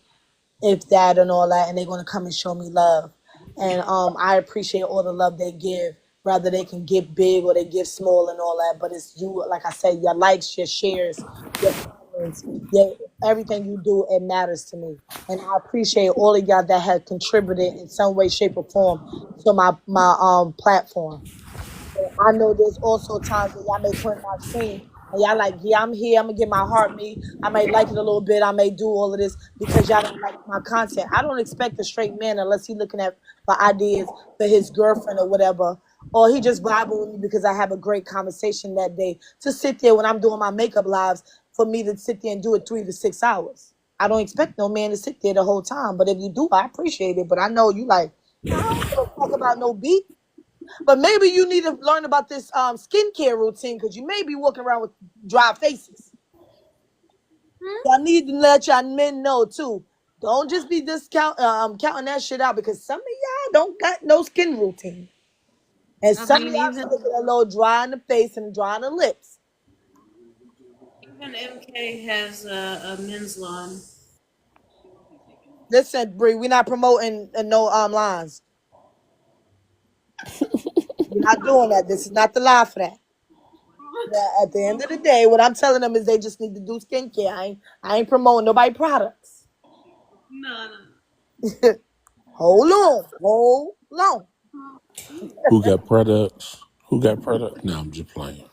if that and all that, and they're gonna come and show me love. And I appreciate all the love they give. Whether they can give big or they give small and all that, but it's you. Like I said, your likes, your shares, your comments, your everything you do, it matters to me. And I appreciate all of y'all that have contributed in some way, shape, or form to my platform. I know there's also times where y'all may come in my screen and y'all like, yeah, I'm here. I'm gonna get my heart beat. I may like it a little bit. I may do all of this because y'all don't like my content. I don't expect a straight man unless he's looking at my ideas for his girlfriend or whatever, or he just vibing with me because I have a great conversation that day, to sit there when I'm doing my makeup lives, for me to sit there and do it 3 to 6 hours. I don't expect no man to sit there the whole time, but if you do, I appreciate it. But I know you like, I don't give a fuck about no beat. But maybe you need to learn about this skincare routine, because you may be walking around with dry faces. I need to let y'all men know too. Don't just be counting that shit out, because some of y'all don't got no skin routine. And I some of mean, y'all be looking a little dry in the face and dry in the lips. even MK has a men's line. Listen, Bree, we're not promoting no lines. We're not doing that. This is not the lie for that. Yeah, at the end of the day, what I'm telling them is they just need to do skincare. I ain't promoting nobody products. No. Hold on. Who got products? Who got products? No, I'm just playing.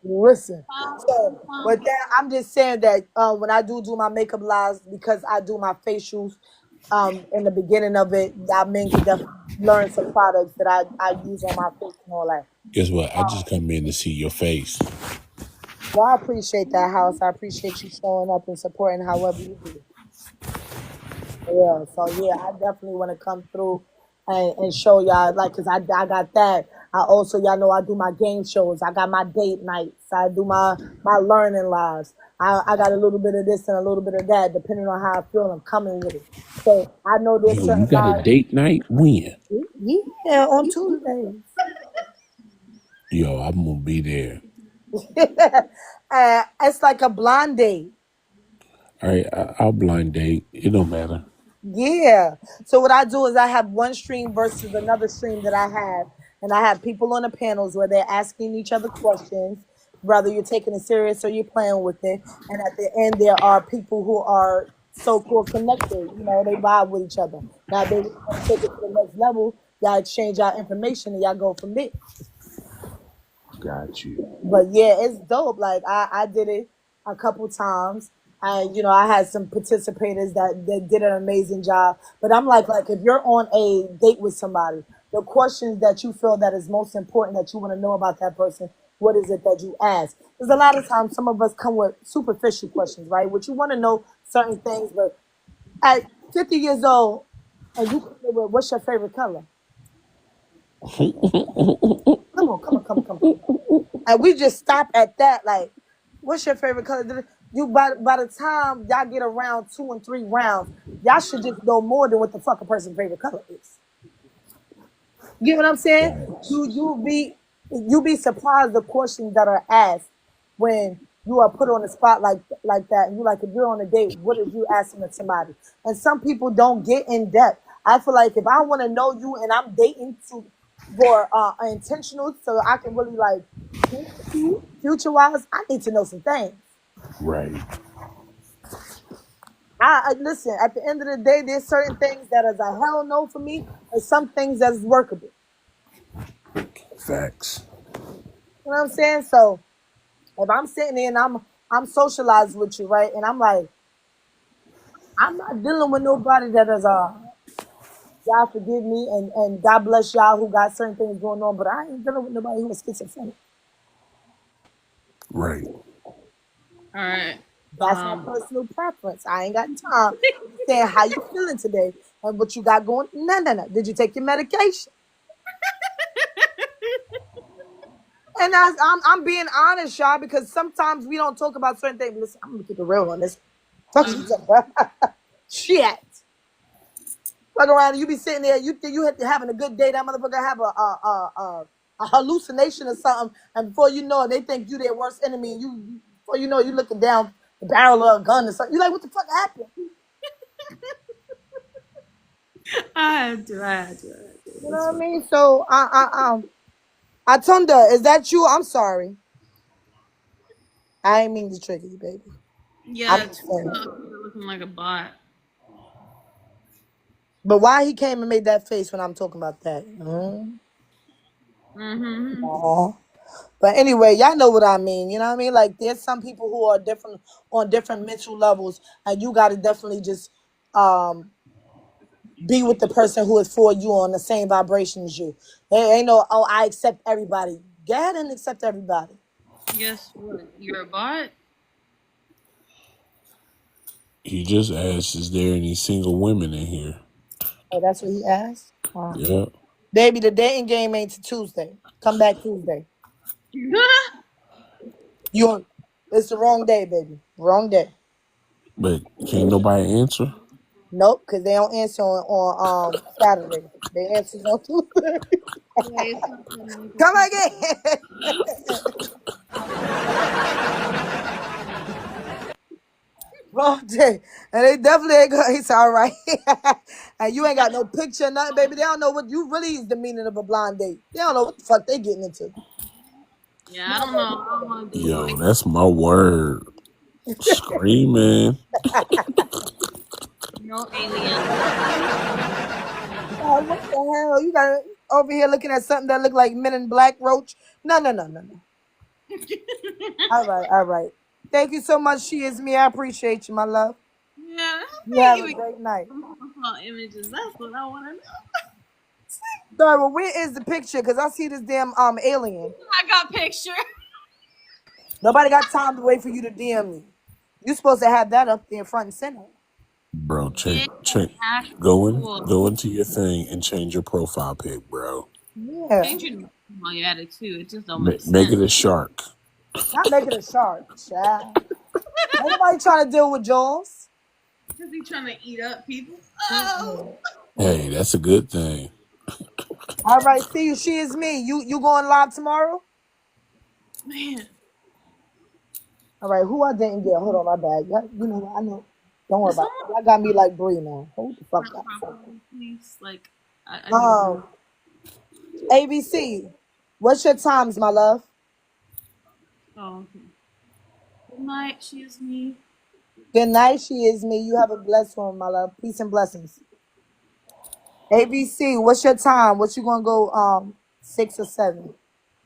Listen. So with that, I'm just saying that when I do my makeup lives, because I do my facials in the beginning of it, y'all men can definitely learn some products that I use on my face and all that. Guess what? I just come in to see your face. Well, I appreciate that, House. I appreciate you showing up and supporting however you do. Yeah, so yeah, I definitely want to come through and show y'all, like, cause I got that. I also, y'all know I do my game shows. I got my date nights. I do my learning lives. I got a little bit of this and a little bit of that, depending on how I feel. I'm coming with it. So I know there's Yo, you certain got a lives. date night? When? Yeah, on Tuesdays. Yo, I'm gonna be there. It's like a blind date. All right, I'll blind date. It don't matter. Yeah. So what I do is I have one stream versus another stream that I have, and I have people on the panels where they're asking each other questions, whether you're taking it serious or you're playing with it. And at the end, there are people who are so-called connected. You know, they vibe with each other. Now they want to take it to the next level. Y'all exchange our information and y'all go from there. Got you. But yeah, it's dope. Like I did it a couple times. And I had some participators that did an amazing job. But I'm like if you're on a date with somebody, the questions that you feel that is most important that you want to know about that person, what is it that you ask? Because a lot of times some of us come with superficial questions, right? Which you want to know certain things, but at 50 years old, and you come with what's your favorite color? Come on. And we just stop at that. Like, what's your favorite color? You by the time y'all get around 2 and 3 rounds, y'all should just know more than what the fuck a person's favorite color is. You get what I'm saying? Facts. You be surprised the questions that are asked when you are put on the spot like that. And you like, if you're on a date, what are you asking of somebody? And some people don't get in depth. I feel like if I want to know you and I'm dating for intentional, so I can really like future wise, I need to know some things. Right. I listen. At the end of the day, there's certain things that is a hell no for me, and some things that is workable. Facts. You know what I'm saying? So if I'm sitting there and I'm socialized with you, right, and I'm like, I'm not dealing with nobody that is God forgive me and God bless y'all who got certain things going on, but I ain't dealing with nobody who is schizophrenic. Right. All right. That's my personal preference. I ain't got time saying how you feeling today and what you got going. No. Did you take your medication? And I'm being honest, y'all, because sometimes we don't talk about certain things. Listen, I'm gonna keep it real on this. Fuck you, shit. Fuck around, you be sitting there. You think you having a good day. That motherfucker have a hallucination or something, and before you know it, they think you their worst enemy. And before you know it, you looking down the barrel of a gun or something. You like, what the fuck happened? I had to. You know what I mean? So Atunda, is that you? I'm sorry. I ain't mean to trigger you, baby. Yeah, I'm it's just saying. looking like a bot. But why he came and made that face when I'm talking about that? Aw. But anyway, y'all know what I mean. You know what I mean? Like, there's some people who are different on different mental levels, and you got to definitely just um be with the person who is for you on the same vibration as you. There ain't no, oh, I accept everybody. Go ahead and accept everybody. Guess what? You're a bot? He just asked, is there any single women in here? Oh, that's what he asked? Wow. Yeah. Baby, the dating game ain't to Tuesday. Come back Tuesday. It's the wrong day, baby. Wrong day. But can't nobody answer? Nope, because they don't answer on Saturday. They answer on Tuesday. Come again. Wrong day. And they definitely ain't gonna, it's all right. And you ain't got no picture, nothing, baby. They don't know what you really is the meaning of a blind date. They don't know what the fuck they getting into. Yeah, I don't know. I don't want to do Yo, like that's my word. Screaming. no aliens. Oh, what the hell? You got over here looking at something that look like Men in Black Roach? No. All right. Thank you so much. She is me. I appreciate you, my love. Yeah, You have a great night. profile images. That's what I want to know. Sorry, well, where is the picture? Because I see this damn alien. I got picture. Nobody got time to wait for you to DM me. You supposed to have that up there front and center. Bro, Yeah, actual. go into your thing and change your profile pic, bro. Yeah. Change your name while you're at it too. It just don't Ma- make make sense. it a shark. Not making a shark, child. Ain't nobody trying to deal with Jaws. Because he trying to eat up people. Oh Hey, that's a good thing. All right, see you. She is me. You going live tomorrow? man. All right, who I didn't get? Hold on, my bad. You know what? I know. Don't worry about it. Y'all got me like Bree now. Hold the fuck up. Please, like I need ABC. What's your times, my love? oh, okay. Good night, she is me. Good night. She is me. You have a blessed one, my love. Peace and blessings. ABC. What's your time? What you gonna go? 6 or 7?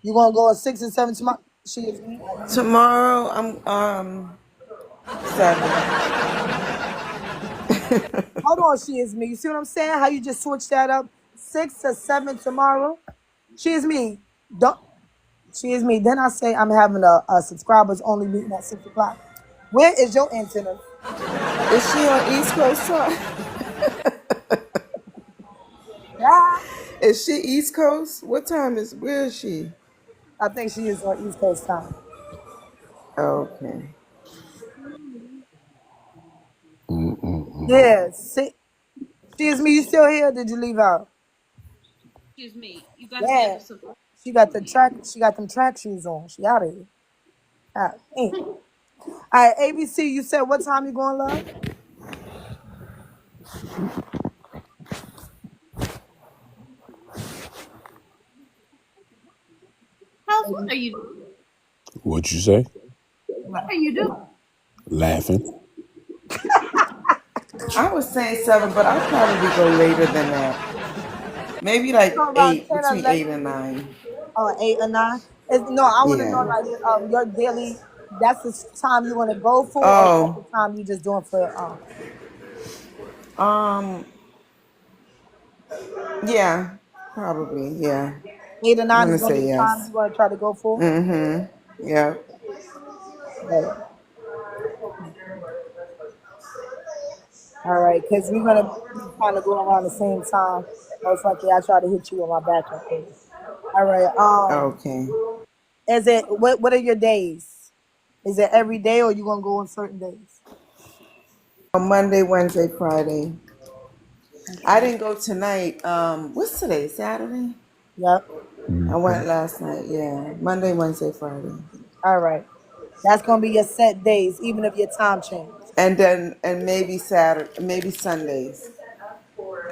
You gonna go at 6 or 7 tomorrow? She is me. Tomorrow I'm 7. Hold on, she is me. You see what I'm saying? How you just switched that up? 6 or 7 tomorrow. She is me. Don't. She is me. Then I say I'm having a subscribers only meeting at 6 o'clock. Where is your antenna? Is she on East Coast time? Yeah. Is she East Coast? Where is she? I think she is on East Coast time. Okay. Yeah. She is me. You still here? Or did you leave out? Excuse me. You guys Yeah. get some. She got the track. She got them track shoes on. She out of here. Ah, damn. All right, ABC. You said what time you going live? House, what are you doing? What'd you say? What are you doing? Laughing. I was saying 7, but I'll probably go later than that. Maybe like So around 8, 10 or between 8 11. and 9. 8 or 9. No, I want to know Yeah. like your daily. That's the time you want to go for, or that's Oh, the time you just doing for. yeah, probably, yeah. 8 or I'm 9 is gonna gonna be say the time yes. you want to try to go for. Yeah. Right. All right, because we're gonna be kind of going around the same time. Most likely, I try to hit you with my backup page. All right. Okay. Is it what are your days? Is it every day, or you gonna go on certain days? On Monday, Wednesday, Friday. I didn't go tonight. What's today? Saturday? Yep. I went last night, yeah. Monday, Wednesday, Friday. All right. That's gonna be your set days, even if your time changes. And maybe Saturday, maybe Sundays.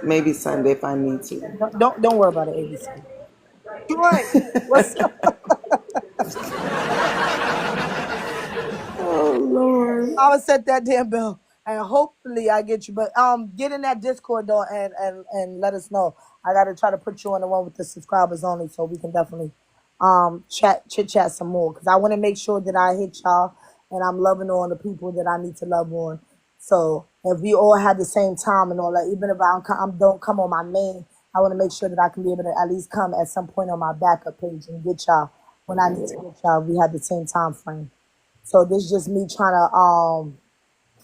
Maybe Sunday if I need to. Don't worry about it, ABC. Right. What's up? Oh Lord. I would set that damn bell, and hopefully I get you. But get in that Discord though, and let us know. I gotta try to put you on the one with the subscribers only, so we can definitely chit chat some more. Cause I want to make sure that I hit y'all, and I'm loving on the people that I need to love on. So if we all have the same time and all that, even if I don't come on my main, I want to make sure that I can be able to at least come at some point on my backup page and get y'all when I need to get y'all. We have the same time frame. So this is just me trying to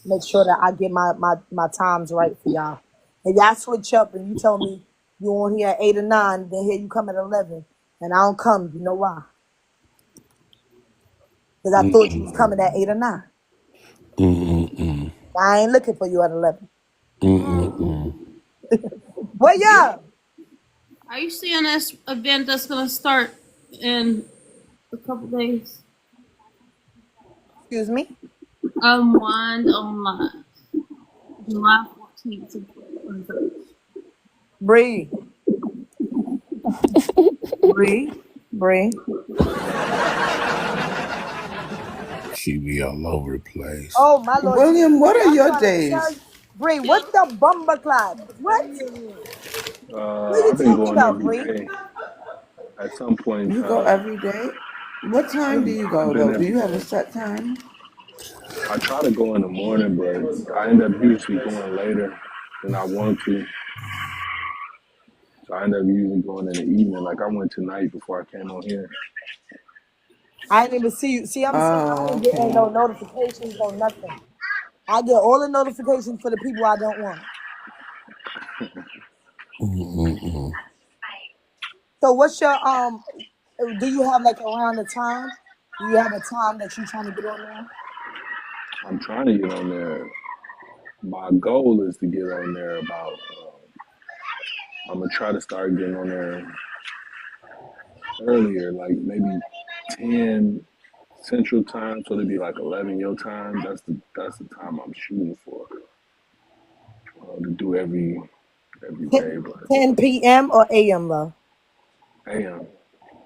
make sure that I get my times right for y'all. If y'all switch up and you tell me you on here at 8 or 9, then here you come at 11, and I don't come, you know why? Because I thought you was coming at 8 or 9. I ain't looking for you at 11. Well, yeah. Are you seeing this event that's gonna start in a couple days? Excuse me. Unwind online. July 14th. Bree. Bree. She be all over the place. Oh, my Lord. William, what are I'm your trying to tell days? you. Bree, what's the bumper clock? What? What are you I've been talking going about, every Bree? day at some point in You go time. every day? What time do you I've go been though? Do every you have a day. set time? I try to go in the morning, but I end up usually going later than I want to. So I end up usually going in the evening. Like I went tonight before I came on here. I didn't even see you. See, I'm saying I Oh, ain't getting okay. no notifications, no nothing. I get all the notifications for the people I don't want. Mm-mm-mm. So what's your do you have like around the time? Do you have a time that you're trying to get on there? I'm trying to get on there. My goal is to get on there about. I'm gonna try to start getting on there earlier, like maybe 10 Central Time, so it'd be like 11 your time. That's the time I'm shooting for to do every 10, day. But 10 p.m. or a.m. love? damn,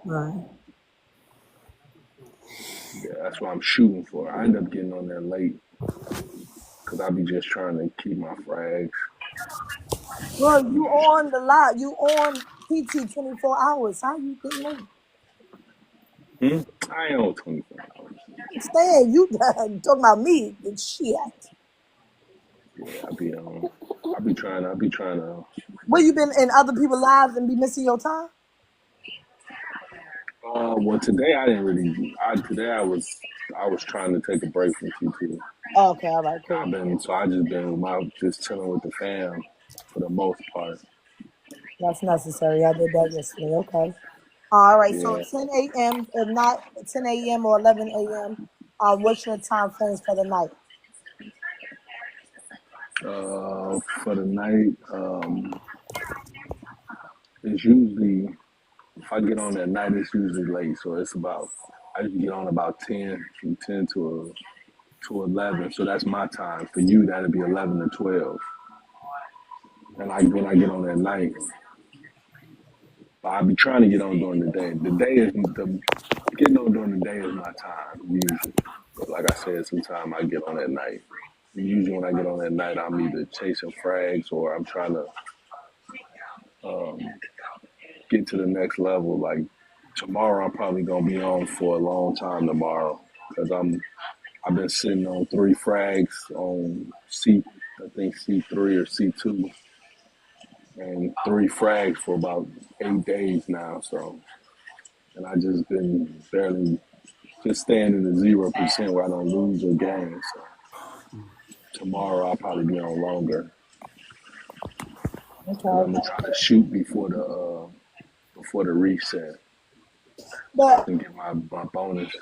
Right. yeah, that's what I'm shooting for. I end up getting on there late because I be just trying to keep my frags. Bro, I be you just on the lot. You on PT 24 hours. How you getting on? I ain't on 24 hours. I'm saying you talking about me. Shit. Yeah, I be trying to. Where you been in other people's lives and be missing your time? Well, today I didn't really. Today I was trying to take a break from TT. Oh, okay, all right, cool. I just been with just chilling with the fam for the most part. That's necessary. I did that yesterday. Okay. All right. So Yeah. 10 a.m. If not 10 a.m. or 11 a.m. What's your time frames for the night? For the night, it's usually if I get on at night, it's usually late. So it's about I usually get on about 10, from 10 to 11. So that's my time. For you, that'd be 11 to 12. And when I get on at night, I be trying to get on during the day. The day is the getting on during the day is my time usually. But like I said, sometimes I get on at night. Usually when I get on at night, I'm either chasing frags or I'm trying to um, get to the next level. Like tomorrow, I'm probably gonna be on for a long time tomorrow because I've been sitting on 3 frags on I think C3 or C2, and 3 frags for about 8 days now. So, and I just been barely just staying in the 0% where I don't lose or gain. So tomorrow I'll probably be on longer, and I'm Okay. gonna try to shoot before the reset so I But can get my bonus.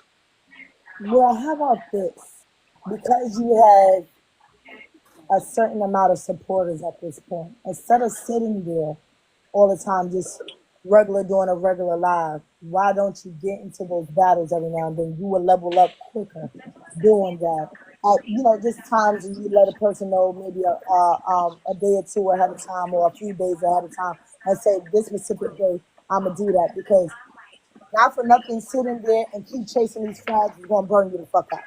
well, how about this? Because you have a certain amount of supporters at this point, instead of sitting there all the time, just regular doing a regular live, why don't you get into those battles every now and then? You will level up quicker doing that. Just times when you let a person know maybe a day or two ahead of time or a few days ahead of time and say, this specific day, I'm going to do that because not for nothing, sitting there and keep chasing these flags is going to burn you the fuck out.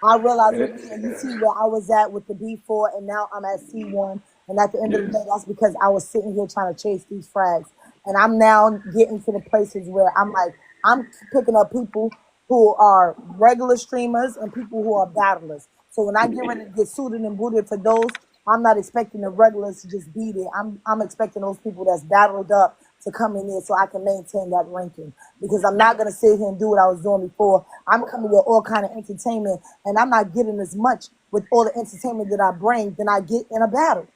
I realized And with me, and you see where I was at with the B4, and now I'm at C1. And at the end of the yeah, day, that's because I was sitting here trying to chase these frags. And I'm now getting to the places where I'm like, I'm picking up people who are regular streamers and people who are battlers. So when I get ready to get suited and booted for those, I'm not expecting the regulars to just be there. I'm expecting those people that's battled up to come in there so I can maintain that ranking. Because I'm not gonna sit here and do what I was doing before. I'm coming with all kind of entertainment, and I'm not getting as much with all the entertainment that I bring than I get in a battle.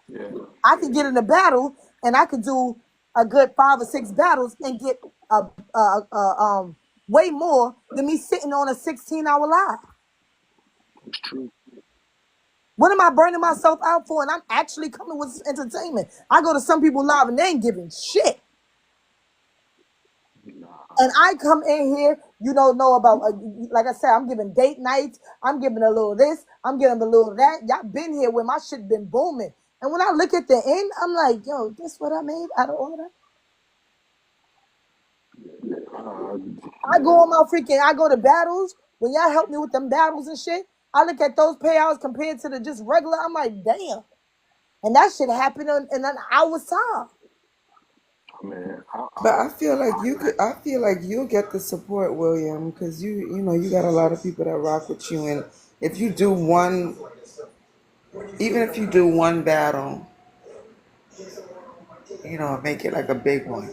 yeah, I could get in a battle and I could do a good 5 or 6 battles and get way more than me sitting on a 16-hour live. it's true. What am I burning myself out for? And I'm actually coming with entertainment. I go to some people live and they ain't giving shit. And I come in here, you don't know about, like I said, I'm giving date nights. I'm giving a little this. I'm giving a little that. Y'all been here when my shit been booming. And when I look at the end, I'm like, yo, this what I made out of all of that? Uh, I go yeah, on my I go to battles. When y'all help me with them battles and shit, I look at those payouts compared to the just regular. I'm like, damn. And that shit happened in an hour's time. man, But I feel like you could. I feel like you'll get the support, William, because you got a lot of people that rock with you, and if you do one, even if you do one battle, make it like a big one,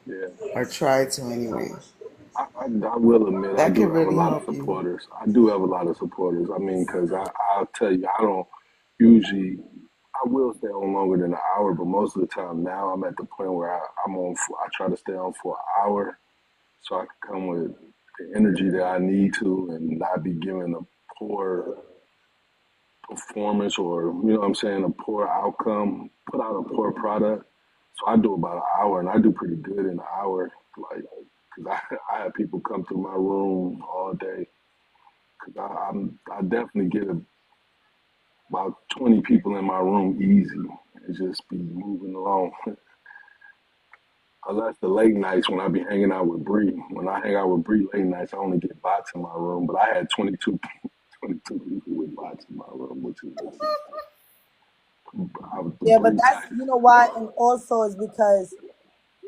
Yeah. or try to anyway. I will admit I That do could have a really lot of help you. supporters. I do have a lot of supporters. I mean, because I'll tell you, I don't usually, I will stay on longer than an hour, but most of the time now I'm at the point where I'm on, I try to stay on for an hour so I can come with the energy that I need to and not be giving a poor performance or, you know what I'm saying, a poor outcome, put out a poor product. So I do about an hour and I do pretty good in an hour. Like, cause I have people come through my room all day. Cause I definitely get about 20 people in my room easy and just be moving along. Unless the late nights when I be hanging out with Bree. When I hang out with Bree late nights, I only get bots in my room. But I had 22 people with bots in my room, which is I was the Yeah, but Bree that's, type. you know why, and also is because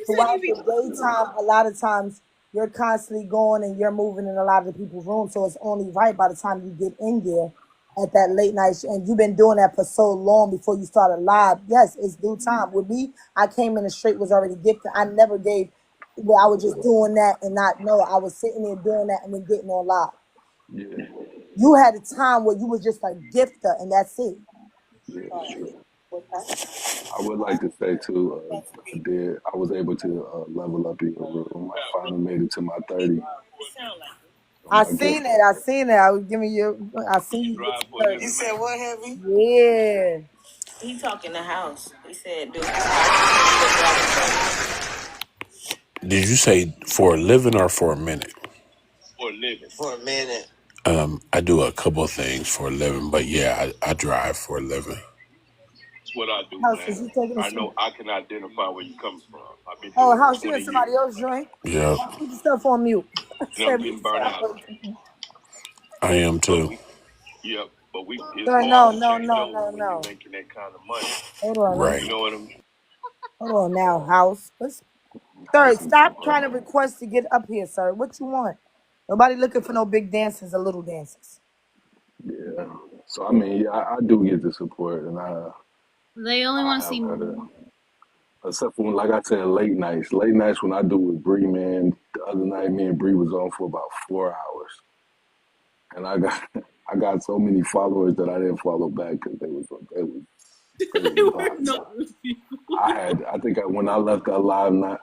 throughout the daytime, a lot of times you're constantly going and you're moving in a lot of the people's rooms. So it's only right by the time you get in there at that late night. And you've been doing that for so long before you started live. Yes, it's due time. With me, I came in the straight was already gifted. I never gave where I was just doing that and not know. I was sitting there doing that and then getting on live. Yeah, You had a time where you was just a gifter and that's it. yeah, true. I would like to say too, I was able to level up in your room. I finally made it to my 30 on I my gift seen it. I card. seen it. I was giving you. I seen you get to 30. You said what, Heavy? Yeah. He talking the house. He said, "Do I Did you say for a living or for a minute? for a minute?" I do a couple of things for a living, but yeah, I drive for a living. House, is you taking a shit? Oh, house, you in somebody else's joint? Yep, Put your stuff on mute. I said, stop it. I am too. Sir, no, no, no, no, no. Hold on, let me. Right. Hold on now, house. Sir, stop trying to request to get up here, sir. What you want? Nobody looking for no big dances or little dances. Yeah. So I mean, yeah, I do get the support, and They only I want to have see had me. except for when, like I said, late nights. Late nights when I do with Bree, man. The other night, me and Bree was on for about 4 hours, and I got so many followers that I didn't follow back because they was bots. I think when I left that live night,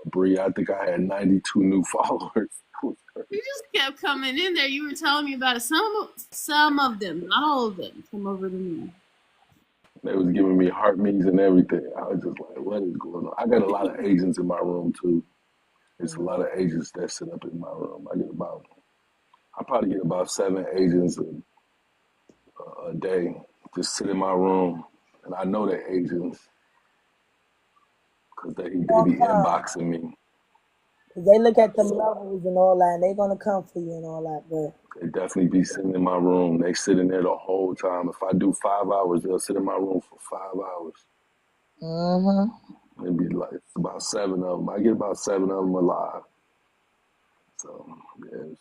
Bree, I think I had 92 new followers. It was crazy. You just kept coming in there. You were telling me about it. Some of them, not all of them, come over to me. They was giving me heart me's and everything. I was just like, what is going on? I got a lot of agents in my room too. It's a lot of agents that sit up in my room. I probably get about 7 agents a day just sit in my room, and I know they're agents because they Gonna be come. inboxing me. 'Cause they look at them levels and all that, and they gonna come for you and all that. But They definitely be sitting in my room. They sit in there the whole time. If I do 5 hours, they'll sit in my room for 5 hours. It'd be like it's about 7 of them. I get about 7 of them alive. So yeah,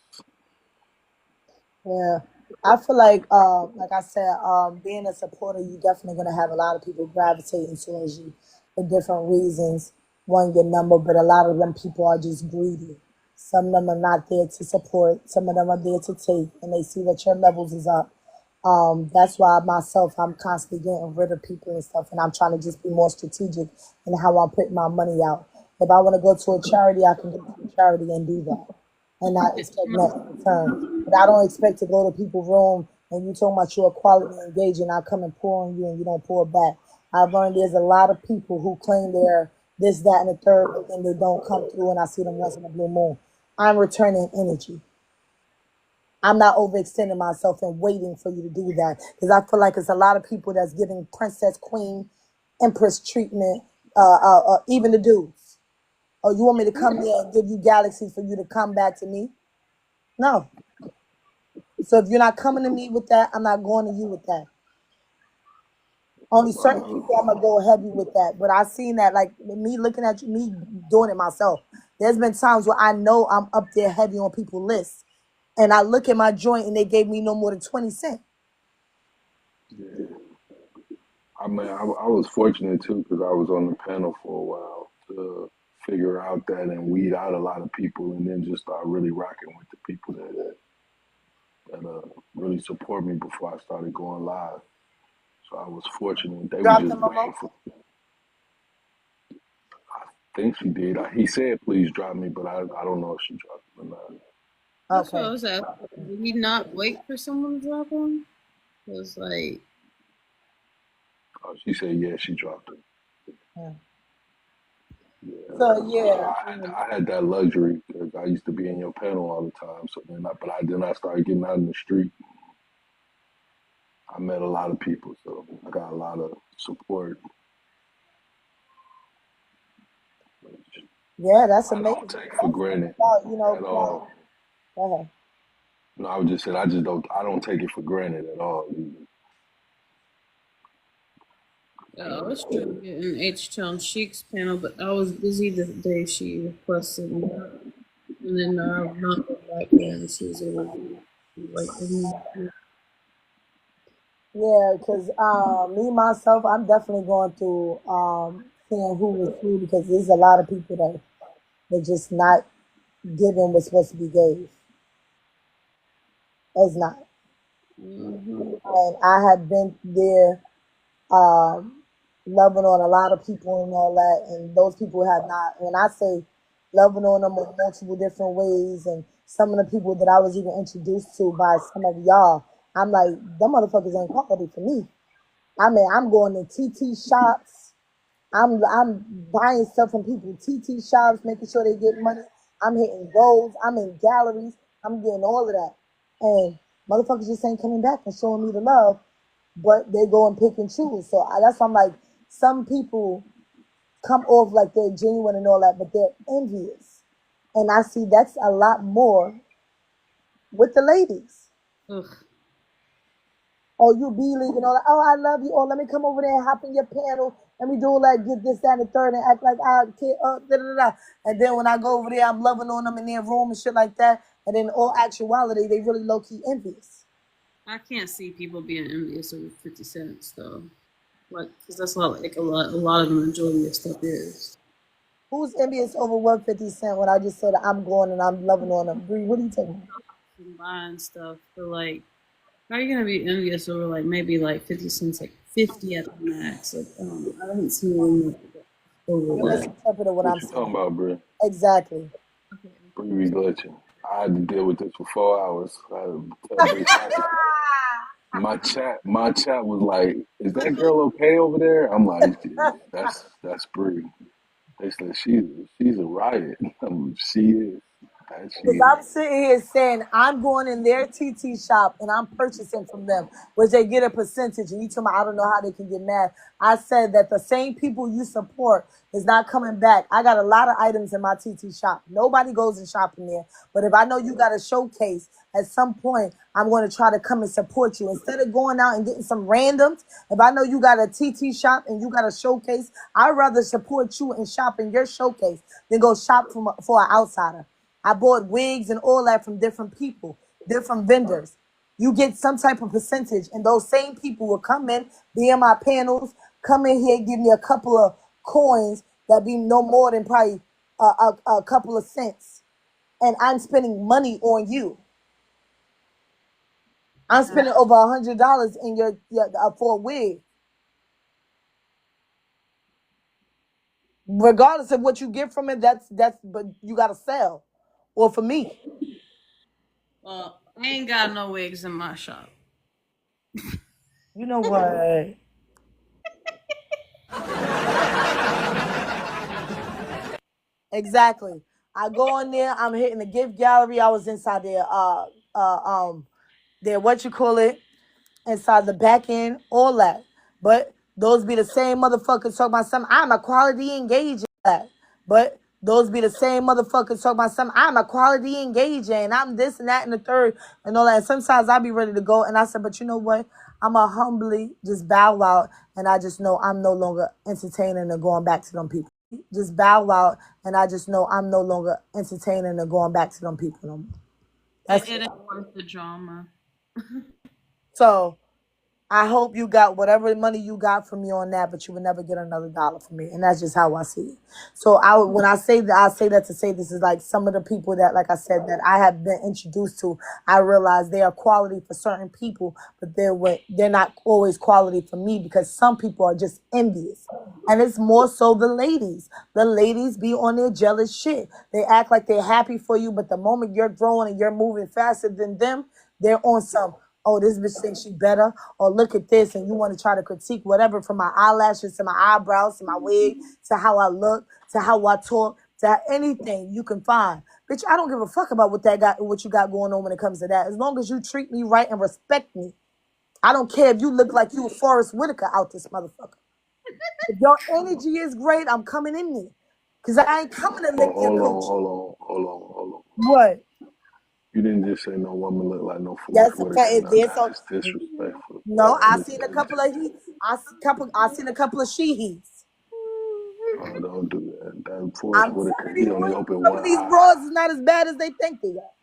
yeah, I feel like I said, being a supporter, you definitely gonna have a lot of people gravitating towards you for different reasons. One, your number, but a lot of them people are just greedy. Some of them are not there to support. Some of them are there to take, and they see that your levels is up. That's why myself, I'm constantly getting rid of people and stuff, and I'm trying to just be more strategic in how I put my money out. If I want to go to a charity, I can go to a charity and do that and not expect nothing in return. But I don't expect to go to people's room and you talking about you're quality engaging, I come and pour on you and you don't pour back. I've learned there's a lot of people who claim they're this, that, and the third, but then they don't come through and I see them once in a blue moon. I'm returning energy. I'm not overextending myself and waiting for you to do that because I feel like it's a lot of people that's giving princess, queen, empress treatment, even the dudes. Oh, you want me to come there and give you galaxies for you to come back to me? No. So if you're not coming to me with that, I'm not going to you with that. Only certain people I'm gonna go heavy with that. But I seen that like me looking at you, me doing it myself. There's been times where I know I'm up there heavy on people's lists. And I look at my joint and they gave me no more than 20 cents. I mean, I was fortunate too because I was on the panel for a while to figure out that and weed out a lot of people, and then just start really rocking with the people that really support me before I started going live. So I was fortunate. They were Drop the just waiting memo. for. I think she did. He said, "Please drop me," but I don't know if she dropped it or not. That's what I Okay. was asking. Did he not wait for someone to drop him? It was like, Oh, she said, "Yeah, she dropped it." Yeah. Yeah. So yeah, I had that luxury because I used to be in your panel all the time. So then I started getting out in the street. I met a lot of people, so I got a lot of support. Which yeah, that's I don't amazing. take for granted About, you know, at all. go ahead. No, I was just saying I don't take it for granted at all. yeah, I was trying to get in H Town Chic's panel, but I was busy the day she requested me. And then I've not been back there, and she was able to wait for me. Yeah, because me myself, I'm definitely going through seeing who was who because there's a lot of people that they're just not giving what's supposed to be gave. It's not. Mm-hmm. And I have been there um, loving on a lot of people and all that, and those people have not. When I say loving on them in multiple different ways, and some of the people that I was even introduced to by some of y'all, I'm like, them motherfuckers ain't quality for me. I mean, I'm going to TT shops. I'm buying stuff from people, TT shops, making sure they get money. I'm hitting goals. I'm in galleries. I'm getting all of that, and motherfuckers just ain't coming back and showing me the love but they go and pick and choose. So that's why I'm like, some people come off like they're genuine and all that, but they're envious. And I see that's a lot more with the ladies. Ugh. Oh, you be leaving all that. Oh, I love you. Oh, let me come over there and hop in your panel. Let me do all that, get this, that, and the third, and act like I care. Da, da, da, da. And then when I go over there, I'm loving on them in their room and shit like that. And then in all actuality, they really low key envious. I can't see people being envious over 50 cents though, like because that's a lot of the majority of stuff is. Who's envious over 150 cent when I just said I'm going and I'm loving on them? Bree, what are you talking about? And buying stuff, but like, how are you gonna be envious over like maybe like 50 cents, like 50 at the max? Like, I haven't seen anyone over that. Misinterpreted what I'm What you talking saying. about, bro? Exactly. Okay. Bree glitching. I had to deal with this for 4 hours. I had to tell Bree Foster. My chat was like, "Is that girl okay over there?" I'm like, "Yeah, that's Bree." They said she's a riot. She is. That she Because is. I'm sitting here saying I'm going in their TT shop and I'm purchasing from them, which they get a percentage. And you tell me I don't know how they can get mad. I said that the same people you support is not coming back. I got a lot of items in my TT shop. Nobody goes and shop in there. But if I know you got a showcase, at some point I'm going to try to come and support you. Instead of going out and getting some randoms, if I know you got a TT shop and you got a showcase, I'd rather support you and shop in your showcase than go shop for an outsider. I bought wigs and all that from different people, different vendors. You get some type of percentage, and those same people will come in, be in my panels, come in here, give me a couple of coins that be no more than probably a couple of cents, and I'm spending money on you. I'm spending over $100 in your for a wig, regardless of what you get from it. That's but you gotta sell, or for me. Well, I ain't got no wigs in my shop. You know what? Exactly. I go in there. I'm hitting the gift gallery. I was inside there. There. What you call it? Inside the back end. All that. But those be the same motherfuckers talking about something. I'm a quality engager. But those be the same motherfuckers talking about something. I'm a quality engager and I'm this and that and the third and all that. And sometimes I be ready to go. And I said, but you know what? I'm a humbly just bow out and I just know I'm no longer entertaining and going back to them people. Just bow out and I just know I'm no longer entertaining and going back to them people no more. It That's ain't worth the drama. so I hope you got whatever money you got from me on that, but you would never get another dollar from me, and that's just how I see it. So when I say that, I say that to say this is like some of the people that, like I said, that I have been introduced to. I realize they are quality for certain people, but they're not always quality for me because some people are just envious, and it's more so the ladies. The ladies be on their jealous shit. They act like they're happy for you, but the moment you're growing and you're moving faster than them, they're on some, oh, this bitch thinks she better, or look at this, and you want to try to critique whatever from my eyelashes to my eyebrows to my wig to how I look to how I talk to anything you can find. Bitch, I don't give a fuck about what you got going on when it comes to that. As long as you treat me right and respect me, I don't care if you look like you a Forrest Whitaker out this motherfucker. If your energy is great, I'm coming in there. Cause I ain't coming to lick your coochie. Hold on. What? You didn't just say no woman look like no Forrest That's a fact. Whitaker. If Now there's that some, is disrespectful. no, That I is seen a couple of I seen a couple of she-he's. oh, don't do that. That Forrest Whitaker, he only opened Some one of these eye. broads is not as bad as they think they are.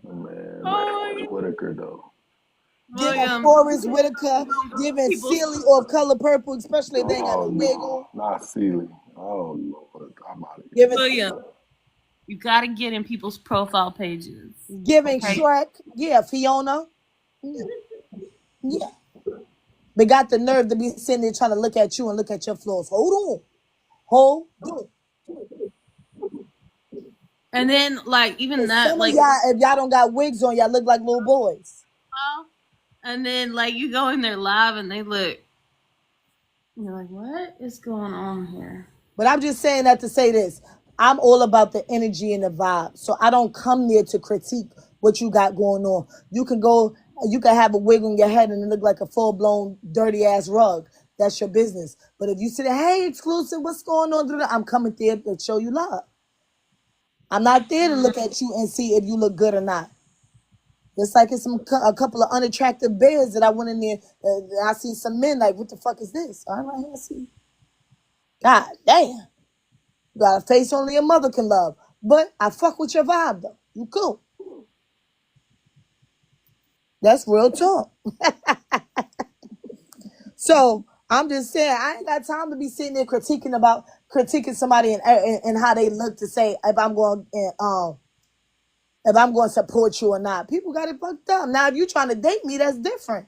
Oh, man, that Oh, Forrest Whitaker though. Giving William, Forrest Whitaker, giving people. Sealy off Color Purple, especially if they ain't got Oh no wig on. no, not Sealy. Oh Lord, I'm out of here. Giving William, you gotta get in people's profile pages. giving Okay. Shrek, yeah, Fiona, yeah, yeah. They got the nerve to be sitting there trying to look at you and look at your flaws. Hold on. And then like even that, Some of like y'all, if y'all don't got wigs on, y'all look like little boys. and then like you go in there live and they look you're like, what is going on here? But I'm just saying that to say this. I'm all about the energy and the vibe. So I don't come there to critique what you got going on. You can have a wig on your head and it look like a full blown dirty ass rug. That's your business. But if you say, hey, exclusive, what's going on? I'm coming there to show you love. I'm not there to look at you and see if you look good or not. It's like it's a couple of unattractive bears that I went in there. I see some men like, what the fuck is this? All right, I see. God damn. You got a face only a mother can love. But I fuck with your vibe though. You cool. That's real talk. So I'm just saying I ain't got time to be sitting there critiquing somebody and how they look to say if I'm going to support you or not. People got it fucked up. Now if you trying to date me, that's different.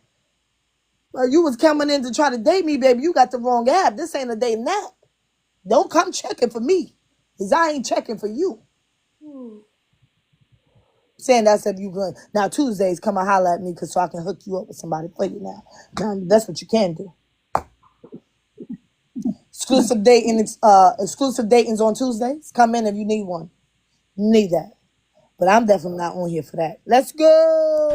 Well, you was coming in to try to date me, baby. You got the wrong app. This ain't a dating app. Don't come checking for me. Because I ain't checking for you. Saying that's if you good. Now Tuesdays, come and holler at me so I can hook you up with somebody for you now. Now that's what you can do. Exclusive datings on Tuesdays. Come in if you need one. Need that. But I'm definitely not on here for that. Let's go.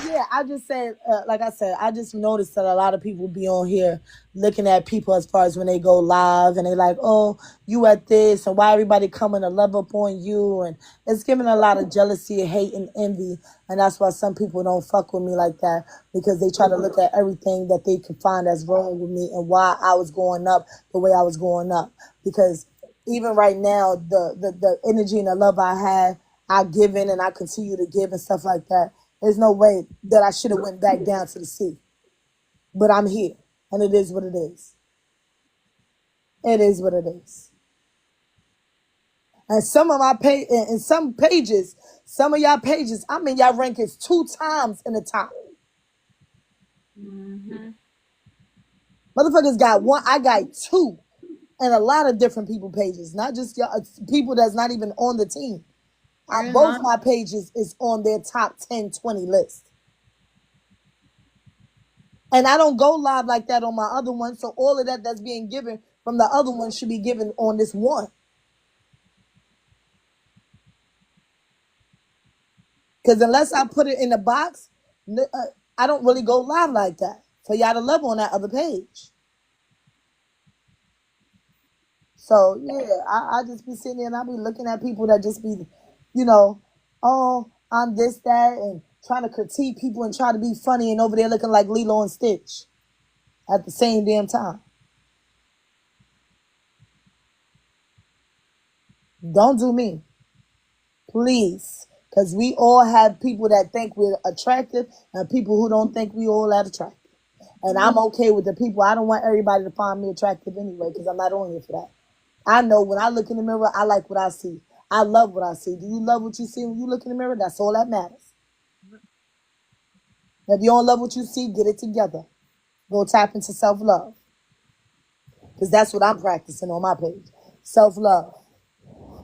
Yeah, I just said, like I said, I just noticed that a lot of people be on here looking at people as far as when they go live and they like, oh, you at this and why everybody coming to love up on you. And it's giving a lot of jealousy, hate, and envy. And that's why some people don't fuck with me like that because they try to look at everything that they can find that's wrong with me and why I was going up the way I was going up. Because even right now, the energy and the love I had, I give in and I continue to give and stuff like that. There's no way that I should have went back down to the sea. But I'm here. And it is what it is. It is what it is. And some of my some pages, some of y'all pages, I'm in y'all rankings 2 times in the top. Motherfuckers got 1, I got 2. And a lot of different people pages. Not just y'all, people that's not even on the team. Both my pages is on their top 10, 20 list. And I don't go live like that on my other one. So all of that that's being given from the other one should be given on this one. Because unless I put it in the box, I don't really go live like that. For y'all to love on that other page. So, yeah, I just be sitting there and I be looking at people that just be, oh, I'm this, that, and trying to critique people and try to be funny and over there looking like Lilo and Stitch at the same damn time. Don't do me. Please. Because we all have people that think we're attractive and people who don't think we all that attractive. And I'm okay with the people. I don't want everybody to find me attractive anyway because I'm not on here for that. I know when I look in the mirror, I like what I see. I love what I see. Do you love what you see when you look in the mirror? That's all that matters. If you don't love what you see, get it together. Go tap into self-love. Because that's what I'm practicing on my page. Self-love.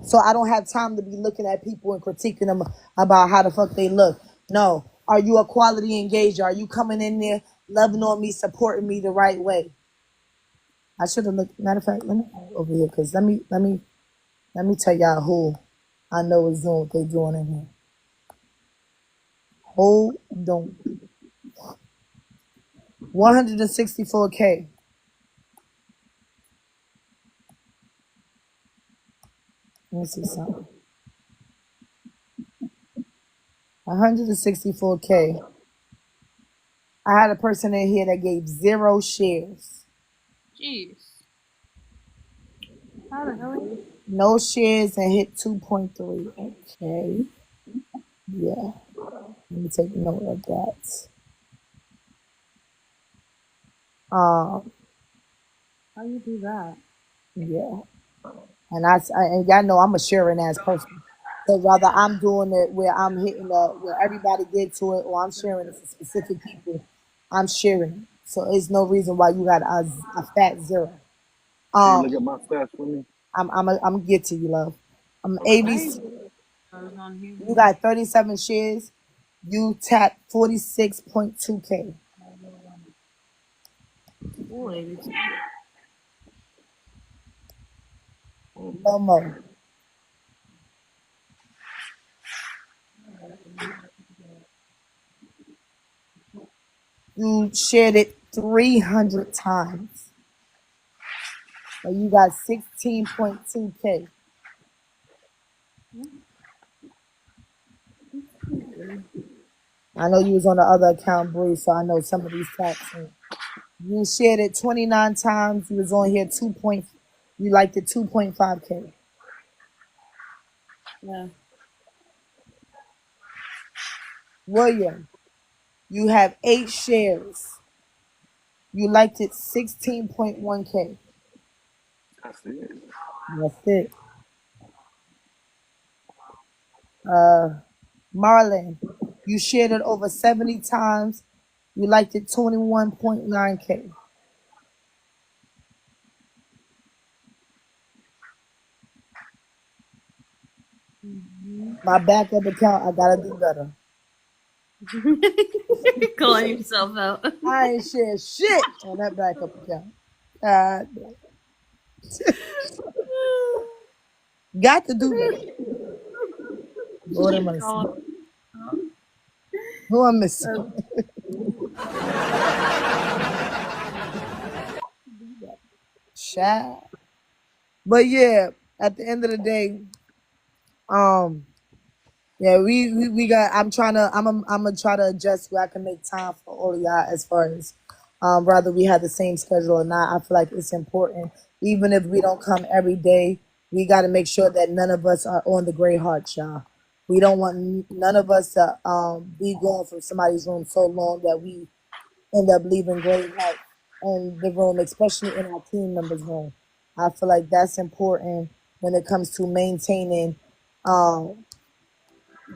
So I don't have time to be looking at people and critiquing them about how the fuck they look. No. Are you a quality engager? Are you coming in there, loving on me, supporting me the right way? I should have looked. Matter of fact, let me go over here because let me tell y'all who I know is doing what they doing in here. Hold on. 164K. Let me see something. 164K. I had a person in here that gave 0 shares. Jeez. How the hell? No shares and hit 2.3. Okay. Yeah. Let me take note of that. How you do that? Yeah. And and y'all know I'm a sharing ass person. So rather I'm doing it where I'm hitting where everybody get to it, or I'm sharing it for specific people. I'm sharing it. So there's no reason why you got a fat 0. Can you look at my stats for me? I'm gonna get to you, love. Okay. ABC. I was on here. You got 37 shares. You tapped 46.2K. Boy, No more. You shared it 300 times. So you got 16.2K. I know you was on the other account, Bree, so I know some of these taps. You shared it 29 times. You was on here you liked it 2.5K. yeah. William, you have 8 shares. You liked it 16.1K. That's it. That's it. Marlon, you shared it over 70 times. You liked it 21.9K. My backup account, I gotta do better. Calling yourself out. I ain't shared shit on that backup account. God damn. Got to do better. Lord have mercy. Who I'm missing? Child. But yeah, at the end of the day, yeah, we got. I'm gonna try to adjust where I can make time for all of y'all as far as whether we have the same schedule or not. I feel like it's important, even if we don't come every day. We got to make sure that none of us are on the gray heart, y'all. We don't want none of us to be going from somebody's room so long that we end up leaving gray heart in the room, especially in our team members' room. I feel like that's important when it comes to maintaining um,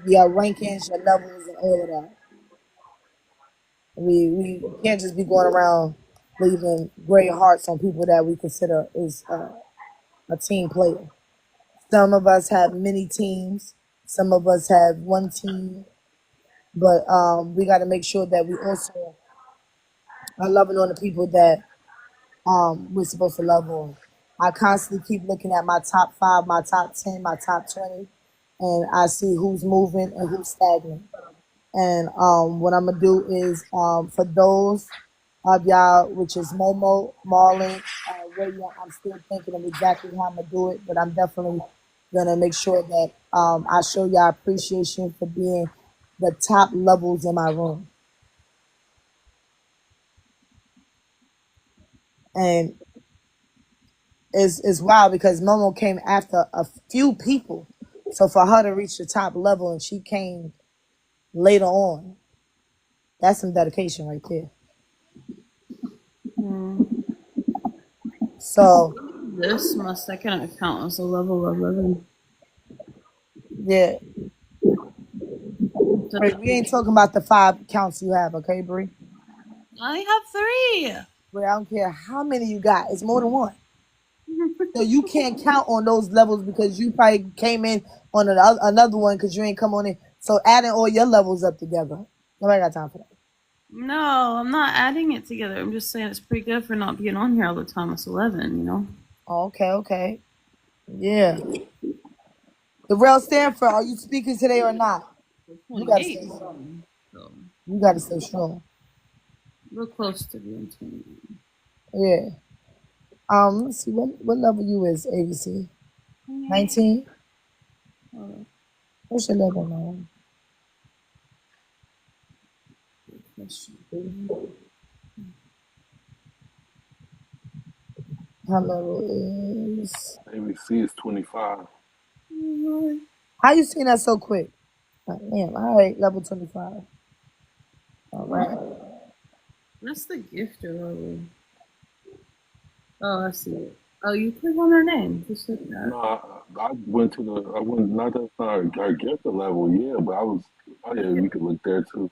your rankings, your levels, and all of that. We can't just be going around leaving gray hearts on people that we consider is a team player. Some of us have many teams. Some of us have one team. But we got to make sure that we also are loving on the people that we're supposed to love on. I constantly keep looking at my top 5, my top 10, my top 20, and I see who's moving and who's stagnant. And what I'm gonna do is for those of y'all, which is Momo, Marlon, William, I'm still thinking of exactly how I'm gonna do it, but I'm definitely gonna make sure that I show y'all appreciation for being the top levels in my room. And it's wild because Momo came after a few people So for her to reach the top level and she came later on, that's some dedication right there. So This my second account was a level 11. yeah, Bree, we ain't talking about the 5 counts you have, okay, Bree? I have 3. Bree, I don't care how many you got. It's more than one. So you can't count on those levels because you probably came in on another one because you ain't come on in. So adding all your levels up together. Nobody got time for that. No, I'm not adding it together. I'm just saying it's pretty good for not being on here all the time. It's 11, you know? Oh, okay. Yeah. The real Stanford, are you speaking today or not? You gotta stay 28. strong. So, You gotta stay strong. real close to being 28. Yeah. Let's see what level you is, ABC? 19? What's your level now? How level is? ABC is 25. How you seen that so quick? Damn, all right, level 25. All right. That's the gifter level. Oh, I see it. Oh, you click on her name. Just like that. No, I went to I went, not that's not our gift level, yeah, but oh yeah, you could look there too.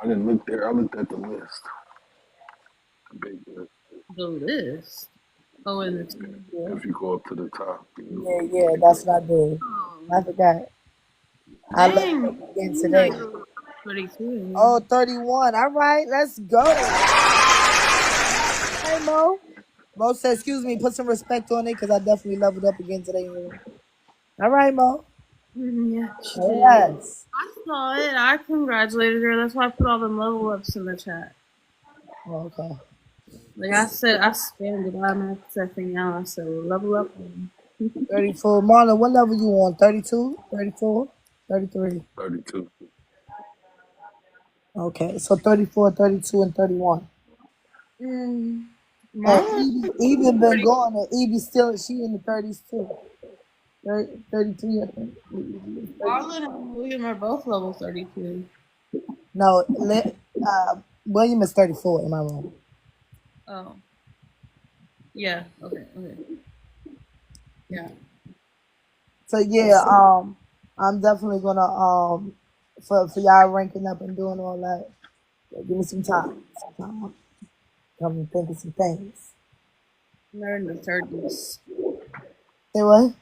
I didn't look there, I looked at the list. The big list. The list. Oh, and it's If you go up to the top. Yeah, that's what I did. I forgot. I dang. leveled up again today. 32. Oh, 31. All right, let's go. Hey, Mo. Mo said, excuse me, put some respect on it because I definitely leveled up again today. All right, Mo. Yeah, she did. Yes. I saw it. I congratulated her. That's why I put all the level ups in the chat. Oh, okay. Like I said, I spammed it. I'm accepting now. I said, level up. 34. Marlon, what level you on? 32? 34? 33? 32. Okay, so 34, 32, and 31. And Evie been going, and Evie still, she in the 30s too. 33, I think. Marlon and William are both level 32. No, William is 34, am I wrong? Oh. Yeah, okay. Yeah. So yeah, I'm definitely gonna for y'all ranking up and doing all that. Give me some time. Come and think of some things. They're in the 30s. Say what?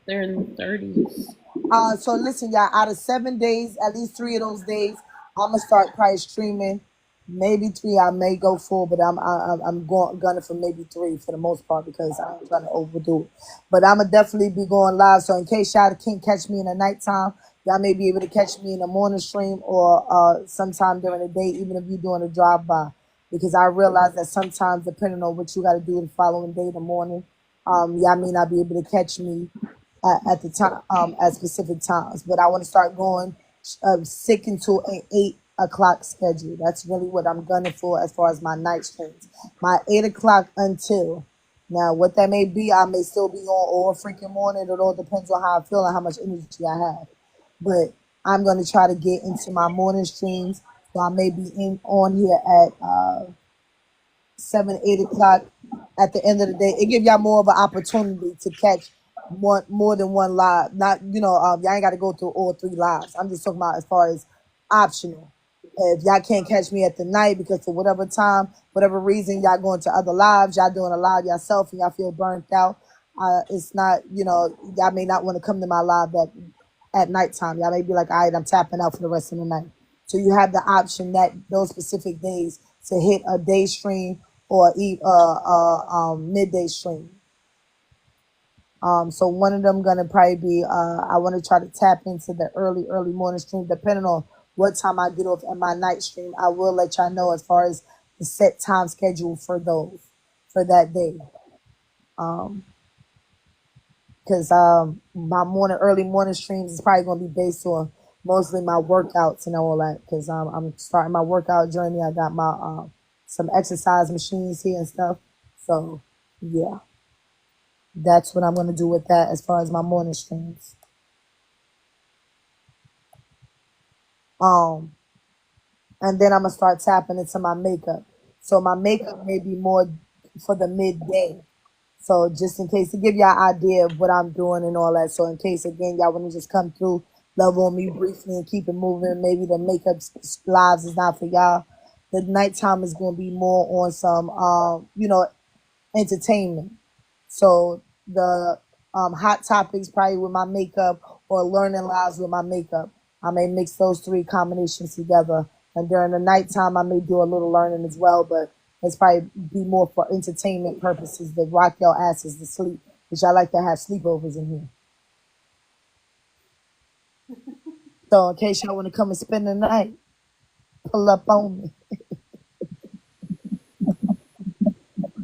They're in the 30s. So listen, y'all. Out of 7 days, at least 3 of those days, I'm gonna start probably streaming. Maybe 3, I may go 4, but I'm gunning for maybe 3 for the most part because I ain't trying to overdo it. But I'm gonna definitely be going live. So in case y'all can't catch me in the nighttime, y'all may be able to catch me in the morning stream or sometime during the day, even if you're doing a drive by. Because I realize that sometimes, depending on what you got to do the following day, the morning, y'all may not be able to catch me at the time at specific times. But I want to start going sticking to an 8 o'clock schedule. That's really what I'm gunning for as far as my night streams. My 8 o'clock until now, what that may be, I may still be on all freaking morning. It all depends on how I feel and how much energy I have. But I'm gonna try to get into my morning streams. So I may be on here at 7, 8 o'clock at the end of the day. It give y'all more of an opportunity to catch more than one live. Not y'all ain't got to go through all 3 lives. I'm just talking about as far as optional. If y'all can't catch me at the night because for whatever time, whatever reason, y'all going to other lives, y'all doing a live yourself and y'all feel burnt out. It's not, y'all may not want to come to my live at nighttime. Y'all may be like, all right, I'm tapping out for the rest of the night. So you have the option that those specific days to hit a day stream or midday stream. So one of them gonna probably be I want to try to tap into the early morning stream, depending on what time I get off at my night stream. I will let y'all know as far as the set time schedule for for that day. Because my early morning streams is probably gonna be based on mostly my workouts and all that. Because I'm starting my workout journey. I got my some exercise machines here and stuff. So yeah. That's what I'm gonna do with that as far as my morning streams. Um, and then I'm gonna start tapping into my makeup. So my makeup may be more for the midday. So just in case to give y'all an idea of what I'm doing and all that. So in case again y'all want to just come through, love on me briefly and keep it moving. Maybe the makeup lives is not for y'all. The nighttime is gonna be more on some entertainment. So the hot topics probably with my makeup or learning lives with my makeup. I may mix those three combinations together. And during the nighttime, I may do a little learning as well, but it's probably be more for entertainment purposes to rock your asses to sleep, which I like to have sleepovers in here. So in case y'all want to come and spend the night, pull up on me.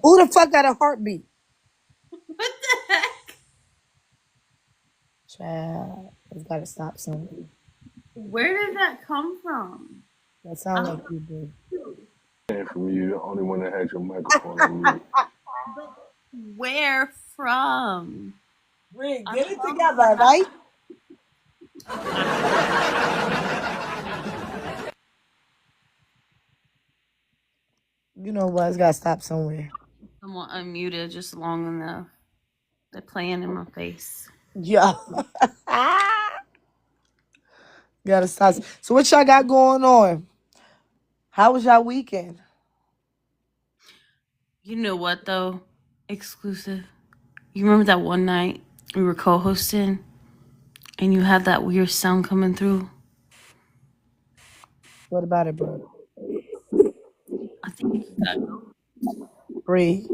Who the fuck got a heartbeat? What the heck? Child, it's got to stop somewhere. Where did that come from? That sound like you do. Came from you, the only one that had your microphone on mute. Where from? Rick, get it together, right? You know what? It's got to stop somewhere. Someone unmuted just long enough. They're playing in my face. Yeah. Gotta stop. So what y'all got going on? How was y'all weekend? You know what though? Exclusive. You remember that one night we were co-hosting and you had that weird sound coming through? What about it, bro? I think you gotta go. Bree.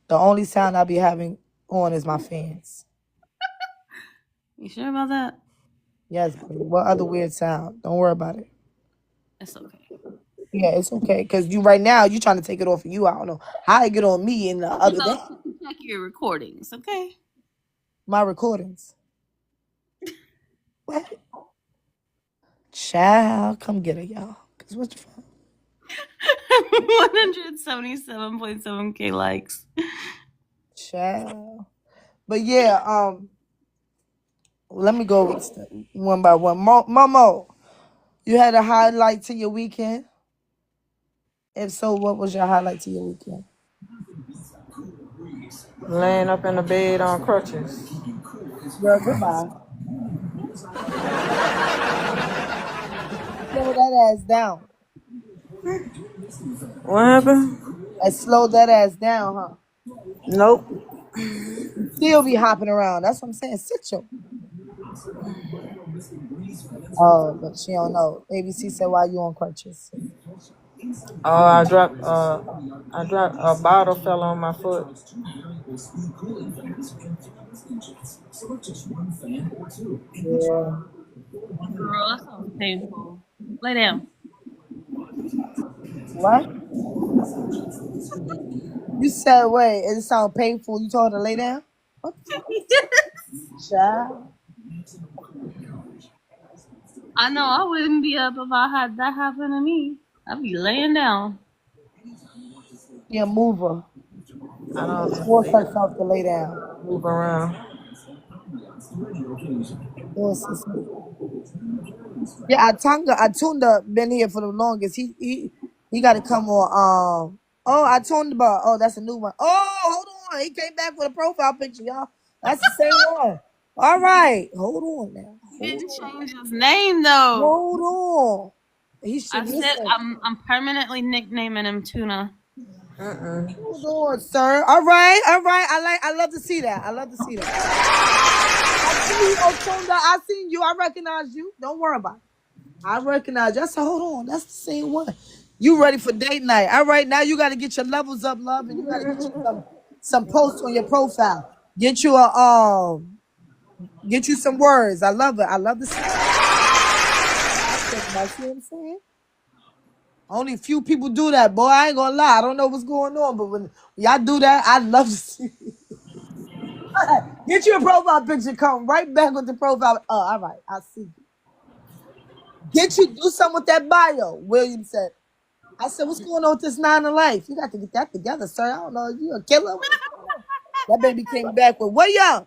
The only sound I be having on is my fans. You sure about that? Yes, Bree. What other weird sound? Don't worry about it. It's okay. Yeah, it's okay. Cause you right now you trying to take it off of you. I don't know how it get on me in the other day. Check your recordings, okay? My recordings. What? Child, come get it, y'all. Cause what's the fun? 177.7K likes. Child. But yeah, let me go one by one. Momo, you had a highlight to your weekend? If so, what was your highlight to your weekend? Laying up in the bed on crutches. Girl, goodbye. Slow that ass down. What happened? I slowed that ass down, huh? Nope. Still be hopping around. That's what I'm saying. Sit your. Oh, but she don't know. ABC said, "Why you on crutches?" I dropped a bottle fell on my foot. Yeah. Girl, that sounds painful. Lay down. What? You said, wait, it sound painful. You told her to lay down? What the fuck? Child. I know I wouldn't be up if I had that happen to me. I'd be laying down. Yeah, move her. I don't Force herself to lay down. move around. Yes, yeah, Atunda been here for the longest. He got to come on. Oh, that's a new one. Oh, hold on. He came back with a profile picture, y'all. That's the same one. All right. Hold on now. He didn't change his name though. Hold on. He should I said listen. I'm permanently nicknaming him Tuna. Hold on, sir. All right. I love to see that. I see you, Otunda. I seen you. I recognize you. Don't worry about it. I recognize you. I said, hold on. That's the same one. You ready for date night. All right, now you got to get your levels up, love, and you got to get you some posts on your profile. Get you some words. I love it. I love to see it. See what I'm saying? Only few people do that, boy. I ain't gonna lie. I don't know what's going on, but when y'all do that, I love to see it. Get you a profile picture. Come right back with the profile. Oh, all right. I see you. Do something with that bio. William said. I said, what's going on with this 9 of life? You got to get that together, sir. I don't know. You a killer? That baby came back with what young?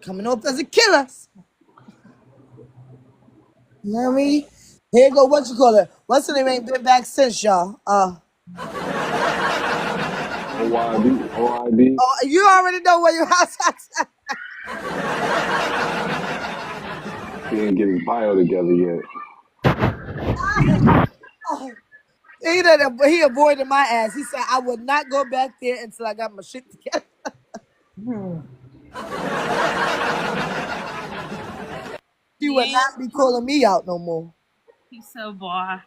Coming off as a killer. You know what I mean? Here go what you call it. What's the name ain't been back since y'all. OID. Oh, you already know where your house is. He didn't get his bio together yet. He avoided my ass. He said I would not go back there until I got my shit together. He would not be calling me out no more. He's so boy.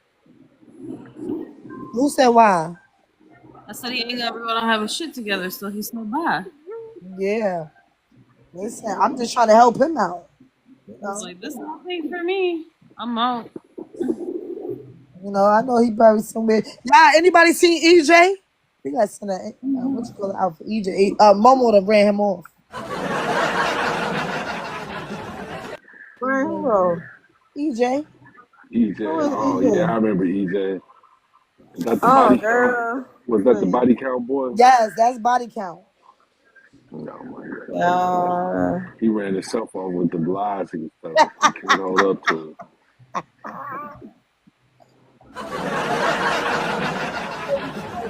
Who said why? I said he ain't ever gonna have his shit together, so he's so bad. Yeah. Listen, I'm just trying to help him out. You I was know, like, this is nothing for me. I'm out. I know he probably somewhere. Yeah, anybody seen EJ? We got to send that. What you call it out for EJ? Momo done ran him off. EJ. EJ. Oh EJ? yeah, I remember EJ. Is that the Oh, body girl. count? Was that the body count boy? Yes, that's body count. Oh my god. He ran himself off with the lies and stuff. He can't hold up to it.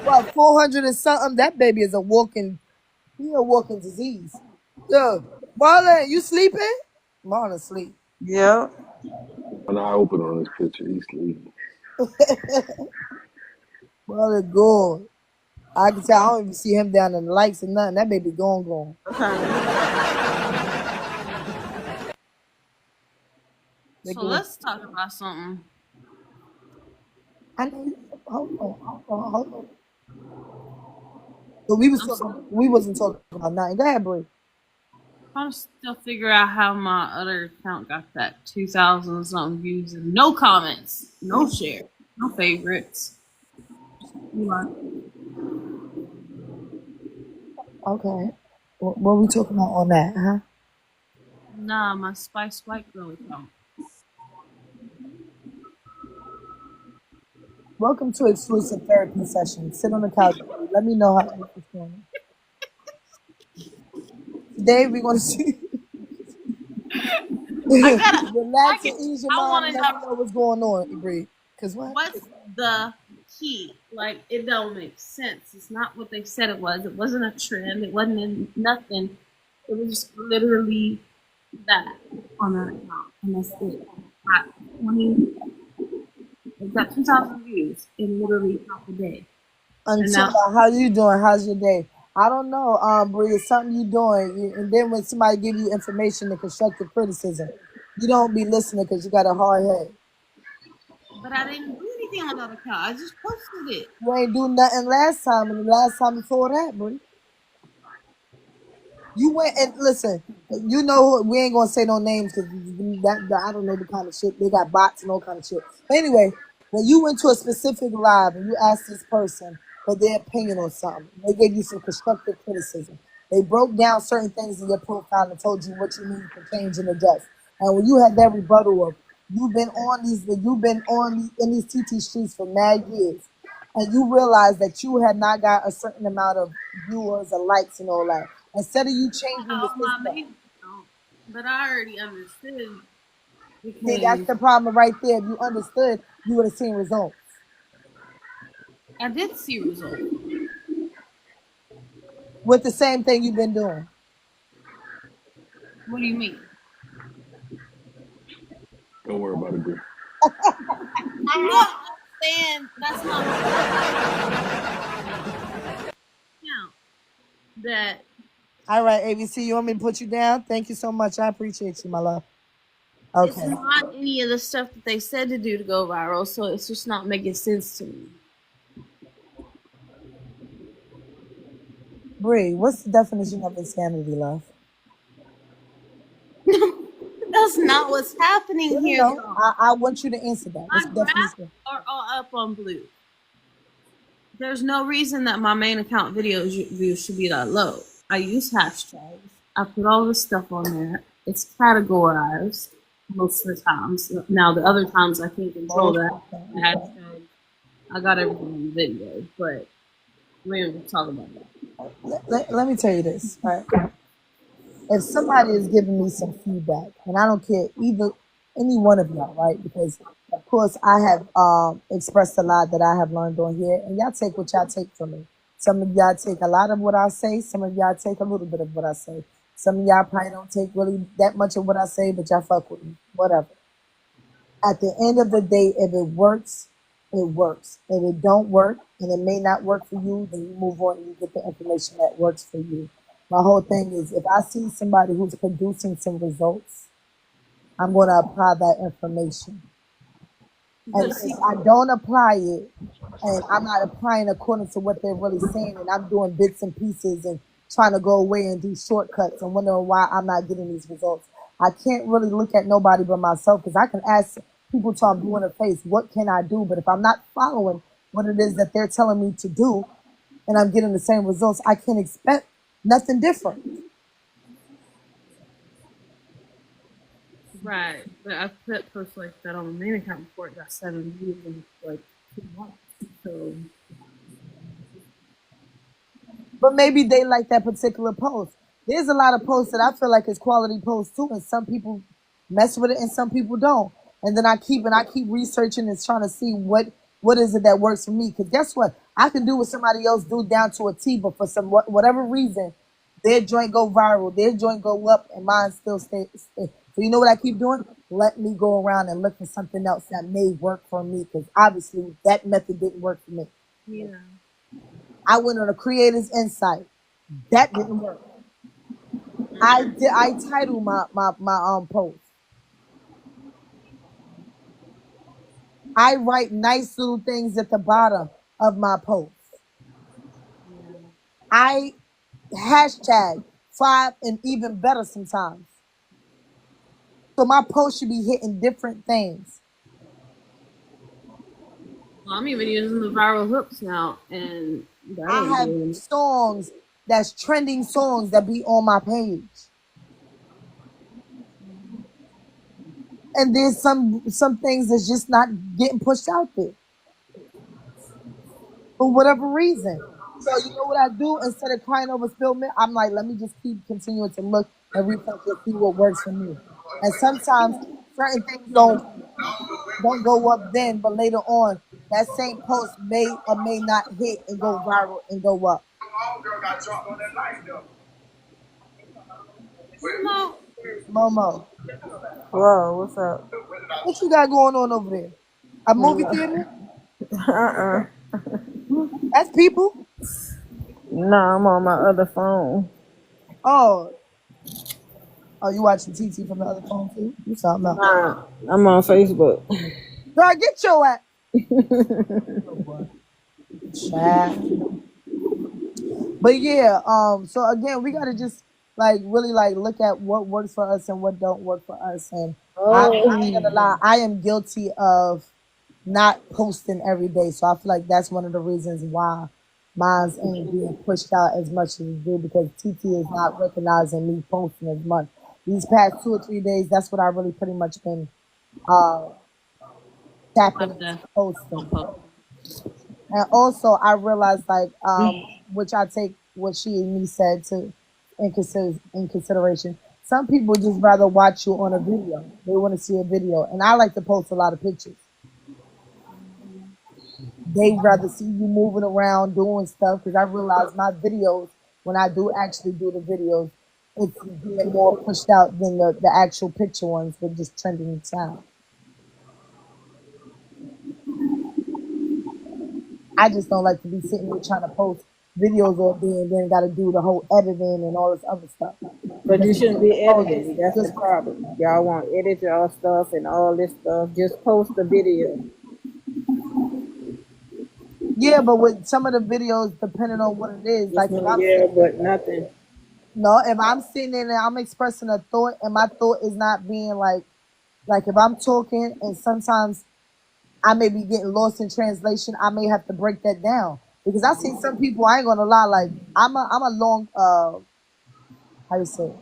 What, 400 and something? That baby is a walking disease. Yo, Marlon, you sleeping? Marlon sleep. Yeah. When I open on this picture, he's sleeping. Marlon gone. I can tell I don't even see him down in the lights and nothing. That baby gone. So let's talk about something. I know. Hold on. But we wasn't talking about nothing. Go ahead, boy. I'm trying to still figure out how my other account got that 2,000 something views and no comments, no share, no favorites. Okay. What are we talking about on that, huh? Nah, my Spice White Girl account. Welcome to exclusive therapy session. Sit on the couch. Let me know how it's going. Today we're going to see. Relax and ease your mind. Let me know what's going on, Bree. Because what's the key? Like, it don't make sense. It's not what they said it was. It wasn't a trend. It wasn't nothing. It was just literally that on that account. And that's it. It got 2,000 views in literally half a day. How you doing? How's your day? I don't know, Bree. It's something you doing, and then when somebody give you information and constructive criticism, you don't be listening because you got a hard head. But I didn't do anything on that account. I just posted it. You ain't do nothing last time, and the last time before that, Bree. You went and listen. You know we ain't gonna say no names because I don't know the kind of shit they got bots and all kind of shit. But anyway, when you went to a specific live and you asked this person for their opinion on something, they gave you some constructive criticism. They broke down certain things in your profile and told you what you need to change and adjust. And when you had that rebuttal of you've been in these TT streets for mad years, and you realize that you had not got a certain amount of viewers or likes and all that. Instead of you changing the system. But I already understood. See, that's the problem right there. If you understood, you would have seen results. I did see results. With the same thing you've been doing. What do you mean? Don't worry about it, girl. I'm not saying that's not that. All right, ABC, you want me to put you down? Thank you so much. I appreciate you, my love. Okay. It's not any of the stuff that they said to do to go viral, so it's just not making sense to me. Bree, what's the definition of insanity, love? That's not what's happening here. No. I want you to answer that. What's the definition? Are all up on blue. There's no reason that my main account views should be that low. I use hashtags. I put all this stuff on there. It's categorized most of the times. Now, the other times I can't control that. Hashtag I got everything on video, but we ain't gonna talk about it. Let me tell you this, right? If somebody is giving me some feedback, and I don't care either any one of y'all, right? Because of course I have expressed a lot that I have learned on here, and y'all take what y'all take from me. Some of y'all take a lot of what I say, some of y'all take a little bit of what I say. Some of y'all probably don't take really that much of what I say, but y'all fuck with me. Whatever. At the end of the day, if it works, it works. If it don't work and it may not work for you, then you move on and you get the information that works for you. My whole thing is if I see somebody who's producing some results, I'm going to apply that information. And if I don't apply it and I'm not applying according to what they're really saying and I'm doing bits and pieces and trying to go away and do shortcuts and wondering why I'm not getting these results, I can't really look at nobody but myself because I can ask people till I'm blue in the face, what can I do? But if I'm not following what it is that they're telling me to do and I'm getting the same results, I can't expect nothing different. Right, but I put posts like that on the main account before it got 7 views in like 2 months. So, But maybe they like that particular post. There's a lot of posts that I feel like is quality posts too, and some people mess with it and some people don't. And then I keep researching and trying to see what is it that works for me. Because guess what? I can do what somebody else do down to a T, but for some whatever reason, their joint go viral, their joint go up, and mine still stay. So you know what I keep doing? Let me go around and look for something else that may work for me. Because obviously that method didn't work for me. yeah. I went on a creator's insight. That didn't work. I titled my post. I write nice little things at the bottom of my post. I hashtag 5 and even better sometimes. So my post should be hitting different things. Well, I'm even using the viral hooks now, and that I ain't have doing it. songs that's trending songs that be on my page. And there's some things that's just not getting pushed out there for whatever reason. So you know what I do? Instead of crying over spilled milk, I'm like, let me just keep continuing to look and research and see what works for me. And sometimes certain things don't go up then, but later on, that same post may or may not hit and go viral and go up. No, Momo, Whoa, what's up? what you got going on over there? A movie theater? Uh-uh. That's people. No, I'm on my other phone. Oh, you watching TT from the other phone too? You something else. Nah, I'm on Facebook. Girl, get your ass. Child. But yeah, so again, we gotta just like really like look at what works for us and what don't work for us. And I ain't gonna lie, I am guilty of not posting every day. So I feel like that's one of the reasons why mine's ain't being pushed out as much as it do because TT is not recognizing me posting as much. These past 2 or 3 days, that's what I really pretty much been tapping into posting. And also I realized like which I take what she and me said to in consideration. Some people just rather watch you on a video. They want to see a video. And I like to post a lot of pictures. They rather see you moving around doing stuff because I realize my videos, when I do actually do the videos, it's being more pushed out than the actual picture ones with just trending sound. I just don't like to be sitting here trying to post videos all day and then got to do the whole editing and all this other stuff. But you shouldn't be editing. That's the problem. Y'all want to edit y'all stuff and all this stuff. Just post the video. Yeah, but with some of the videos, depending on what it is, like if I'm Yeah, but nothing. if I'm sitting there and I'm expressing a thought and my thought is not being like if I'm talking and sometimes I may be getting lost in translation, I may have to break that down because I see some people. I ain't gonna lie, like I'm a long how you say it?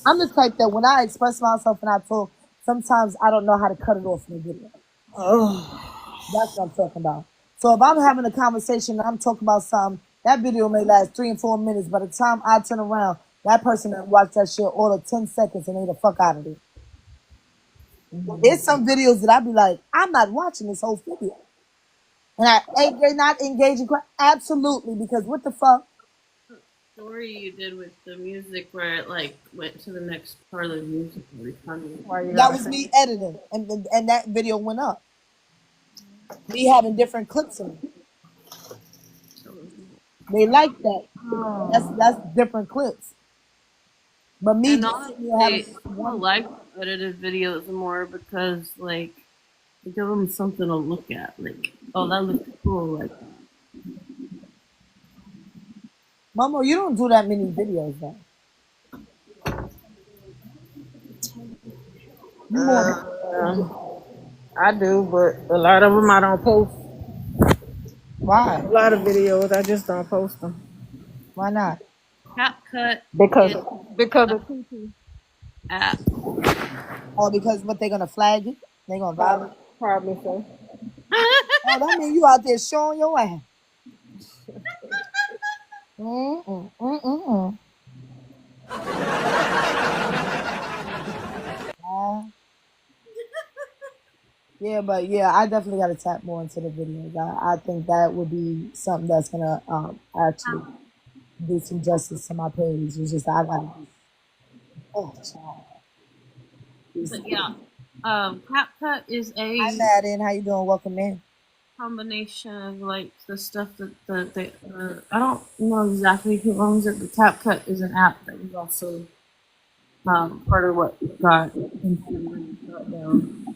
I'm the type that when I express myself and I talk, sometimes I don't know how to cut it off in the video. Oh. That's what I'm talking about. So if I'm having a conversation and I'm talking about something, that video may last 3 and 4 minutes. By the time I turn around, that person that watched that shit all of 10 seconds and they the fuck out of it. There's some videos that I be like, I'm not watching this whole video. And they're not engaging. Absolutely, because what the fuck? Story you did with the music where it like went to the next part of the music every time. That was me editing, and that video went up. Me having different clips in it. They like that. That's different clips. But me And just honestly, having I like edited videos more because like it gives them something to look at. Like, oh, that looks cool. Like, Momo, you don't do that many videos though. You more I do, but a lot of them I don't post. why? A lot of videos I just don't post them Why not? CapCut because is of app. Or because what they're gonna flag it? They gonna violate? probably so. Oh, that mean you out there showing your ass. Mm-mm. Yeah, but yeah, I definitely gotta tap more into the videos. I think that would be something that's gonna actually do some justice to my page. It's just I gotta be child. But yeah, CapCut is a Hi Madden, how you doing? Welcome in. combination of like the stuff that I don't know exactly who owns it, but CapCut is an app that is also part of what got Instagram shut down.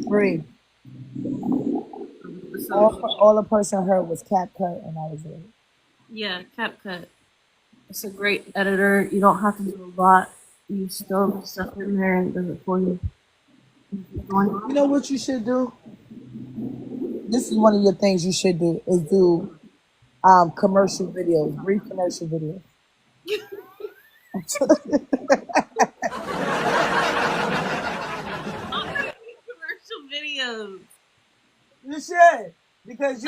Free. All the person heard was CapCut, and that was it. Yeah, CapCut. It's a great editor. You don't have to do a lot. You still the stuff in there and it does it for you. You know what you should do? This is one of your things you should do is do commercial videos, brief commercial videos. Commercial videos. You should because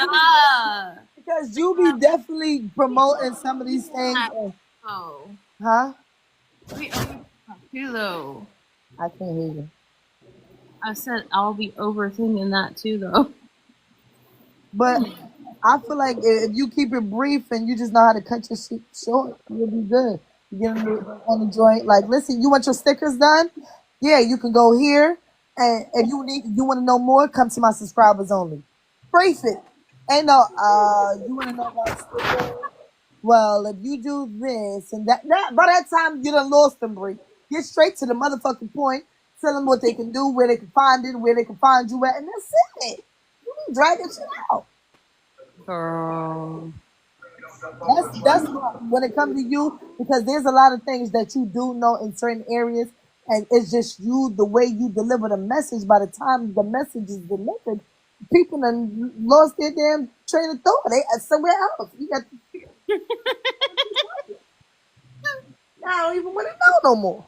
you be definitely promoting some of these things. Oh. Huh? We owe you though. I can't hear you. I said I'll be overthinking that too though. But I feel like if you keep it brief and you just know how to cut your shit short, you'll be good. You get on the joint. Like, listen, you want your stickers done? Yeah, you can go here. And if you want to know more, come to my subscribers only. Brief it. Ain't no, you want to know about stickers? Well, if you do this and that, by that time you done lost them, Bree. Get straight to the motherfucking point. Tell them what they can do, where they can find it, where they can find you at, and that's it. You can drag it shit out. Girl. That's when it comes to you, because there's a lot of things that you do know in certain areas, and it's just you, the way you deliver the message. By the time the message is delivered, people done lost their damn train of thought. They are somewhere else. You got I don't even want to know no more.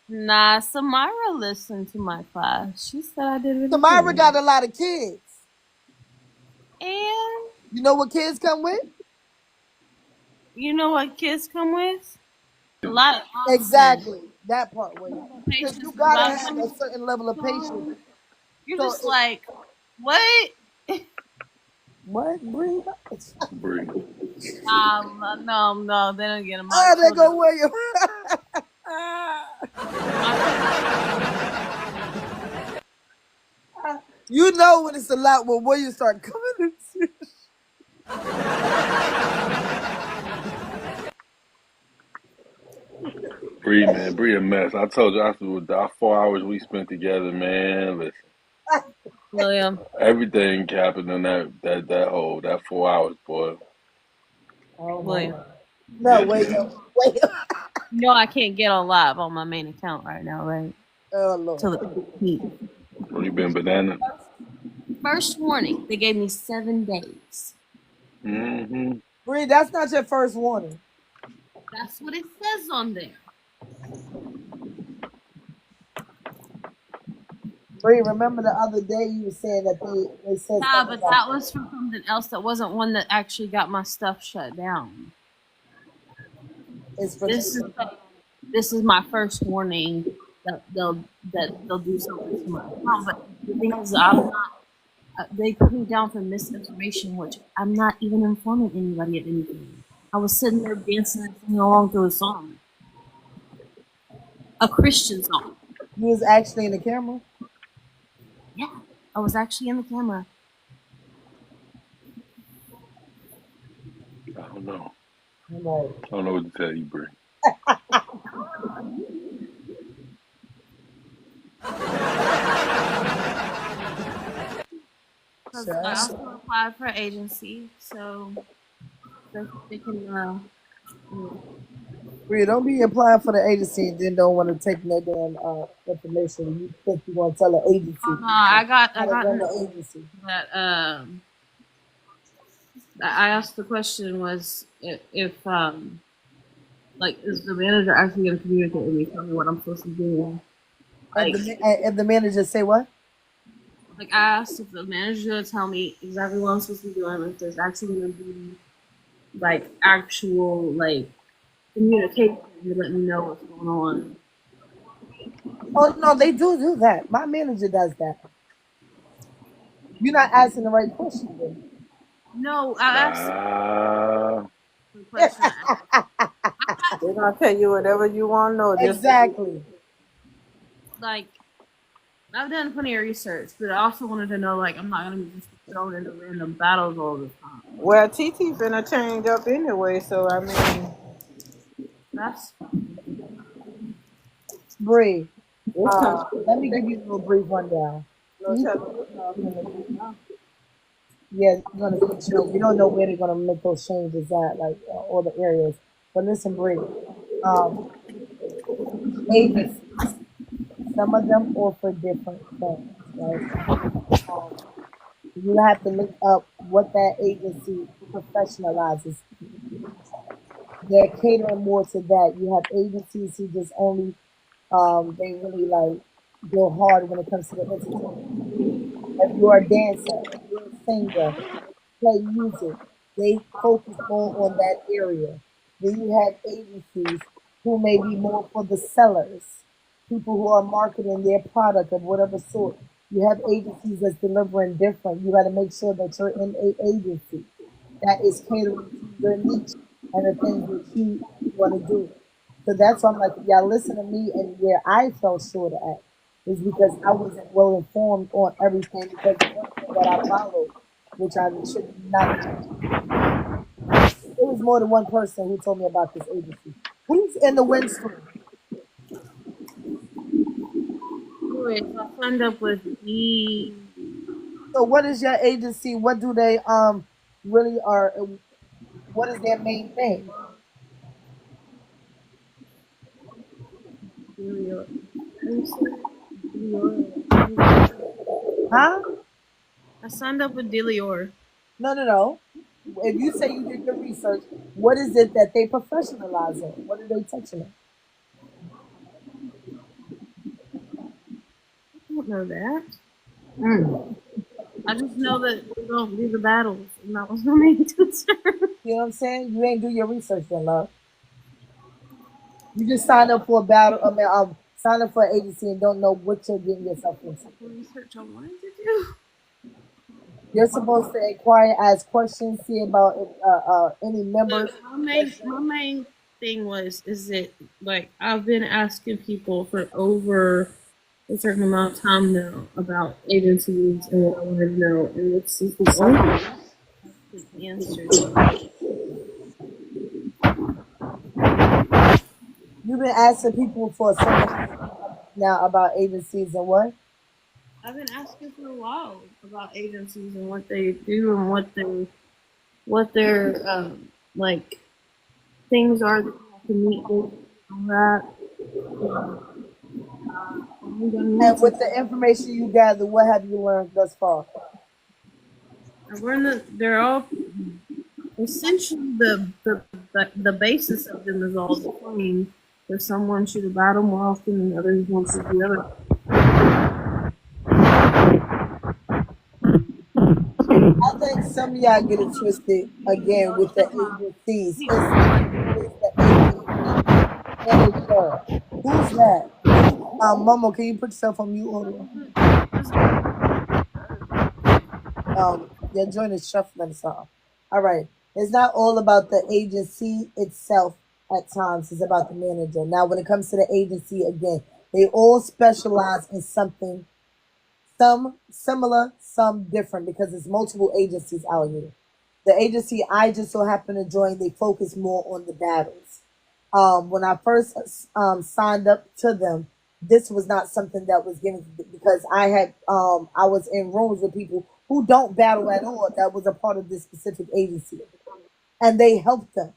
Nah, Samara listened to my class. She said I did really Samara good. got a lot of kids. And you know what kids come with? You know what kids come with? A lot of exactly that part. Where because you gotta have a certain level of patience. You're so just like, what? What? Bree? Bree. No, they don't get them. Oh, they go where you. You know when it's a lot when you start coming into. Bree, man, Bree a mess. I told you after the 4 hours we spent together, man. Listen, William, everything happened in that 4 hours, boy. Oh, William. No, wait. You know I can't get on live on my main account right now, right? Oh Lord. Till the 15th. What you been banana? First warning. They gave me 7 days. Mm-hmm. Bree, that's not your first warning. That's what it says on there. Bree, remember the other day you were saying that they said Nah, something but about that was from something else. That wasn't one that actually got my stuff shut down. it's for This is this is my first warning that they'll do something to my account. But the thing is, I'm not. They put me down for misinformation, which I'm not even informing anybody of anything. I was sitting there dancing and singing along to a song, a Christian song. you was actually in the camera. Yeah, I was actually in the camera. I don't know. I'm like, I don't know what to tell you, Bree. Because I sure. also applied for an agency, so they can. Bree, don't be applying for the agency and then don't want to take no damn information. You think you want to tell the agency I got how to run the agency. that. I asked the question was if like is the manager actually going to communicate with me, tell me what I'm supposed to do? Like, And the manager say what? like I asked if the manager would tell me exactly what I'm supposed to be doing, if there's actually going to be like actual like communication to let me know what's going on. Oh no, they do that. My manager does that. You're not asking the right question. Then. No, I asked the question. They're gonna tell you whatever you want to know. Exactly. Like I've done plenty of research, but I also wanted to know like I'm not going to be just thrown into random battles all the time. Well, TT finna change up anyway, so I mean, That's Bree, it's coming. let me give you a little brief rundown. No telling. Yeah, you're gonna fix it. We don't know where they're gonna make those changes at, like all the areas. But listen, Bree, agencies, some of them offer different things, right? You have to look up what that agency professionalizes. They're catering more to that. You have agencies who just only they really like go hard when it comes to the entertainment. If you're a dancer, if you're a singer, play music, they focus more on that area. Then you have agencies who may be more for the sellers, people who are marketing their product of whatever sort. You have agencies that's delivering different. You got to make sure that you're in a agency that is catering to your niche and the things that you want to do. So that's why I'm like, y'all listen to me, and where I fell short at is because I wasn't well informed on everything because the one thing that I followed, which I should not. It was more than one person who told me about this agency. Who's in the windstorm? anyway. So I signed up with the So what is your agency? What do they really are? What is their main thing? Huh? I signed up with Delior. No. If you say you did your research, what is it that they professionalize in? What are they touching on? I don't know that. I just know that we don't do the battles, and that was my main concern. You know what I'm saying? You ain't do your research then, love. You just signed up for a battle. I mean, sign up for an agency and don't know what you're getting yourself into. The research I wanted to do. You're supposed to inquire, ask questions, see about any members. My main thing is that like I've been asking people for over a certain amount of time now about agencies and what I want to know, and this is the only answer. You've been asking people for so much now about agencies and what? I've been asking for a while about agencies and what they do and what their like things are that you have to meet with all that. And with the information you gather, what have you learned thus far? I've learned that they're all essentially the basis of them is all the same. That someone should battle more often than others want to the other. some of y'all get it twisted again with the agencies. It's not always the agency manager. Who's that? Momo, can you put yourself on mute? Hold on. Your joint is shuffling some. All right. It's not all about the agency itself at times. It's about the manager. Now, when it comes to the agency, again, they all specialize in something, some similar, some different, because there's multiple agencies out here. The agency I just so happen to join, they focus more on the battles. When I first signed up to them, this was not something that was given because I was in rooms with people who don't battle at all that was a part of this specific agency, and they helped them.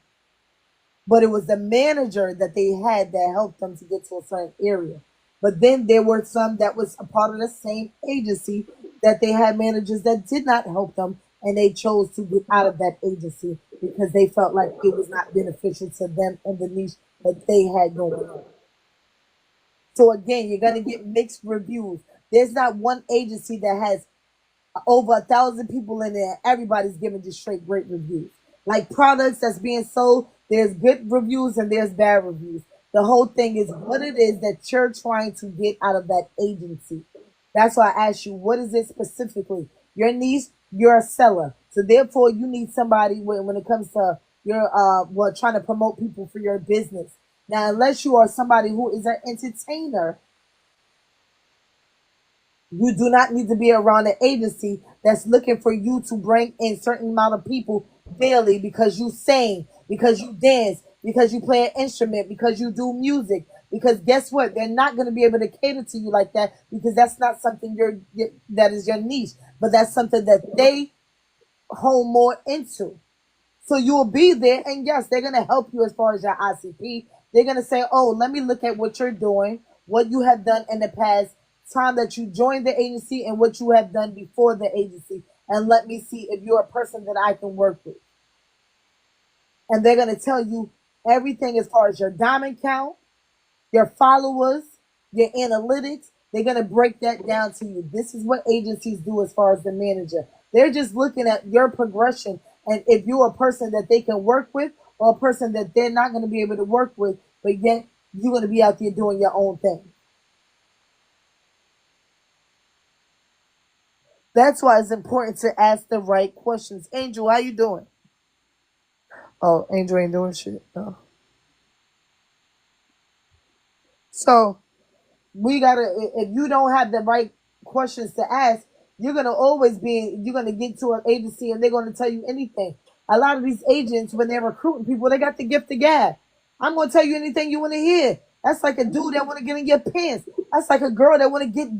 But it was the manager that they had that helped them to get to a certain area. But then there were some that was a part of the same agency that they had managers that did not help them, and they chose to get out of that agency because they felt like it was not beneficial to them and the niche that they had going on. So again, you're gonna get mixed reviews. There's not one agency that has over 1,000 people in there. Everybody's giving just straight great reviews. Like products that's being sold, there's good reviews and there's bad reviews. The whole thing is what it is that you're trying to get out of that agency. That's why I asked you, what is it specifically? Your niche, you're a seller. So therefore you need somebody when it comes to your trying to promote people for your business. Now, unless you are somebody who is an entertainer, you do not need to be around an agency that's looking for you to bring in certain amount of people daily because you sing, because you dance, because you play an instrument, because you do music. Because guess what? They're not going to be able to cater to you like that because that's not something that is your niche, but that's something that they hone more into. So you will be there, and yes, they're going to help you as far as your ICP. They're going to say, oh, let me look at what you're doing, what you have done in the past time that you joined the agency and what you have done before the agency, and let me see if you're a person that I can work with. And they're going to tell you everything as far as your diamond count, your followers, your analytics. They're going to break that down to you. This is what agencies do as far as the manager. They're just looking at your progression, and if you're a person that they can work with or a person that they're not going to be able to work with, but yet you're going to be out there doing your own thing. That's why it's important to ask the right questions. Angel, how you doing? Oh, Angel ain't doing shit. No. So we gotta, if you don't have the right questions to ask, you're gonna get to an agency and they're gonna tell you anything. A lot of these agents, when they're recruiting people, they got the gift of gab. I'm gonna tell you anything you want to hear. That's like a dude that want to get in your pants. That's like a girl that want to get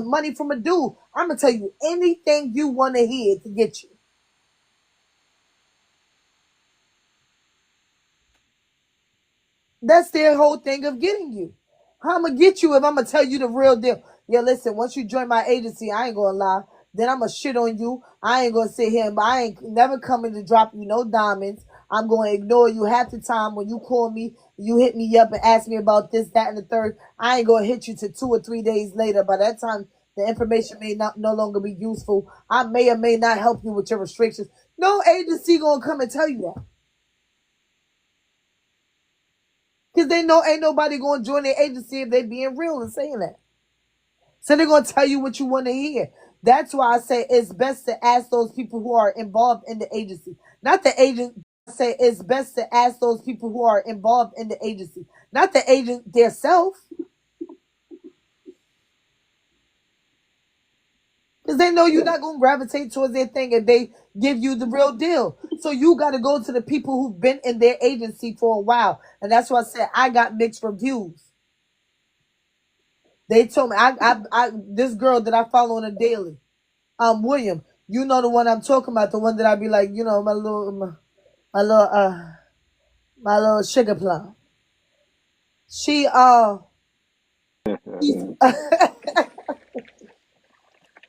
money from a dude. I'm gonna tell you anything you want to hear to get you. That's their whole thing of getting you. How I'm gonna get you if I'm gonna tell you the real deal? Yeah, listen, once you join my agency, I ain't gonna lie. Then I'm gonna shit on you. I ain't gonna sit here and I ain't never coming to drop you no diamonds. I'm gonna ignore you half the time when you call me. You hit me up and ask me about this, that, and the third. I ain't gonna hit you till 2 or 3 days later. By that time, the information may no longer be useful. I may or may not help you with your restrictions. No agency gonna come and tell you that. Because they know ain't nobody going to join their agency if they being real and saying that. So they're going to tell you what you want to hear. That's why I say it's best to ask those people who are involved in the agency. Not the agent. I say it's best to ask those people who are involved in the agency. Not the agent themselves. Because they know you're not going to gravitate towards their thing if they give you the real deal. So you got to go to the people who've been in their agency for a while. And that's why I said I got mixed reviews. They told me, this girl that I follow on a daily, William, you know the one I'm talking about, the one that I be like, you know, my little sugar plum. She's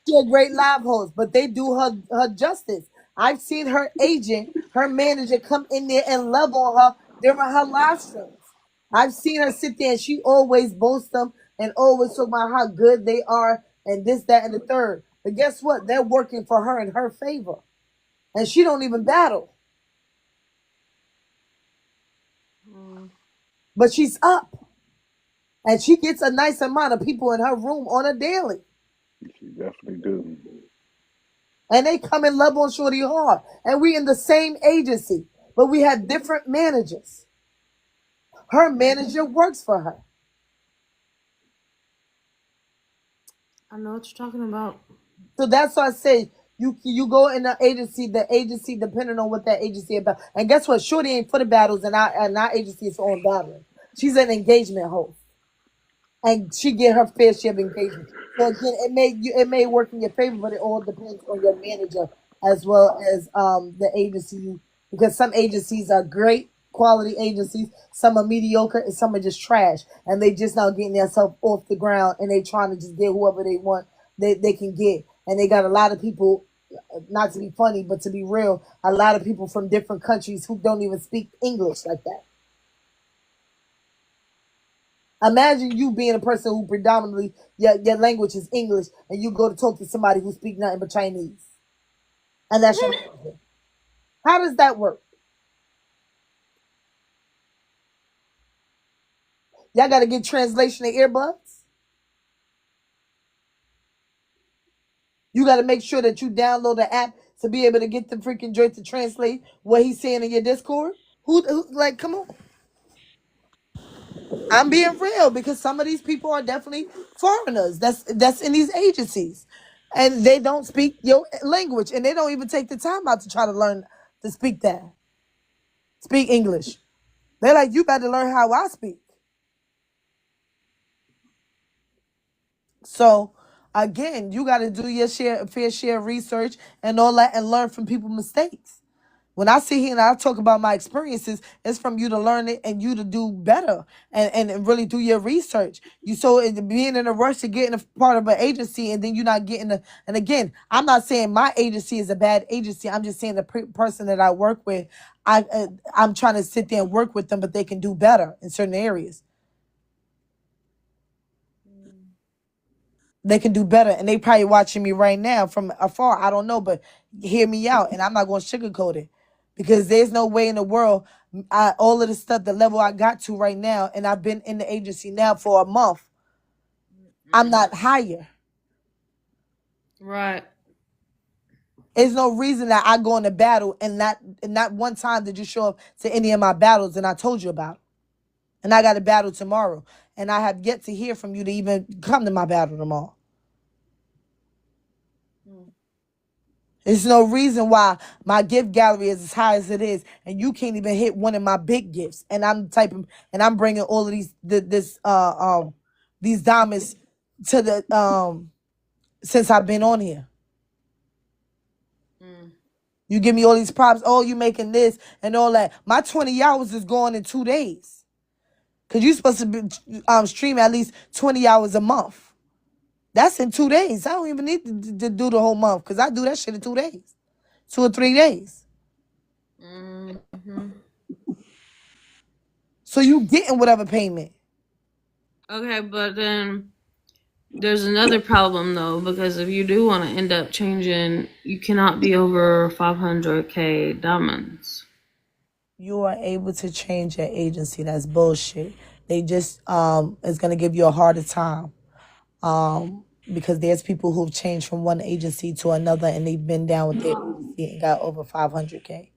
she a great live host, but they do her justice. I've seen her agent, her manager come in there and love on her during her live streams. I've seen her sit there and she always boasts them and always talk about how good they are and this, that, and the third. But guess what? They're working for her in her favor. and she don't even battle, but she's up, and she gets a nice amount of people in her room on a daily, She definitely do. and they come and love on Shorty hard, and we in the same agency, but we have different managers. Her manager works for her. I know what you're talking about. So that's why I say you go in the agency depending on what that agency about. And guess what? Shorty ain't for the battles, and our agency is on battling. She's an engagement host, and she get her fair share of engagement. So again, it may work in your favor, but it all depends on your manager as well as the agency, because some agencies are great quality agencies, some are mediocre, and some are just trash, and they just now getting themselves off the ground, and they trying to just get whoever they want they can get, and they got a lot of people, not to be funny but to be real, a lot of people from different countries who don't even speak English like that. Imagine you being a person who predominantly your language is English, and you go to talk to somebody who speaks nothing but Chinese, and that's your manager. How does that work? Y'all got to get translation of earbuds. You got to make sure that you download the app to be able to get the freaking joint to translate what he's saying in your Discord. Who like, come on. I'm being real, because some of these people are definitely foreigners that's in these agencies, and they don't speak your language, and they don't even take the time out to try to learn to speak English. They're like, you better learn how I speak. So again, you got to do your fair share of research and all that, and learn from people's mistakes. When I sit here and I talk about my experiences, it's from you to learn it and you to do better, and really do your research. Being in a rush to get in a part of an agency, and then you're not getting and again, I'm not saying my agency is a bad agency. I'm just saying the person that I work with, I'm trying to sit there and work with them, but they can do better in certain areas. They can do better, and they probably watching me right now from afar. I don't know, but hear me out, and I'm not going to sugarcoat it, because there's no way in the world all of the stuff, the level I got to right now, and I've been in the agency now for a month, I'm not higher. Right. There's no reason that I go in a battle and not one time did you show up to any of my battles, and I told you about it. And I got a battle tomorrow, and I have yet to hear from you to even come to my battle tomorrow. There's no reason why my gift gallery is as high as it is, and you can't even hit one of my big gifts. And I'm bringing all of these diamonds to the since I've been on here. You give me all these props. Oh, you making this and all that. My 20 hours is gone in 2 days, because you're supposed to be stream at least 20 hours a month. That's in 2 days. I don't even need to do the whole month, because I do that shit in 2 days. 2 or 3 days. So you getting whatever payment. Okay, but then there's another problem though, because if you do want to end up changing, you cannot be over 500K diamonds. You are able to change your agency. That's bullshit. They just is gonna give you a harder time. Because there's people who've changed from one agency to another, and they've been down with their agency and got over 500K,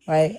right?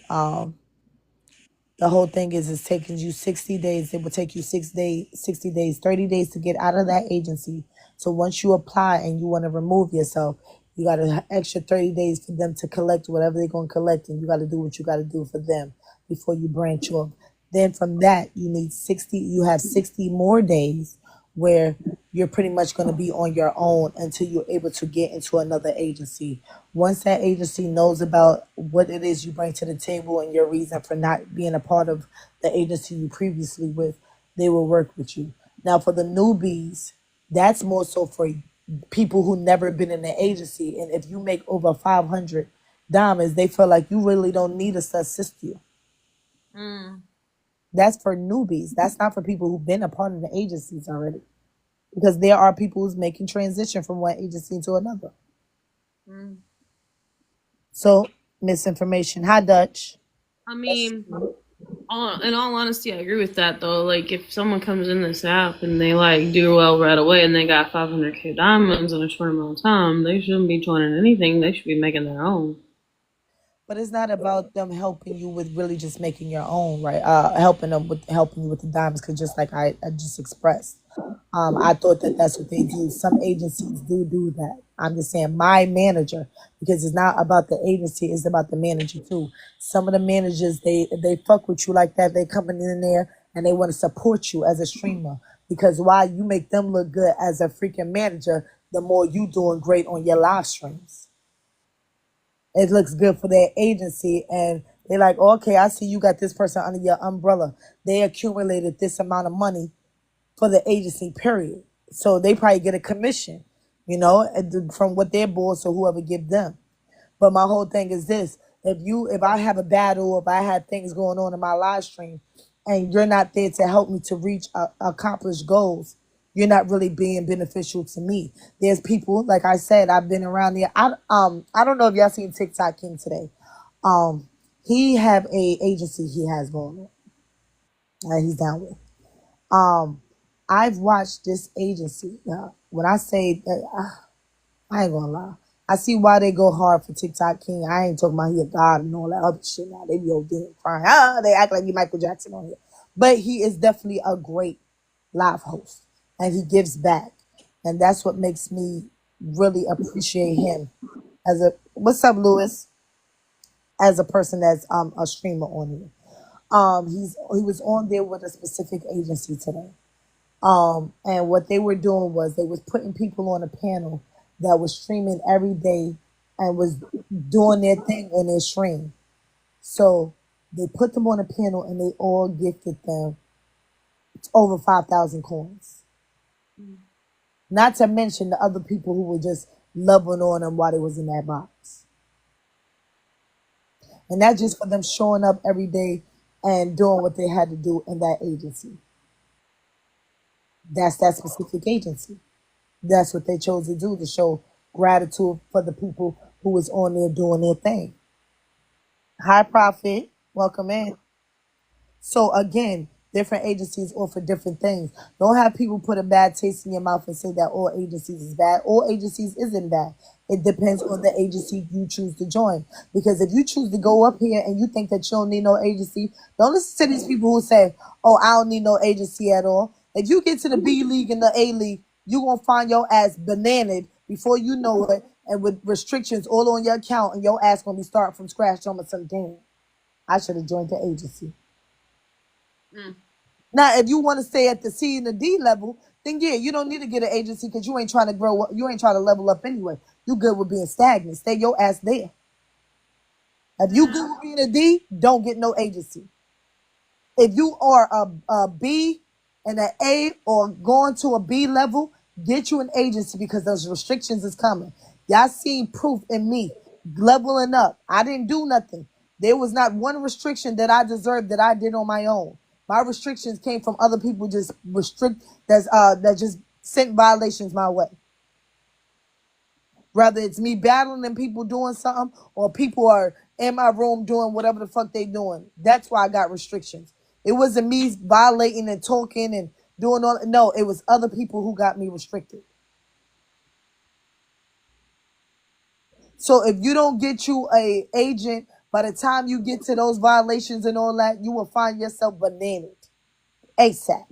The whole thing is it's taking you 60 days. It will take you 60 days, 30 days to get out of that agency. So once you apply and you want to remove yourself, you got an extra 30 days for them to collect whatever they're going to collect, and you got to do what you got to do for them before you branch off. Then from that, you have 60 more days where you're pretty much going to be on your own until you're able to get into another agency. Once that agency knows about what it is you bring to the table and your reason for not being a part of the agency you previously with, they will work with you. Now, for the newbies, that's more so for people who never been in the agency. And if you make over 500 diamonds, they feel like you really don't need us to assist you. That's for newbies. That's not for people who've been a part of the agencies already. Because there are people who's making transition from one agency to another. So misinformation. Hi, Dutch. I mean, in all honesty, I agree with that though. Like, if someone comes in this app and they like do well right away and they got 500K diamonds in a short amount of time, they shouldn't be joining anything. They should be making their own. But it's not about them helping you with really just making your own, right? Helping you with the diamonds, because just like I just expressed, I thought that that's what they do. Some agencies do that. I'm just saying my manager, because it's not about the agency, it's about the manager too. Some of the managers, they fuck with you like that. They coming in there and they want to support you as a streamer, because while you make them look good as a freaking manager, the more you doing great on your live streams. It looks good for their agency, and they're like, oh, okay, I see you got this person under your umbrella. They accumulated this amount of money for the agency, period. So they probably get a commission, from what their boss or whoever give them. But my whole thing is this: if I have a battle, or if I have things going on in my live stream, and you're not there to help me to reach accomplish goals, you're not really being beneficial to me. There's people, like I said, I've been around there. I don't know if y'all seen TikTok King today. He have a agency he has going on that he's down with. I've watched this agency. When I say that, I ain't gonna lie. I see why they go hard for TikTok King. I ain't talking about he a god and all that other shit now. They be over there crying. They act like he Michael Jackson on here. But he is definitely a great live host. And he gives back. And that's what makes me really appreciate him as a what's up, Lewis? As a person that's a streamer on here. He was on there with a specific agency today. And what they were doing was they was putting people on a panel that was streaming every day and was doing their thing on their stream. So they put them on a panel and they all gifted them over 5,000 coins. Not to mention the other people who were just loving on them while they was in that box. And that's just for them showing up every day and doing what they had to do in that agency. That's that specific agency. That's what they chose to do, to show gratitude for the people who was on there doing their thing. Hi, Prophet. Welcome in. So again, different agencies offer different things. Don't have people put a bad taste in your mouth and say that all agencies is bad. All agencies isn't bad. It depends on the agency you choose to join. Because if you choose to go up here and you think that you don't need no agency, don't listen to these people who say, oh, I don't need no agency at all. If you get to the B League and the A League, you're going to find your ass bananaed before you know it, and with restrictions all on your account, and your ass going to be starting from scratch on some damn. I should have joined the agency. Now, if you want to stay at the C and the D level, then yeah, you don't need to get an agency because you ain't trying to grow up. You ain't trying to level up anyway. You good with being stagnant. Stay your ass there. If you good with being a D, don't get no agency. If you are a B and an A or going to a B level, get you an agency because those restrictions is coming. Y'all seen proof in me leveling up. I didn't do nothing. There was not one restriction that I deserved that I did on my own. My restrictions came from other people just that just sent violations my way. Whether it's me battling and people doing something, or people are in my room doing whatever the fuck they doing. That's why I got restrictions. It wasn't me violating and talking and doing all. No, it was other people who got me restricted. So if you don't get you a agent, by the time you get to those violations and all that, you will find yourself bananaed ASAP.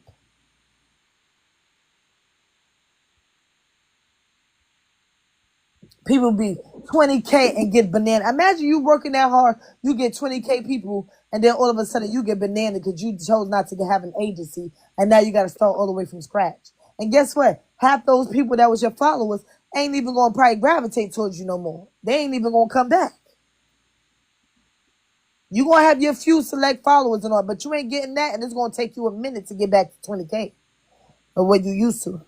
People be 20K and get banana. Imagine you working that hard, you get 20K people, and then all of a sudden you get banana because you chose not to have an agency, and now you got to start all the way from scratch. And guess what? Half those people that was your followers ain't even going to probably gravitate towards you no more. They ain't even going to come back. You going to have your few select followers and all, but you ain't getting that, and it's going to take you a minute to get back to 20K or what you used to.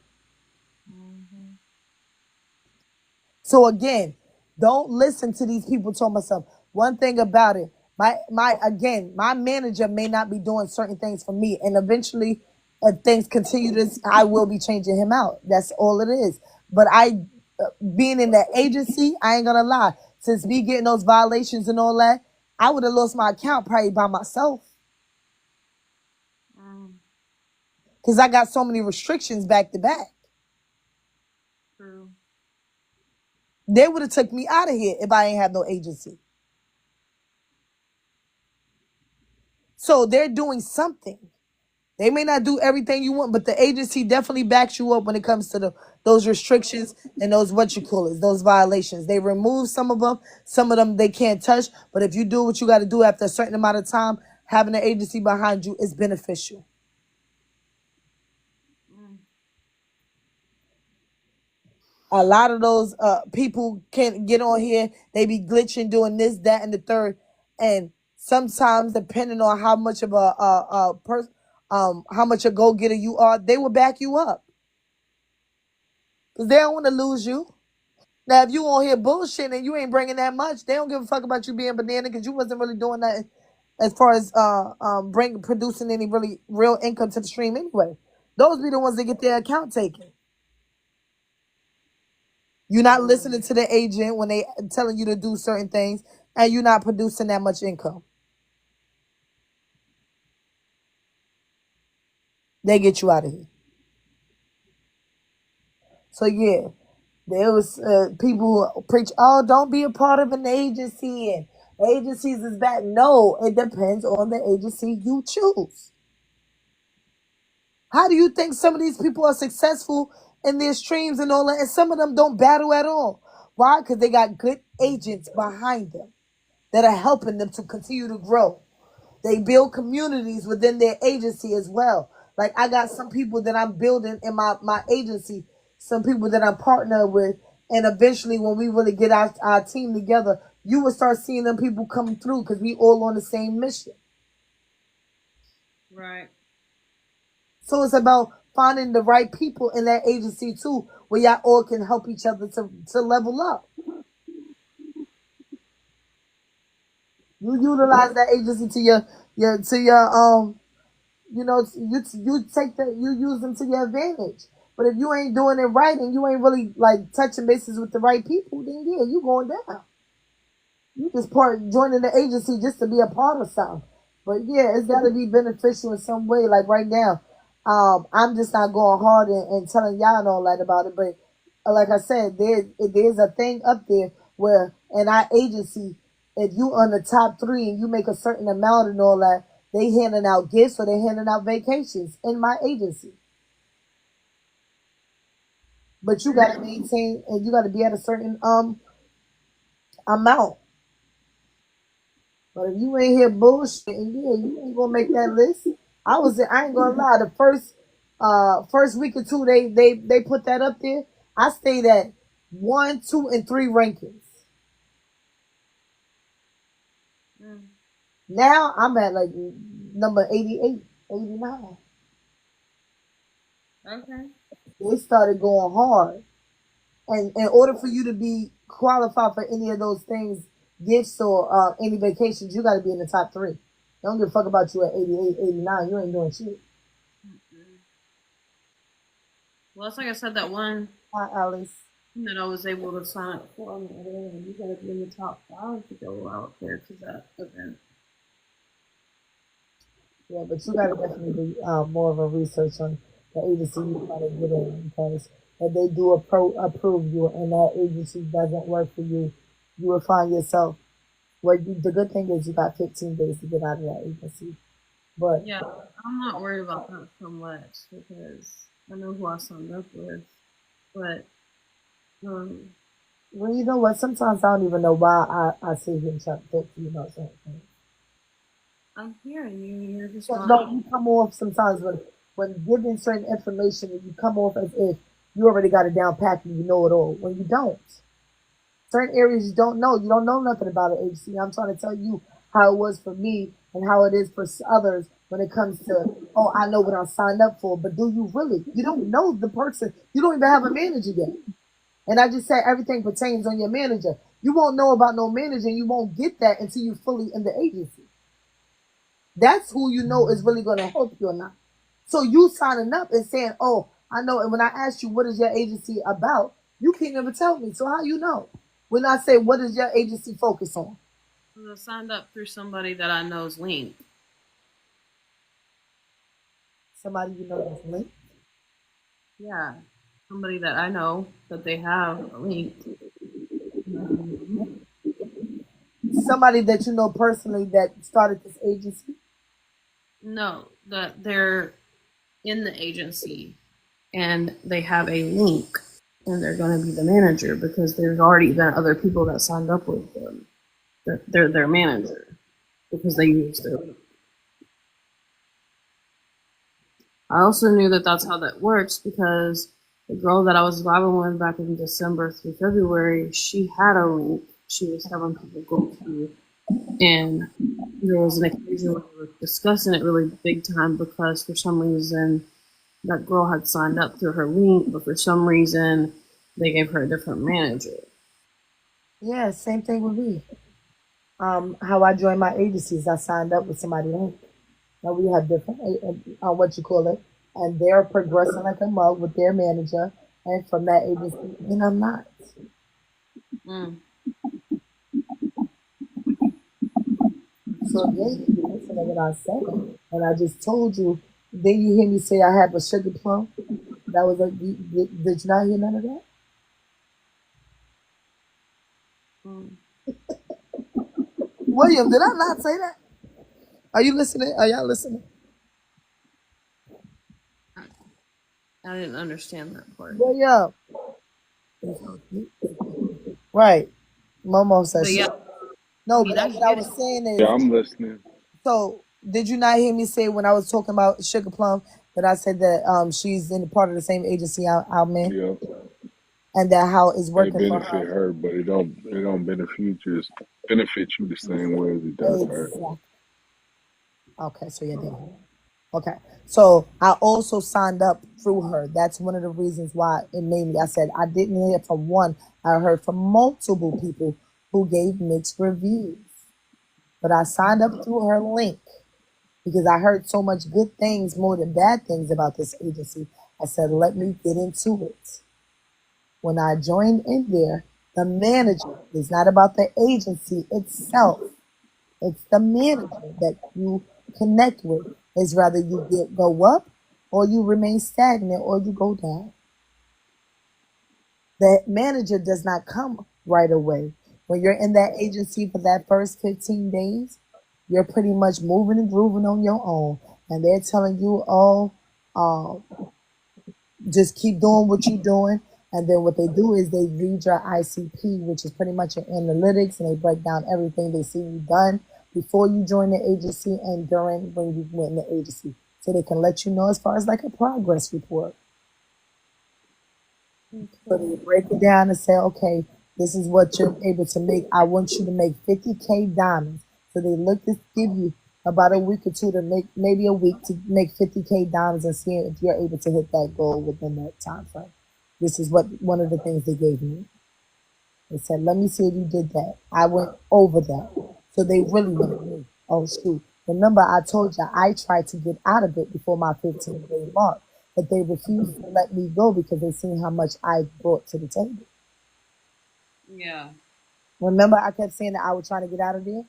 So again, don't listen to these people talking about stuff. One thing about it, my manager may not be doing certain things for me, and eventually, if things continue this, I will be changing him out. That's all it is. But being in that agency, I ain't gonna lie. since me getting those violations and all that, I would have lost my account probably by myself. Because I got so many restrictions back to back. True. They would have took me out of here if I ain't have no agency. So they're doing something. They may not do everything you want, but the agency definitely backs you up when it comes to those restrictions and those those violations. They remove some of them they can't touch. But if you do what you got to do after a certain amount of time, having an agency behind you is beneficial. A lot of those people can't get on here. They be glitching, doing this, that, and the third. And sometimes, depending on how much of how much a go-getter you are, they will back you up. Because they don't want to lose you. Now, if you on here bullshit and you ain't bringing that much, they don't give a fuck about you being banana because you wasn't really doing that as far as producing any really real income to the stream anyway. Those be the ones that get their account taken. You're not listening to the agent when they telling you to do certain things, and you're not producing that much income. They get you out of here. So yeah, there was people who preach, oh, don't be a part of an agency and agencies is bad. No, it depends on the agency you choose. How do you think some of these people are successful in their streams and all that, and some of them don't battle at all? Why? Because they got good agents behind them that are helping them to continue to grow. They build communities within their agency as well. Like I got some people that I'm building in my agency, some people that I'm partnered with, and eventually when we really get our team together, you will start seeing them people coming through because we all on the same mission. Right. So it's about finding the right people in that agency too, where y'all all can help each other to level up. You utilize that agency to your you use them to your advantage. But if you ain't doing it right and you ain't really like touching bases with the right people, then yeah, you going down. You just joining the agency just to be a part of something. But yeah, it's got to be beneficial in some way. Like right now, I'm just not going hard and telling y'all and all that about it. But like I said, there's a thing up there where in our agency, if you on the top 3 and you make a certain amount and all that, they handing out gifts or they handing out vacations in my agency. But you got to maintain and you got to be at a certain amount. But if you ain't here bullshit, yeah, you ain't gonna make that list. I ain't gonna lie. The first week or two, they put that up there. I stayed at 1, 2, and 3 rankings. Now I'm at like number 88, 89. Okay. They started going hard, and in order for you to be qualified for any of those things, gifts or any vacations, you got to be in the top 3. They don't give a fuck about you at 88, 89. You ain't doing shit. Well, it's like I said, that one Hi, Alice. that I was able to sign up for, you gotta be in the top 5 to go out there to that event. Yeah, but you got to definitely do more of a research on the agency you got to get in, because if they do approve you and that agency doesn't work for you, you will find yourself. The good thing is you got 15 days to get out of that agency. But yeah, I'm not worried about that so much because I know who I signed up with. But well, you know what? Sometimes I don't even know why I sit here and try to talk to you about certain things. I'm hearing you. You're just no, you come off sometimes when giving certain information, you come off as if you already got it down pat and you know it all, when you don't. Certain areas you don't know. You don't know nothing about an agency. I'm trying to tell you how it was for me and how it is for others when it comes to, oh, I know what I'm signed up for, but do you really? You don't know the person. You don't even have a manager yet. And I just said everything pertains on your manager. You won't know about no manager, and you won't get that until you're fully in the agency. That's who you know is really going to help you or not. So you signing up and saying, oh, I know. And when I asked you, what is your agency about? You can't even tell me. So how you know? When I say, what does your agency focus on? I signed up through somebody that I know's linked. Somebody you know that's linked. Yeah, somebody that I know that they have a link. Somebody that you know personally that started this agency. No, that they're in the agency and they have a link and they're going to be the manager because there's already been other people that signed up with them. They're their manager because they use their link. I also knew that that's how that works because the girl that I was vibing with back in December through February, she had a link. She was having people go to, and there was an occasion where we were discussing it really big time because for some reason that girl had signed up through her link, but for some reason they gave her a different manager. Yeah, same thing with me. How I joined my agencies, I signed up with somebody else. Now we have different, what you call it, and they're progressing like a mug with their manager, and from that agency, and I'm not. Mm. So yeah, you listen to what I said, and I just told you. Then you hear me say I have a sugar plum. That was a. Did you not hear none of that? Mm. William, did I not say that? Are you listening? Are y'all listening? I didn't understand that part. William. Right. Momo said But shit. yeah, No, I mean, but I what I get it. was saying Yeah, is, I'm listening. so did you not hear me say when I was talking about Sugar Plum that I said that she's in part of the same agency I'm in, Yeah, and that how it's it working for benefit her? her, but it don't benefit you the same way as it does her. Exactly. Okay, so you did. Okay, so I also signed up through her. That's one of the reasons why it made me. I said I didn't hear from one. I heard from multiple people who gave mixed reviews, but I signed up through her link because I heard so much good things more than bad things about this agency. I said, let me get into it. When I joined in there, the manager is not about the agency itself. It's the manager that you connect with. It's rather you go up or you remain stagnant or you go down. The manager does not come right away. When you're in that agency for that first 15 days, you're pretty much moving and grooving on your own. And they're telling you, oh, um, just keep doing what you're doing. And then what they do is they read your ICP, which is pretty much your analytics, and they break down everything they see you done before you join the agency and during when you went in the agency. So they can let you know as far as like a progress report. So they break it down and say, okay, this is what you're able to make. I want you to make 50K diamonds. So they look to give you about a week or two to make, maybe a week to make 50K diamonds and see if you're able to hit that goal within that time frame. This is what one of the things they gave me. They said, let me see if you did that. I went over that. So they really wanted me. Oh, shoot. Remember, I told you I tried to get out of it before my 15-day mark, but they refused to let me go because they seen how much I brought to the table. Yeah. Remember, I kept saying that I was trying to get out of there?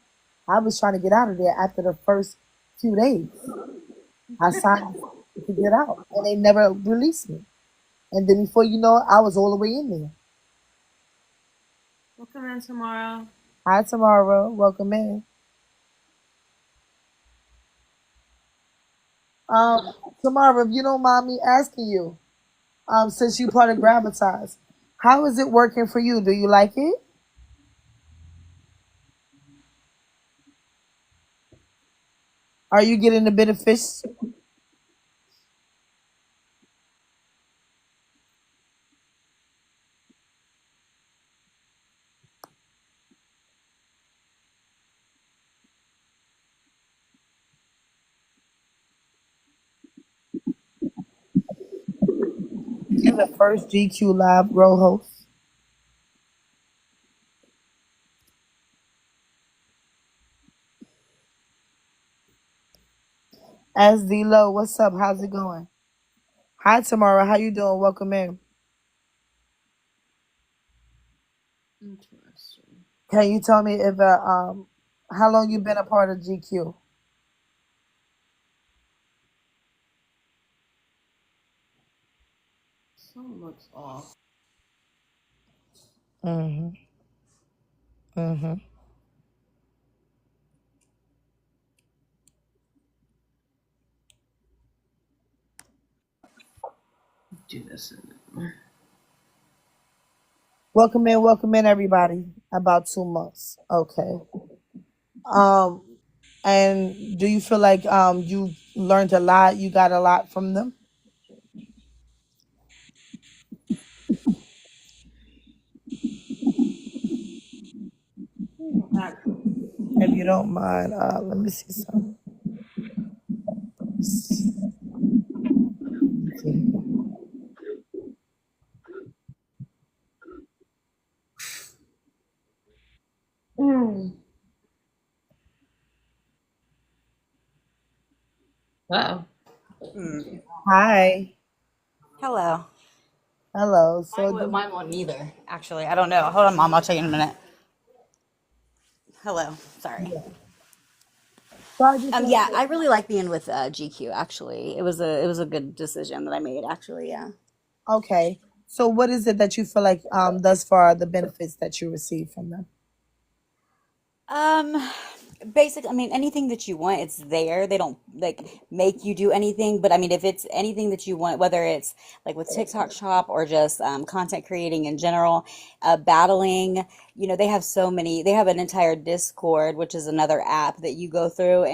I was trying to get out of there after the first few days. I signed to get out, and they never released me. And then before you know it, I was all the way in there. We'll come in tomorrow. Hi, Tamara. Welcome in. Tamara, if you don't mind me asking you, since you part of Gravitas, how is it working for you? Do you like it? Are you getting the benefits? You're the first GQ Live Grow host. SD Low, what's up? How's it going? Hi, Tamara. How you doing? Welcome in. Interesting. Can you tell me if how long you been a part of GQ? Something looks off. Mm-hmm. Mm-hmm. Do this. Welcome in, everybody. About 2 months. Okay. Um, and do you feel like you learned a lot? You got a lot from them? If you don't mind, let me see something. Wow. Hi. Hello. Hello. Mine won't either, actually. I don't know. Hold on, Mom. I'll tell you in a minute. Hello. Sorry. So I just want Yeah, I really like being with GQ, actually. It was a good decision that I made, actually, yeah. okay. So what is it that you feel like thus far the benefits that you receive from them? Um, Basically, I mean, anything that you want, it's there. They don't like make you do anything, but I mean, if it's anything that you want, whether it's like with TikTok Shop or just content creating in general, battling, they have so many. They have an entire Discord, which is another app that you go through,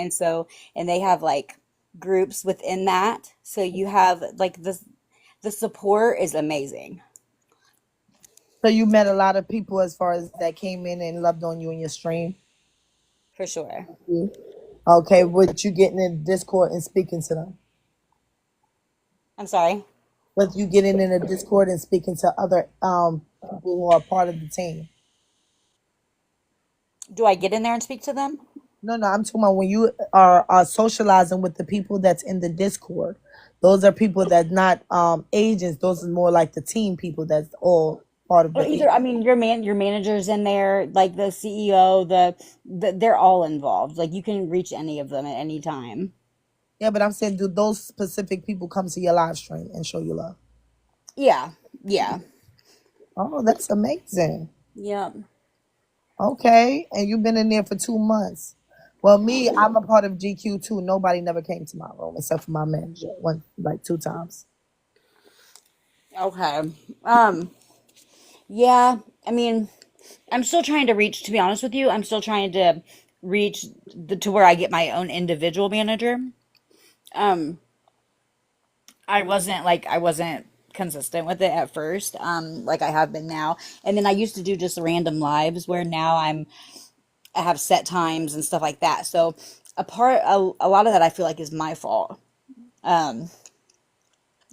and they have like groups within that. So you have like the support is amazing So you met a lot of people as far as that came in and loved on you in your stream. for sure. Okay, with you getting in Discord and speaking to them. I'm sorry. With you getting in a Discord and speaking to other people who are part of the team. Do I get in there and speak to them? No, no, I'm talking about when you are socializing with the people that's in the Discord. Those are people that not agents. Those are more like the team people that's all part of Or the either, I agent. mean, your manager's in there, like the CEO, they're all involved. Like you can reach any of them at any time. Yeah, but I'm saying, do those specific people come to your live stream and show you love? Yeah, yeah, Oh, that's amazing. yeah. Okay, and you've been in there for 2 months. Well, me, I'm a part of GQ too. Nobody never came to my room except for my manager, one like 2 times. Okay. Um, yeah. I mean, I'm still trying to reach. To be honest with you, I'm still trying to reach to where I get my own individual manager. Um, I wasn't consistent with it at first, like I have been now. And then I used to do just random lives where now I have set times and stuff like that. So a lot of that I feel like is my fault. Um,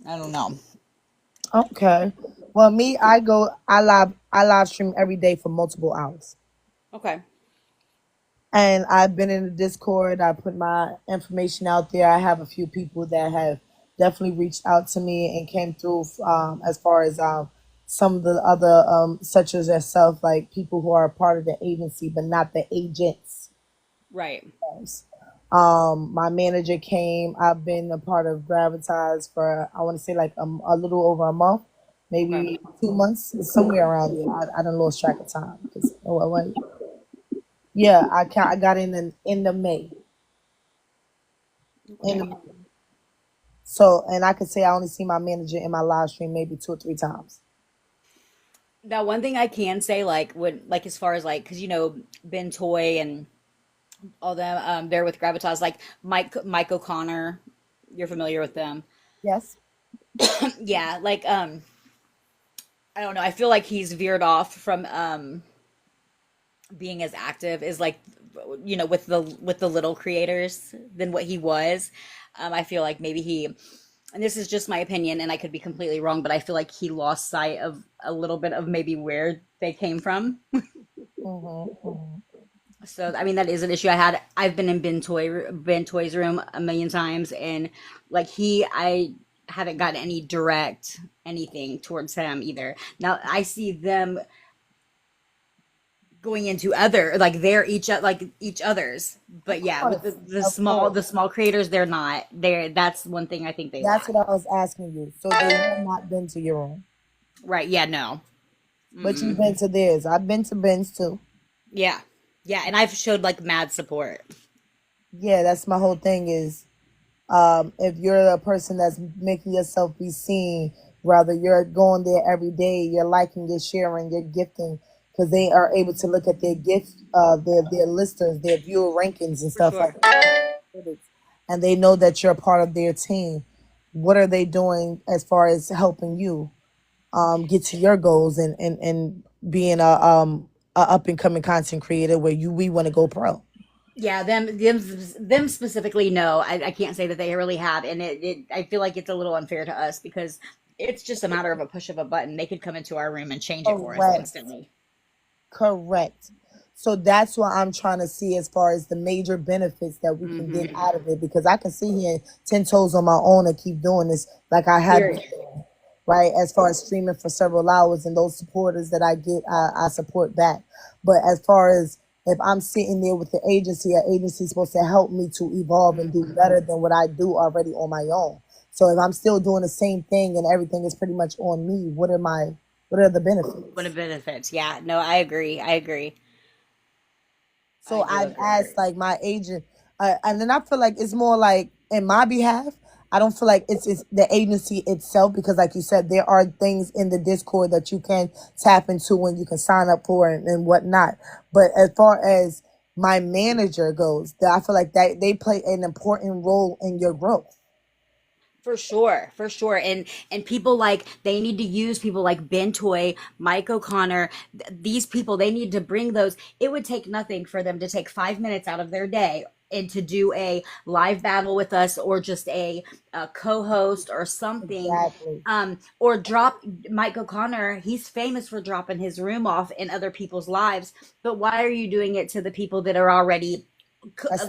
I don't know. Okay. Well, me, I live stream every day for multiple hours. Okay. And I've been in the Discord. I put my information out there. I have a few people that have definitely reached out to me and came through as far as some of the other, such as yourself, like people who are a part of the agency, but not the agents. Right. My manager came. I've been a part of Gravitas for, I want to say, like a little over a month, Okay. maybe 2 months, somewhere around there. I done lost track of time because yeah, I got in the May. In Okay. the, so, and I could say I only see my manager in my live stream maybe 2 or 3 times. Now, one thing I can say, like when, like as far as like, because Ben Toy and all them, they're with Gravitas, like Mike O'Connor. You're familiar with them, Yes. yeah. Like I don't know. I feel like he's veered off from being as active as like with the little creators than what he was. I feel like maybe he, and this is just my opinion, and I could be completely wrong, but I feel like he lost sight of a little bit of maybe where they came from. Hmm. So I mean that is an issue I had. I've been in Ben Toy's room a million times, and like I haven't gotten any direct anything towards him either. Now I see them going into other like they're each other's. But yeah, with course, the of small course. the small creators, they're not. That's one thing I think they That's lack. what I was asking you. So they have not been to your room, Right? Yeah. No. but you've Mm-mm. been to theirs. I've been to Ben's too. Yeah. Yeah. And I've showed like mad support. Yeah, that's my whole thing is if you're a person that's making yourself be seen, rather you're going there every day, you're liking, you're sharing, you're gifting, because they are able to look at their gift, their listers, their viewer rankings and For stuff sure. like that, and they know that you're a part of their team. What are they doing as far as helping you get to your goals and being a up and coming content creator where we want to go pro? Yeah, them specifically, no. I can't say that they really have, and I feel like it's a little unfair to us because it's just a matter of a push of a button. They could come into our room and change it for us Correct. instantly. Correct. So that's what I'm trying to see as far as the major benefits that we can get Mm-hmm. out of it, because I can sit here 10 toes on my own and keep doing this like I have been Period. doing, right? As far as streaming for several hours and those supporters that I get, I support back. But as far as if I'm sitting there with the agency, an agency is supposed to help me to evolve and do better than what I do already on my own. So if I'm still doing the same thing and everything is pretty much on me, what are the What are benefits? benefits? Yeah, no, I agree. I agree. I So do I've agree. asked like my agent, and then I feel like it's more like in my behalf. I don't feel like it's the agency itself, because, like you said, there are things in the Discord that you can tap into and you can sign up for and whatnot. But as far as my manager goes, I feel like that they play an important role in your growth. For sure, for sure. And people like they need to use people like Ben Toy, Mike O'Connor, these people, they need to bring those. It would take nothing for them to take 5 minutes out of their day and to do a live battle with us or just a co-host or something. Exactly. Or drop Mike O'Connor. He's famous for dropping his room off in other people's lives. But why are you doing it to the people that are already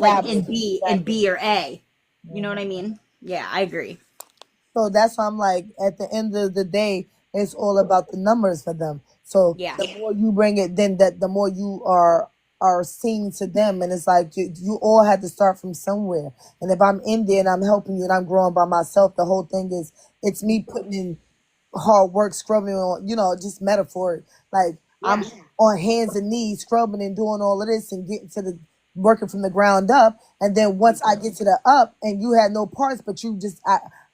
like in Established. Exactly. B or A? You know what I Mhm. mean? Yeah, I agree. So that's why I'm like, at the end of the day, it's all about the numbers for them. So Yeah. the more you bring it, then that the more you are seen to them, and it's like you all had to start from somewhere. And if I'm in there and I'm helping you and I'm growing by myself, the whole thing is it's me putting in hard work, scrubbing on, just metaphor. Like I'm Yeah. on hands and knees, scrubbing and doing all of this and getting to the working from the ground up. And then once I get to the up and you had no parts, but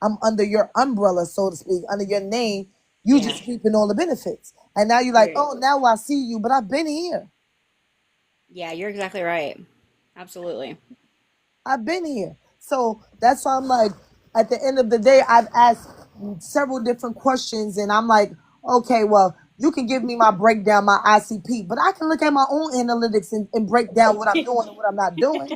I'm under your umbrella, so to speak, under your name, you Yeah. just reaping all the benefits. And now you're like, Period. oh, now I see you, but I've been here. Yeah, you're exactly right. Absolutely. I've been here. So that's why I'm like, at the end of the day, I've asked several different questions, and I'm like, okay, well, you can give me my breakdown, my ICP, but I can look at my own analytics and break down what I'm doing and what I'm not doing.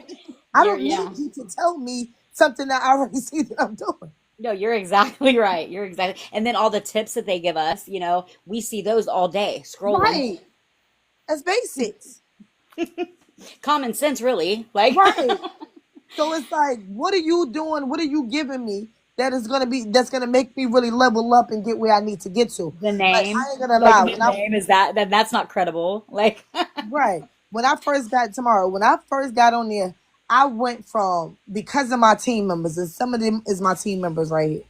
I You're don't yeah. need you to tell me something that I already see that I'm doing. No, you're exactly right. You're exactly. And then all the tips that they give us, we see those all day scrolling. Right. That's basics. Common sense, really. Like, Right. So it's like, what are you doing? What are you giving me that's gonna make me really level up and get where I need to get to? the Like name, I ain't gonna like lie. the name is that's not credible. Like, Right. When I first got on there, I went from, because of my team members, and some of them is my team members right here.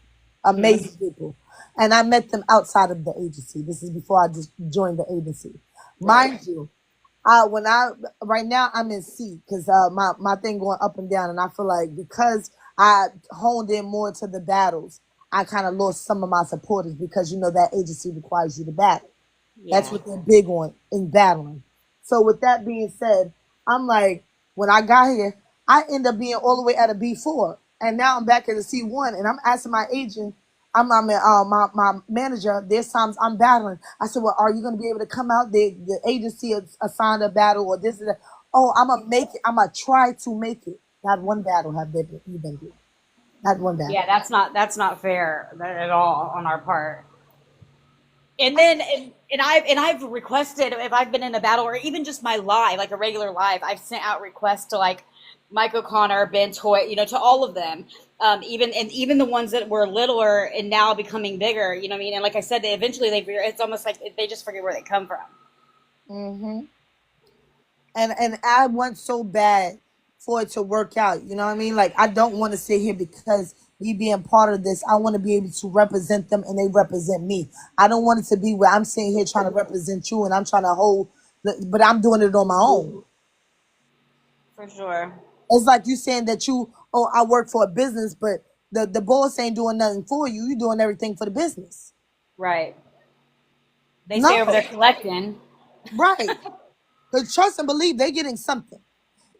mhm, Amazing people. And I met them outside of the agency. This is before I just joined the agency. right. Mind you, when I right now I'm in C, because my thing going up and down, and I feel like because I honed in more to the battles, I kind of lost some of my supporters, because that agency requires you to battle. That's Yeah, what they're big on in battling. So with that being said, I'm like, when I got here, I end up being all the way at a B4, and now I'm back at a C1, and I'm asking my agent, my manager. There's times I'm battling. I said, well, are you going to be able to come out? The agency has assigned a battle or this and that. Oh, I'm gonna make it. I'm gonna try to make it. Not one battle have they been, you been doing. Not one battle. yeah. That's not fair at all on our part. And then and I've requested if I've been in a battle or even just my live, like a regular live, I've sent out requests to like Mike O'Connor, Ben Toy, to all of them. Even the ones that were littler and now becoming bigger, you know what I mean? And like I said, eventually it's almost like they just forget where they come from. Mm-hmm. and I want so bad for it to work out. You know what I mean? Like I don't want to sit here because me being part of this. I want to be able to represent them and they represent me. I don't want it to be where I'm sitting here trying to represent you and I'm trying to hold, but I'm doing it on my own. For sure. It's like you saying that I work for a business, but the boss ain't doing nothing for you. You doing everything for the business. Right. They stay over there No, collecting. right. Because trust and believe they're getting something.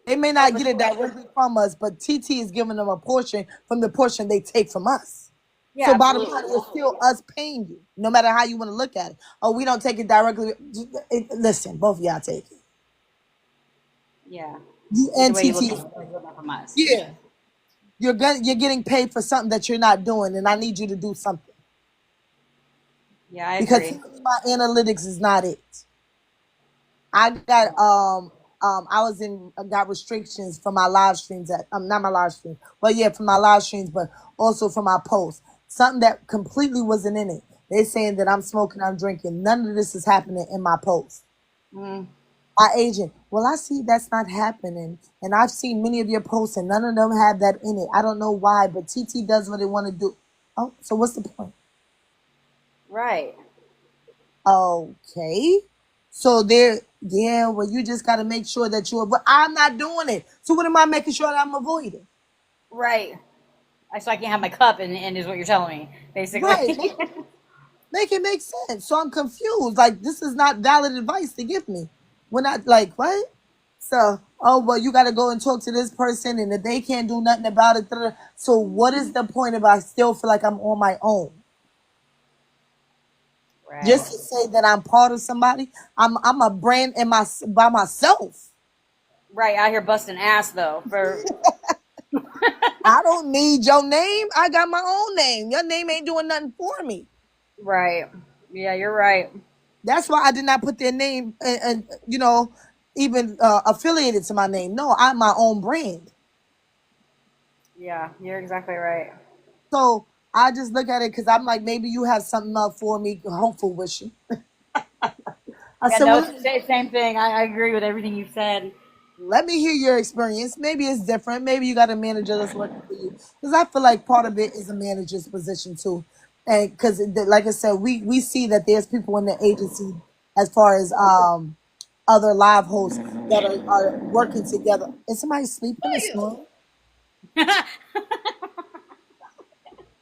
They may Oh, not for get it sure. directly from us, but TT is giving them a portion from the portion they take from us. Yeah, So bottom line, absolutely. it's still us paying you, no matter how you want to look at it. Oh, we don't take it directly. Listen, both of y'all take it. Yeah. You Either and way you look at TT, it, it's different from us. yeah, you're getting paid for something that you're not doing, and I need you to do something Yeah, I because agree. my analytics is not it. I got I was in I got restrictions for my live streams at not my live stream, but yeah, for my live streams, but also for my posts. Something that completely wasn't in it. They saying that I'm smoking, I'm drinking. None of this is happening in my post. Mm, My agent, well, I see that's not happening, and I've seen many of your posts, and none of them have that in it. I don't know why, but TT does what they want to do. Oh, so what's the point? right. Okay. So there, yeah, well, you just got to make sure that you're, but I'm not doing it. So what am I making sure that I'm avoiding? Right. So I can't have my cup and is what you're telling me, Right. basically. Make it make sense. So I'm confused. Like, this is not valid advice to give me. When I, like, what? So, oh, well, you got to go and talk to this person, and if they can't do nothing about it, so what is the point if I still feel like I'm on my own? Right. Just to say that I'm part of somebody, I'm a brand by myself. Right. Out here busting ass though. For I don't need your name. I got my own name. Your name ain't doing nothing for me. right. Yeah, you're right. That's why I did not put their name and even affiliated to my name. No, I'm my own brand. Yeah, you're exactly right. So I just look at it because I'm like, maybe you have something up for me. Hopeful wish you. I Yeah, said, no, well, it's the same thing. I agree with everything you said. let me hear your experience. Maybe it's different. Maybe you got a manager that's working for you. Because I feel like part of it is a manager's position too. And because, like I said, we see that there's people in the agency as far as other live hosts that are working together. Is somebody sleeping or snoring?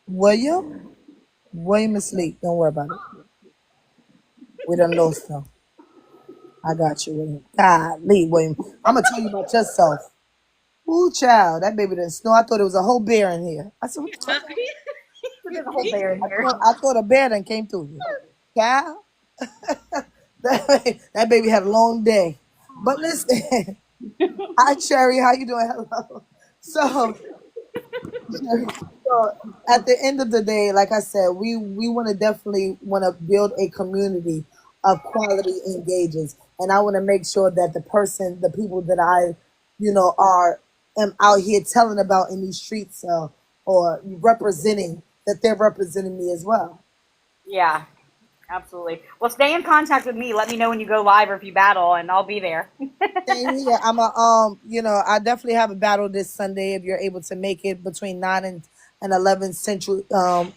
William? William is asleep. Don't worry about it. We done lost him. I got you, William. God, leave, William. I'm going to tell you about yourself. Ooh, child, that baby didn't snore. I thought it was a whole bear in here. I said, what the fuck? There's a whole bear in here. I thought a bear done came through here. Child, that baby had a long day. But listen, hi, Cherry. How you doing? Hello. So, so at the end of the day, like I said, we want to definitely want to build a community of quality engagers, and I want to make sure that the people that I, am out here telling about in these streets or representing, that they're representing me as well. Yeah, absolutely. Well, stay in contact with me. Let me know when you go live or if you battle, and I'll be there. Same here. I definitely have a battle this Sunday if you're able to make it between 9 and 11 Central.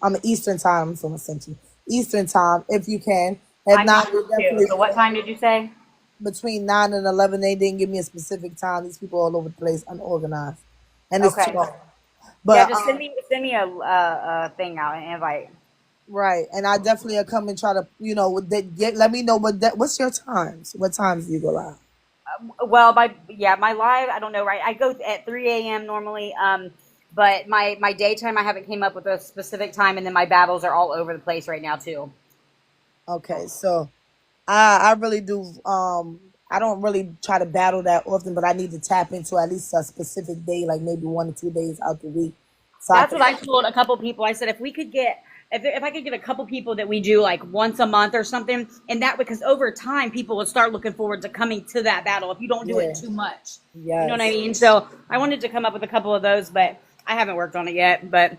I'm Eastern time. I'm from Central Eastern time if you can. If I'm not, not we too. definitely So what time did you say? between 9 and 11. They didn't give me a specific time. These people all over the place, unorganized, and it's too Okay. long. Yeah, But just send me a thing out, an invite. right, and I definitely will come and try to let me know what's your times. What times do you go live? Well, my live, I don't know, right? I go at 3 a.m. normally. But my daytime, I haven't came up with a specific time, and then my battles are all over the place right now too. Okay, so I really do. I don't really try to battle that often, but I need to tap into at least a specific day, like maybe 1 or 2 days out the week. So I That's can. what I told a couple people. I said if we could get if I could get a couple people that we do like once a month or something, and that because over time people will start looking forward to coming to that battle if you don't do it Yeah. too much. You know what I Yes. mean? So I wanted to come up with a couple of those, but I haven't worked on it yet. But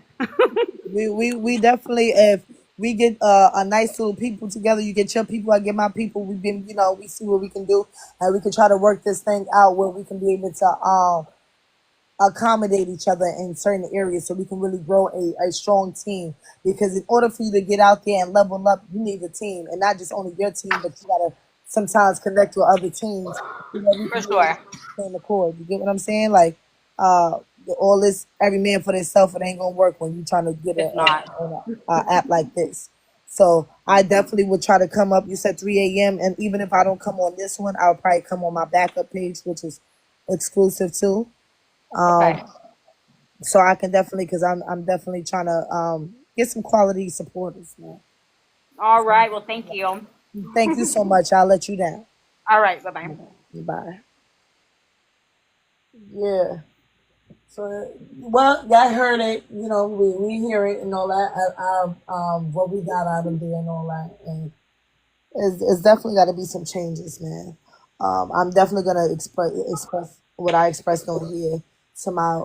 We definitely, if we get a nice little people together. You get your people, I get my people. We've been, we see what we can do, and we can try to work this thing out where we can be able to accommodate each other in certain areas so we can really grow a strong team. Because in order for you to get out there and level up, you need a team, and not just only your team, but you gotta sometimes connect with other teams so that we For can be able to sure. stay in the core. You get what I'm saying? Like uh, all this every man for themselves, it ain't gonna work when you trying to get It's not. a app like this. So I definitely would try to come up. You said 3 a.m. and even if I don't come on this one, I'll probably come on my backup page, which is exclusive too. Okay. So I can definitely, because I'm definitely trying to get some quality supporters, man. All right. Well, thank you. Thank you so much. I'll let you down. All right. Bye bye. Bye. Yeah. So, well, I heard it. We hear it and all that. What we got out of there and all that, and it's definitely got to be some changes, man. I'm definitely gonna express what I expressed on here to my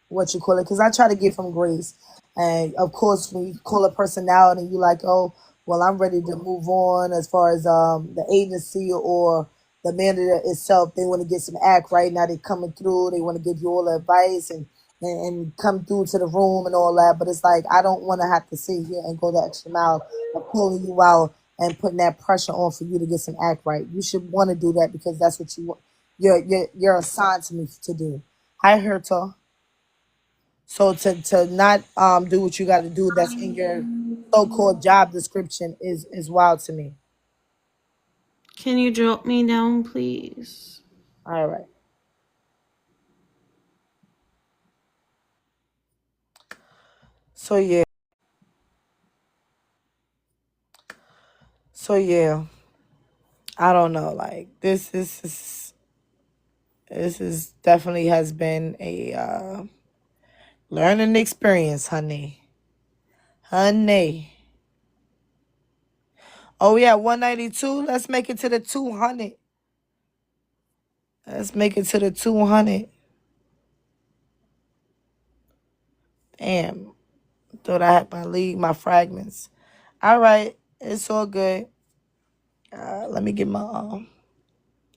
what you call it, because I try to give them grace. And of course, when you call a person out and you like, oh, well, I'm ready to move on as far as the agency or the manager itself, they want to get some act right now. They coming through. They want to give you all the advice and come through to the room and all that. But it's like I don't want to have to sit here and go the extra mile of pulling you out and putting that pressure on for you to get some act right. You should want to do that because that's what you want. You're assigned to me to do. Hi, Herta. So to not do what you got to do that's in your so-called job description is wild to me. Can you drop me down, please? All right. So yeah. So yeah. I don't know. Like this is definitely has been a learning experience, honey. Honey. Oh yeah, 192. Let's make it to the 200. Let's make it to the 200. Damn. Thought I had my fragments. All right. It's all good. Let me get my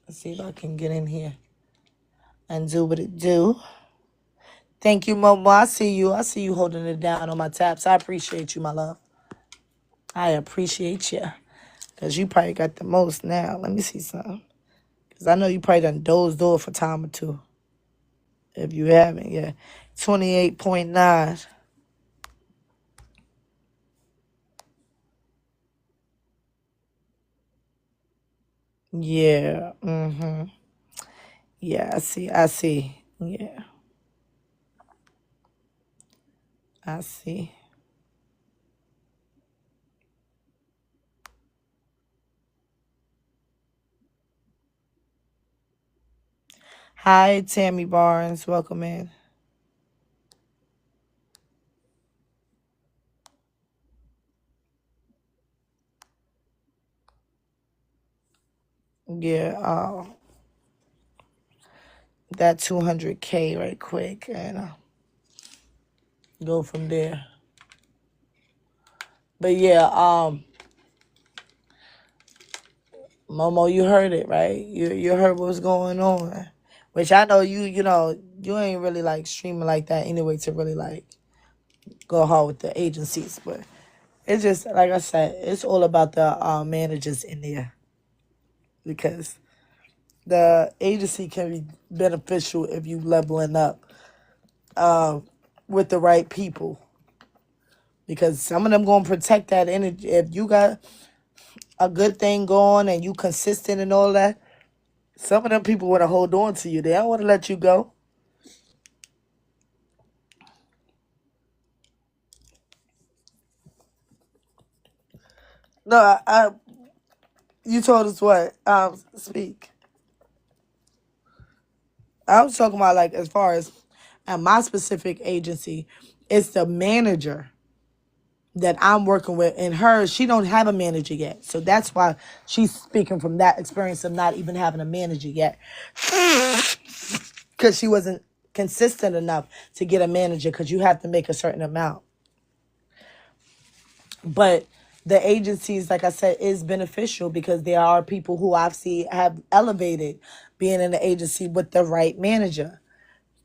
let's see if I can get in here and do what it do. Thank you, Momo. I see you. I see you holding it down on my taps. I appreciate you, my love. I appreciate you. Because you probably got the most now. Let me see something. Because I know you probably done dozed off for a time or two. If you haven't, yeah. 28.9. Yeah. Mm-hmm. Yeah, I see. Yeah. I see. Hi, Tammy Barnes. Welcome in. Yeah, that 200K right quick and go from there. But yeah, Momo, you heard it, right? You heard what was going on. Which I know you ain't really like streaming like that anyway to really like go hard with the agencies, but it's just like I said, it's all about the managers in there because the agency can be beneficial if you leveling up with the right people because some of them gonna protect that energy. If you got a good thing going and you consistent and all that, some of them people want to hold on to you. They don't want to let you go. No, you told us what? Speak. I was talking about like as far as at my specific agency, it's the manager that I'm working with, and she don't have a manager yet. So that's why she's speaking from that experience of not even having a manager yet. Because she wasn't consistent enough to get a manager because you have to make a certain amount. But the agencies, like I said, is beneficial because there are people who I've seen have elevated being in the agency with the right manager.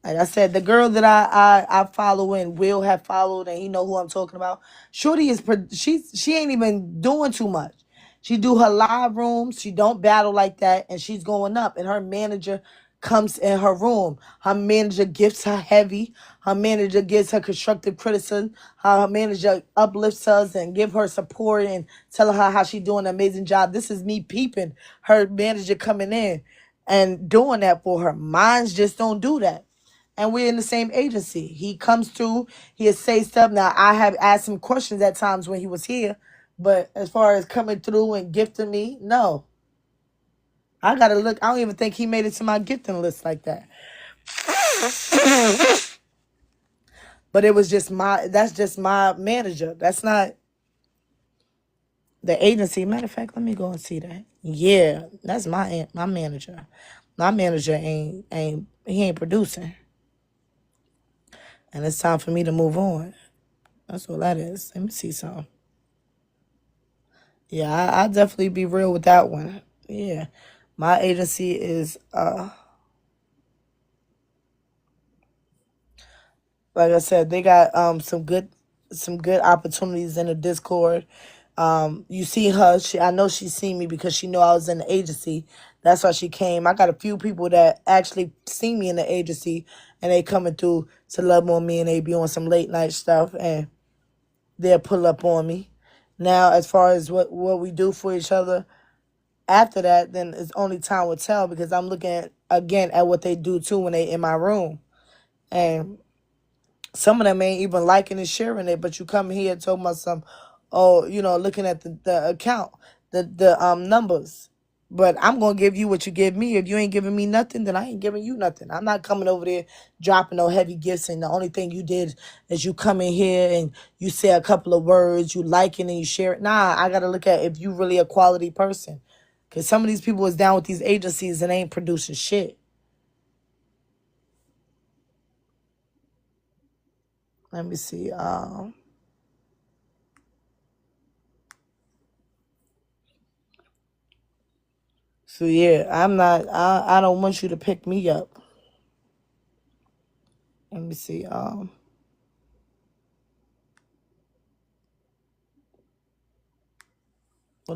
Like I said, the girl that I follow and will have followed, and he know who I'm talking about. Shorty is she ain't even doing too much. She do her live rooms. She don't battle like that, and she's going up. And her manager comes in her room. Her manager gifts her heavy. Her manager gives her constructive criticism. Her manager uplifts us and give her support and telling her how she doing an amazing job. This is me peeping her manager coming in and doing that for her. Mines just don't do that, and we're in the same agency. He comes through, he'll say stuff. Now, I have asked him questions at times when he was here, but as far as coming through and gifting me, no. I gotta look. I don't even think he made it to my gifting list like that. But it was just that's just my manager. That's not the agency. Matter of fact, let me go and see that. Yeah, that's my manager. My manager ain't producing. And it's time for me to move on. That's what that is. Let me see something. Yeah, I'll definitely be real with that one. Yeah. My agency is like I said, they got some good opportunities in the Discord. You see her, I know she seen me because she know I was in the agency. That's why she came. I got a few people that actually seen me in the agency and they coming through to love on me, and they be on some late night stuff and they'll pull up on me. Now, as far as what we do for each other after that, then it's only time will tell, because I'm looking again at what they do too when they in my room. And some of them ain't even liking and sharing it, but you come here and talk about some, oh, looking at the account, the numbers. But I'm gonna give you what you give me. If you ain't giving me nothing, then I ain't giving you nothing. I'm not coming over there dropping no heavy gifts, and the only thing you did is you come in here and you say a couple of words, you like it and you share it. Nah, I gotta look at if you really a quality person. Cause some of these people is down with these agencies and ain't producing shit. Let me see. So yeah, I'm not. I don't want you to pick me up. Let me see. What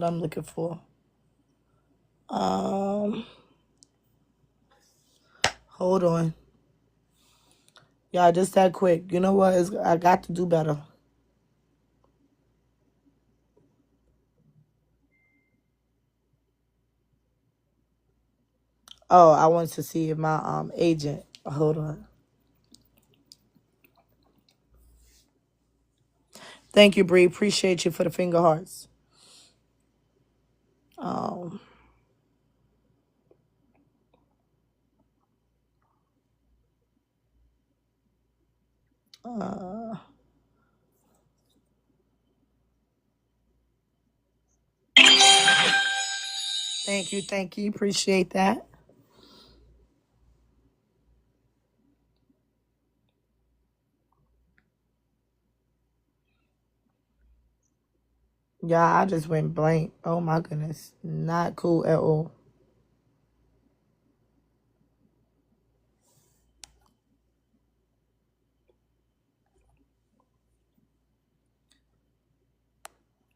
I'm looking for. Hold on. Yeah, just that quick. You know what? I got to do better. Oh, I wanted to see if my agent. Hold on. Thank you, Bree. Appreciate you for the finger hearts. Thank you. Appreciate that. Yeah, I just went blank. Oh my goodness. Not cool at all.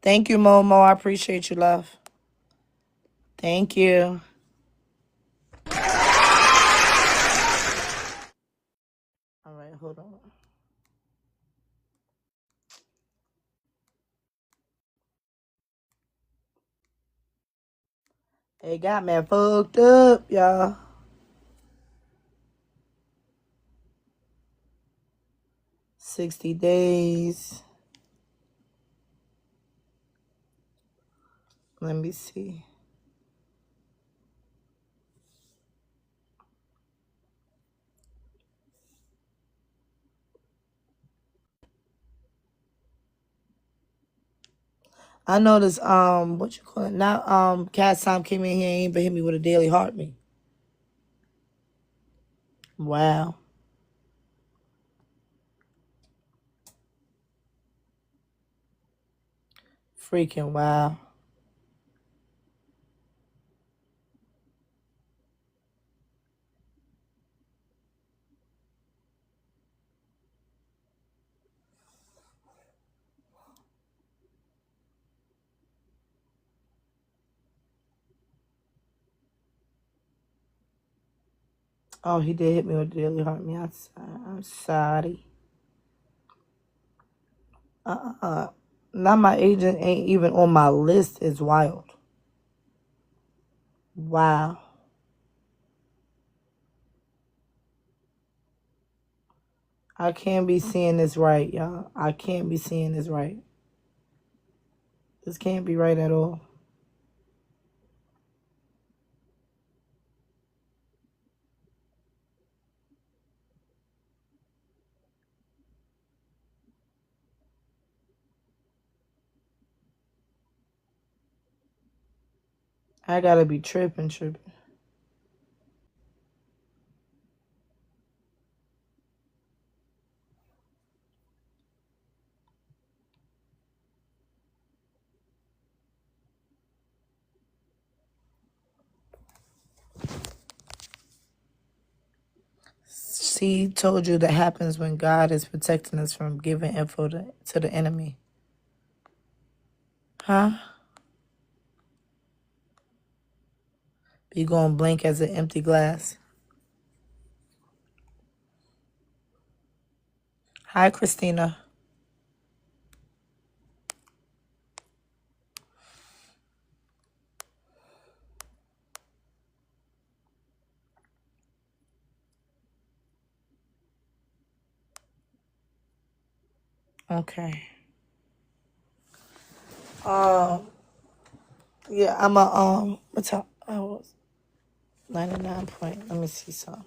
Thank you, Momo. I appreciate you, love. Thank you. All right, hold on. It got me fucked up, y'all. 60 days. Let me see. I noticed, what you call it? Now, Cat Sam came in here and ain't been hit me with a daily heartbeat. Wow. Freaking wow. Oh, he did hit me with Daily Heart Me. I'm sorry. Now my agent ain't even on my list. It's wild. Wow. I can't be seeing this right, y'all. I can't be seeing this right. This can't be right at all. I gotta be tripping. See, told you that happens when God is protecting us from giving info to the enemy. Huh? You going blank as an empty glass. Hi, Christina. Okay. Yeah, I'm a what's up? I was 99 point. Let me see something.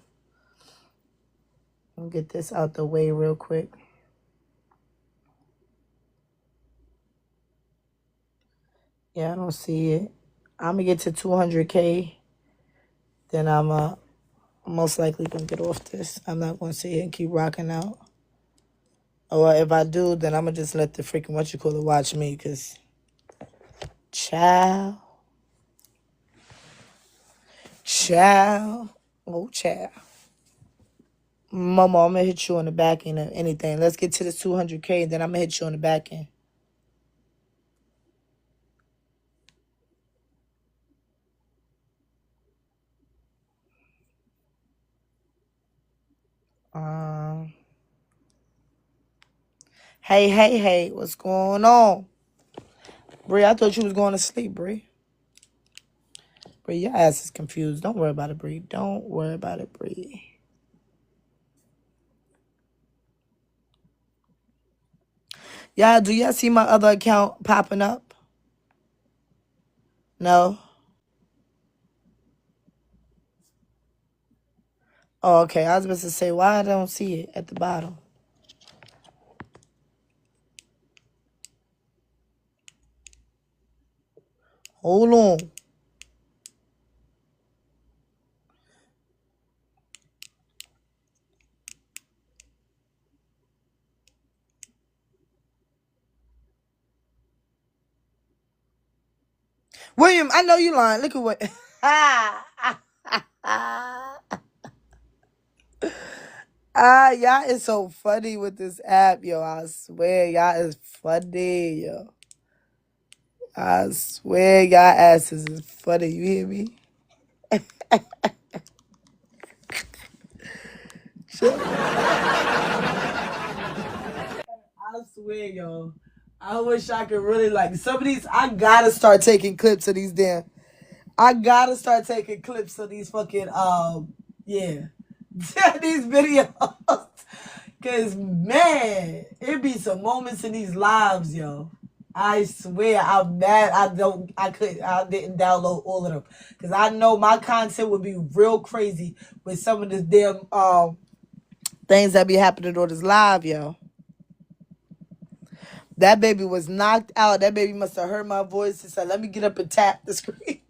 Let me get this out the way real quick. Yeah, I don't see it. I'm gonna get to 200K. Then I'm most likely gonna get off this. I'm not gonna sit here and keep rocking out. Or if I do, then I'm gonna just let the freaking watch me, cause child, oh child. Mama, I'm gonna hit you on the back end of anything. Let's get to the 200K, then I'm gonna hit you on the back end. Hey, what's going on? Bree, I thought you was going to sleep, Bree. Bree, your ass is confused. Don't worry about it, Bree. Don't worry about it, Bree. Yeah, do y'all see my other account popping up? No? Oh, okay. I was supposed to say, why I don't see it at the bottom? Hold on. William, I know you lying. Look at what... y'all is so funny with this app, yo. I swear, y'all is funny, yo. I swear, y'all asses is funny. You hear me? I swear, yo. I wish I could really like some of these. I gotta start taking clips of these damn. I gotta start taking clips of these fucking yeah, these videos. Cause man, it be some moments in these lives, yo. I swear, I'm mad. I didn't download all of them because I know my content would be real crazy with some of the damn things that be happening on this live, yo. That baby was knocked out. That baby must have heard my voice and said, "Let me get up and tap the screen."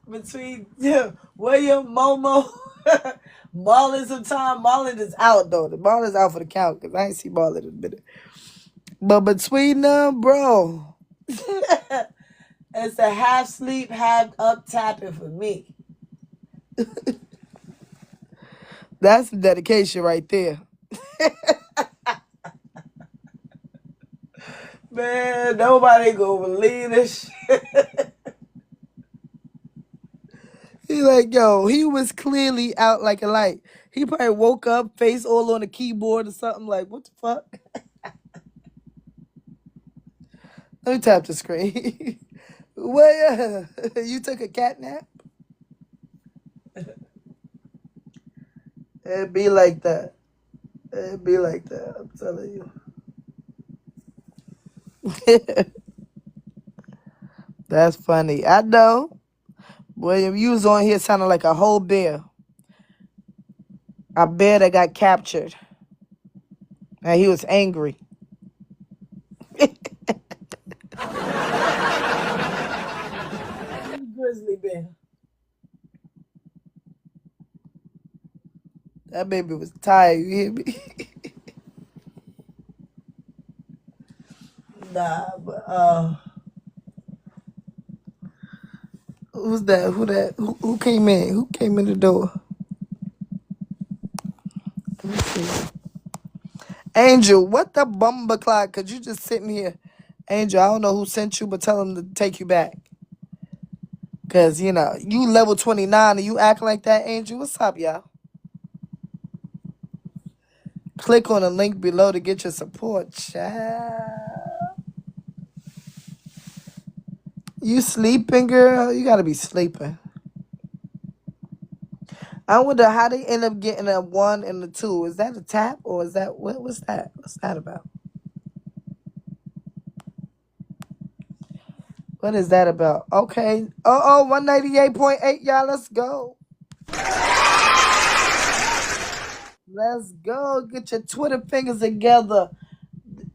Between William, Momo, Marlon sometime. Marlon is out, though. Marlon's out for the count because I ain't see Marlon in a minute. But between them, bro, it's a half sleep, half up tapping for me. That's the dedication right there. Man, nobody gonna believe this shit. He like, yo, he was clearly out like a light. He probably woke up, face all on the keyboard or something like, what the fuck? Let me tap the screen. Well, you took a cat nap? It'd be like that. It'd be like that, I'm telling you. That's funny. I know. William, you was on here sounding like a whole bear. A bear that got captured. And he was angry. Grizzly bear. That baby was tired, you hear me? Nah, but who's that? Who came in? Who came in the door? Let me see. Angel, what the bumba clock? Cause you just sitting here. Angel, I don't know who sent you, but tell him to take you back. Cause you know, you level 29 and you act like that, Angel. What's up, y'all? Click on the link below to get your support, child. You sleeping, girl? You gotta be sleeping. I wonder how they end up getting a 1 and a 2. Is that a tap or is that what's that? What's that about? What is that about? Okay. 198.8, y'all. Let's go. Let's go. Get your Twitter fingers together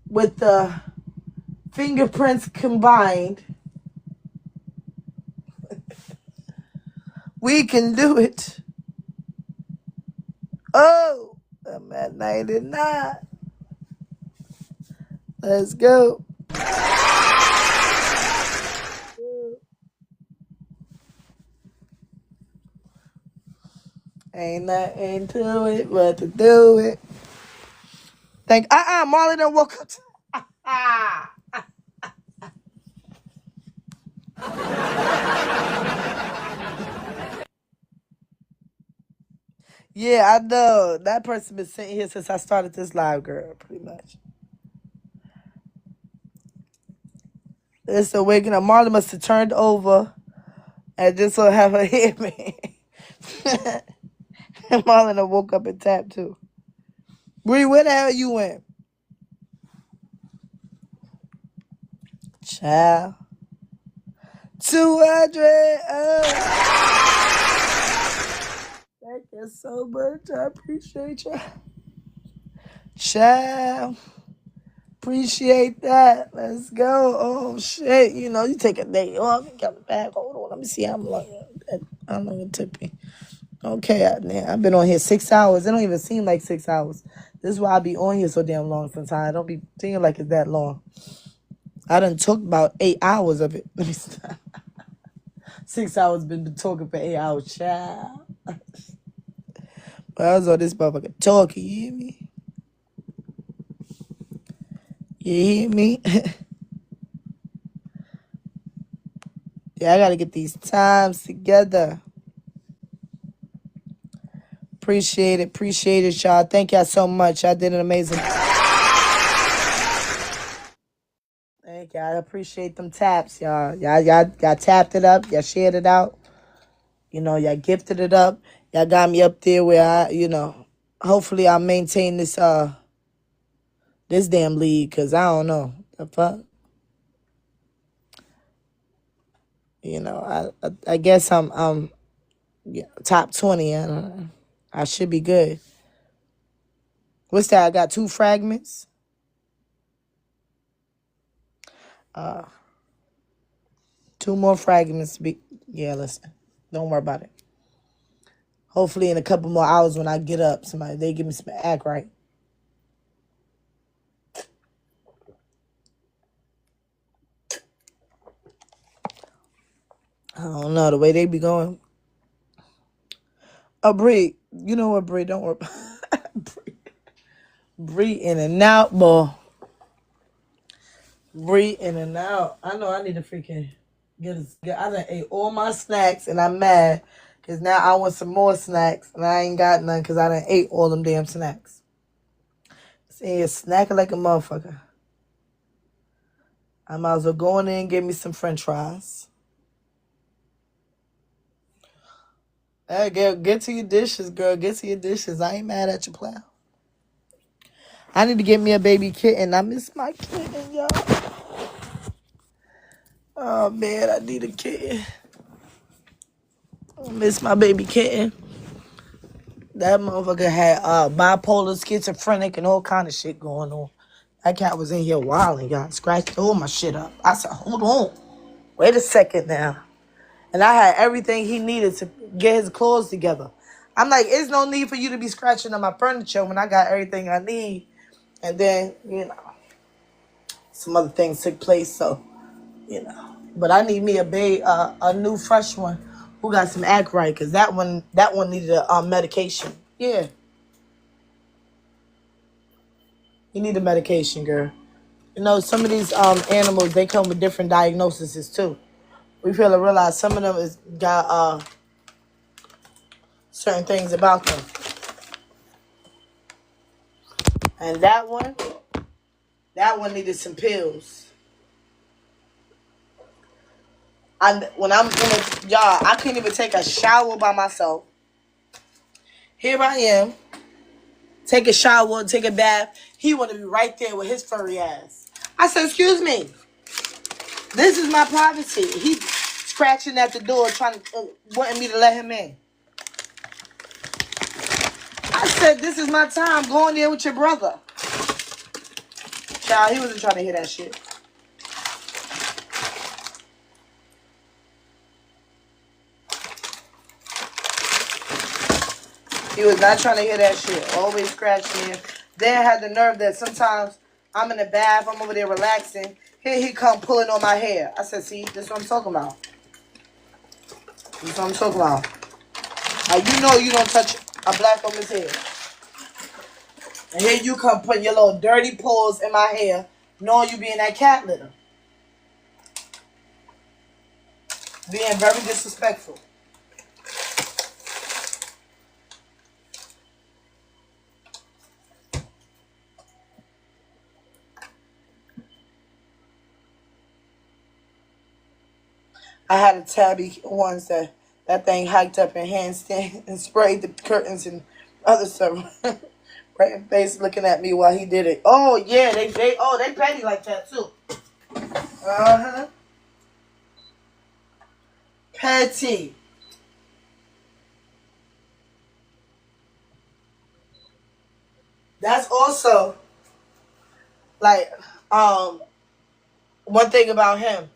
with the fingerprints combined. We can do it. Oh, I'm at 99. Let's go. Ain't nothing to it but to do it. Marley done woke up. Yeah, I know. That person been sitting here since I started this live, girl, pretty much. It's a waking up. Marley must have turned over and just will have her hear me. And Marley done woke up and tapped too. Bree, where the hell you went? Child. 200. Thank you so much. I appreciate you. Child. Appreciate that. Let's go. Oh, shit. You know, you take a day off and come back. Hold on. Let me see how long it took me. Okay, I've been on here 6 hours. It don't even seem like 6 hours. This is why I be on here so damn long sometimes. I don't be thinking like it's that long. I done took about 8 hours of it. Let me stop. 6 hours been talking for 8 hours, child. Well, I was on this motherfucker talking, you hear me? You hear me? Yeah, I gotta get these times together. Appreciate it, y'all. Thank y'all so much. Y'all did an amazing. Thank y'all. I appreciate them taps, y'all. Y'all tapped it up. Y'all shared it out. You know, y'all gifted it up. Y'all got me up there where I, you know, hopefully I'll maintain this damn lead, cause I don't know the fuck. You know, I guess I'm top 20. I should be good. What's that? I got 2 fragments. 2 more fragments. Listen. Don't worry about it. Hopefully in a couple more hours when I get up, they give me some act right. I don't know the way they be going. Oh, Bree, you know what, Bree? Don't worry. Bree in and out, boy. Bree in and out. I know I need to freaking I done ate all my snacks and I'm mad because now I want some more snacks and I ain't got none because I done ate all them damn snacks. See, snacking like a motherfucker. I might as well go in there and get me some french fries. Hey, girl, get to your dishes, girl. Get to your dishes. I ain't mad at your plan. I need to get me a baby kitten. I miss my kitten, y'all. Oh, man, I need a kitten. I miss my baby kitten. That motherfucker had bipolar, schizophrenic, and all kind of shit going on. That cat was in here wilding, y'all. Scratched all my shit up. I said, hold on. Wait a second now. And I had everything he needed to get his clothes together. I'm like, there's no need for you to be scratching on my furniture when I got everything I need. And then, some other things took place, so, But I need me a new fresh one who got some act right, because that one needed a medication. Yeah. You need a medication, girl. Some of these animals, they come with different diagnoses too. We feel to realize some of them is got certain things about them. And that one needed some pills. When I'm in a yard, I couldn't even take a shower by myself. Here I am, take a shower, take a bath. He want to be right there with his furry ass. I said, excuse me, this is my privacy. He scratching at the door, trying to wanting me to let him in. I said, this is my time. Go in there with your brother. Child, he wasn't trying to hear that shit. He was not trying to hear that shit. Always scratching me. Then I had the nerve that sometimes I'm in the bath, I'm over there relaxing. Here he come pulling on my hair. I said, see, this is what I'm talking about. This is what I'm talking about. Now you don't touch a black woman's hair. And here you come putting your little dirty paws in my hair, knowing you being that cat litter. Being very disrespectful. I had a tabby once that thing hiked up in handstand and sprayed the curtains and other stuff. Right in face looking at me while he did it. Oh yeah, they petty like that too. Uh-huh. Petty. That's also like one thing about him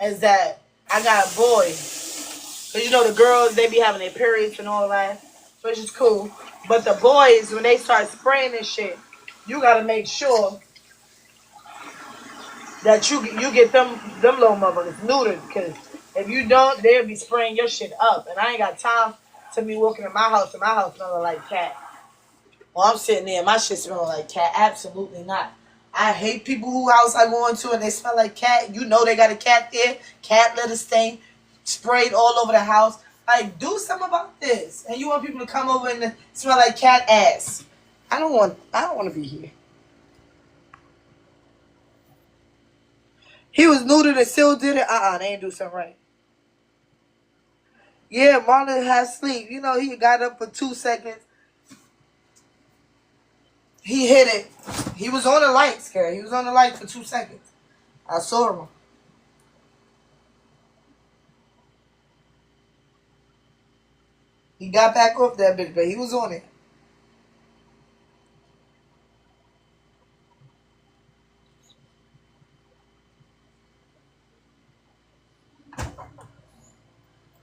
is that I got a boy. Because the girls, they be having their periods and all that, which is cool. But the boys, when they start spraying this shit, you got to make sure that you get them little motherfuckers neutered. Because if you don't, they'll be spraying your shit up. And I ain't got time to be walking in my house and my house smelling like cat. Well, I'm sitting there and my shit smelling like cat. Absolutely not. I hate people whose house I go into and they smell like cat. They got a cat there. Cat litter stain sprayed all over the house. Like, do something about this. And you want people to come over and smell like cat ass. I don't want to be here. He was neutered and still did it. They ain't do something right. Yeah, Marlon had sleep. He got up for 2 seconds. He hit it. He was on the lights, girl. He was on the light for 2 seconds. I saw him. He got back off that bitch, but he was on it.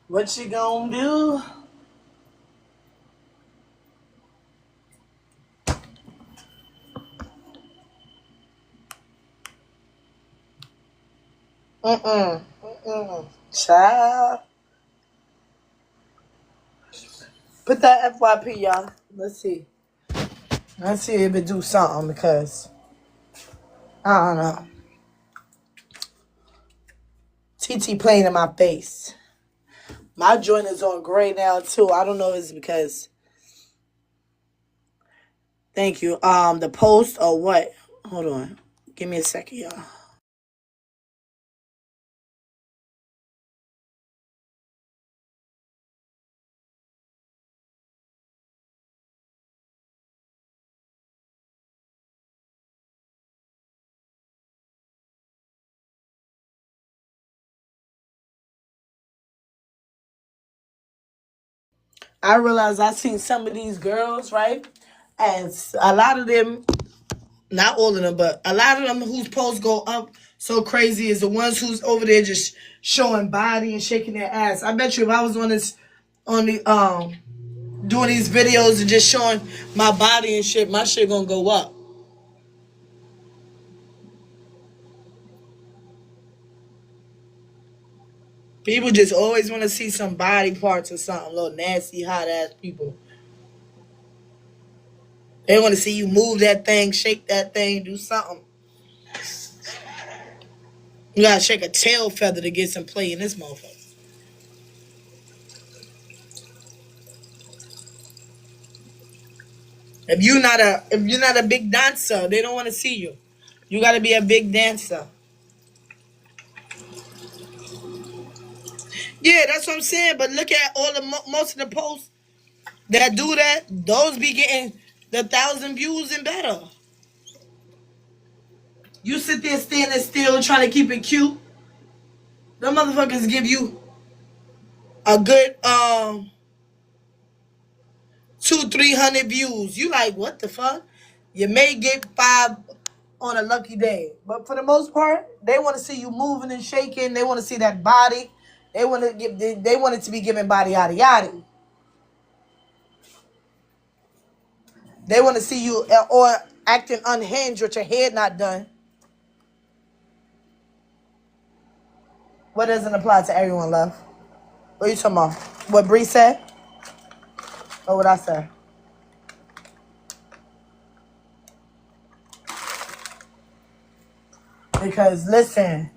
What you gonna do? Child. Put that FYP, y'all. Let's see. Let's see if it do something because I don't know. TT playing in my face. My joint is on gray now too. I don't know if it's because. Thank you. The post or what? Hold on. Give me a second, y'all. I realized I seen some of these girls, right? And a lot of them, not all of them, but a lot of them whose posts go up so crazy is the ones who's over there just showing body and shaking their ass. I bet you if I was on the doing these videos and just showing my body and shit, my shit gonna go up. People just always want to see some body parts or something, little nasty, hot ass people. They want to see you move that thing, shake that thing, do something. You gotta shake a tail feather to get some play in this motherfucker. If you're not a big dancer, they don't want to see you. You gotta be a big dancer. Yeah, that's what I'm saying. But look at all the most of the posts that do that. Those be getting the 1,000 views and better. You sit there standing still trying to keep it cute. The motherfuckers give you a good 200-300 views. You like, what the fuck? You may get 5 on a lucky day, but for the most part, they want to see you moving and shaking. They want to see that body. They want it to be giving body yada yada. They want to see you or acting unhinged with your head not done. What doesn't apply to everyone, love? What are you talking about? What Bree said? Or what I said? Because listen,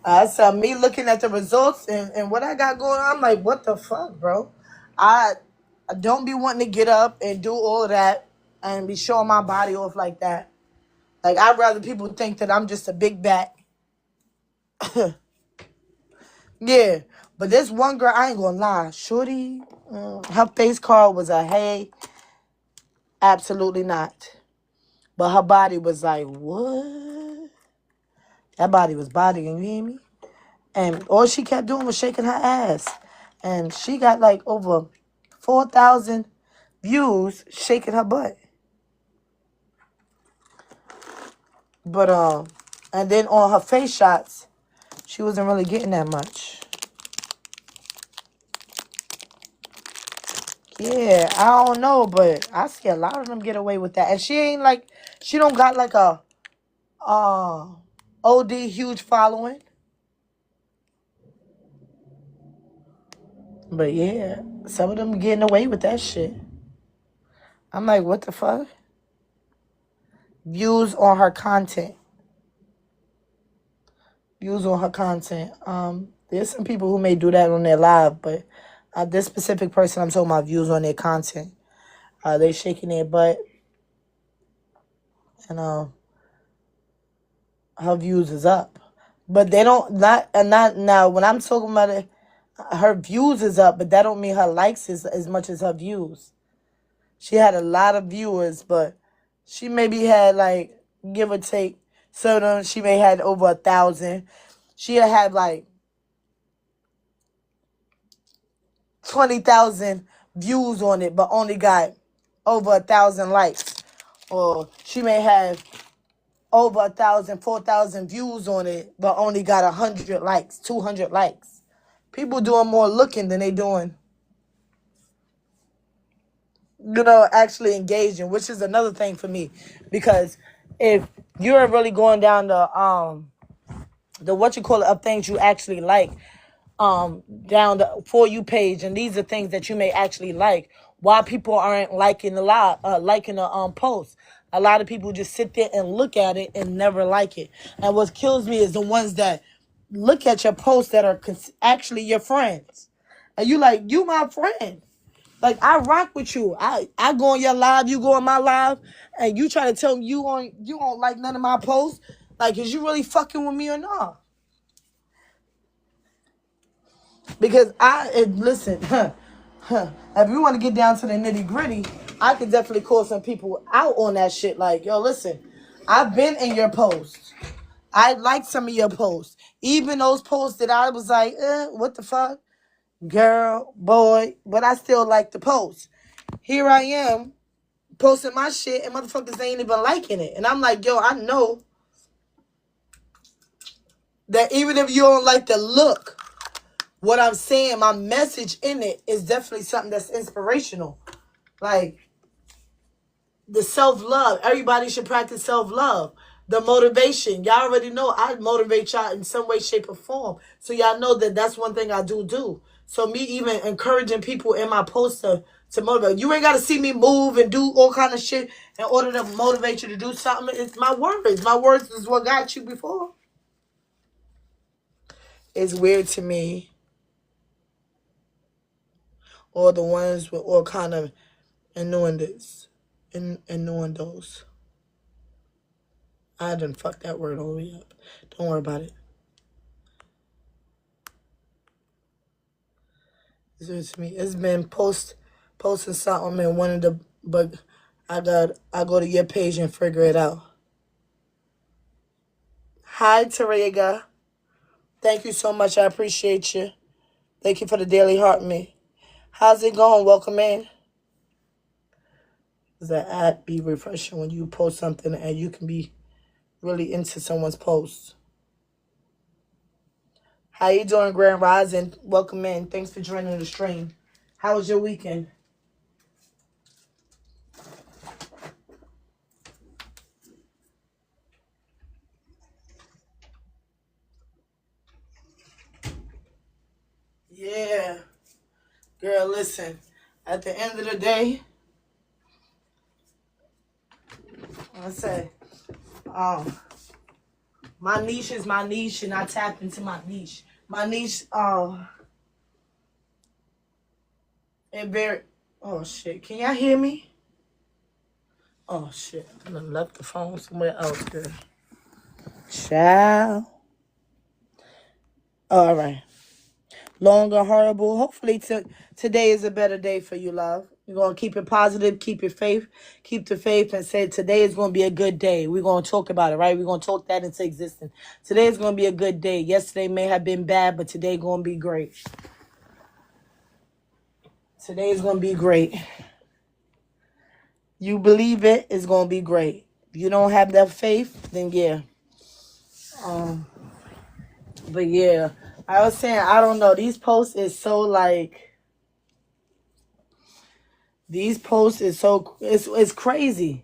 I saw me looking at the results and what I got going on. I'm like, what the fuck, bro? I don't be wanting to get up and do all of that and be showing my body off like that. Like, I'd rather people think that I'm just a big bat. Yeah, but this one girl, I ain't gonna lie. Shorty, her face card was a hey. Absolutely not. But her body was like, what? That body was bodying, you hear me? And all she kept doing was shaking her ass. And she got like over 4,000 views shaking her butt. But, and then on her face shots, she wasn't really getting that much. Yeah, I don't know, but I see a lot of them get away with that. And she don't got like a OD huge following. But yeah, some of them getting away with that shit. I'm like, what the fuck? Views on her content. Views on her content. There's some people who may do that on their live, but this specific person, I'm talking about views on their content. They shaking their butt. And her views is up. But they don't, not now, when I'm talking about it, her views is up, but that don't mean her likes is as much as her views. She had a lot of viewers, but she maybe had like, give or take, so she may had over 1,000. She had like 20,000 views on it, but only got over 1,000 likes. Or she may have over 1,000, 4,000 views on it, but only got 100 likes, 200 likes. People doing more looking than they doing, actually engaging, which is another thing for me. Because if you're really going down the of things you actually like, down the For You page, and these are things that you may actually like, why people aren't liking the post. A lot of people just sit there and look at it and never like it. And what kills me is the ones that look at your posts that are actually your friends. And you like, you my friend. Like, I rock with you. I go on your live, you go on my live, and you try to tell me you don't like none of my posts. Like, is you really fucking with me or not? Because listen, if we want to get down to the nitty gritty, I could definitely call some people out on that shit. Like, yo, listen, I've been in your posts. I like some of your posts. Even those posts that I was like, what the fuck? Girl, boy, but I still like the post. Here I am posting my shit and motherfuckers ain't even liking it. And I'm like, yo, I know that even if you don't like the look, what I'm saying, my message in it is definitely something that's inspirational. Like, the self-love. Everybody should practice self-love. The motivation. Y'all already know I motivate y'all in some way, shape, or form. So y'all know that that's one thing I do. So me even encouraging people in my post to motivate. You ain't got to see me move and do all kind of shit in order to motivate you to do something. It's my words. My words is what got you before. It's weird to me. Or the ones with all kind of innuendos. Innuendos. I done fucked that word all the way up. Don't worry about it. It's weird to me. It's been posting something and wanted to, but I go to your page and figure it out. Hi, Tarega. Thank you so much. I appreciate you. Thank you for the daily heart me. How's it going? Welcome in. Does that app be refreshing when you post something and you can be really into someone's post? How you doing, Grand Rising? Welcome in. Thanks for joining the stream. How was your weekend? Yeah. Girl, listen. At the end of the day, I say, my niche is my niche, and I tap into my niche. My niche, it very. Oh shit! Can y'all hear me? Oh shit! I done left the phone somewhere else, girl. Ciao. All right. Long or horrible. Hopefully, today is a better day for you, love. You're going to keep it positive, keep your faith, keep the faith, and say today is going to be a good day. We're going to talk about it, right? We're going to talk that into existence. Today is going to be a good day. Yesterday may have been bad, but today going to be great. Today is going to be great. You believe it, it's going to be great. If you don't have that faith, then yeah. But yeah, I was saying, I don't know. These posts is so like... These posts is so, it's crazy.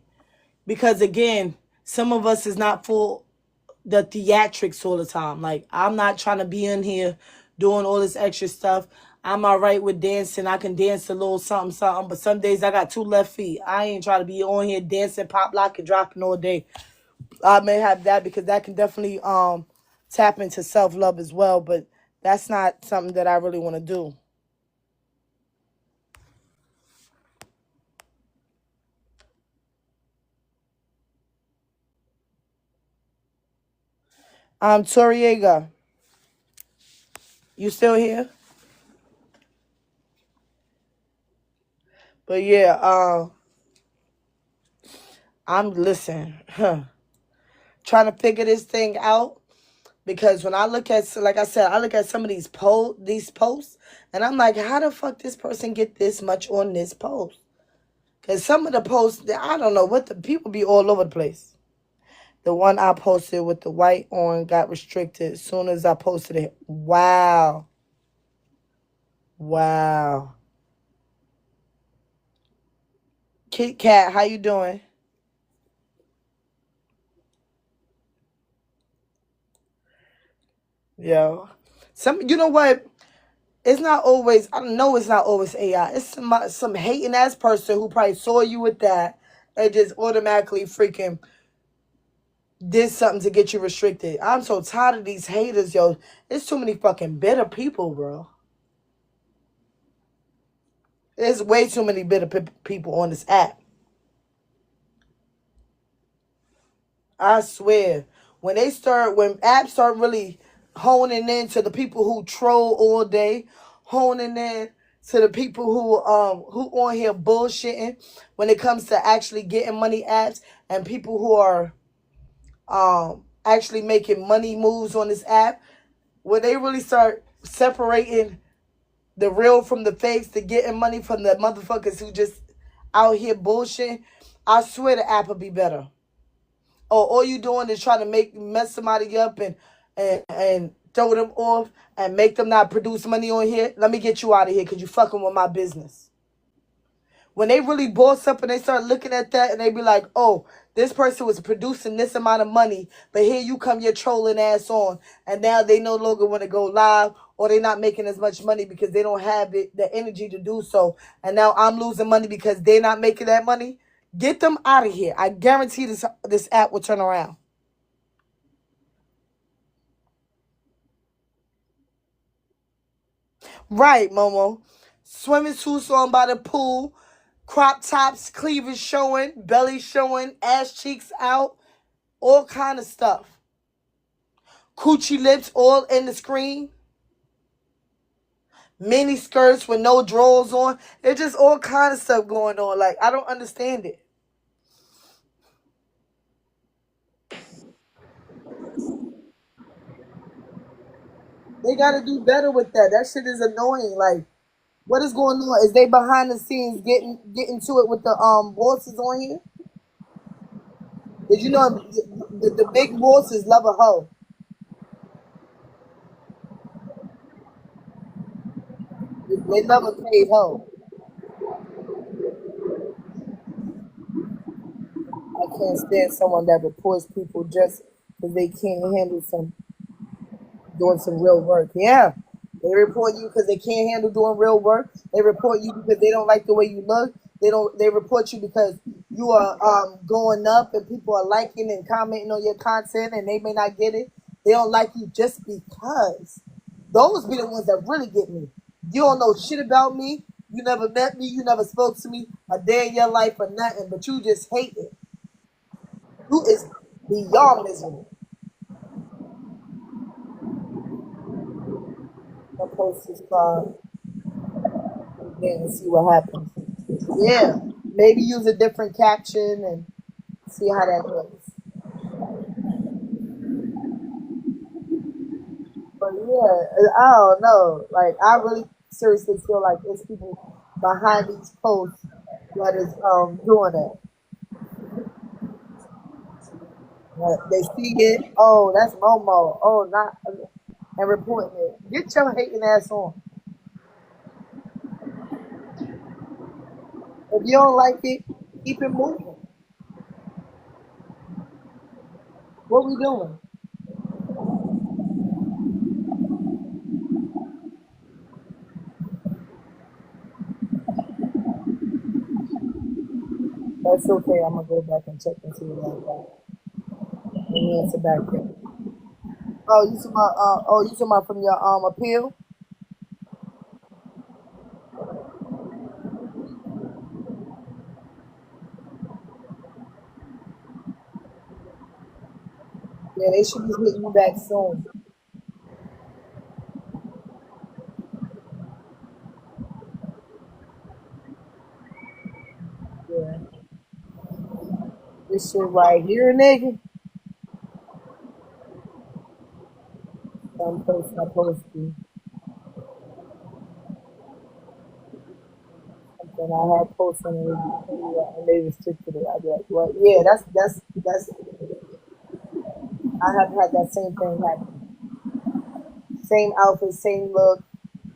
Because again, some of us is not full the theatrics all the time. Like, I'm not trying to be in here doing all this extra stuff. I'm all right with dancing. I can dance a little something, something. But some days I got 2 left feet. I ain't trying to be on here dancing, pop, lock, and dropping all day. I may have that because that can definitely tap into self-love as well. But that's not something that I really want to do. Toriega, you still here? But yeah, I'm trying to figure this thing out because when I look at, like I said, I look at some of these posts, and I'm like, how the fuck this person get this much on this post? Because some of the posts, I don't know what the people be all over the place. The one I posted with the white on got restricted as soon as I posted it. Wow. Wow. Kit Kat, how you doing? Yo. You know what? It's not always. I know it's not always AI. It's some hating ass person who probably saw you with that and just automatically freaking did something to get you restricted. I'm so tired of these haters, yo. It's too many fucking bitter people, bro. There's way too many bitter people on this app. I swear. When apps start really honing in to the people who troll all day, honing in to the people who on here bullshitting when it comes to actually getting money apps, and people who are actually making money moves on this app, when they really start separating the real from the fakes, to getting money from the motherfuckers who just out here bullshitting, I swear the app will be better. Or all you doing is trying to mess somebody up and throw them off and make them not produce money on here. Let me get you out of here because you fucking with my business. When they really boss up and they start looking at that and they be like, oh, this person was producing this amount of money, but here you come your trolling ass on, and now they no longer want to go live, or they're not making as much money because they don't have the energy to do so, and now I'm losing money because they're not making that money. Get them out of here. I guarantee this app will turn around. Right, Momo. Swimming suits on by the pool, crop tops, cleavage showing, belly showing, ass cheeks out, all kind of stuff. Coochie lips all in the screen. Mini skirts with no drawers on. There's just all kind of stuff going on. Like, I don't understand it. They gotta do better with that. That shit is annoying. Like, what is going on? Is they behind the scenes getting to it with the bosses on here? Did you know the big bosses love a hoe? They love a paid hoe. I can't stand someone that reports people just because they can't handle doing some real work. Yeah. They report you because they can't handle doing real work. They report you because they don't like the way you look. They report you because you are going up and people are liking and commenting on your content and they may not get it. They don't like you just because. Those be the ones that really get me. You don't know shit about me. You never met me. You never spoke to me a day in your life or nothing, but you just hate it. You is beyond miserable. I'll post this again and see what happens. Yeah, maybe use a different caption and see how that goes. But yeah, I don't know. Like, I really seriously feel like it's people behind these posts that is doing it. They see it. Oh, that's Momo. Oh, not and reporting it. Get your hating ass on. If you don't like it, keep it moving. What we doing? That's okay. I'm gonna go back and check and see what I got. Let me answer back there. Oh, you talking about from your appeal? Yeah, they should be hitting you back soon. Yeah. This shit right here, nigga. I'm posting something I had posted and they restricted it. I'd be like, well, yeah, that's. I have had that same thing happen. Same outfit, same look,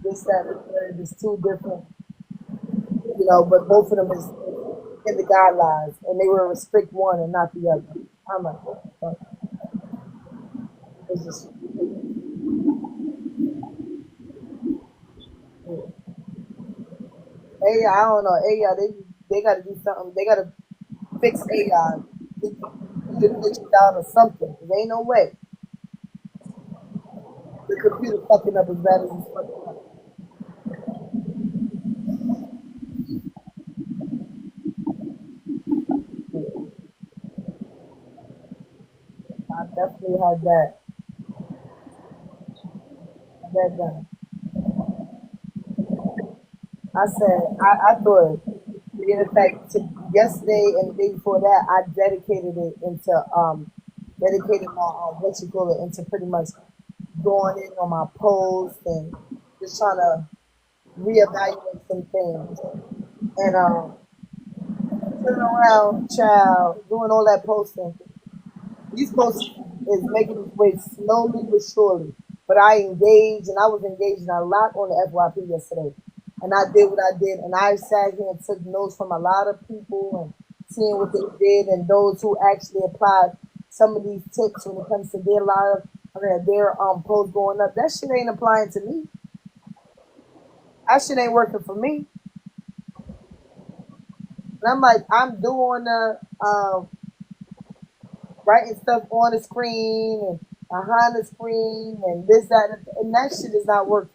this, that, and the third. It's two different, but both of them is in the guidelines, and they will restrict one and not the other. I'm like, what? It's just. AI, I don't know. AI, they got to do something. They got to fix AI. Either glitch it out or something. There ain't no way the computer fucking up as bad as it's fucking up. I definitely had that done. I said I thought, in fact, yesterday and the day before that, I dedicated my what you call it into pretty much going in on my post and just trying to reevaluate some things. And turning around, child, doing all that posting. These posts is making its way slowly but surely. But I engaged, and I was engaging a lot on the FYP yesterday. And I did what I did, and I sat here and took notes from a lot of people and seeing what they did, and those who actually applied some of these tips when it comes to their live, their posts going up. That shit ain't applying to me. That shit ain't working for me. And I'm like, I'm doing the writing stuff on the screen and behind the screen and this, that, and that shit is not working.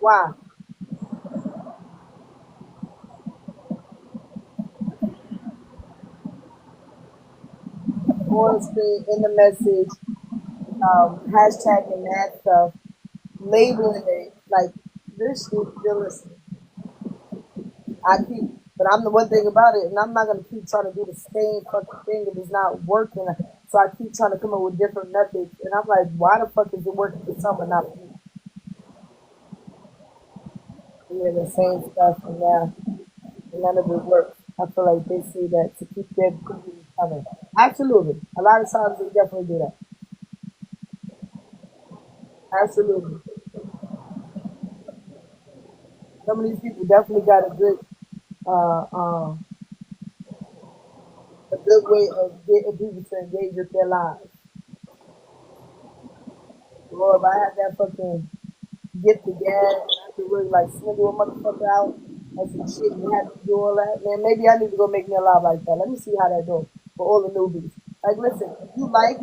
Why? On the screen, in the message, hashtagging that stuff, labeling it like this shit. Listen, but I'm the one thing about it, and I'm not gonna keep trying to do the same fucking thing if it's not working. So I keep trying to come up with different methods, and I'm like, why the fuck is it working for some and not for me? Yeah, the same stuff, and now none of it works. I feel like they say that to keep their community coming. Absolutely, a lot of times they definitely do that. Absolutely, some of these people definitely got uh, um, a good way of getting people to engage with their lives. Lord, if I had that fucking get the gas, I could really like swindle a motherfucker out and some shit and have to do all that. Man, maybe I need to go make me a live like that. Let me see how that goes for all the newbies. Like, listen, if you like,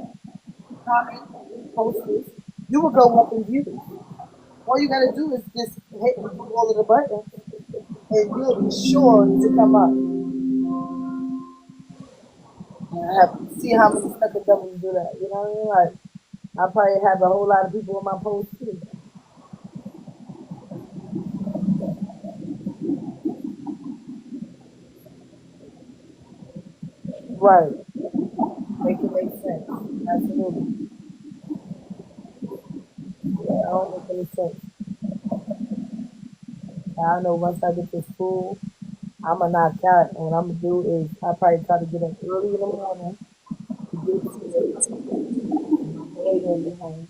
comment, post this, you will go up in views. All you gotta do is just hit all of the buttons and you'll be sure to come up. And I have to see how many sucker dummies do that. You know what I mean? Like, I probably have a whole lot of people on my post too. Right. Make it make sense. Absolutely. Yeah, I don't make any sense. I know once I get to school, I'm gonna knock out. And what I'm gonna do is I probably try to get in early in the morning to get to it. And my boy gonna be home.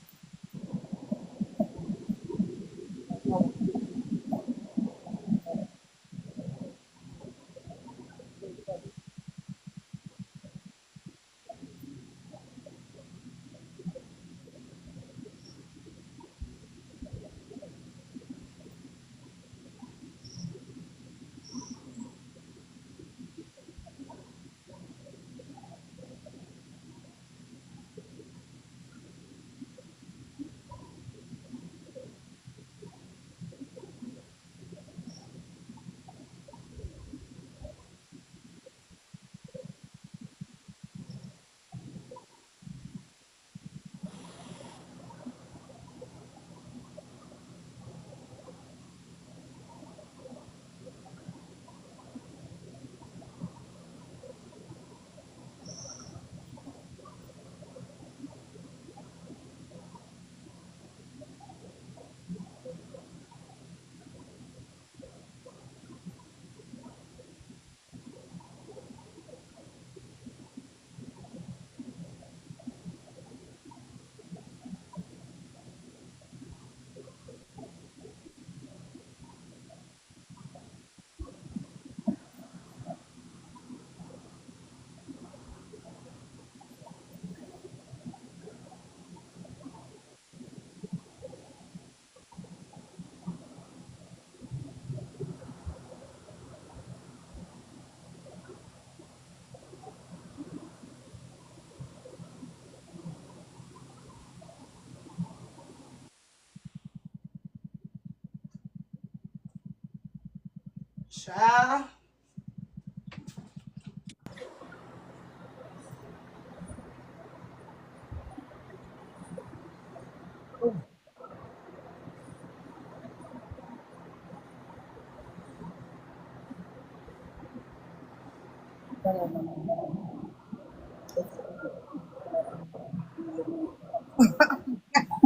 Child.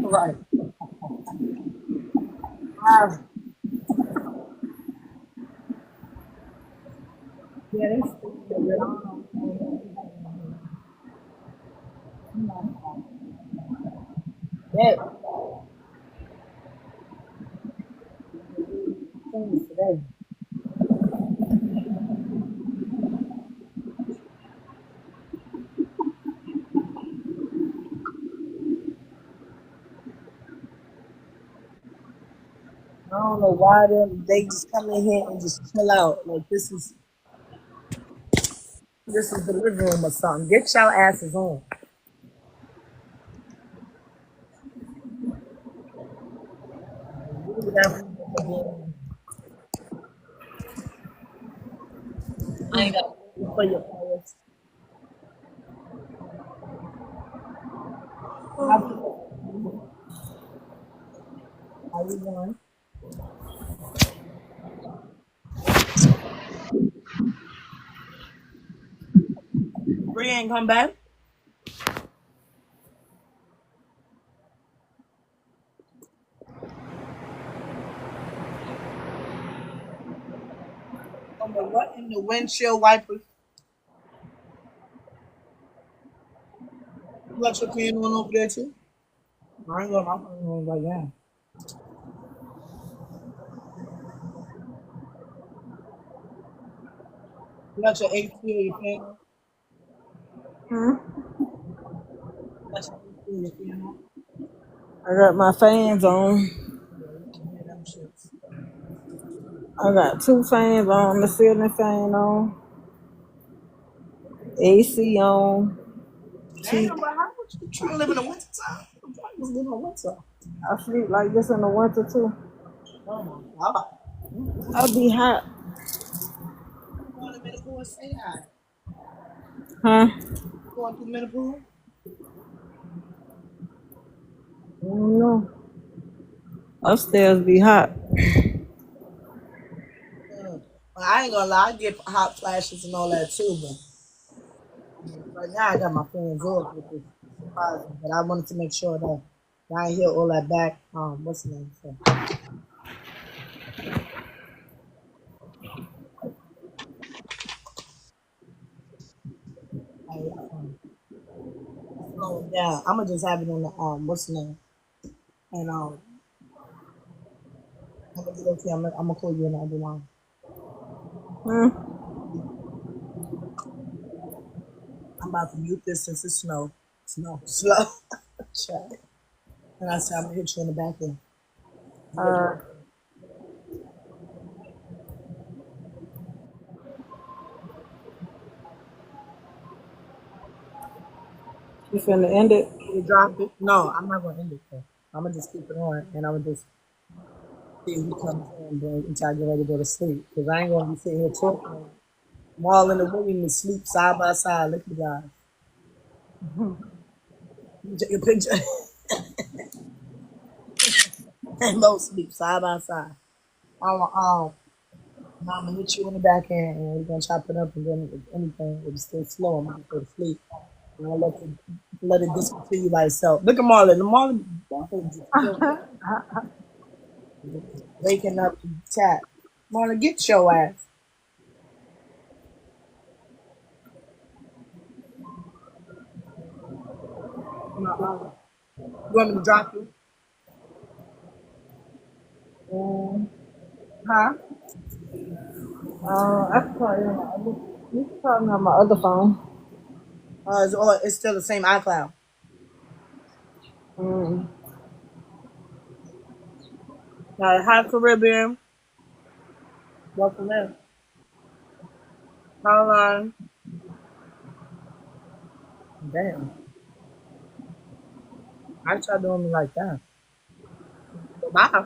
Right. Ah, yeah, that's that things today. I don't know why they just come in here and just chill out. Like this is the living room or something. Get your asses on. Leave that I ain't got to for your players. How you doing? Bree ain't come back. On the what in the windshield wipers? You got your fan on over there too? I ain't got my fan on right now. You got your AC or your fan on? Hmm? You got your AC or your fan on? I got my fans on. Yeah, you can hear them shits. I got two fans on, the ceiling fan on, AC on. T- Damn, but how much you trying to live in the winter time? I'm trying to live in the winter. I sleep like this in the winter too. Oh my god. I be hot. You going to menopause? Say hi. Huh? You going through menopause? I don't know. Upstairs be hot. Well, I ain't gonna lie, I get hot flashes and all that too, but right now I got my fans off, which is surprising. But I wanted to make sure that I ain't hear all that back. What's the name? So, I, slow it down. I'm gonna just have it on the what's the name? And I'm gonna get okay. I'm gonna call you in the other line. Hmm? I'm about to mute this since it's snow. Slow. Child. And I said I'm gonna hit you in the back end. Uh, you finna end it? You drop it? No, I'm not gonna end it though. I'm gonna just keep it on, and I'm gonna just see who comes in bro, until I get ready to go to sleep. Cause I ain't gonna be sitting here talking. All in the room and sleep side by side. Look at you guys. You take a picture and both sleep side by side. I'm gonna hit you in the back end and we're gonna chop it up and then if anything, if it's still slow, I'm gonna go to sleep. And I'll let it discontinue by itself. Look at Marlon. The Marlon is still waking up to chat. Marlon, get your ass. You want me to drop you? Huh? I can call you on my other. You can call me on my other phone. It's still the same iCloud. Mm. Hi Caribbean. Welcome in. Caroline. Damn. I try doing me like that. Bye.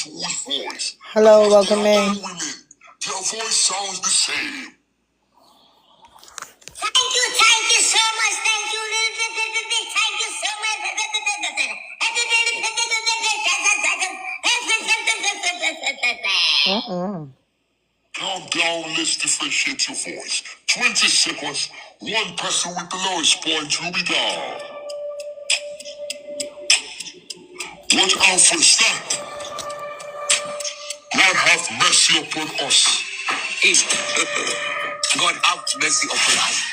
whose voice. Hello, Because they welcome are all in. women. Their voice sounds the same. Thank you so much. Thank you. Thank you so much. Countdown, let's differentiate your voice. 20 seconds. One person with the lowest point will be down. Watch out for the start. God have mercy upon us. God have mercy upon us.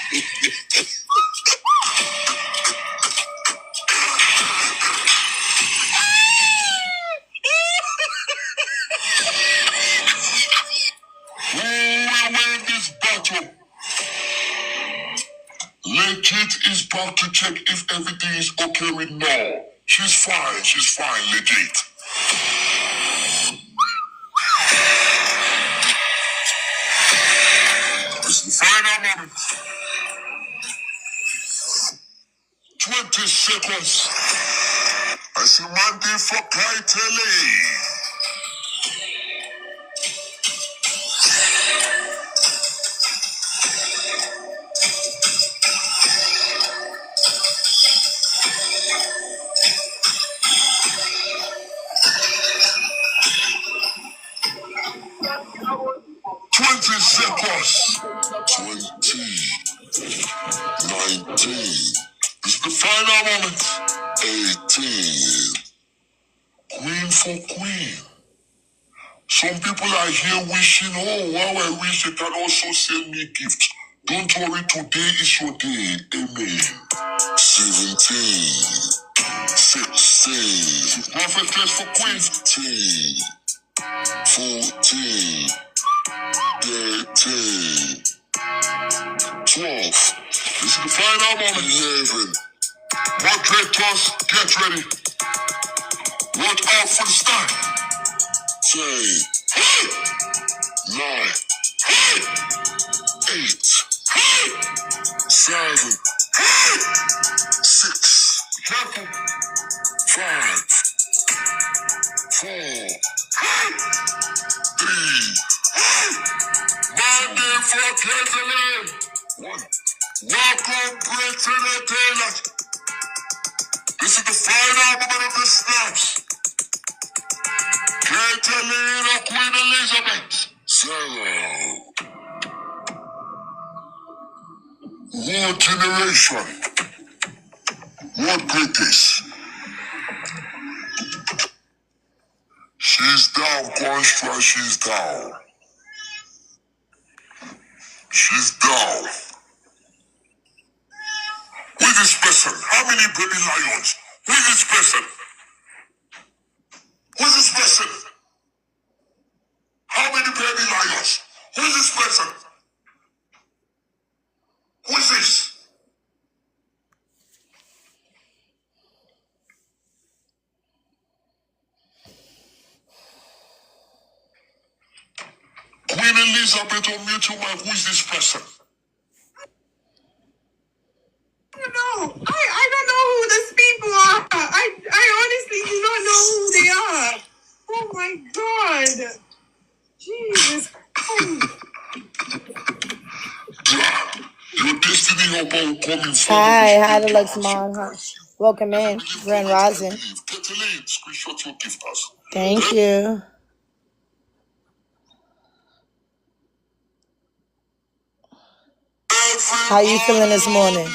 Who will win this battle? Legit is back to check if everything is okay with Noel. She's fine, legit. This is the final moment. 20 seconds. I see Monday for Kaitele. 20 seconds. 20. 19. This is the final moment. 18. Queen for queen. Some people are here wishing, oh, while I wish they can also send me gifts. Don't worry, today is your day. Amen. 17. 16. Prophetess for queen. 15. 14. 13. 12. This is the final moment. 11. Moderators, get ready. Watch out for the start. 10. 9. 8. 7. 6. Careful. 5. 4. 3. Monday for President. 1. Welcome, President Taylor. This is the final moment of the snaps. Catalina Queen Elizabeth. 0. One generation. One greatest. She's down, Constra, she's down. She's down. Who is this person? How many baby lions? Who is this person? Who is this person? How many baby lions? Who is this person? Who is this? Queen Elizabeth, unmute your mic. Who is this person? I don't know who these people are. I honestly do not know who they are. Oh my God. Jesus Christ. Your destiny helper will come in front Hi, of you. Deluxe Mom. Hi. Welcome in, Grand Rising. Catalina, screenshot your gift us. Thank you. How you feeling this morning?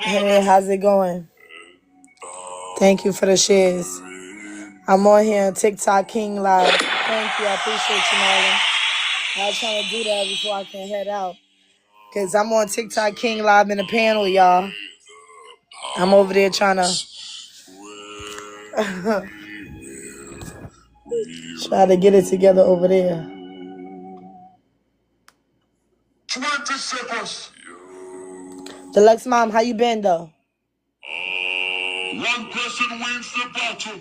Hey, how's it going? Thank you for the shares. I'm on here on TikTok King Live. Thank you. I appreciate you, Marlon. I was trying to do that before I can head out. Because I'm on TikTok King Live in the panel, y'all. I'm over there trying to try to get it together over there. 20 seconds. Deluxe Mom, how you been, though? One person wins the battle.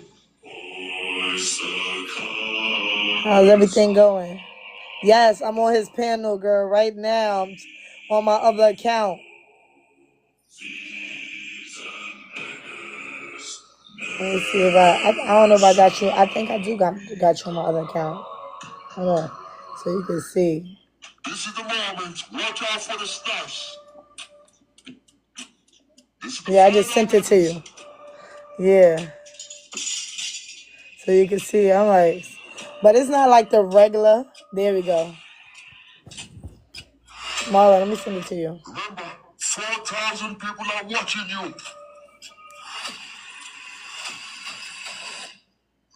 How's everything going? Yes, I'm on his panel, girl, right now. I'm on my other account. Let me see if I don't know if I got you. I think I do got you on my other account. Hold on. So you can see. This is the moment. Watch out for the snaps. Yeah, I just sent it to you. Yeah. So you can see. I'm like, but it's not like the regular. There we go. Marlon, let me send it to you. Remember, 4,000 people are watching you.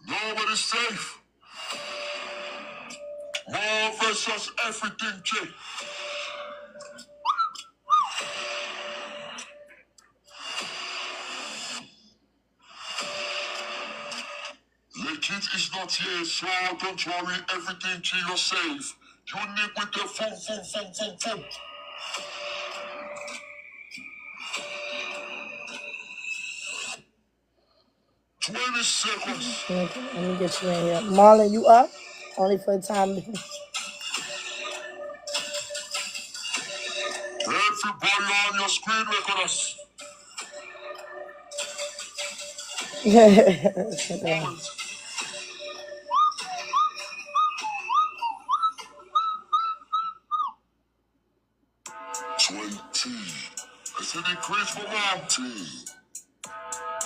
Nobody's safe. More versus everything, Jay. Legit is not here, so don't worry. Everything, Jay, you're safe. Unique with the boom. 20 seconds. Let me get you in here. Marlon, you up? Only for the time. Everybody on your screen recorders. Moment. 20. I said increase for mom.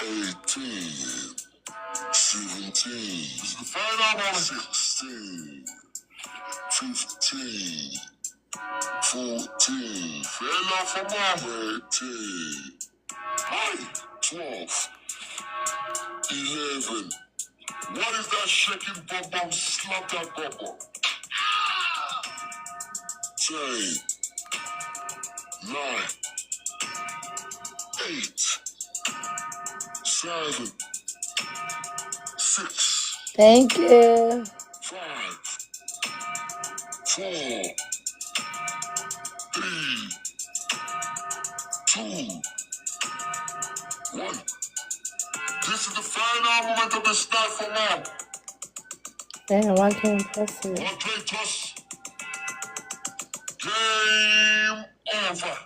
18. 17. This is the final moment. 16. 15. 14. Fair enough for mom. 13. 12. 11. What is that shaking bum bum? Slap that bum bum. 10. 9. 8. 7. 6. Thank you. 5. 4. 3. 2. 1. This is the final moment of the start for now. Damn, why can't I press it? One play toss. Game over.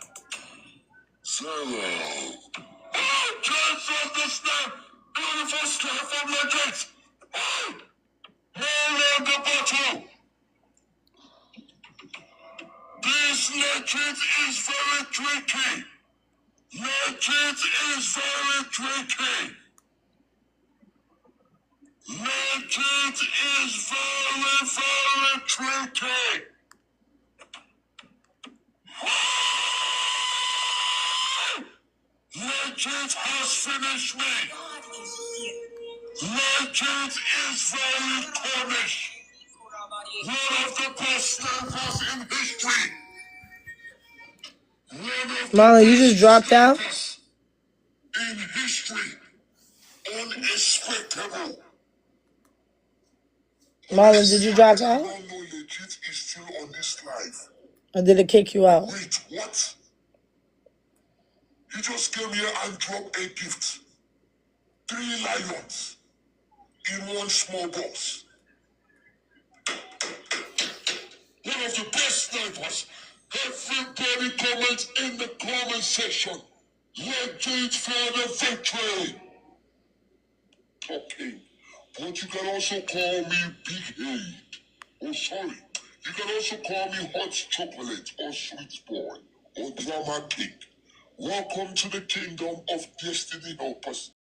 0. Oh, chance of the snap. Beautiful snap from Legit. Oh, hold on the bottle. This Legit is very tricky. Legit is very tricky. Legit is very tricky. Legit has finished me. Legit is very cornish. One of the best snappers in history. Marlon, you just dropped out? In history. Unexpectable. Marlon, did you drop out? No, Legit is still on this live. Or did it kick you out? Wait, what? You just came here and dropped a gift. 3 lions in one small box. One of the best snipers. Everybody comment in the comment section. Legit for the victory. Okay. But you can also call me Big Head. Oh, sorry. You can also call me Hot Chocolate or Sweet Boy or Drama King. Welcome to the kingdom of Destiny Helpers.